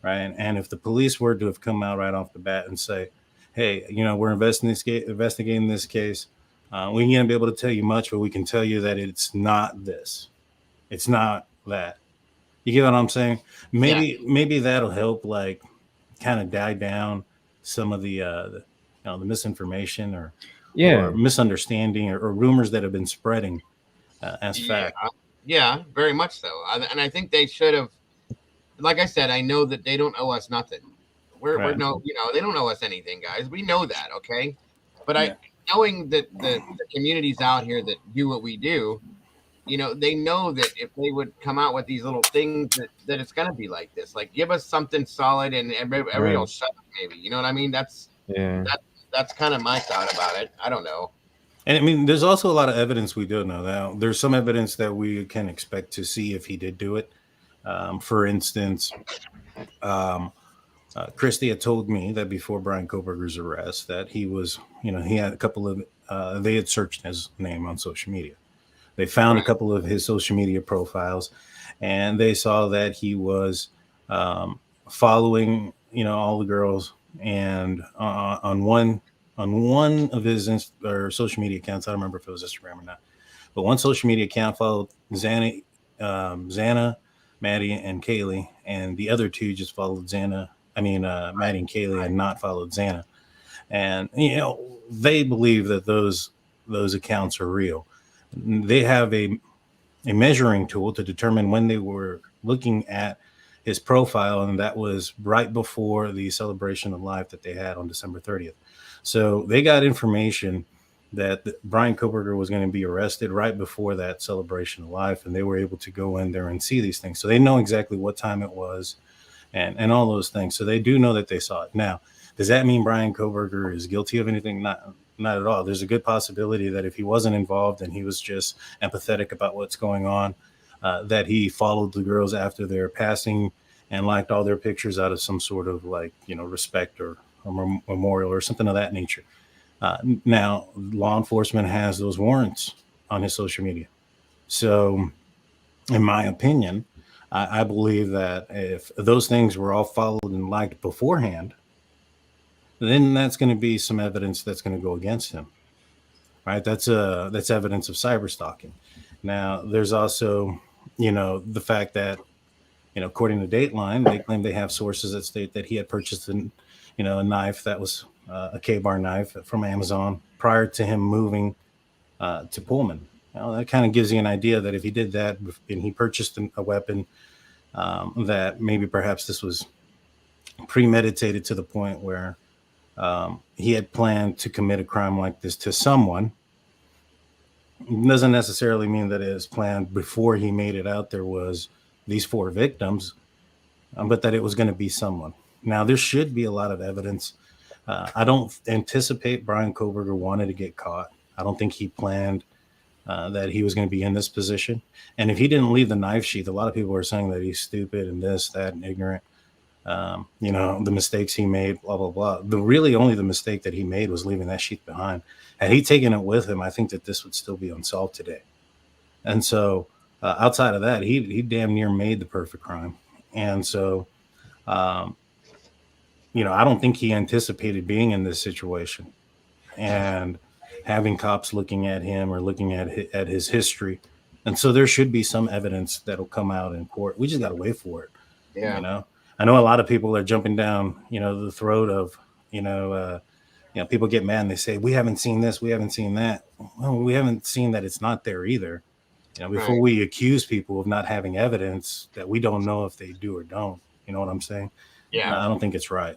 [SPEAKER 10] right? And if the police were to have come out right off the bat and say, hey, we're investigating this case. We ain't gonna be able to tell you much, but we can tell you that it's not this. It's not that. You get what I'm saying? Maybe that'll help, like, kind of die down some of the misinformation or misunderstanding or rumors that have been spreading as fact.
[SPEAKER 1] Yeah, very much so. And I think they should have, like I said, I know that they don't owe us nothing. We're no, they don't owe us anything, guys. We know that, okay? But knowing that the communities out here that do what we do, they know that if they would come out with these little things that it's going to be like this. Like, give us something solid and everybody will shut up, maybe. You know what I mean? That's kind of my thought about it. I don't know.
[SPEAKER 10] And I mean, there's also a lot of evidence we don't know. Now, there's some evidence that we can expect to see if he did do it. For instance, Christy had told me that before Bryan Kohberger's arrest, that he was, he had a couple of, they had searched his name on social media. They found a couple of his social media profiles, and they saw that he was following, all the girls, and on one of his social media accounts, I don't remember if it was Instagram or not, but one social media account followed Xana, Maddie, and Kaylee, and the other two just followed Maddie and Kaylee, and not followed Xana. And they believe that those accounts are real. They have a measuring tool to determine when they were looking at his profile, and that was right before the celebration of life that they had on December 30th. So they got information that Bryan Kohberger was going to be arrested right before that celebration of life, and they were able to go in there and see these things. So they know exactly what time it was and all those things. So they do know that they saw it. Now, does that mean Bryan Kohberger is guilty of anything? Not at all. There's a good possibility that if he wasn't involved and he was just empathetic about what's going on, that he followed the girls after their passing and liked all their pictures out of some sort of, like, respect or memorial or something of that nature. Now, law enforcement has those warrants on his social media. So, in my opinion, I believe that if those things were all followed and liked beforehand, then that's going to be some evidence that's going to go against him, right? That's evidence of cyber stalking. Now, there's also, the fact that, according to Dateline, they claim they have sources that state that he had purchased a knife that was a K-bar knife from Amazon prior to him moving to Pullman. That kind of gives you an idea that if he did that and he purchased a weapon, that maybe perhaps this was premeditated to the point where he had planned to commit a crime like this to someone. It doesn't necessarily mean that his plan before he made it out there was these 4 victims, but that it was going to be someone. Now, there should be a lot of evidence. I don't anticipate Bryan Kohberger wanted to get caught. I don't think he planned that he was going to be in this position. And if he didn't leave the knife sheath, a lot of people are saying that he's stupid and this, that, and ignorant. The mistakes he made, blah, blah, blah. Only the mistake that he made was leaving that sheath behind. Had he taken it with him, I think that this would still be unsolved today. And so outside of that, he damn near made the perfect crime. And so, I don't think he anticipated being in this situation and having cops looking at him or looking at his history. And so there should be some evidence that'll come out in court. We just got to wait for it.
[SPEAKER 1] Yeah.
[SPEAKER 10] I know a lot of people are jumping down, the throat of, people get mad and they say, we haven't seen this, we haven't seen that. Well, we haven't seen that it's not there either. Before we accuse people of not having evidence that we don't know if they do or don't. You know what I'm saying?
[SPEAKER 1] Yeah.
[SPEAKER 10] I don't think it's right.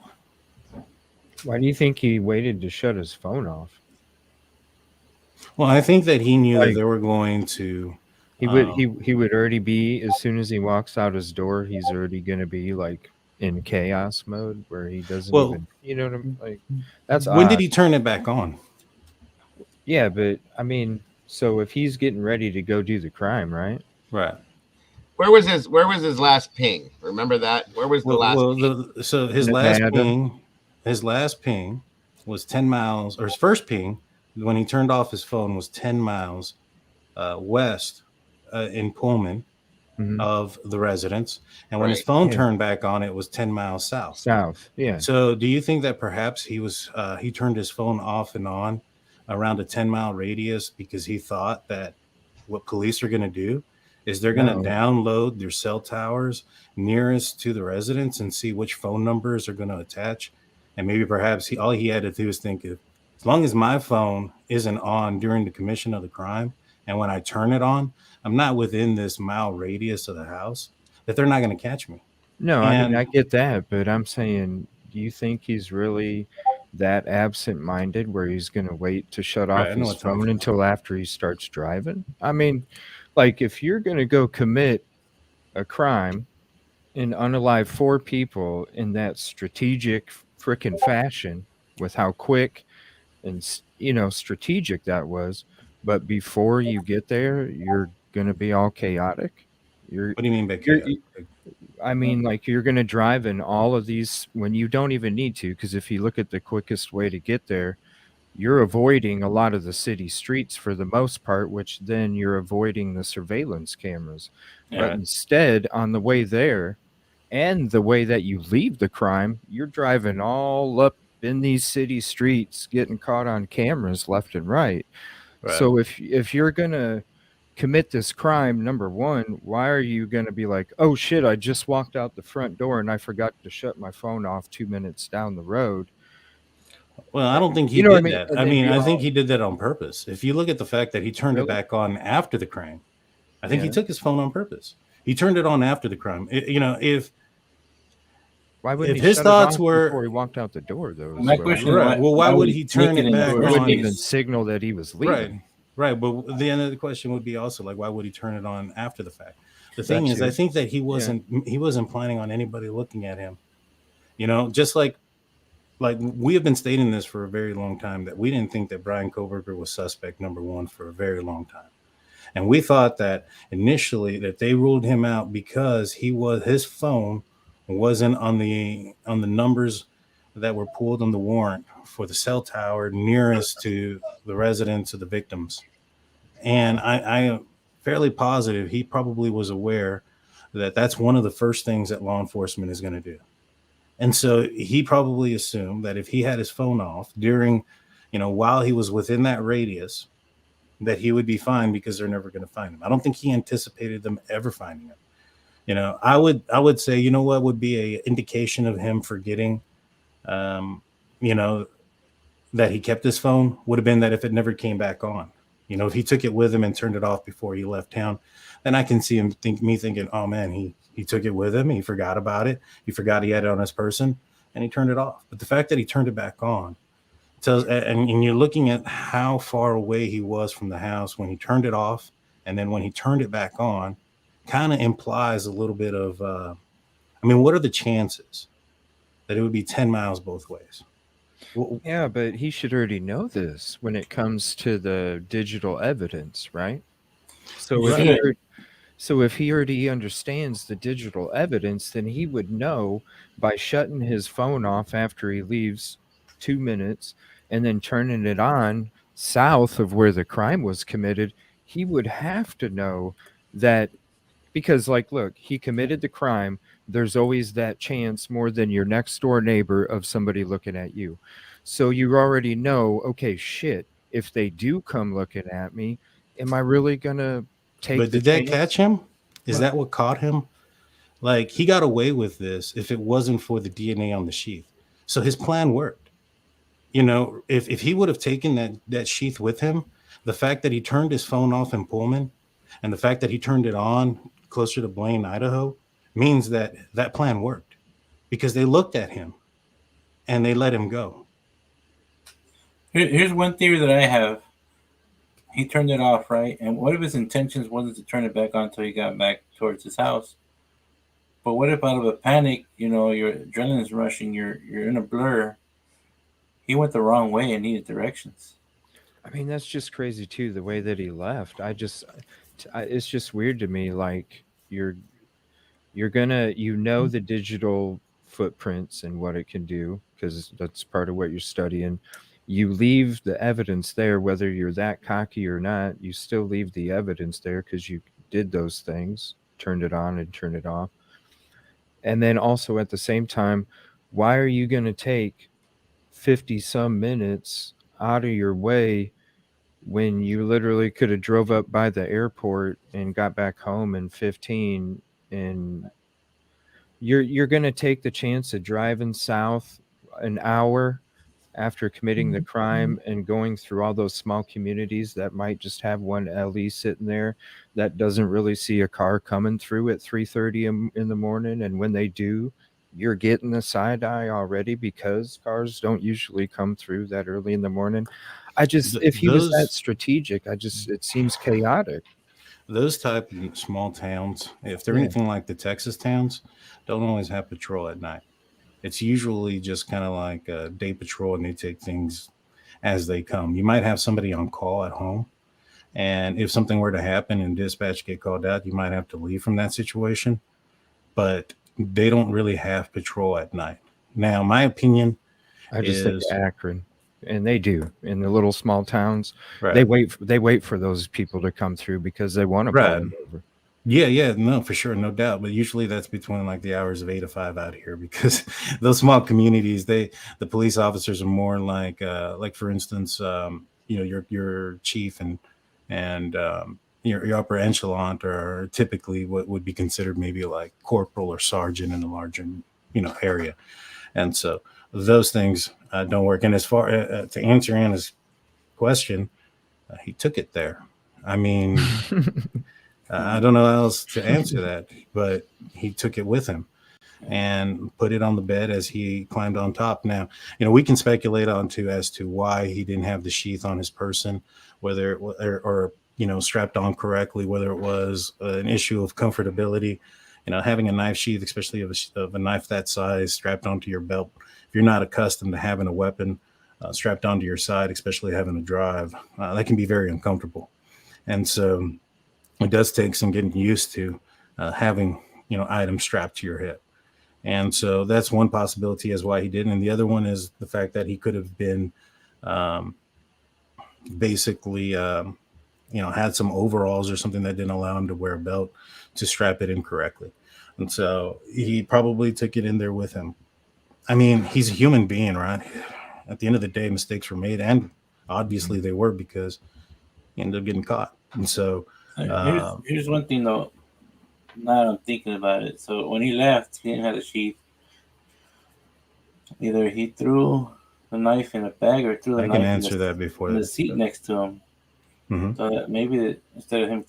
[SPEAKER 8] Why do you think he waited to shut his phone off?
[SPEAKER 10] Well, I think that he knew that
[SPEAKER 8] Like-
[SPEAKER 10] they were going to.
[SPEAKER 8] He would already be, as soon as he walks out his door, he's already going to be like in chaos mode where he doesn't
[SPEAKER 10] Well,
[SPEAKER 8] even, you know what I'm like. That's
[SPEAKER 10] when
[SPEAKER 8] odd.
[SPEAKER 10] did he turn it back on?
[SPEAKER 8] Yeah, but I mean, so if he's getting ready to go do the crime, right?
[SPEAKER 10] Right.
[SPEAKER 1] Where was his last ping? Remember that? Where was the last?
[SPEAKER 10] So his
[SPEAKER 8] Nevada.
[SPEAKER 10] last ping was 10 miles, or his first ping when he turned off his phone was 10 miles west in Pullman
[SPEAKER 8] Mhm.
[SPEAKER 10] of the residence, and when his
[SPEAKER 1] Right.
[SPEAKER 10] phone
[SPEAKER 8] Yeah.
[SPEAKER 10] turned back on, it was 10 miles south.
[SPEAKER 8] South, yeah.
[SPEAKER 10] So, do you think that perhaps he turned his phone off and on around a 10-mile radius because he thought that what police are going to do is they're going to
[SPEAKER 8] No.
[SPEAKER 10] download their cell towers nearest to the residence and see which phone numbers are going to attach, and maybe perhaps all he had to do is think, as long as my phone isn't on during the commission of the crime, and when I turn it on, I'm not within this mile radius of the house, that they're not going to catch me.
[SPEAKER 8] No, I mean,
[SPEAKER 10] And-
[SPEAKER 8] I get that, but I'm saying, do you think he's really that absent-minded where he's going to wait to shut off
[SPEAKER 10] Right, I know
[SPEAKER 8] his
[SPEAKER 10] what I'm talking
[SPEAKER 8] phone
[SPEAKER 10] about.
[SPEAKER 8] until after he starts driving? I mean, like, if you're going to go commit a crime and unalive 4 people in that strategic freaking fashion with how quick and, strategic that was, but before you get there, you're going to be all chaotic?
[SPEAKER 10] What do you mean by
[SPEAKER 8] You're-
[SPEAKER 10] chaotic?
[SPEAKER 8] I mean, like, you're going to drive in all of these when you don't even need to, because if you look at the quickest way to get there, you're avoiding a lot of the city streets for the most part, which then you're avoiding the surveillance cameras. But
[SPEAKER 10] Yeah.
[SPEAKER 8] instead, on the way there and the way that you leave the crime, you're driving all up in these city streets, getting caught on cameras left and right.
[SPEAKER 10] Right.
[SPEAKER 8] So if you're going to commit this crime, number one, why are you going to be like, oh shit, I just walked out the front door and I forgot to shut my phone off 2 minutes down the road?
[SPEAKER 10] Well, I don't think he
[SPEAKER 8] You know what I
[SPEAKER 10] did
[SPEAKER 8] mean?
[SPEAKER 10] that.
[SPEAKER 8] And
[SPEAKER 10] I
[SPEAKER 8] then
[SPEAKER 10] mean,
[SPEAKER 8] be
[SPEAKER 10] I
[SPEAKER 8] all-
[SPEAKER 10] think he did that on purpose. If you look at the fact that he turned it
[SPEAKER 8] Really?
[SPEAKER 10] back on after the crime, I think he
[SPEAKER 8] Yeah.
[SPEAKER 10] took his phone on purpose. He turned it on after the crime. If
[SPEAKER 8] Why wouldn't
[SPEAKER 10] if
[SPEAKER 8] he
[SPEAKER 10] his
[SPEAKER 8] shut
[SPEAKER 10] thoughts
[SPEAKER 8] it off
[SPEAKER 10] were-
[SPEAKER 8] before he walked out the door, though? is
[SPEAKER 9] My
[SPEAKER 8] what I
[SPEAKER 9] question
[SPEAKER 8] mean.
[SPEAKER 9] is,
[SPEAKER 10] Right. Well, why would he turn it back
[SPEAKER 8] It
[SPEAKER 10] on?
[SPEAKER 8] wouldn't even signal that he was
[SPEAKER 10] Right,
[SPEAKER 8] leaving.
[SPEAKER 10] right. But the end of the question would be also like, why would he turn it on after the fact? The thing
[SPEAKER 8] That
[SPEAKER 10] is,
[SPEAKER 8] too.
[SPEAKER 10] I think that he wasn't planning on anybody looking at him. Just like we have been stating this for a very long time, that we didn't think that Bryan Kohberger was suspect number one for a very long time. And we thought that initially that they ruled him out because his phone wasn't on the numbers that were pulled on the warrant for the cell tower nearest to the residence of the victims. And I am fairly positive he probably was aware that that's one of the first things that law enforcement is going to do. And so he probably assumed that if he had his phone off during, while he was within that radius, that he would be fine because they're never going to find him. I don't think he anticipated them ever finding him. I would say, what would be a indication of him forgetting, that he kept his phone would have been that if it never came back on, if he took it with him and turned it off before he left town, then I can see him thinking, oh man, he took it with him. He forgot about it. He forgot he had it on his person and he turned it off. But the fact that he turned it back on tells, and you're looking at how far away he was from the house when he turned it off. And then when he turned it back on, kind of implies a little bit of, what are the chances that it would be 10 miles both ways? Well,
[SPEAKER 8] Yeah, but he should already know this when it comes to the digital evidence, right? So if
[SPEAKER 9] Right.
[SPEAKER 8] if he already understands the digital evidence, then he would know by shutting his phone off after he leaves 2 minutes and then turning it on south of where the crime was committed. He would have to know that, because, like, look, he committed the crime. There's always that chance more than your next door neighbor of somebody looking at you. So you already know, okay, shit, if they do come looking at me, am I really gonna take
[SPEAKER 10] But
[SPEAKER 8] the
[SPEAKER 10] did that
[SPEAKER 8] chance?
[SPEAKER 10] catch him? Is that what caught him? Like, he got away with this if it wasn't for the DNA on the sheath. So his plan worked. If he would have taken that sheath with him, the fact that he turned his phone off in Pullman and the fact that he turned it on closer to Blaine, Idaho, means that plan worked because they looked at him and they let him go.
[SPEAKER 9] Here's one theory that I have. he turned it off, right? And what if his intentions wasn't to turn it back on until he got back towards his house? But what if out of a panic, your adrenaline's rushing, you're in a blur. He went the wrong way and needed directions.
[SPEAKER 8] I mean, that's just crazy too, the way that he left. It's just weird to me. Like you're gonna, the digital footprints and what it can do, because that's part of what you're studying. You leave the evidence there, whether you're that cocky or not. You still leave the evidence there because you did those things, turned it on and turned it off. And then also at the same time, why are you going to take 50 some minutes out of your way when you literally could have drove up by the airport and got back home in 15? And you're going to take the chance of driving south an hour after committing the crime and going through all those small communities that might just have one LE sitting there that doesn't really see a car coming through at 3:30 in the morning. And when they do, you're getting the side eye already because cars don't usually come through that early in the morning. If he was that strategic, it seems chaotic.
[SPEAKER 10] Those type of small towns, if they're anything like the Texas towns, don't always have patrol at night. It's usually just kind of like a day patrol, and they take things as they come. You might have somebody on call at home, and if something were to happen and dispatch get called out, you might have to leave from that situation. But they don't really have patrol at night. Now, my opinion
[SPEAKER 8] I just think
[SPEAKER 10] is
[SPEAKER 8] Akron, and they do in the little small towns.
[SPEAKER 10] right.
[SPEAKER 8] They wait for those people to come through because they want to pull
[SPEAKER 10] Right.
[SPEAKER 8] them over.
[SPEAKER 10] Yeah, no, for sure, no doubt. But usually that's between like the hours of 8 to 5 out here, because those small communities, the police officers are more like for instance, your chief and your upper echelon are typically what would be considered maybe like corporal or sergeant in a larger area, and so those things don't work. And as far to answer Anna's question, he took it there. I mean. I don't know how else to answer that, but he took it with him and put it on the bed as he climbed on top. Now, we can speculate as to why he didn't have the sheath on his person, whether it was, or strapped on correctly, whether it was an issue of comfortability. Having a knife sheath, especially of a knife that size, strapped onto your belt. If you're not accustomed to having a weapon strapped onto your side, especially having a drive, that can be very uncomfortable. And so it does take some getting used to having, items strapped to your hip. And so that's one possibility as why he didn't. And the other one is the fact that he could have been basically, had some overalls or something that didn't allow him to wear a belt to strap it in correctly. And so he probably took it in there with him. I mean, he's a human being, right? At the end of the day, mistakes were made. And obviously they were, because he ended up getting caught. And so
[SPEAKER 9] here's one thing though. Now I'm thinking about it. So when he left, he didn't have a sheath. Either he threw the knife in a bag or threw the knife in the seat next to him.
[SPEAKER 10] Mm-hmm.
[SPEAKER 9] So that maybe instead of him,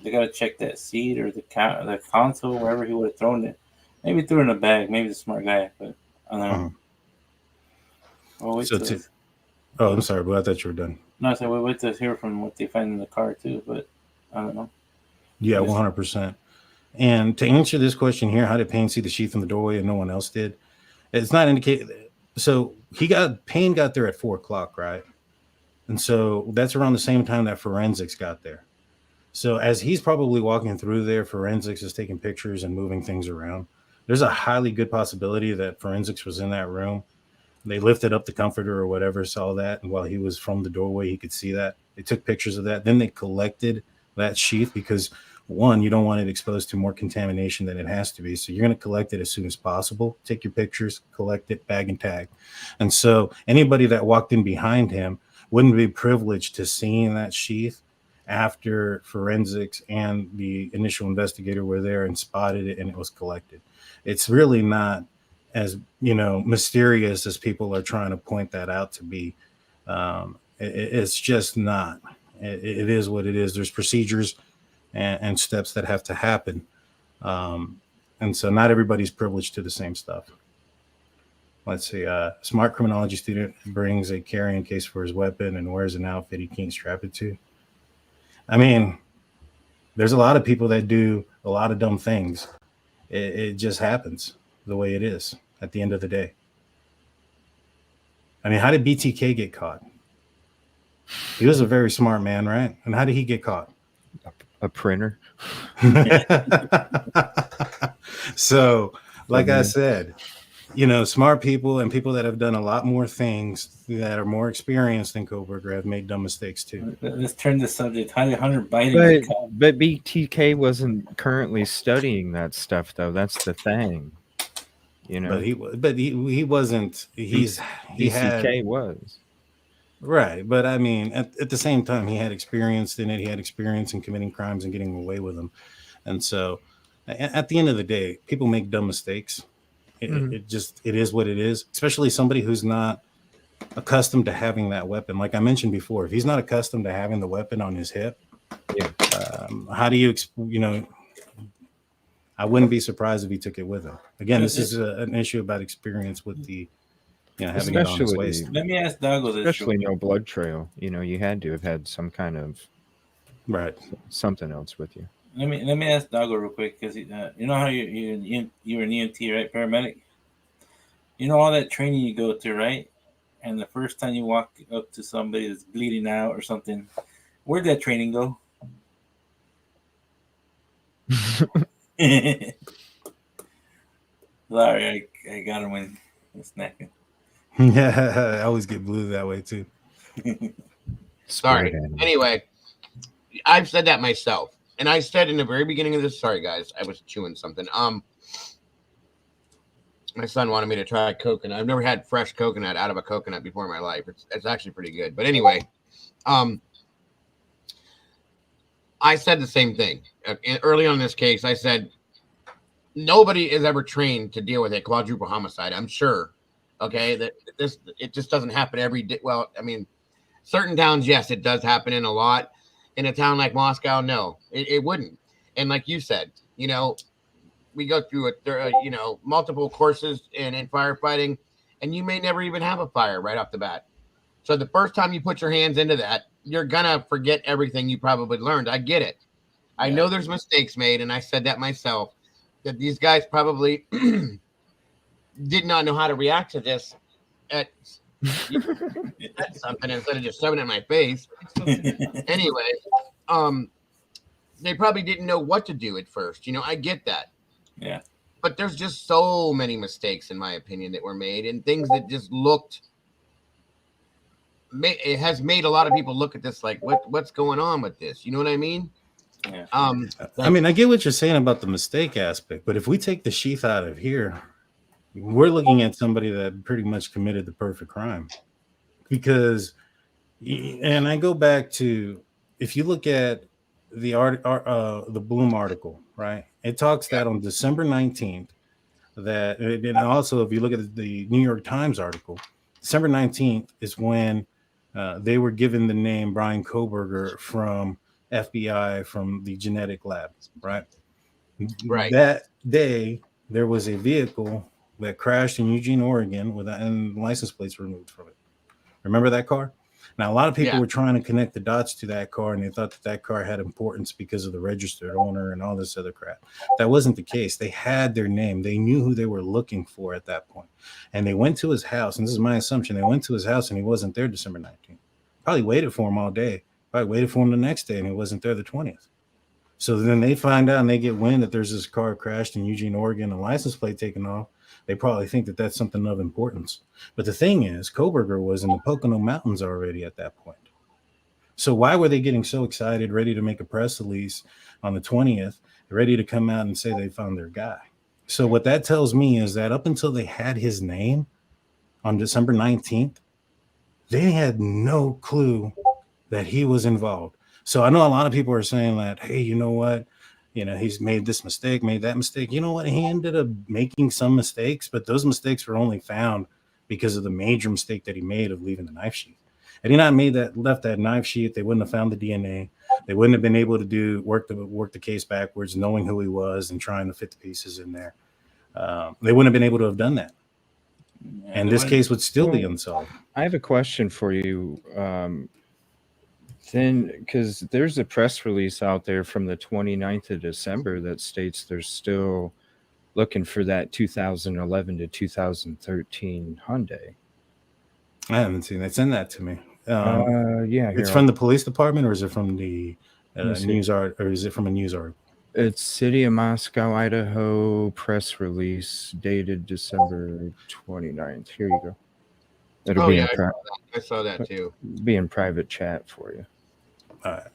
[SPEAKER 9] they got to check that seat or the console, wherever he would have thrown it. Maybe threw it in a bag. Maybe he's a smart guy, but I don't know.
[SPEAKER 10] I'm sorry, but I thought you were done.
[SPEAKER 9] No, so we'll wait to hear from what they find in the car too, but I don't know.
[SPEAKER 10] Yeah, 100%. And to answer this question here, how did Payne see the sheath in the doorway and no one else did? It's not indicated. So Payne got there at 4:00, right? And so that's around the same time that forensics got there. So as he's probably walking through there, forensics is taking pictures and moving things around. There's a highly good possibility that forensics was in that room. They lifted up the comforter or whatever, saw that, and while he was from the doorway, he could see that. They took pictures of that. Then they collected that sheath because, one, you don't want it exposed to more contamination than it has to be. So you're going to collect it as soon as possible. Take your pictures, collect it, bag and tag. And so anybody that walked in behind him wouldn't be privileged to seeing that sheath after forensics and the initial investigator were there and spotted it and it was collected. It's really not as mysterious as people are trying to point that out to be. It's just not. It is what it is. There's procedures and steps that have to happen, and so not everybody's privileged to the same stuff. Let's see. Smart criminology student brings a carrying case for his weapon and wears an outfit he can't strap it to. I mean, there's a lot of people that do a lot of dumb things. It just happens the way it is at the end of the day. I mean, how did BTK get caught? He was a very smart man, right? And how did he get caught?
[SPEAKER 8] A printer.
[SPEAKER 10] So, like I said, you know, smart people and people that have done a lot more things that are more experienced than Kohberger have made dumb mistakes too.
[SPEAKER 9] Let's turn the subject. How did Hunter Biden get caught?
[SPEAKER 8] But BTK wasn't currently studying that stuff, though. That's the thing, you know.
[SPEAKER 10] But he wasn't. He
[SPEAKER 8] BTK was.
[SPEAKER 10] Right, but I mean, at the same time, he had experience in it. He had experience in committing crimes and getting away with them. And so, at the end of the day, people make dumb mistakes. It is what it is. Especially somebody who's not accustomed to having that weapon. Like I mentioned before, if he's not accustomed to having the weapon on his hip, how do you, you know? I wouldn't be surprised if he took it with him. Again, this is an issue about experience with the. You know, having it on his waist.
[SPEAKER 9] Let me ask Dago this.
[SPEAKER 8] Especially no blood trail. You know, you had to have had some kind of something else with you.
[SPEAKER 9] Let me ask Dago real quick, because you know how you're an EMT, right? Paramedic. You know all that training you go to, right? And the first time you walk up to somebody that's bleeding out or something, where'd that training go? Sorry, I got him when he's snacking.
[SPEAKER 10] Yeah, I always get blue that way too.
[SPEAKER 1] Sorry. Anyway, I've said that myself. And I said in the very beginning of this, sorry guys, I was chewing something. My son wanted me to try coconut. I've never had fresh coconut out of a coconut before in my life. It's actually pretty good. But anyway, I said the same thing. Early on in this case, I said, nobody is ever trained to deal with a quadruple homicide. I'm sure. Okay, that it just doesn't happen every day. Well, I mean, certain towns, yes, it does happen in a lot. In a town like Moscow, no, it wouldn't. And like you said, you know, we go through you know, multiple courses in firefighting, and you may never even have a fire right off the bat. So the first time you put your hands into that, you're gonna forget everything you probably learned. I get it. I know there's mistakes made, and I said that myself. That these guys probably did not know how to react to this at something instead of just shoving it in my face. Anyway, they probably didn't know what to do at first. You know, I get that.
[SPEAKER 9] Yeah.
[SPEAKER 1] But there's just so many mistakes, in my opinion, that were made, and things that just looked. It has made a lot of people look at this like, what's going on with this? You know what I mean?
[SPEAKER 9] Yeah.
[SPEAKER 10] I mean, I get what you're saying about the mistake aspect, but if we take the sheath out of here, we're looking at somebody that pretty much committed the perfect crime. Because, and I go back to, if you look at the Bloom article, right? It talks that on December 19th, that, and also if you look at the New York Times article, December 19th is when they were given the name Bryan Kohberger from FBI, from the genetic lab, right?
[SPEAKER 1] Right.
[SPEAKER 10] That day, there was a vehicle that crashed in Eugene, Oregon, and license plates removed from it. Remember that car? Now, a lot of people were trying to connect the dots to that car, and they thought that car had importance because of the registered owner and all this other crap. That wasn't the case. They had their name. They knew who they were looking for at that point. And they went to his house, and this is my assumption. They went to his house, and he wasn't there December 19th. Probably waited for him all day. Probably waited for him the next day, and he wasn't there the 20th. So then they find out, and they get wind that there's this car crashed in Eugene, Oregon, a license plate taken off. They probably think that that's something of importance. But the thing is, Kohberger was in the Pocono Mountains already at that point. So why were they getting so excited, ready to make a press release on the 20th, ready to come out and say they found their guy? So what that tells me is that up until they had his name on December 19th, they had no clue that he was involved. So I know a lot of people are saying that, hey, you know what? You know, he's made this mistake, made that mistake. You know what? He ended up making some mistakes, but those mistakes were only found because of the major mistake that he made of leaving the knife sheath. Had he not left that knife sheath, they wouldn't have found the DNA. They wouldn't have been able to work the case backwards, knowing who he was and trying to fit the pieces in there. They wouldn't have been able to have done that. and this case would still be unsolved.
[SPEAKER 8] I have a question for you. Then, because there's a press release out there from the 29th of December that states they're still looking for that 2011 to 2013 Hyundai.
[SPEAKER 10] I haven't seen that. Send that to me.
[SPEAKER 8] Yeah,
[SPEAKER 10] it's from the police department, or is it from the news art, or is it from a news article?
[SPEAKER 8] It's City of Moscow, Idaho press release dated December 29th. Here you go. It'll be
[SPEAKER 1] I saw that too.
[SPEAKER 8] Be in private chat for you.
[SPEAKER 10] All right.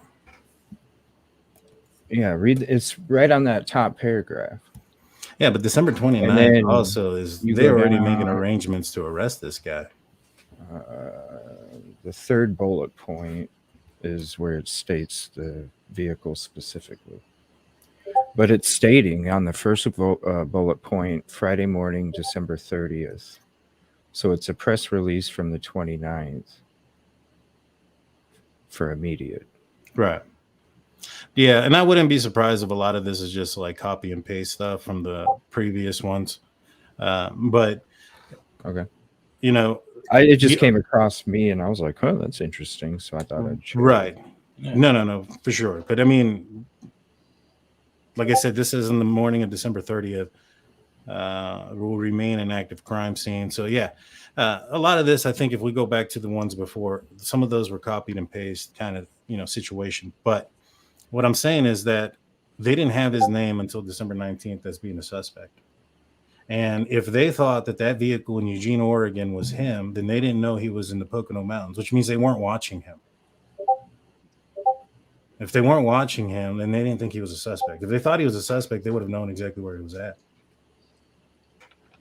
[SPEAKER 8] Yeah, read. It's right on that top paragraph.
[SPEAKER 10] Yeah, but December 29th also is they're already making arrangements to arrest this guy.
[SPEAKER 8] The third bullet point is where it states the vehicle specifically. But it's stating on the first bullet point, Friday morning, December 30th. So it's a press release from the 29th for immediate.
[SPEAKER 10] Right. Yeah, and I wouldn't be surprised if a lot of this is just like copy and paste stuff from the previous ones. But
[SPEAKER 8] okay,
[SPEAKER 10] you know,
[SPEAKER 8] it just came across me, and I was like, "Oh, that's interesting." So I thought I'd share.
[SPEAKER 10] Right. Yeah. No, for sure. But I mean, like I said, this is in the morning of December 30th. Will remain an active crime scene. So yeah, a lot of this, I think, if we go back to the ones before, some of those were copied and paste kind of situation. But what I'm saying is that they didn't have his name until December 19th as being a suspect. And if they thought that that vehicle in Eugene, Oregon was him, then they didn't know he was in the Pocono Mountains, which means they weren't watching him. If they weren't watching him, then they didn't think he was a suspect. If they thought he was a suspect, they would have known exactly where he was at.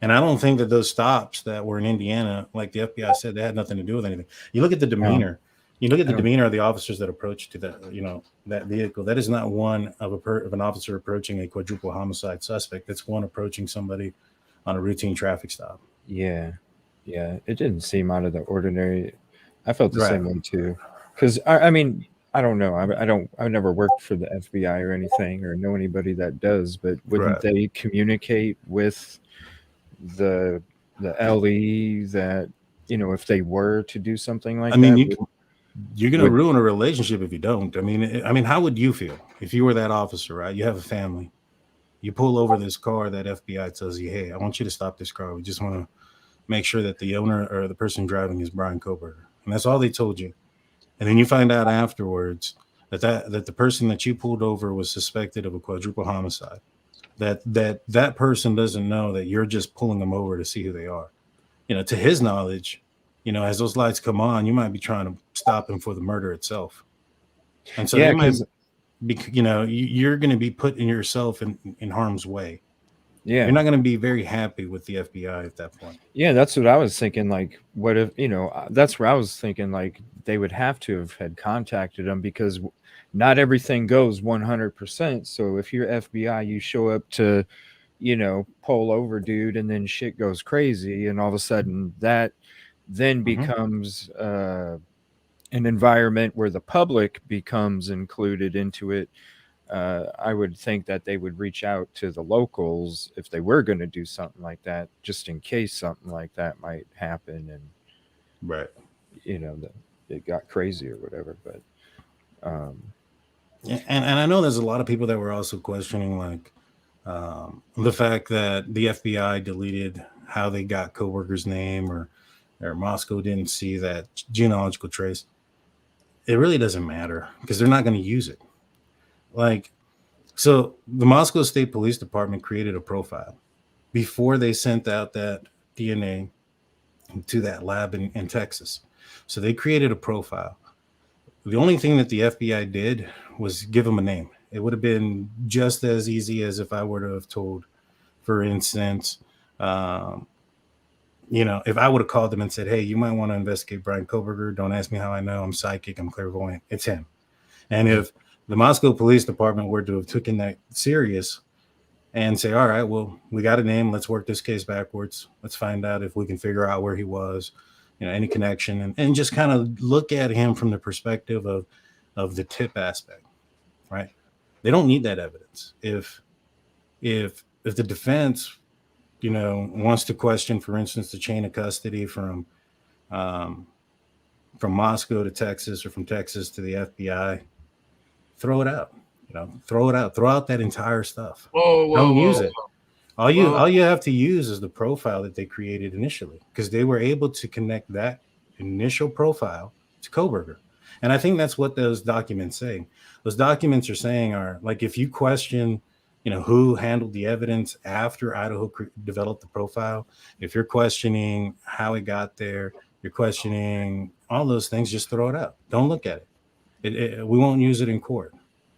[SPEAKER 10] And I don't think that those stops that were in Indiana, like the FBI said, they had nothing to do with anything. You look at the demeanor. You look at the demeanor of the officers that approached to that, that vehicle. That is not one of an officer approaching a quadruple homicide suspect. That's one approaching somebody on a routine traffic stop.
[SPEAKER 8] Yeah, it didn't seem out of the ordinary. I felt the same way too. Because I mean, I don't know. I never worked for the FBI or anything, or know anybody that does. But wouldn't they communicate with the LE that if they were to do something like that?
[SPEAKER 10] You're going to ruin a relationship if you don't. I mean, how would you feel if you were that officer, right? You have a family. You pull over this car that FBI tells you, hey, I want you to stop this car. We just want to make sure that the owner or the person driving is BRYAN KOHBERGER. And that's all they told you. And then you find out afterwards that the person that you pulled over was suspected of a quadruple homicide. That person doesn't know that you're just pulling them over to see who they are. To his knowledge, as those lights come on, you might be trying to stop him for the murder itself. And so they might be, you're going to be putting yourself in harm's way. Yeah. You're not going to be very happy with the FBI at that point.
[SPEAKER 8] Yeah, that's what I was thinking. Like, what if, that's where I was thinking, like, they would have to have had contacted them, because not everything goes 100%. So if you're FBI, you show up to, pull over dude, and then shit goes crazy. And all of a sudden that then becomes an environment where the public becomes included into it. I would think that they would reach out to the locals if they were going to do something like that, just in case something like that might happen. And that it got crazy or whatever. But
[SPEAKER 10] and I know there's a lot of people that were also questioning, like, the fact that the FBI deleted how they got KOHBERGER's name, or Moscow didn't see that genealogical trace. It really doesn't matter, because they're not going to use it. Like, so the Moscow State Police Department created a profile before they sent out that DNA to that lab in Texas. So they created a profile. The only thing that the FBI did was give them a name. It would have been just as easy as if I were to have told, for instance, if I would have called them and said, hey, you might want to investigate BRYAN KOHBERGER. Don't ask me how I know. I'm psychic. I'm clairvoyant. It's him. And if the Moscow Police Department were to have taken that serious and say, all right, well, we got a name. Let's work this case backwards. Let's find out if we can figure out where he was, any connection, and just kind of look at him from the perspective of the tip aspect, right? They don't need that evidence. If the defense wants to question, for instance, the chain of custody um, from Moscow to Texas or from Texas to the FBI, throw it out. Throw it out. Throw out that entire stuff.
[SPEAKER 1] Whoa, whoa,
[SPEAKER 10] Don't
[SPEAKER 1] whoa,
[SPEAKER 10] use it. All
[SPEAKER 1] whoa.
[SPEAKER 10] you have to use is the profile that they created initially, because they were able to connect that initial profile to Kohberger. And I think that's what those documents say. Those documents are saying are like, if you question, who handled the evidence after Idaho developed the profile, if you're questioning how it got there, you're questioning all those things, just throw it out. Don't look at it. We won't use it in court.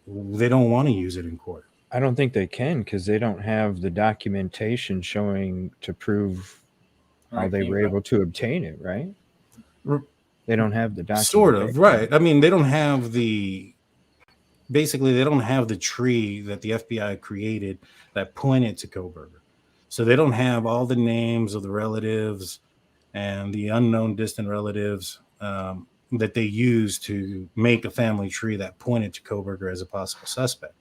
[SPEAKER 10] They don't want to use it in court.
[SPEAKER 8] I don't think they can, because they don't have the documentation showing to prove how they were able to obtain it, right? They don't have the documentation.
[SPEAKER 10] Sort of, right. I mean, they don't have basically they don't have the tree that the FBI created that pointed to Kohberger. So they don't have all the names of the relatives and the unknown distant relatives that they used to make a family tree that pointed to Kohberger as a possible suspect.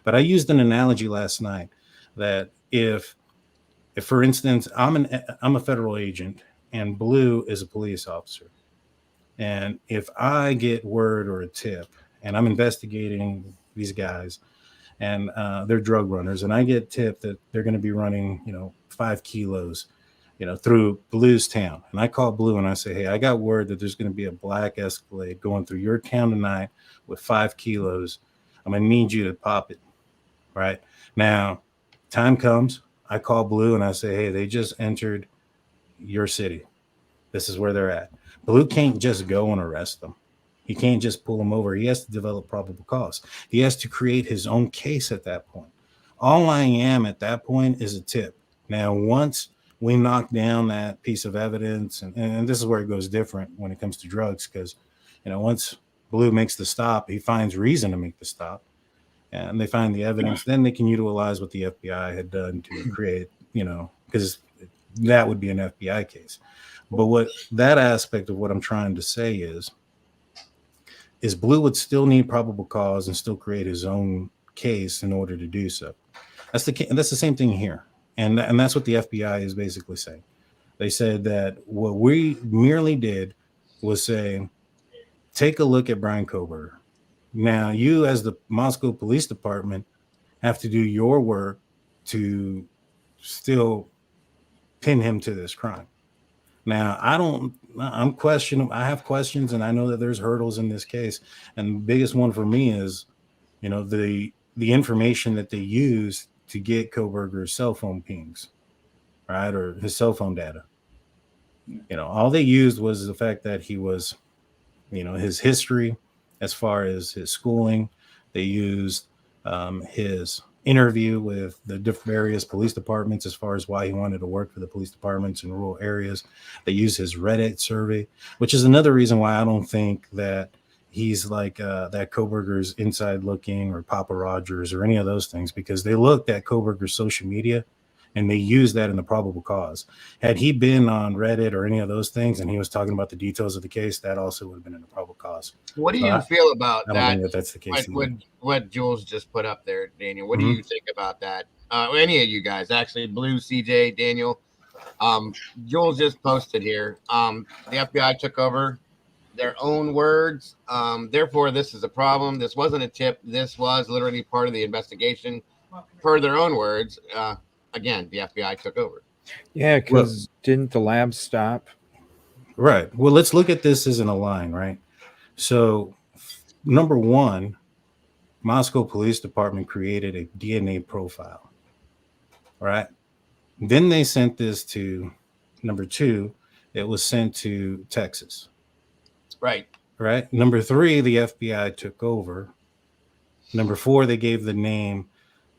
[SPEAKER 10] But I used an analogy last night that if for instance, I'm a federal agent and Blue is a police officer, and if I get word or a tip and I'm investigating these guys and they're drug runners, and I get tip that they're going to be running 5 kilos through Blue's town, and I call Blue and I say, hey, I got word that there's going to be a black Escalade going through your town tonight with 5 kilos. I'm going to need you to pop it. Right now, time comes, I call Blue and I say, hey, they just entered your city. This is where they're at. Blue can't just go and arrest them. He can't just pull them over. He has to develop probable cause. He has to create his own case at that point. All I am at that point is a tip. Now, once we knock down that piece of evidence, and this is where it goes different when it comes to drugs, because once Blue makes the stop, he finds reason to make the stop, and they find the evidence, then they can utilize what the FBI had done to create, because that would be an FBI case. But what that aspect of what I'm trying to say is Blue would still need probable cause and still create his own case in order to do so. That's the same thing here. And that's what the FBI is basically saying. They said that what we merely did was say, take a look at Bryan Kohberger. Now, you as the Moscow Police Department have to do your work to still pin him to this crime. Now, I have questions, and I know that there's hurdles in this case. And the biggest one for me is, the information that they use to get Kohberger's cell phone pings, right? Or his cell phone data. All they used was the fact that he was, his history as far as his schooling. They used his interview with the various police departments as far as why he wanted to work for the police departments in rural areas. They use his Reddit survey, which is another reason why I don't think that he's like that Kohberger's inside looking or Papa Rogers or any of those things, because they looked at Kohberger's social media and they used that in the probable cause. Had he been on Reddit or any of those things and he was talking about the details of the case, that also would have been in the probable cause.
[SPEAKER 1] What do you feel about
[SPEAKER 10] I don't think that's the case.
[SPEAKER 1] What Jules just put up there, Daniel? What do you think about that? Any of you guys, actually, Blue, CJ, Daniel. Jules just posted here. The FBI took over their own words. Therefore, this is a problem. This wasn't a tip. This was literally part of the investigation. Per their own words, again, the FBI took over.
[SPEAKER 8] Yeah, because didn't the lab stop?
[SPEAKER 10] Right. Well, let's look at this as in a line, right? So, number one, Moscow Police Department created a DNA profile, right? Then they sent this to number two. It was sent to Texas.
[SPEAKER 1] Right.
[SPEAKER 10] Right. Number three, the FBI took over. Number four, they gave the name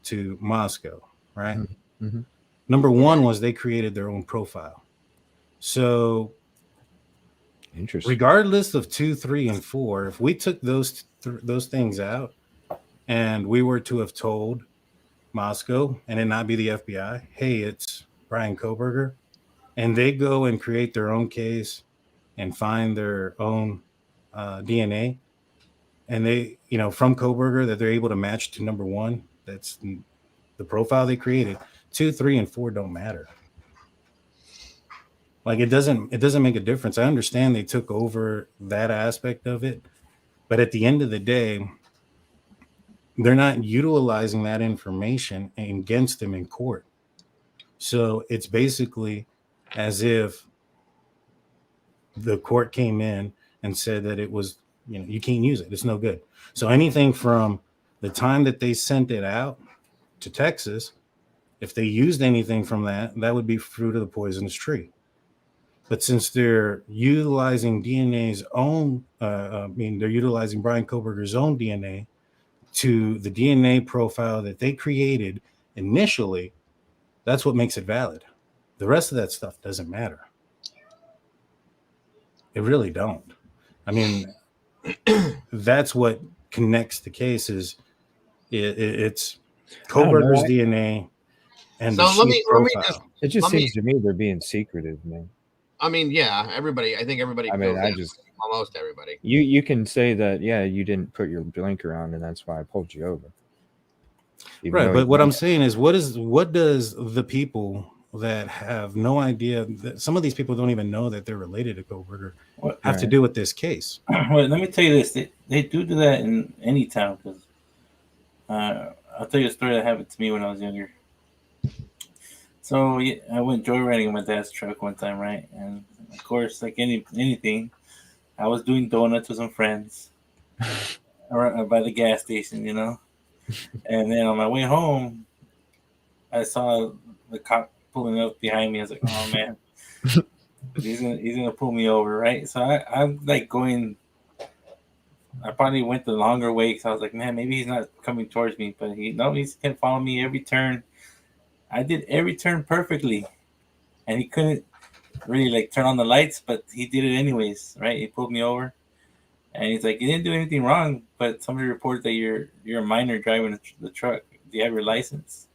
[SPEAKER 10] to Moscow, right?
[SPEAKER 8] Mm-hmm.
[SPEAKER 10] Number one was they created their own profile. So,
[SPEAKER 8] interesting.
[SPEAKER 10] Regardless of 2, 3, and 4, if we took those things out and we were to have told Moscow and it not be the FBI, hey, it's Bryan Kohberger, and they go and create their own case and find their own DNA, and they, from Kohberger that they're able to match to number one, that's the profile they created. 2, 3, and 4 don't matter. Like it doesn't make a difference. I understand they took over that aspect of it, but at the end of the day, they're not utilizing that information against them in court. So it's basically as if the court came in and said that it was, you can't use it. It's no good. So anything from the time that they sent it out to Texas, if they used anything from that, that would be fruit of the poisonous tree. But since they're utilizing DNA's own, they're utilizing Bryan Kohberger's own DNA to the DNA profile that they created initially, that's what makes it valid. The rest of that stuff doesn't matter. It really don't. I mean, that's what connects the case is it's Kohberger's DNA and
[SPEAKER 1] So
[SPEAKER 10] the SHEATH profile.
[SPEAKER 8] It just seems to me they're being secretive, man.
[SPEAKER 1] I mean, yeah, everybody. I think everybody.
[SPEAKER 8] I mean,
[SPEAKER 1] almost everybody.
[SPEAKER 8] You can say that, yeah, you didn't put your blinker on, and that's why I pulled you over.
[SPEAKER 10] Right, but what I'm saying is, what does the people that have no idea that some of these people don't even know that they're related to Kohberger have to do with this case?
[SPEAKER 9] Well, let me tell you this: they do that in any town. Because I'll tell you a story that happened to me when I was younger. So yeah, I went joyriding in my dad's truck one time, right? And of course, like anything, I was doing donuts with some friends by the gas station, And then on my way home, I saw the cop pulling up behind me. I was like, "Oh man, he's gonna pull me over, right?" So I'm like going. I probably went the longer way because I was like, "Man, maybe he's not coming towards me," but he's gonna follow me every turn. I did every turn perfectly, and he couldn't really like turn on the lights, but he did it anyways, right? He pulled me over, and he's like, "You didn't do anything wrong, but somebody reported that you're a minor driving the truck. Do you have your license?"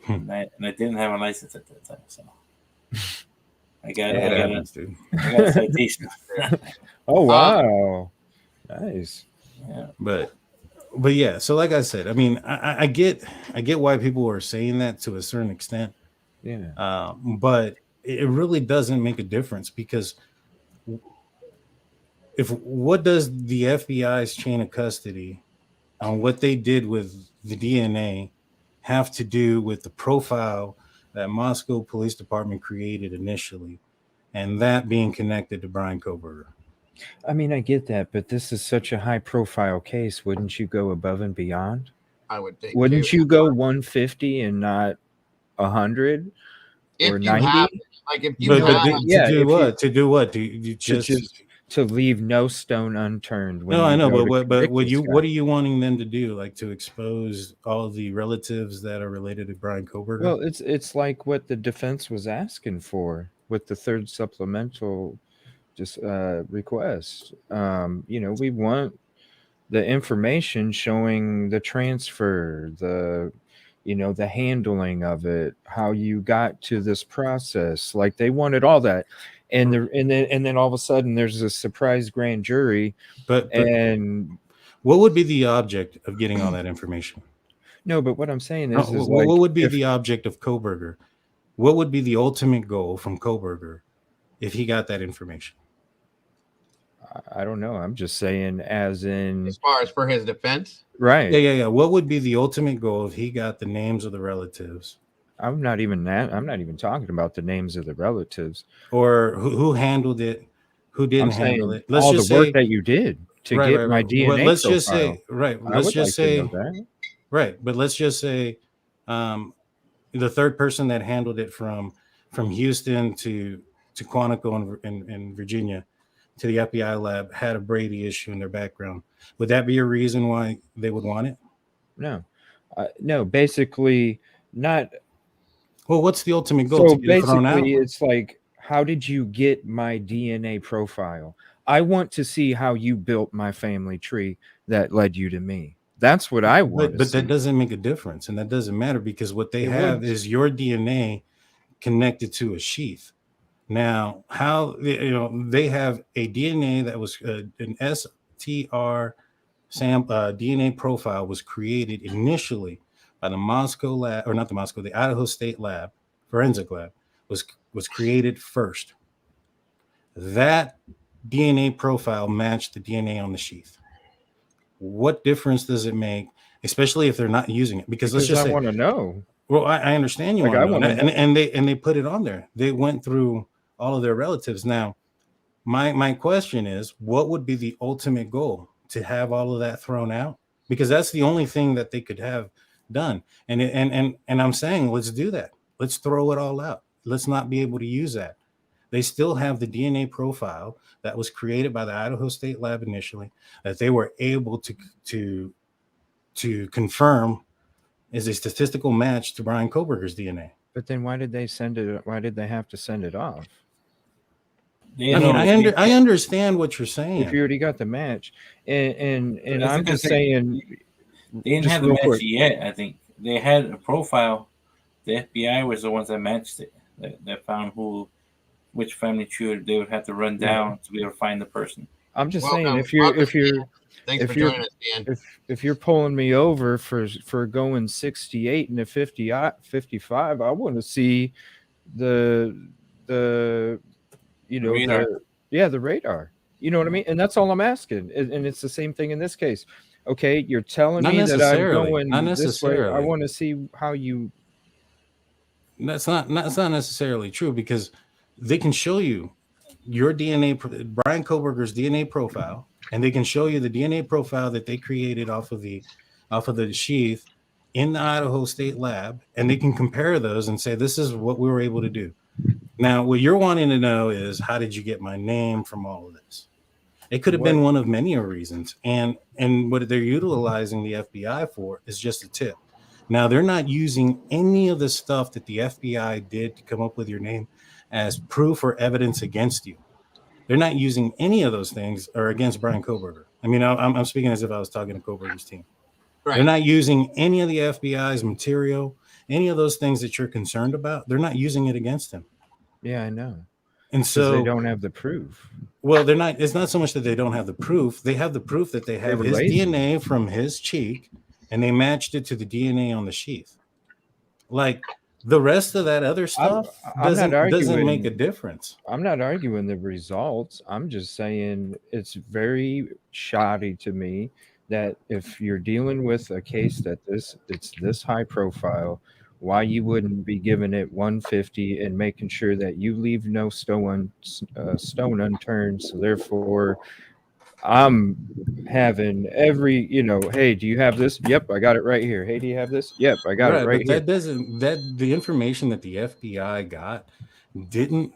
[SPEAKER 9] And I didn't have a license at that time, so I got a citation.
[SPEAKER 8] Oh wow, nice.
[SPEAKER 10] Yeah, but yeah. So like I said, I mean, I get why people are saying that to a certain extent.
[SPEAKER 8] Yeah.
[SPEAKER 10] But it really doesn't make a difference because what does the FBI's chain of custody on what they did with the DNA have to do with the profile that Moscow Police Department created initially, and that being connected to Bryan Kohberger?
[SPEAKER 8] I mean, I get that, but this is such a high-profile case. Wouldn't you go above and beyond?
[SPEAKER 1] I would think.
[SPEAKER 8] Wouldn't you go 150 and not 100 or 90?
[SPEAKER 10] To do what? Do you just
[SPEAKER 8] to leave no stone unturned?
[SPEAKER 10] No, I know, but what are you wanting them to do? Like to expose all of the relatives that are related to Bryan Kohberger?
[SPEAKER 8] Well, it's like what the defense was asking for with the third supplemental request. We want the information showing the transfer, the handling of it, how you got to this process. Like they wanted all that. And then all of a sudden there's a surprise grand jury.
[SPEAKER 10] But what would be the object of getting all that information?
[SPEAKER 8] No, but what I'm saying is,
[SPEAKER 10] what would be the object of Kohberger? What would be the ultimate goal from Kohberger if he got that information?
[SPEAKER 8] I don't know. I'm just saying, as
[SPEAKER 1] far as for his defense,
[SPEAKER 8] right?
[SPEAKER 10] Yeah. What would be the ultimate goal if he got the names of the relatives?
[SPEAKER 8] I'm not even talking about the names of the relatives
[SPEAKER 10] or who handled it, who didn't handle it.
[SPEAKER 8] Let's just say work that you did to get my DNA.
[SPEAKER 10] But let's
[SPEAKER 8] profile.
[SPEAKER 10] Just say, right. Let's just say, right. But let's just say, the third person that handled it from Houston to Quantico in Virginia to the FBI lab had a Brady issue in their background. Would that be a reason why they would want it?
[SPEAKER 8] No, no. Basically, not.
[SPEAKER 10] Well, what's the ultimate goal?
[SPEAKER 8] So basically, it's like, how did you get my DNA profile? I want to see how you built my family tree that led you to me. That's what I want.
[SPEAKER 10] But that doesn't make a difference, and that doesn't matter because what they have is your DNA connected to a sheath. Now, how they have a DNA that was an STR DNA profile was created initially by the Moscow lab, or not the Moscow, the Idaho State lab, forensic lab, was created first. That DNA profile matched the DNA on the sheath. What difference does it make, especially if they're not using it? Because let's just
[SPEAKER 8] I
[SPEAKER 10] say,
[SPEAKER 8] want to know.
[SPEAKER 10] well, I understand you
[SPEAKER 8] Like, I
[SPEAKER 10] want to know,
[SPEAKER 8] wanna know.
[SPEAKER 10] and they put it on there. They went through all of their relatives. Now, my question is, what would be the ultimate goal? To have all of that thrown out? Because that's the only thing that they could have done. And I'm saying, let's do that. Let's throw it all out. Let's not be able to use that. They still have the DNA profile that was created by the Idaho State Lab initially, that they were able to confirm is a statistical match to Bryan Kohberger's DNA.
[SPEAKER 8] But then why did they send it? Why did they have to send it off?
[SPEAKER 10] I understand what you're saying.
[SPEAKER 8] If you already got the match, and
[SPEAKER 9] That's
[SPEAKER 8] I'm
[SPEAKER 9] because
[SPEAKER 8] just saying,
[SPEAKER 9] they didn't
[SPEAKER 8] just
[SPEAKER 9] have the
[SPEAKER 8] real
[SPEAKER 9] match
[SPEAKER 8] quick.
[SPEAKER 9] yet. I think they had a profile. The FBI was the ones that matched it, that found which family tree they would have to run down to be able to find the person.
[SPEAKER 8] I'm just
[SPEAKER 1] Welcome.
[SPEAKER 8] saying, if you're
[SPEAKER 1] Thanks
[SPEAKER 8] if
[SPEAKER 1] for
[SPEAKER 8] you're
[SPEAKER 1] joining us, Dan.
[SPEAKER 8] if you're pulling me over for going 68 and a 55, I want to see the you know
[SPEAKER 9] radar.
[SPEAKER 8] the radar. You know what I mean? And that's all I'm asking. And it's the same thing in this case. Okay, you're telling
[SPEAKER 10] Not
[SPEAKER 8] me that I'm
[SPEAKER 10] necessarily.
[SPEAKER 8] going
[SPEAKER 10] Not
[SPEAKER 8] this way. I
[SPEAKER 10] necessarily.
[SPEAKER 8] want to see how you.
[SPEAKER 10] That's not necessarily true, because they can show you your DNA, Bryan Kohberger's DNA profile, and they can show you the DNA profile that they created off of the sheath in the Idaho State Lab, and they can compare those and say, this is what we were able to do. Now, what you're wanting to know is, how did you get my name from all of this? It could have been one of many reasons, and what they're utilizing the FBI for is just a tip. Now, they're not using any of the stuff that the FBI did to come up with your name as proof or evidence against you. They're not using any of those things or against Bryan Kohberger. I mean, I'm speaking as if I was talking to Kohberger's team. Right. They're not using any of the FBI's material, any of those things that you're concerned about. They're not using it against him.
[SPEAKER 8] Yeah, I know.
[SPEAKER 10] And so
[SPEAKER 8] they don't have the proof.
[SPEAKER 10] Well, they're not. It's not so much that they don't have the proof. They have the proof that they have his DNA from his cheek, and they matched it to the DNA on the sheath. Like, the rest of that other stuff doesn't make a difference.
[SPEAKER 8] I'm not arguing the results. I'm just saying it's very shoddy to me that if you're dealing with a case it's this high profile, why you wouldn't be giving it 150 and making sure that you leave no stone unturned. So therefore, I'm having every, hey, do you have this? Yep, I got it right here. Hey, do you have this? Yep, I got it right here.
[SPEAKER 10] The information that the FBI got didn't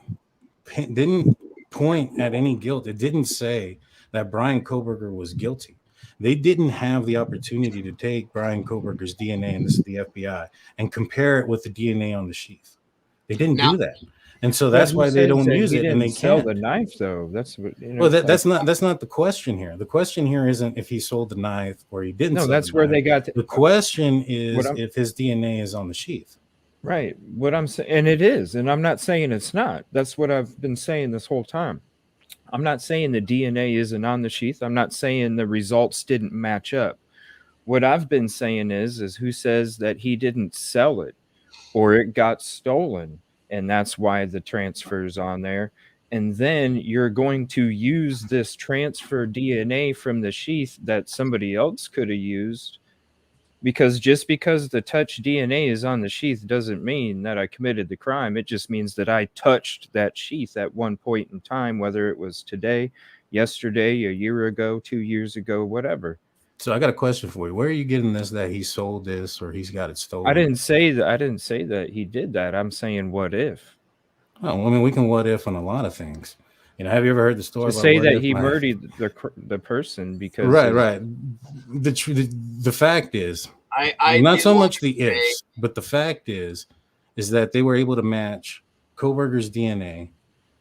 [SPEAKER 10] point at any guilt. It didn't say that Bryan Kohberger was guilty. They didn't have the opportunity to take Bryan Kohberger's DNA, and this is the FBI, and compare it with the DNA on the sheath. They didn't do that. And so that's why they don't use it, and they
[SPEAKER 8] sell
[SPEAKER 10] can't.
[SPEAKER 8] The knife, though. That's what.
[SPEAKER 10] Well, that's not the question here. The question here isn't if he sold the knife or he didn't.
[SPEAKER 8] No, that's where they got.
[SPEAKER 10] The question is if his DNA is on the sheath.
[SPEAKER 8] Right. What I'm saying, and it is, and I'm not saying it's not. That's what I've been saying this whole time. I'm not saying the DNA isn't on the sheath. I'm not saying the results didn't match up. What I've been saying is who says that he didn't sell it or it got stolen? And that's why the transfer's on there. And then you're going to use this transfer DNA from the sheath that somebody else could have used, because just because the touch DNA is on the sheath doesn't mean that I committed the crime. It just means that I touched that sheath at one point in time, whether it was today, yesterday, a year ago, 2 years ago, whatever.
[SPEAKER 10] So I got a question for you. Where are you getting this that he sold this or he's got it stolen?
[SPEAKER 8] I didn't say that he did that. I'm saying what if.
[SPEAKER 10] Oh, I mean, we can what if on a lot of things. Have you ever heard the story?
[SPEAKER 8] To say that he murdered the person because
[SPEAKER 10] right. The fact is, not so much the ifs, but the fact is that they were able to match Kohberger's DNA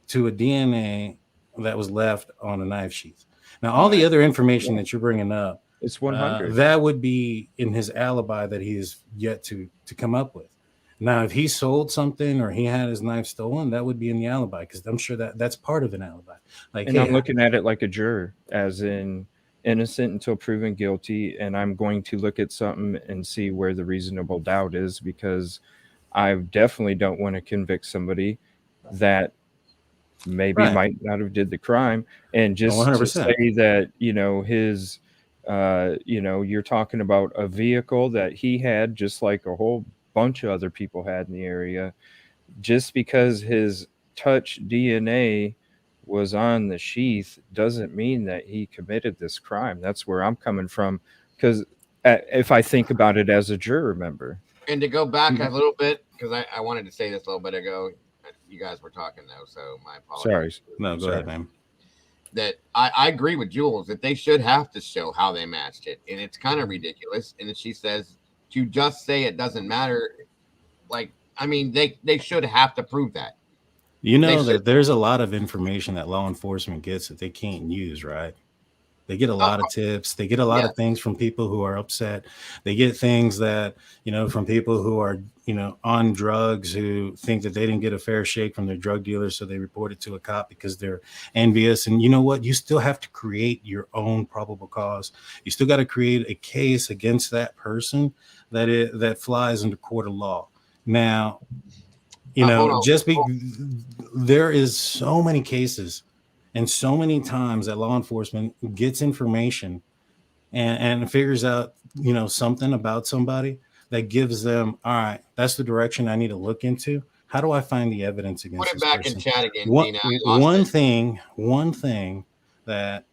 [SPEAKER 10] to a DNA that was left on a knife sheath. Now, all the other information that you're bringing up,
[SPEAKER 8] it's 100.
[SPEAKER 10] That would be in his alibi that he is yet to come up with. Now, if he sold something or he had his knife stolen, that would be in the alibi, because I'm sure that's part of an alibi.
[SPEAKER 8] And I'm looking at it like a juror, as in innocent until proven guilty, and I'm going to look at something and see where the reasonable doubt is, because I definitely don't want to convict somebody that maybe
[SPEAKER 10] Right.
[SPEAKER 8] might not have did the crime. And just to
[SPEAKER 10] 100%.
[SPEAKER 8] say that, his, you're talking about a vehicle that he had, just like a whole bunch of other people had in the area, just because his touch DNA was on the sheath doesn't mean that he committed this crime. That's where I'm coming from. Because if I think about it as a juror member.
[SPEAKER 1] And to go back a little bit, because I wanted to say this a little bit ago, you guys were talking though, so my apologies.
[SPEAKER 8] Sorry.
[SPEAKER 10] No, go ahead, man.
[SPEAKER 1] That I agree with Jules that they should have to show how they matched it, and it's kind of ridiculous. And she says to just say it doesn't matter, like, I mean, they should have to prove that.
[SPEAKER 10] You know that there's a lot of information that law enforcement gets that they can't use, right? They get a lot of tips. They get a lot of things from people who are upset. They get things that, from people who are, on drugs, who think that they didn't get a fair shake from their drug dealer. So they report it to a cop because they're envious. And you know what? You still have to create your own probable cause. You still got to create a case against that person that flies into court of law. Now, there is so many cases and so many times that law enforcement gets information and figures out, something about somebody that gives them, all right, that's the direction I need to look into. How do I find the evidence against
[SPEAKER 1] Put it
[SPEAKER 10] this
[SPEAKER 1] back
[SPEAKER 10] person?
[SPEAKER 1] in chat again,
[SPEAKER 10] One
[SPEAKER 1] Dina.
[SPEAKER 10] One thing that,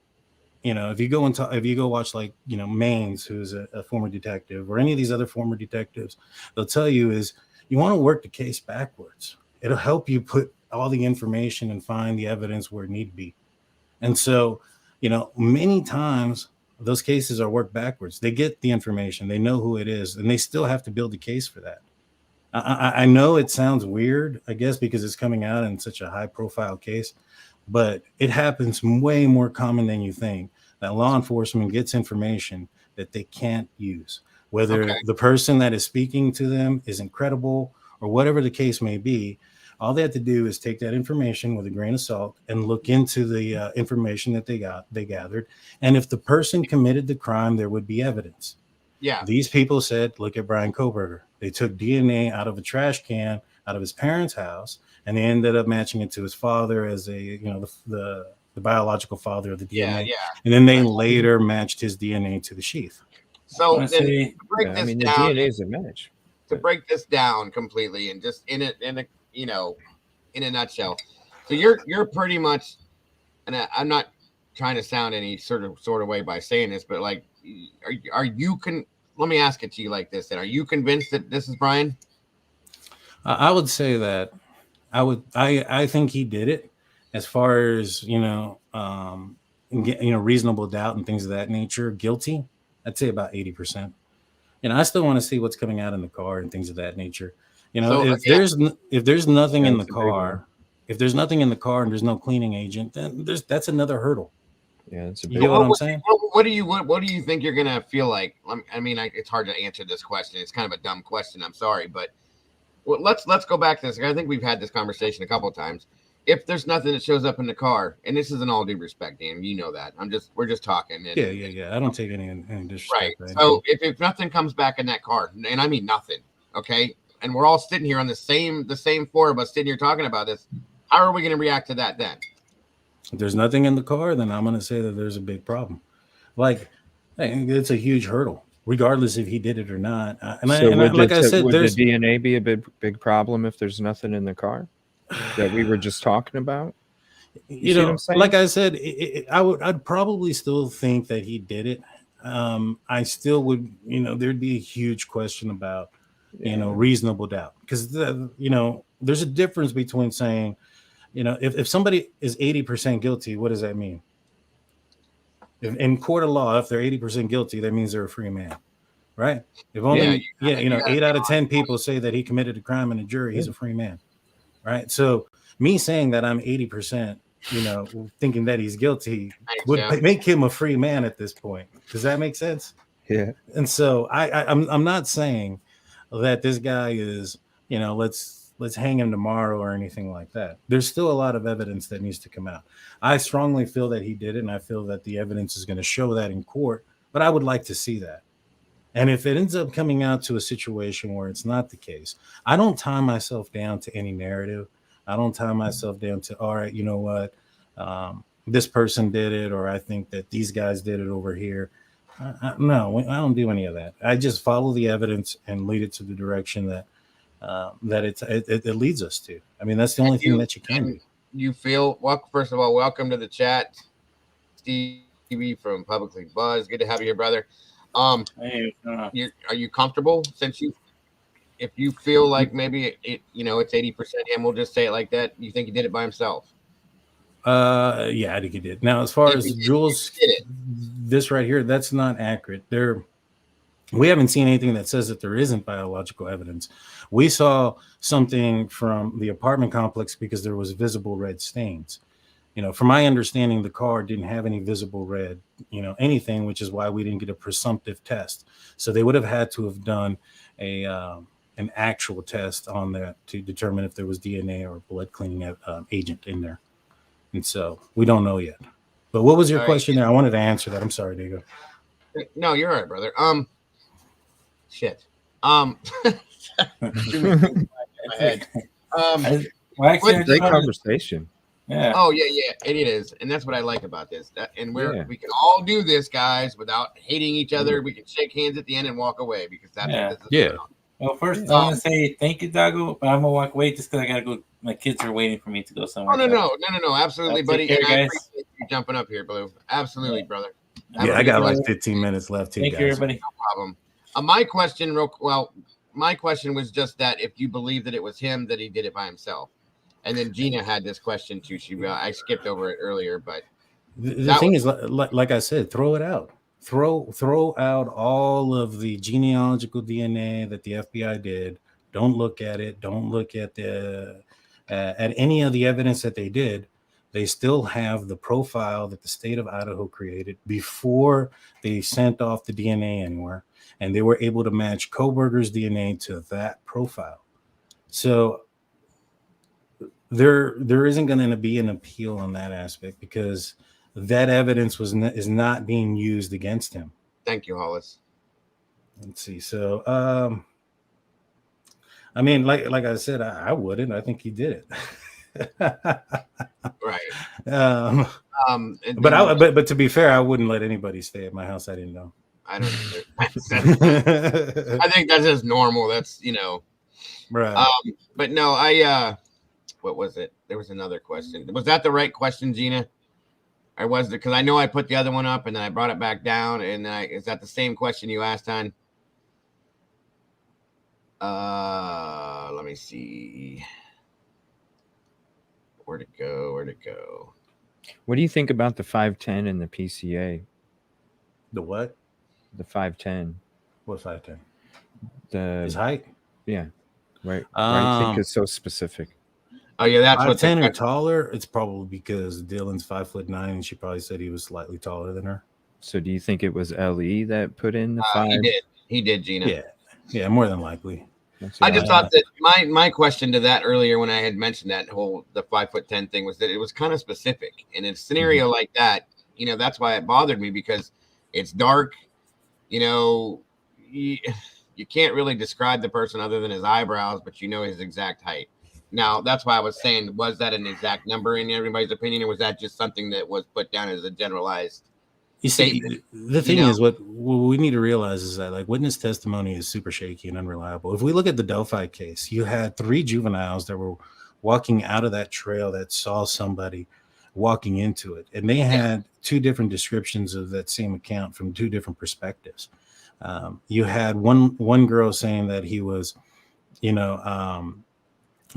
[SPEAKER 10] if you go watch like, Maines, who's a former detective, or any of these other former detectives, they'll tell you is you want to work the case backwards. It'll help you put all the information and find the evidence where it need to be. And so, many times those cases are worked backwards. They get the information, they know who it is, and they still have to build a case for that. I know it sounds weird, I guess, because it's coming out in such a high profile case, but it happens way more common than you think that law enforcement gets information that they can't use, whether the person that is speaking to them is incredible or whatever the case may be. All they have to do is take that information with a grain of salt and look into the information that they gathered. And if the person committed the crime, there would be evidence.
[SPEAKER 1] Yeah.
[SPEAKER 10] These people said, look at Bryan Kohberger. They took DNA out of a trash can out of his parents' house, and they ended up matching it to his father as the biological father of the DNA.
[SPEAKER 1] Yeah.
[SPEAKER 10] And then they later matched his DNA to the sheath.
[SPEAKER 1] So
[SPEAKER 8] the DNA is a match.
[SPEAKER 1] To break this down completely and just in a nutshell. So you're pretty much, and I'm not trying to sound any sort of way by saying this, but like, let me ask it to you like this: then, are you convinced that this is Bryan?
[SPEAKER 10] I would say that I think he did it. As far as reasonable doubt and things of that nature, guilty, I'd say about 80%. I still want to see what's coming out in the car and things of that nature. If there's nothing in the car, if there's nothing in the car and there's no cleaning agent, then that's another hurdle.
[SPEAKER 8] Yeah, it's
[SPEAKER 10] you know what I'm saying?
[SPEAKER 1] What do you think you're gonna feel like? I mean, it's hard to answer this question. It's kind of a dumb question. I'm sorry, but let's go back to this. I think we've had this conversation a couple of times. If there's nothing that shows up in the car, and this is in all due respect, Dan, you know that. We're just talking. And,
[SPEAKER 10] yeah. I don't take any disrespect.
[SPEAKER 1] Right. So if nothing comes back in that car, and I mean nothing, okay, and we're all sitting here on the same four of us sitting here talking about this, how are we going to react to that then?
[SPEAKER 10] If there's nothing in the car, then I'm going to say that there's a big problem. Like, it's a huge hurdle, regardless if he did it or not. Would
[SPEAKER 8] the DNA be a big problem if there's nothing in the car that we were just talking about?
[SPEAKER 10] Like I said, I'd probably still think that he did it. I still would, there'd be a huge question about, reasonable doubt, because there's a difference between saying, if somebody is 80% guilty, what does that mean? In court of law, if they're 80% guilty, that means they're a free man, right? If only 8 out of 10 people say that he committed a crime in a jury, he's a free man, right? So me saying that I'm 80%, thinking that he's guilty would make him a free man at this point. Does that make sense?
[SPEAKER 8] Yeah.
[SPEAKER 10] And so I'm not saying that this guy is, let's hang him tomorrow or anything like that. There's still a lot of evidence that needs to come out. I strongly feel that he did it, and I feel that the evidence is going to show that in court, but I would like to see that. And if it ends up coming out to a situation where it's not the case, I don't tie myself down to any narrative. I don't tie myself down to, all right, you know what, this person did it, or I think that these guys did it over here. No, I don't do any of that. I just follow the evidence and lead it to the direction that it leads us to. I mean, that's the only thing that you can do.
[SPEAKER 1] You feel, well, first of all, welcome to the chat, Stevie from Publicly Buzz. Good to have you here, brother.
[SPEAKER 9] Hey,
[SPEAKER 1] are you comfortable if you feel like maybe it's 80% him, we'll just say it like that, you think he did it by himself?
[SPEAKER 10] Yeah, I think he did. Now, as far as Jules, this right here, that's not accurate. We haven't seen anything that says that there isn't biological evidence. We saw something from the apartment complex because there was visible red stains. From my understanding, the car didn't have any visible red, anything, which is why we didn't get a presumptive test. So they would have had to have done an actual test on that to determine if there was DNA or blood cleaning agent in there. And so we don't know yet. But what was your question there? I wanted to answer that. I'm sorry, Diego.
[SPEAKER 1] No, you're all right, brother. Shit.
[SPEAKER 8] Great conversation.
[SPEAKER 9] Yeah.
[SPEAKER 1] Oh yeah, it is, and that's what I like about this. We can all do this, guys, without hating each other. We can shake hands at the end and walk away because that's what this is about.
[SPEAKER 9] Well, first I want to say thank you, Dago, but I'm gonna walk away just because I gotta go. My kids are waiting for me to go somewhere.
[SPEAKER 1] Oh no, absolutely, buddy.
[SPEAKER 9] Care,
[SPEAKER 1] and I
[SPEAKER 9] guys.
[SPEAKER 1] appreciate you jumping up here, Blue. Absolutely, brother.
[SPEAKER 10] Yeah, I got like 15 minutes left too.
[SPEAKER 9] Thank you, everybody.
[SPEAKER 1] No problem. My question was just that if you believe that it was him that he did it by himself. And then Gina had this question too. I skipped over it earlier, but
[SPEAKER 10] the thing is, like I said, throw it out. Throw out all of the genealogical DNA that the FBI did. Don't look at it. Don't look at at any of the evidence that they did. They still have the profile that the state of Idaho created before they sent off the DNA anywhere, and they were able to match KOHBERGER's DNA to that profile. So there isn't going to be an appeal on that aspect because that evidence is not being used against him.
[SPEAKER 1] Thank you, Hollis.
[SPEAKER 10] Let's see. So, I mean, like I said, I wouldn't. I think he did it.
[SPEAKER 1] Right.
[SPEAKER 10] But to be fair, I wouldn't let anybody stay at my house I didn't know.
[SPEAKER 1] I don't either. I think that's just normal. That's
[SPEAKER 10] right.
[SPEAKER 1] But no, what was it? There was another question. Was that the right question, Gina? Or was it? Because I know I put the other one up and then I brought it back down. And is that the same question you asked on? Let me see. Where'd it go?
[SPEAKER 8] What do you think about the 5'10" and the PCA?
[SPEAKER 10] The what?
[SPEAKER 8] The 5'10".
[SPEAKER 10] What 5'10"?
[SPEAKER 8] His
[SPEAKER 10] height?
[SPEAKER 8] Yeah. Right. Why do you think it's so specific?
[SPEAKER 1] Oh yeah, that's
[SPEAKER 10] 5'10" or taller. It's probably because Dylan's 5'9", and she probably said he was slightly taller than her.
[SPEAKER 8] So do you think it was LE that put in the 5?
[SPEAKER 1] He did, Gina.
[SPEAKER 10] Yeah, more than likely.
[SPEAKER 1] I just thought that my question to that earlier when I had mentioned that the 5'10" thing was that it was kind of specific. In a scenario like that, that's why it bothered me because it's dark. You can't really describe the person other than his eyebrows, but his exact height. Now, that's why I was saying, was that an exact number in everybody's opinion, or was that just something that was put down as a generalized statement?
[SPEAKER 10] The thing is, what we need to realize is that witness testimony is super shaky and unreliable. If we look at the Delphi case, you had 3 juveniles that were walking out of that trail that saw somebody walking into it, and they had 2 different descriptions of that same account from 2 different perspectives. You had one girl saying that he was,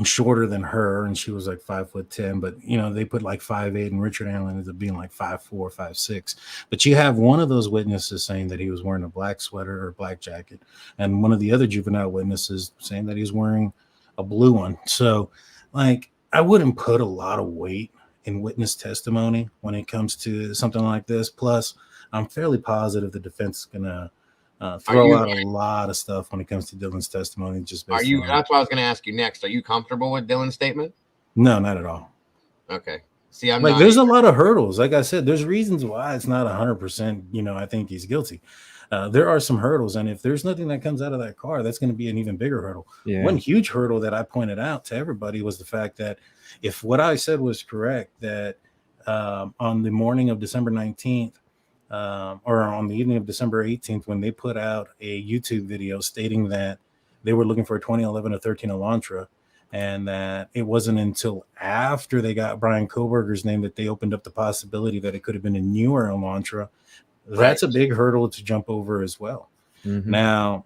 [SPEAKER 10] shorter than her, and she was like 5'10", but they put like 5'8", and Richard Allen ended up being like 5'4", 5'6". But you have one of those witnesses saying that he was wearing a black sweater or black jacket, and one of the other juvenile witnesses saying that he's wearing a blue one. So, I wouldn't put a lot of weight in witness testimony when it comes to something like this. Plus, I'm fairly positive the defense is gonna throw out a lot of stuff when it comes to Dylan's testimony. Just based on
[SPEAKER 1] that's what I was going to ask you next. Are you comfortable with Dylan's statement?
[SPEAKER 10] No, not at all.
[SPEAKER 1] Okay. See, I'm
[SPEAKER 10] there's a lot of hurdles. Like I said, there's reasons why it's not 100%. I think he's guilty. there are some hurdles, and if there's nothing that comes out of that car, that's going to be an even bigger hurdle.
[SPEAKER 8] Yeah.
[SPEAKER 10] One huge hurdle that I pointed out to everybody was the fact that if what I said was correct, that on the morning of December 19th, or on the evening of December 18th, when they put out a YouTube video stating that they were looking for a 2011 or 13 Elantra, and that it wasn't until after they got Bryan Kohberger's name that they opened up the possibility that it could have been a newer Elantra. That's a big hurdle to jump over as well.
[SPEAKER 8] Mhm.
[SPEAKER 10] Now,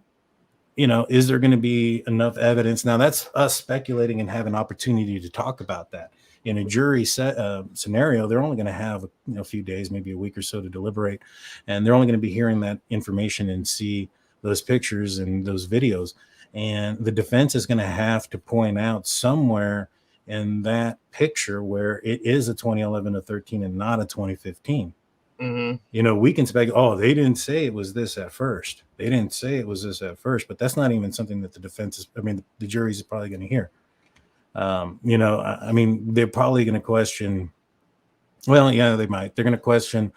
[SPEAKER 10] is there going to be enough evidence? Now, that's us speculating and have an opportunity to talk about that. In a jury scenario, they're only going to have a few days, maybe a week or so to deliberate, and they're only going to be hearing that information and see those pictures and those videos. And the defense is going to have to point out somewhere in that picture where it is a 2011 or 13 and not a 2015. We can speculate, they didn't say it was this at first. They didn't say it was this at first, but that's not even something that the defense is, the jury's probably going to hear. They're probably going to question, well, yeah, they might. They're going to question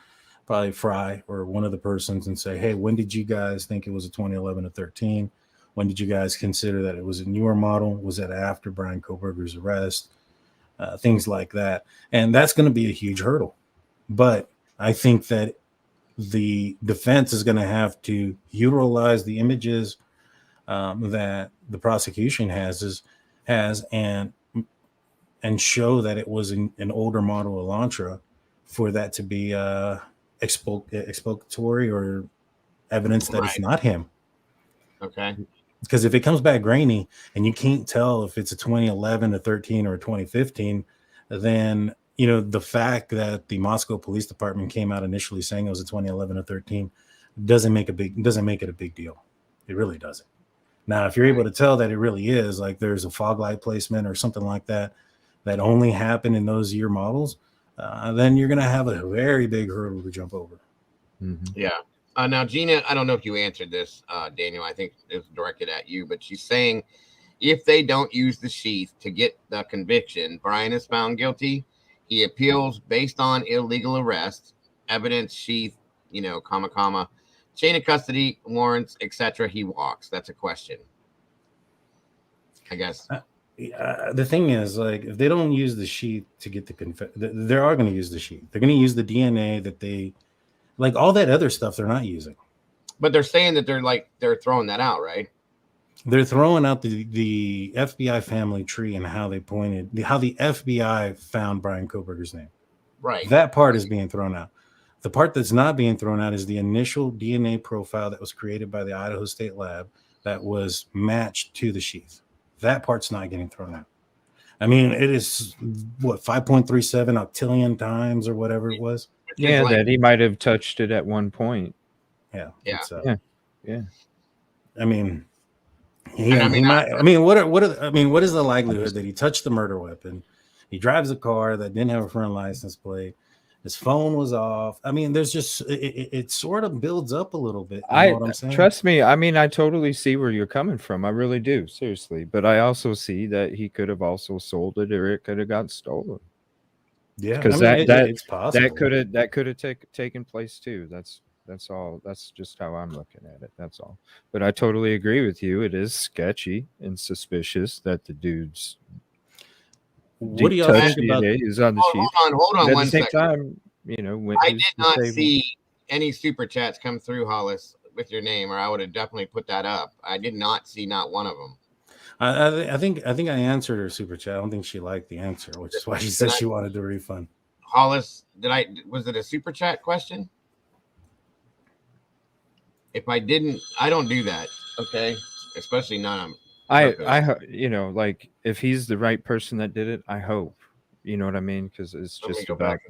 [SPEAKER 10] probably Fry or one of the persons and say, hey, when did you guys think it was a 2011 or 13? When did you guys consider that it was a newer model? Was that after Bryan Kohberger's arrest? Things like that. And that's going to be a huge hurdle. But I think that the defense is going to have to utilize the images that the prosecution has and show that it was an older model Elantra for that to be exculpatory or evidence that it's not him.
[SPEAKER 1] Okay.
[SPEAKER 10] Because if it comes back grainy and you can't tell if it's a 2011, a 13, or a 2015, then the fact that the Moscow Police Department came out initially saying it was a 2011 or 13 doesn't make it a big deal. It really doesn't. Now, if you're able to tell that it really is, like there's a fog light placement or something like that only happened in those year models, then you're going to have a very big hurdle to jump over.
[SPEAKER 8] Mhm.
[SPEAKER 1] Yeah. Now, Gina, I don't know if you answered this, Daniel. I think it was directed at you, but she's saying if they don't use the sheath to get the conviction, Bryan is found guilty. He appeals based on illegal arrest, evidence, sheath, chain of custody, warrants, etc. He walks. That's a question, I guess.
[SPEAKER 10] The thing is, like, if they don't use the sheath to get the conviction, they are going to use the sheath. They're going to use the DNA that they, like all that other stuff they're not using.
[SPEAKER 1] But they're saying that they're throwing that out, right?
[SPEAKER 10] They're throwing out the FBI family tree and how the FBI found Bryan Kohberger's name.
[SPEAKER 1] Right.
[SPEAKER 10] That part is being thrown out. The part that's not being thrown out is the initial DNA profile that was created by the Idaho State Lab that was matched to the sheath. That part's not getting thrown out. It is 5.37 octillion times or whatever it was.
[SPEAKER 8] Yeah, that he might have touched it at one point.
[SPEAKER 10] Yeah.
[SPEAKER 1] Yeah.
[SPEAKER 8] Yeah.
[SPEAKER 10] What is the likelihood that he touched the murder weapon? He drives a car that didn't have a front license plate. His phone was off. There's just it sort of builds up a little bit. You know what I'm saying?
[SPEAKER 8] Trust me. I totally see where you're coming from. I really do, seriously. But I also see that he could have also sold it, or it could have got stolen.
[SPEAKER 10] Yeah,
[SPEAKER 8] because
[SPEAKER 10] it's possible.
[SPEAKER 8] that could have taken place too. That's all. That's just how I'm looking at it. That's all. But I totally agree with you. It is sketchy and suspicious that the dude's.
[SPEAKER 10] What do y'all think about?
[SPEAKER 8] Is on the sheet.
[SPEAKER 1] Hold on.
[SPEAKER 8] At
[SPEAKER 1] One
[SPEAKER 8] the same
[SPEAKER 1] second.
[SPEAKER 8] time,
[SPEAKER 1] I did not see any super chats come through, Hollis, with your name, or I would have definitely put that up. I did not see not one of them.
[SPEAKER 10] I think I answered her super chat. I don't think she liked the answer, which is why she said she wanted the refund.
[SPEAKER 1] Hollis, was it a super chat question? If I didn't, I don't do that. Okay, especially not.
[SPEAKER 8] Like if he's the right person that did it, I hope. You know what I mean? Because it's just about.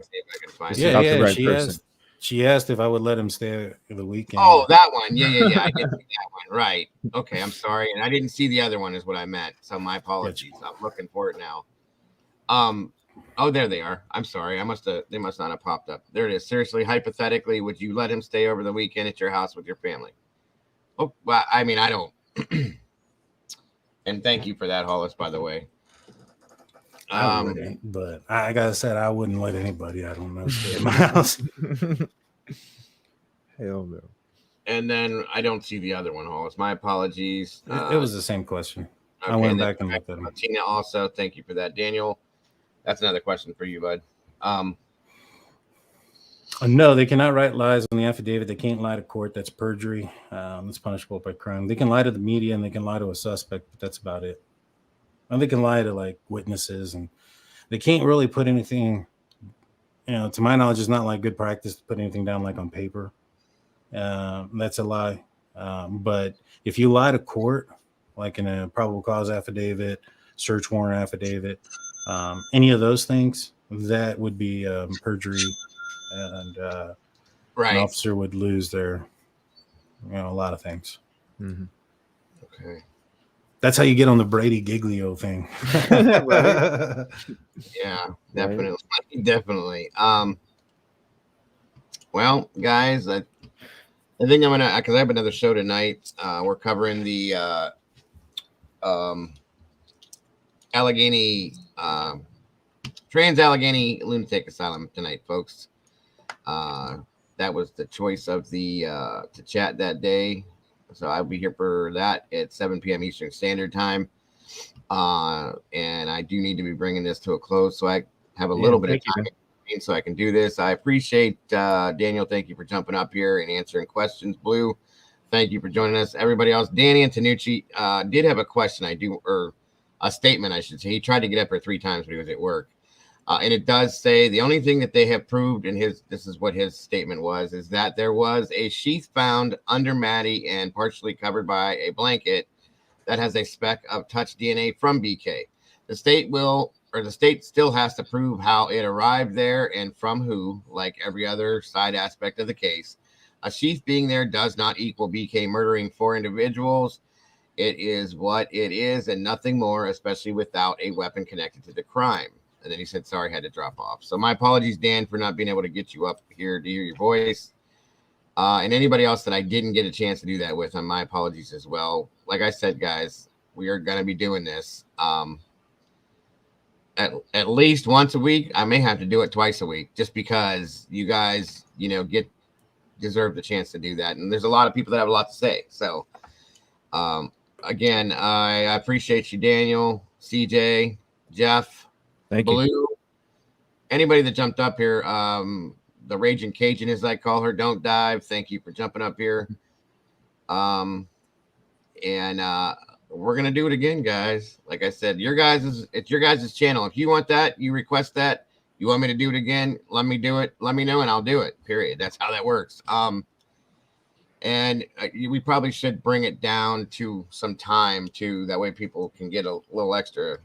[SPEAKER 10] The right person. She asked if I would let him stay the weekend.
[SPEAKER 1] Oh, that one. Yeah. I did see that one. Right. Okay, I'm sorry. And I didn't see the other one is what I meant. So my apologies. I'm looking for it now. Oh, there they are. I'm sorry. They must not have popped up. There it is. Seriously, hypothetically, would you let him stay over the weekend at your house with your family? Oh, well, I don't. And thank you for that, Hollis, by the way.
[SPEAKER 10] But I gotta say, I wouldn't let anybody I don't know stay in my house.
[SPEAKER 8] Hell no.
[SPEAKER 1] And then I don't see the other one, Hollis. My apologies.
[SPEAKER 10] It was the same question. I
[SPEAKER 1] Okay,
[SPEAKER 10] went
[SPEAKER 1] and then
[SPEAKER 10] back and looked at them.
[SPEAKER 1] Tina also, thank you for that. Daniel, that's another question for you, bud.
[SPEAKER 10] No, they cannot write lies on the affidavit. They can't lie to court. That's perjury. It's punishable by crime. They can lie to the media and they can lie to a suspect, but that's about it. And they can lie to like witnesses, and they can't really put anything, to my knowledge, it's not like good practice to put anything down like on paper. That's a lie. But if you lie to court, like in a probable cause affidavit, search warrant affidavit, any of those things, that would be perjury, and
[SPEAKER 1] Right.
[SPEAKER 10] an officer would lose their, a lot of things.
[SPEAKER 5] Mhm.
[SPEAKER 1] Okay.
[SPEAKER 10] That's how you get on the Brady Giglio thing.
[SPEAKER 1] Yeah, definitely. Definitely. Well, guys, I think I'm gonna, because I have another show tonight. We're covering the Allegheny Trans Allegheny Lunatic Asylum tonight, folks. That was the choice of the to chat that day, so I'll be here for that at 7 p.m. Eastern Standard Time. And I do need to be bringing this to a close, so I have a little bit of time so I can do this. I appreciate Daniel. Thank you for jumping up here and answering questions. Blue, thank you for joining us. Everybody else, Danny and Tanucci did have a question. Or a statement, I should say. He tried to get up here 3 times, but he was at work. And it does say the only thing that they have proved in this is what his statement was, is that there was a sheath found under Maddie and partially covered by a blanket that has a speck of touch DNA from BK. The state still has to prove how it arrived there and from who, like every other side aspect of the case. A sheath being there does not equal BK murdering 4 individuals. It is what it is and nothing more, especially without a weapon connected to the crime. And then he said, sorry, had to drop off. So my apologies, Dan, for not being able to get you up here to hear your voice. And anybody else that I didn't get a chance to do that with, my apologies as well. Like I said, guys, we are going to be doing this at least once a week. I may have to do it twice a week just because you guys, deserve the chance to do that. And there's a lot of people that have a lot to say. So, again, I appreciate you, Daniel, CJ, Jeff,
[SPEAKER 8] Thank
[SPEAKER 1] Blue,
[SPEAKER 8] you.
[SPEAKER 1] anybody that jumped up here. The Raging Cajun, as I call her, don't dive. Thank you for jumping up here. And we're gonna do it again, guys. Like I said, it's your guys' channel. If you want that, you request that. You want me to do it again? Let me do it. Let me know, and I'll do it. Period. That's how that works. And we probably should bring it down to some time too. That way, people can get a little extra.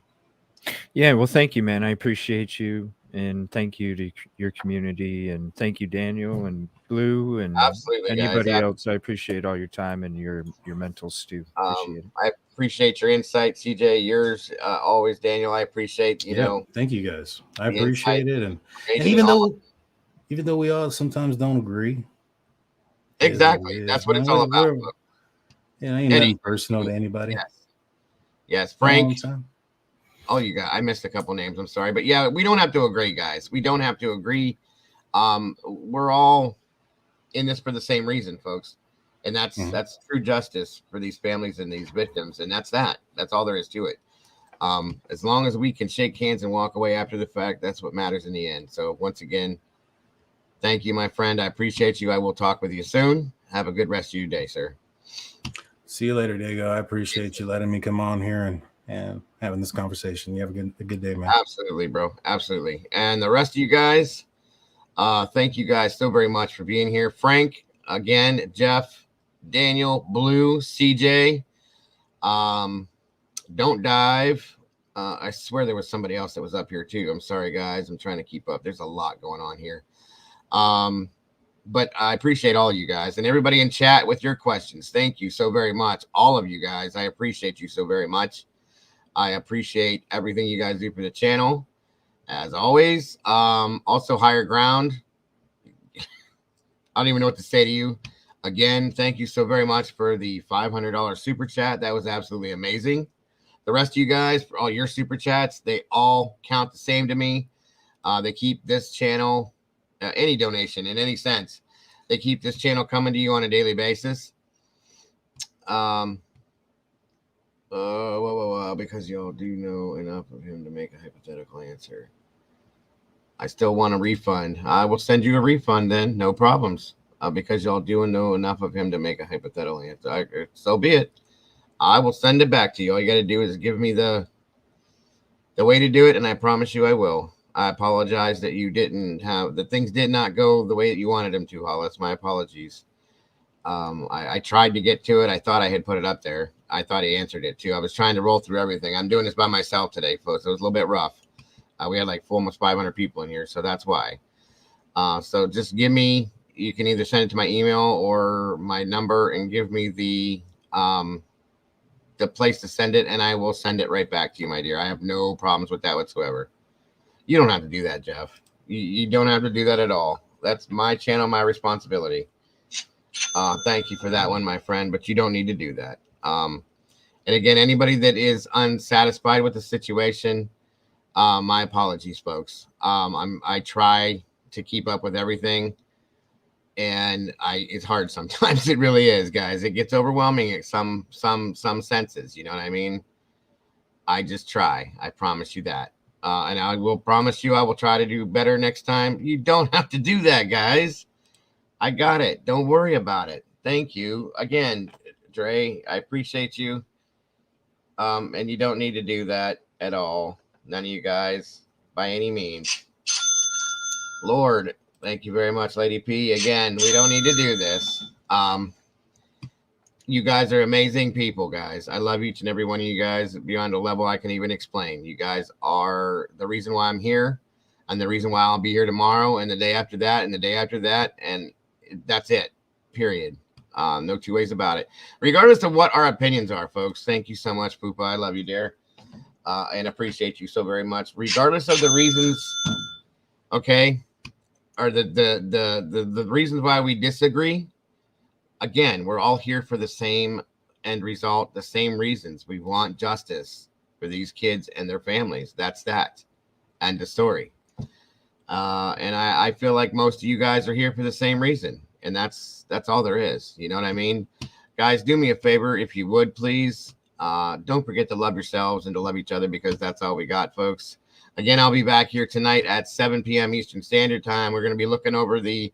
[SPEAKER 8] Yeah, well, thank you, man. I appreciate you, and thank you to your community, and thank you, Daniel and Blue, and
[SPEAKER 1] Absolutely,
[SPEAKER 8] anybody
[SPEAKER 1] guys.
[SPEAKER 8] else. I appreciate all your time and your mental stew. Appreciate it.
[SPEAKER 1] I appreciate your insight, CJ. Yours always, Daniel. I appreciate
[SPEAKER 10] Thank you guys. I
[SPEAKER 1] the
[SPEAKER 10] appreciate
[SPEAKER 1] insight.
[SPEAKER 10] it, and even though we all sometimes don't agree,
[SPEAKER 1] exactly, that's what it's all about.
[SPEAKER 10] Yeah, ain't nothing personal to anybody.
[SPEAKER 1] Yes, Frank. Oh, I missed a couple names. I'm sorry, but yeah, we don't have to agree, guys. We don't have to agree. We're all in this for the same reason, folks, and that's true justice for these families and these victims, and that's all there is to it. As long as we can shake hands and walk away after the fact, that's what matters in the end. So once again, thank you, my friend. I appreciate you. I will talk with you soon. Have a good rest of your day, sir.
[SPEAKER 10] See you later, Diego. I appreciate you letting me come on here and having this conversation. You have a good day, man.
[SPEAKER 1] Absolutely, bro. Absolutely. And the rest of you guys, thank you guys so very much for being here. Frank, again, Jeff, Daniel, Blue, CJ, don't dive. I swear there was somebody else that was up here too. I'm sorry, guys. I'm trying to keep up. There's a lot going on here. But I appreciate all you guys and everybody in chat with your questions. Thank you so very much. All of you guys. I appreciate you so very much. I appreciate everything you guys do for the channel, as always. Also, Higher Ground. I don't even know what to say to you. Again, thank you so very much for the $500 super chat. That was absolutely amazing. The rest of you guys, for all your super chats, they all count the same to me. They keep this channel, any donation in any sense, They keep this channel coming to you on a daily basis. Because y'all do know enough of him to make a hypothetical answer. I still want a refund. I will send you a refund then, no problems. Because y'all do know enough of him to make a hypothetical answer. So be it. I will send it back to you. All you got to do is give me the way to do it, and I promise you I will. I apologize that you didn't have, the things did not go the way that you wanted them to, Hollis. My apologies. I tried to get to it. I thought I had put it up there. I thought he answered it too. I was trying to roll through everything. I'm doing this by myself today, folks. It was a little bit rough. We had like almost 500 people in here, so that's why. So just give me, you can either send it to my email or my number and give me the place to send it, and I will send it right back to you, my dear. I have no problems with that whatsoever. You don't have to do that, Jeff. You don't have to do that at all. That's my channel, my responsibility. Thank you for that one, my friend, but you don't need to do that. And again, anybody that is unsatisfied with the situation, my apologies, folks. I try to keep up with everything, and it's hard sometimes. It really is, guys. It gets overwhelming at some senses. You know what I mean? I just try. I promise you that. And I will promise you I will try to do better next time. You don't have to do that, guys. I got it. Don't worry about it. Thank you. Again, Dre, I appreciate you. And you don't need to do that at all. None of you guys, by any means. Lord, thank you very much, Lady P. Again, we don't need to do this. You guys are amazing people, guys. I love each and every one of you guys beyond a level I can even explain. You guys are the reason why I'm here, and the reason why I'll be here tomorrow and the day after that and the day after that. And that's it, period. No two ways about it. Regardless of what our opinions are, folks, thank you so much, Poopa. I love you, dear, and appreciate you so very much. Regardless of the reasons, okay, or the reasons why we disagree, again, we're all here for the same end result, the same reasons. We want justice for these kids and their families. That's that. End of story. And I feel like most of you guys are here for the same reason. And that's all there is. You know what I mean? Guys, do me a favor, if you would, please. Don't forget to love yourselves and to love each other, because that's all we got, folks. Again, I'll be back here tonight at 7 p.m. Eastern Standard Time. We're going to be looking over the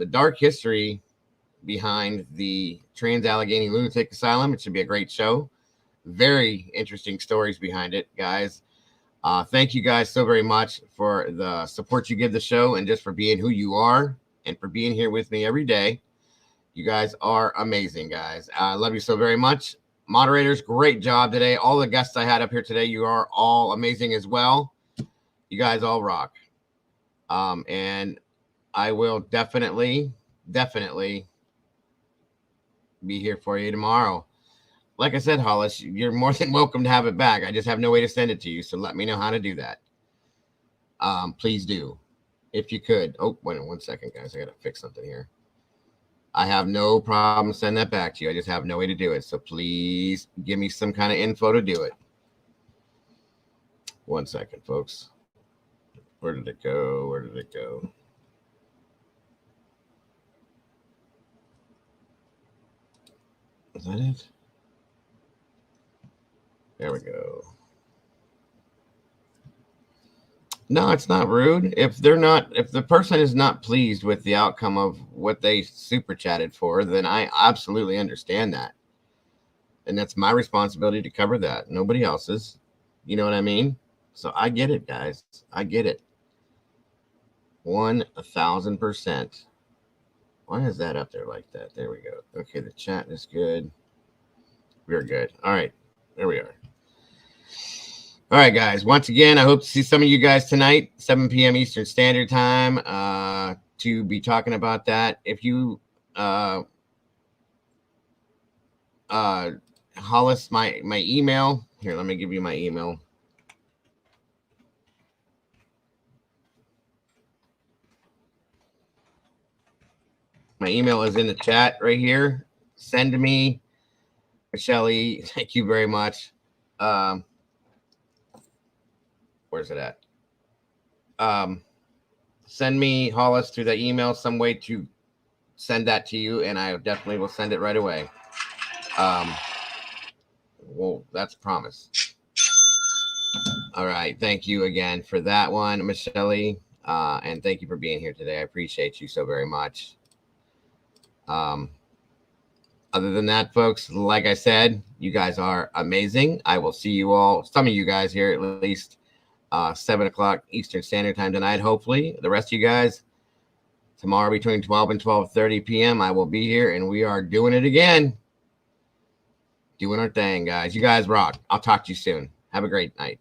[SPEAKER 1] dark history behind the Trans-Allegheny Lunatic Asylum. It should be a great show. Very interesting stories behind it, guys. Thank you guys so very much for the support you give the show, and just for being who you are and for being here with me every day. You guys are amazing, guys. I love you so very much. Moderators, great job today. All the guests I had up here today, you are all amazing as well. You guys all rock. And I will definitely be here for you tomorrow. Like I said, Hollis, you're more than welcome to have it back. I just have no way to send it to you, so let me know how to do that. Please do, if you could. Oh, wait 1 second, guys. I gotta fix something here. I have no problem sending that back to you. I just have no way to do it. So please give me some kind of info to do it. 1 second, folks. Where did it go? Where did it go? Is that it? There we go. No, it's not rude. If the person is not pleased with the outcome of what they super chatted for, then I absolutely understand that. And that's my responsibility to cover that. Nobody else's. You know what I mean? So I get it, guys. I get it. 1,000%. Why is that up there like that? There we go. Okay, the chat is good. We're good. All right. There we are. All right, guys. Once again, I hope to see some of you guys tonight, 7 p.m. Eastern Standard Time, to be talking about that. If you Hollis, my email here, let me give you my email. My email is in the chat right here. Send me, Shelly. Thank you very much. Where's it at? Send me, Hollis, through the email some way to send that to you, and I definitely will send it right away. Well, that's a promise. All right. Thank you again for that one, Michelle. And thank you for being here today. I appreciate you so very much. Other than that, folks, like I said, you guys are amazing. I will see you all, some of you guys here at least 7 o'clock Eastern Standard Time tonight. Hopefully, the rest of you guys tomorrow between 12 and 12:30 p.m. I will be here, and we are doing it again. Doing our thing, guys. You guys rock. I'll talk to you soon. Have a great night.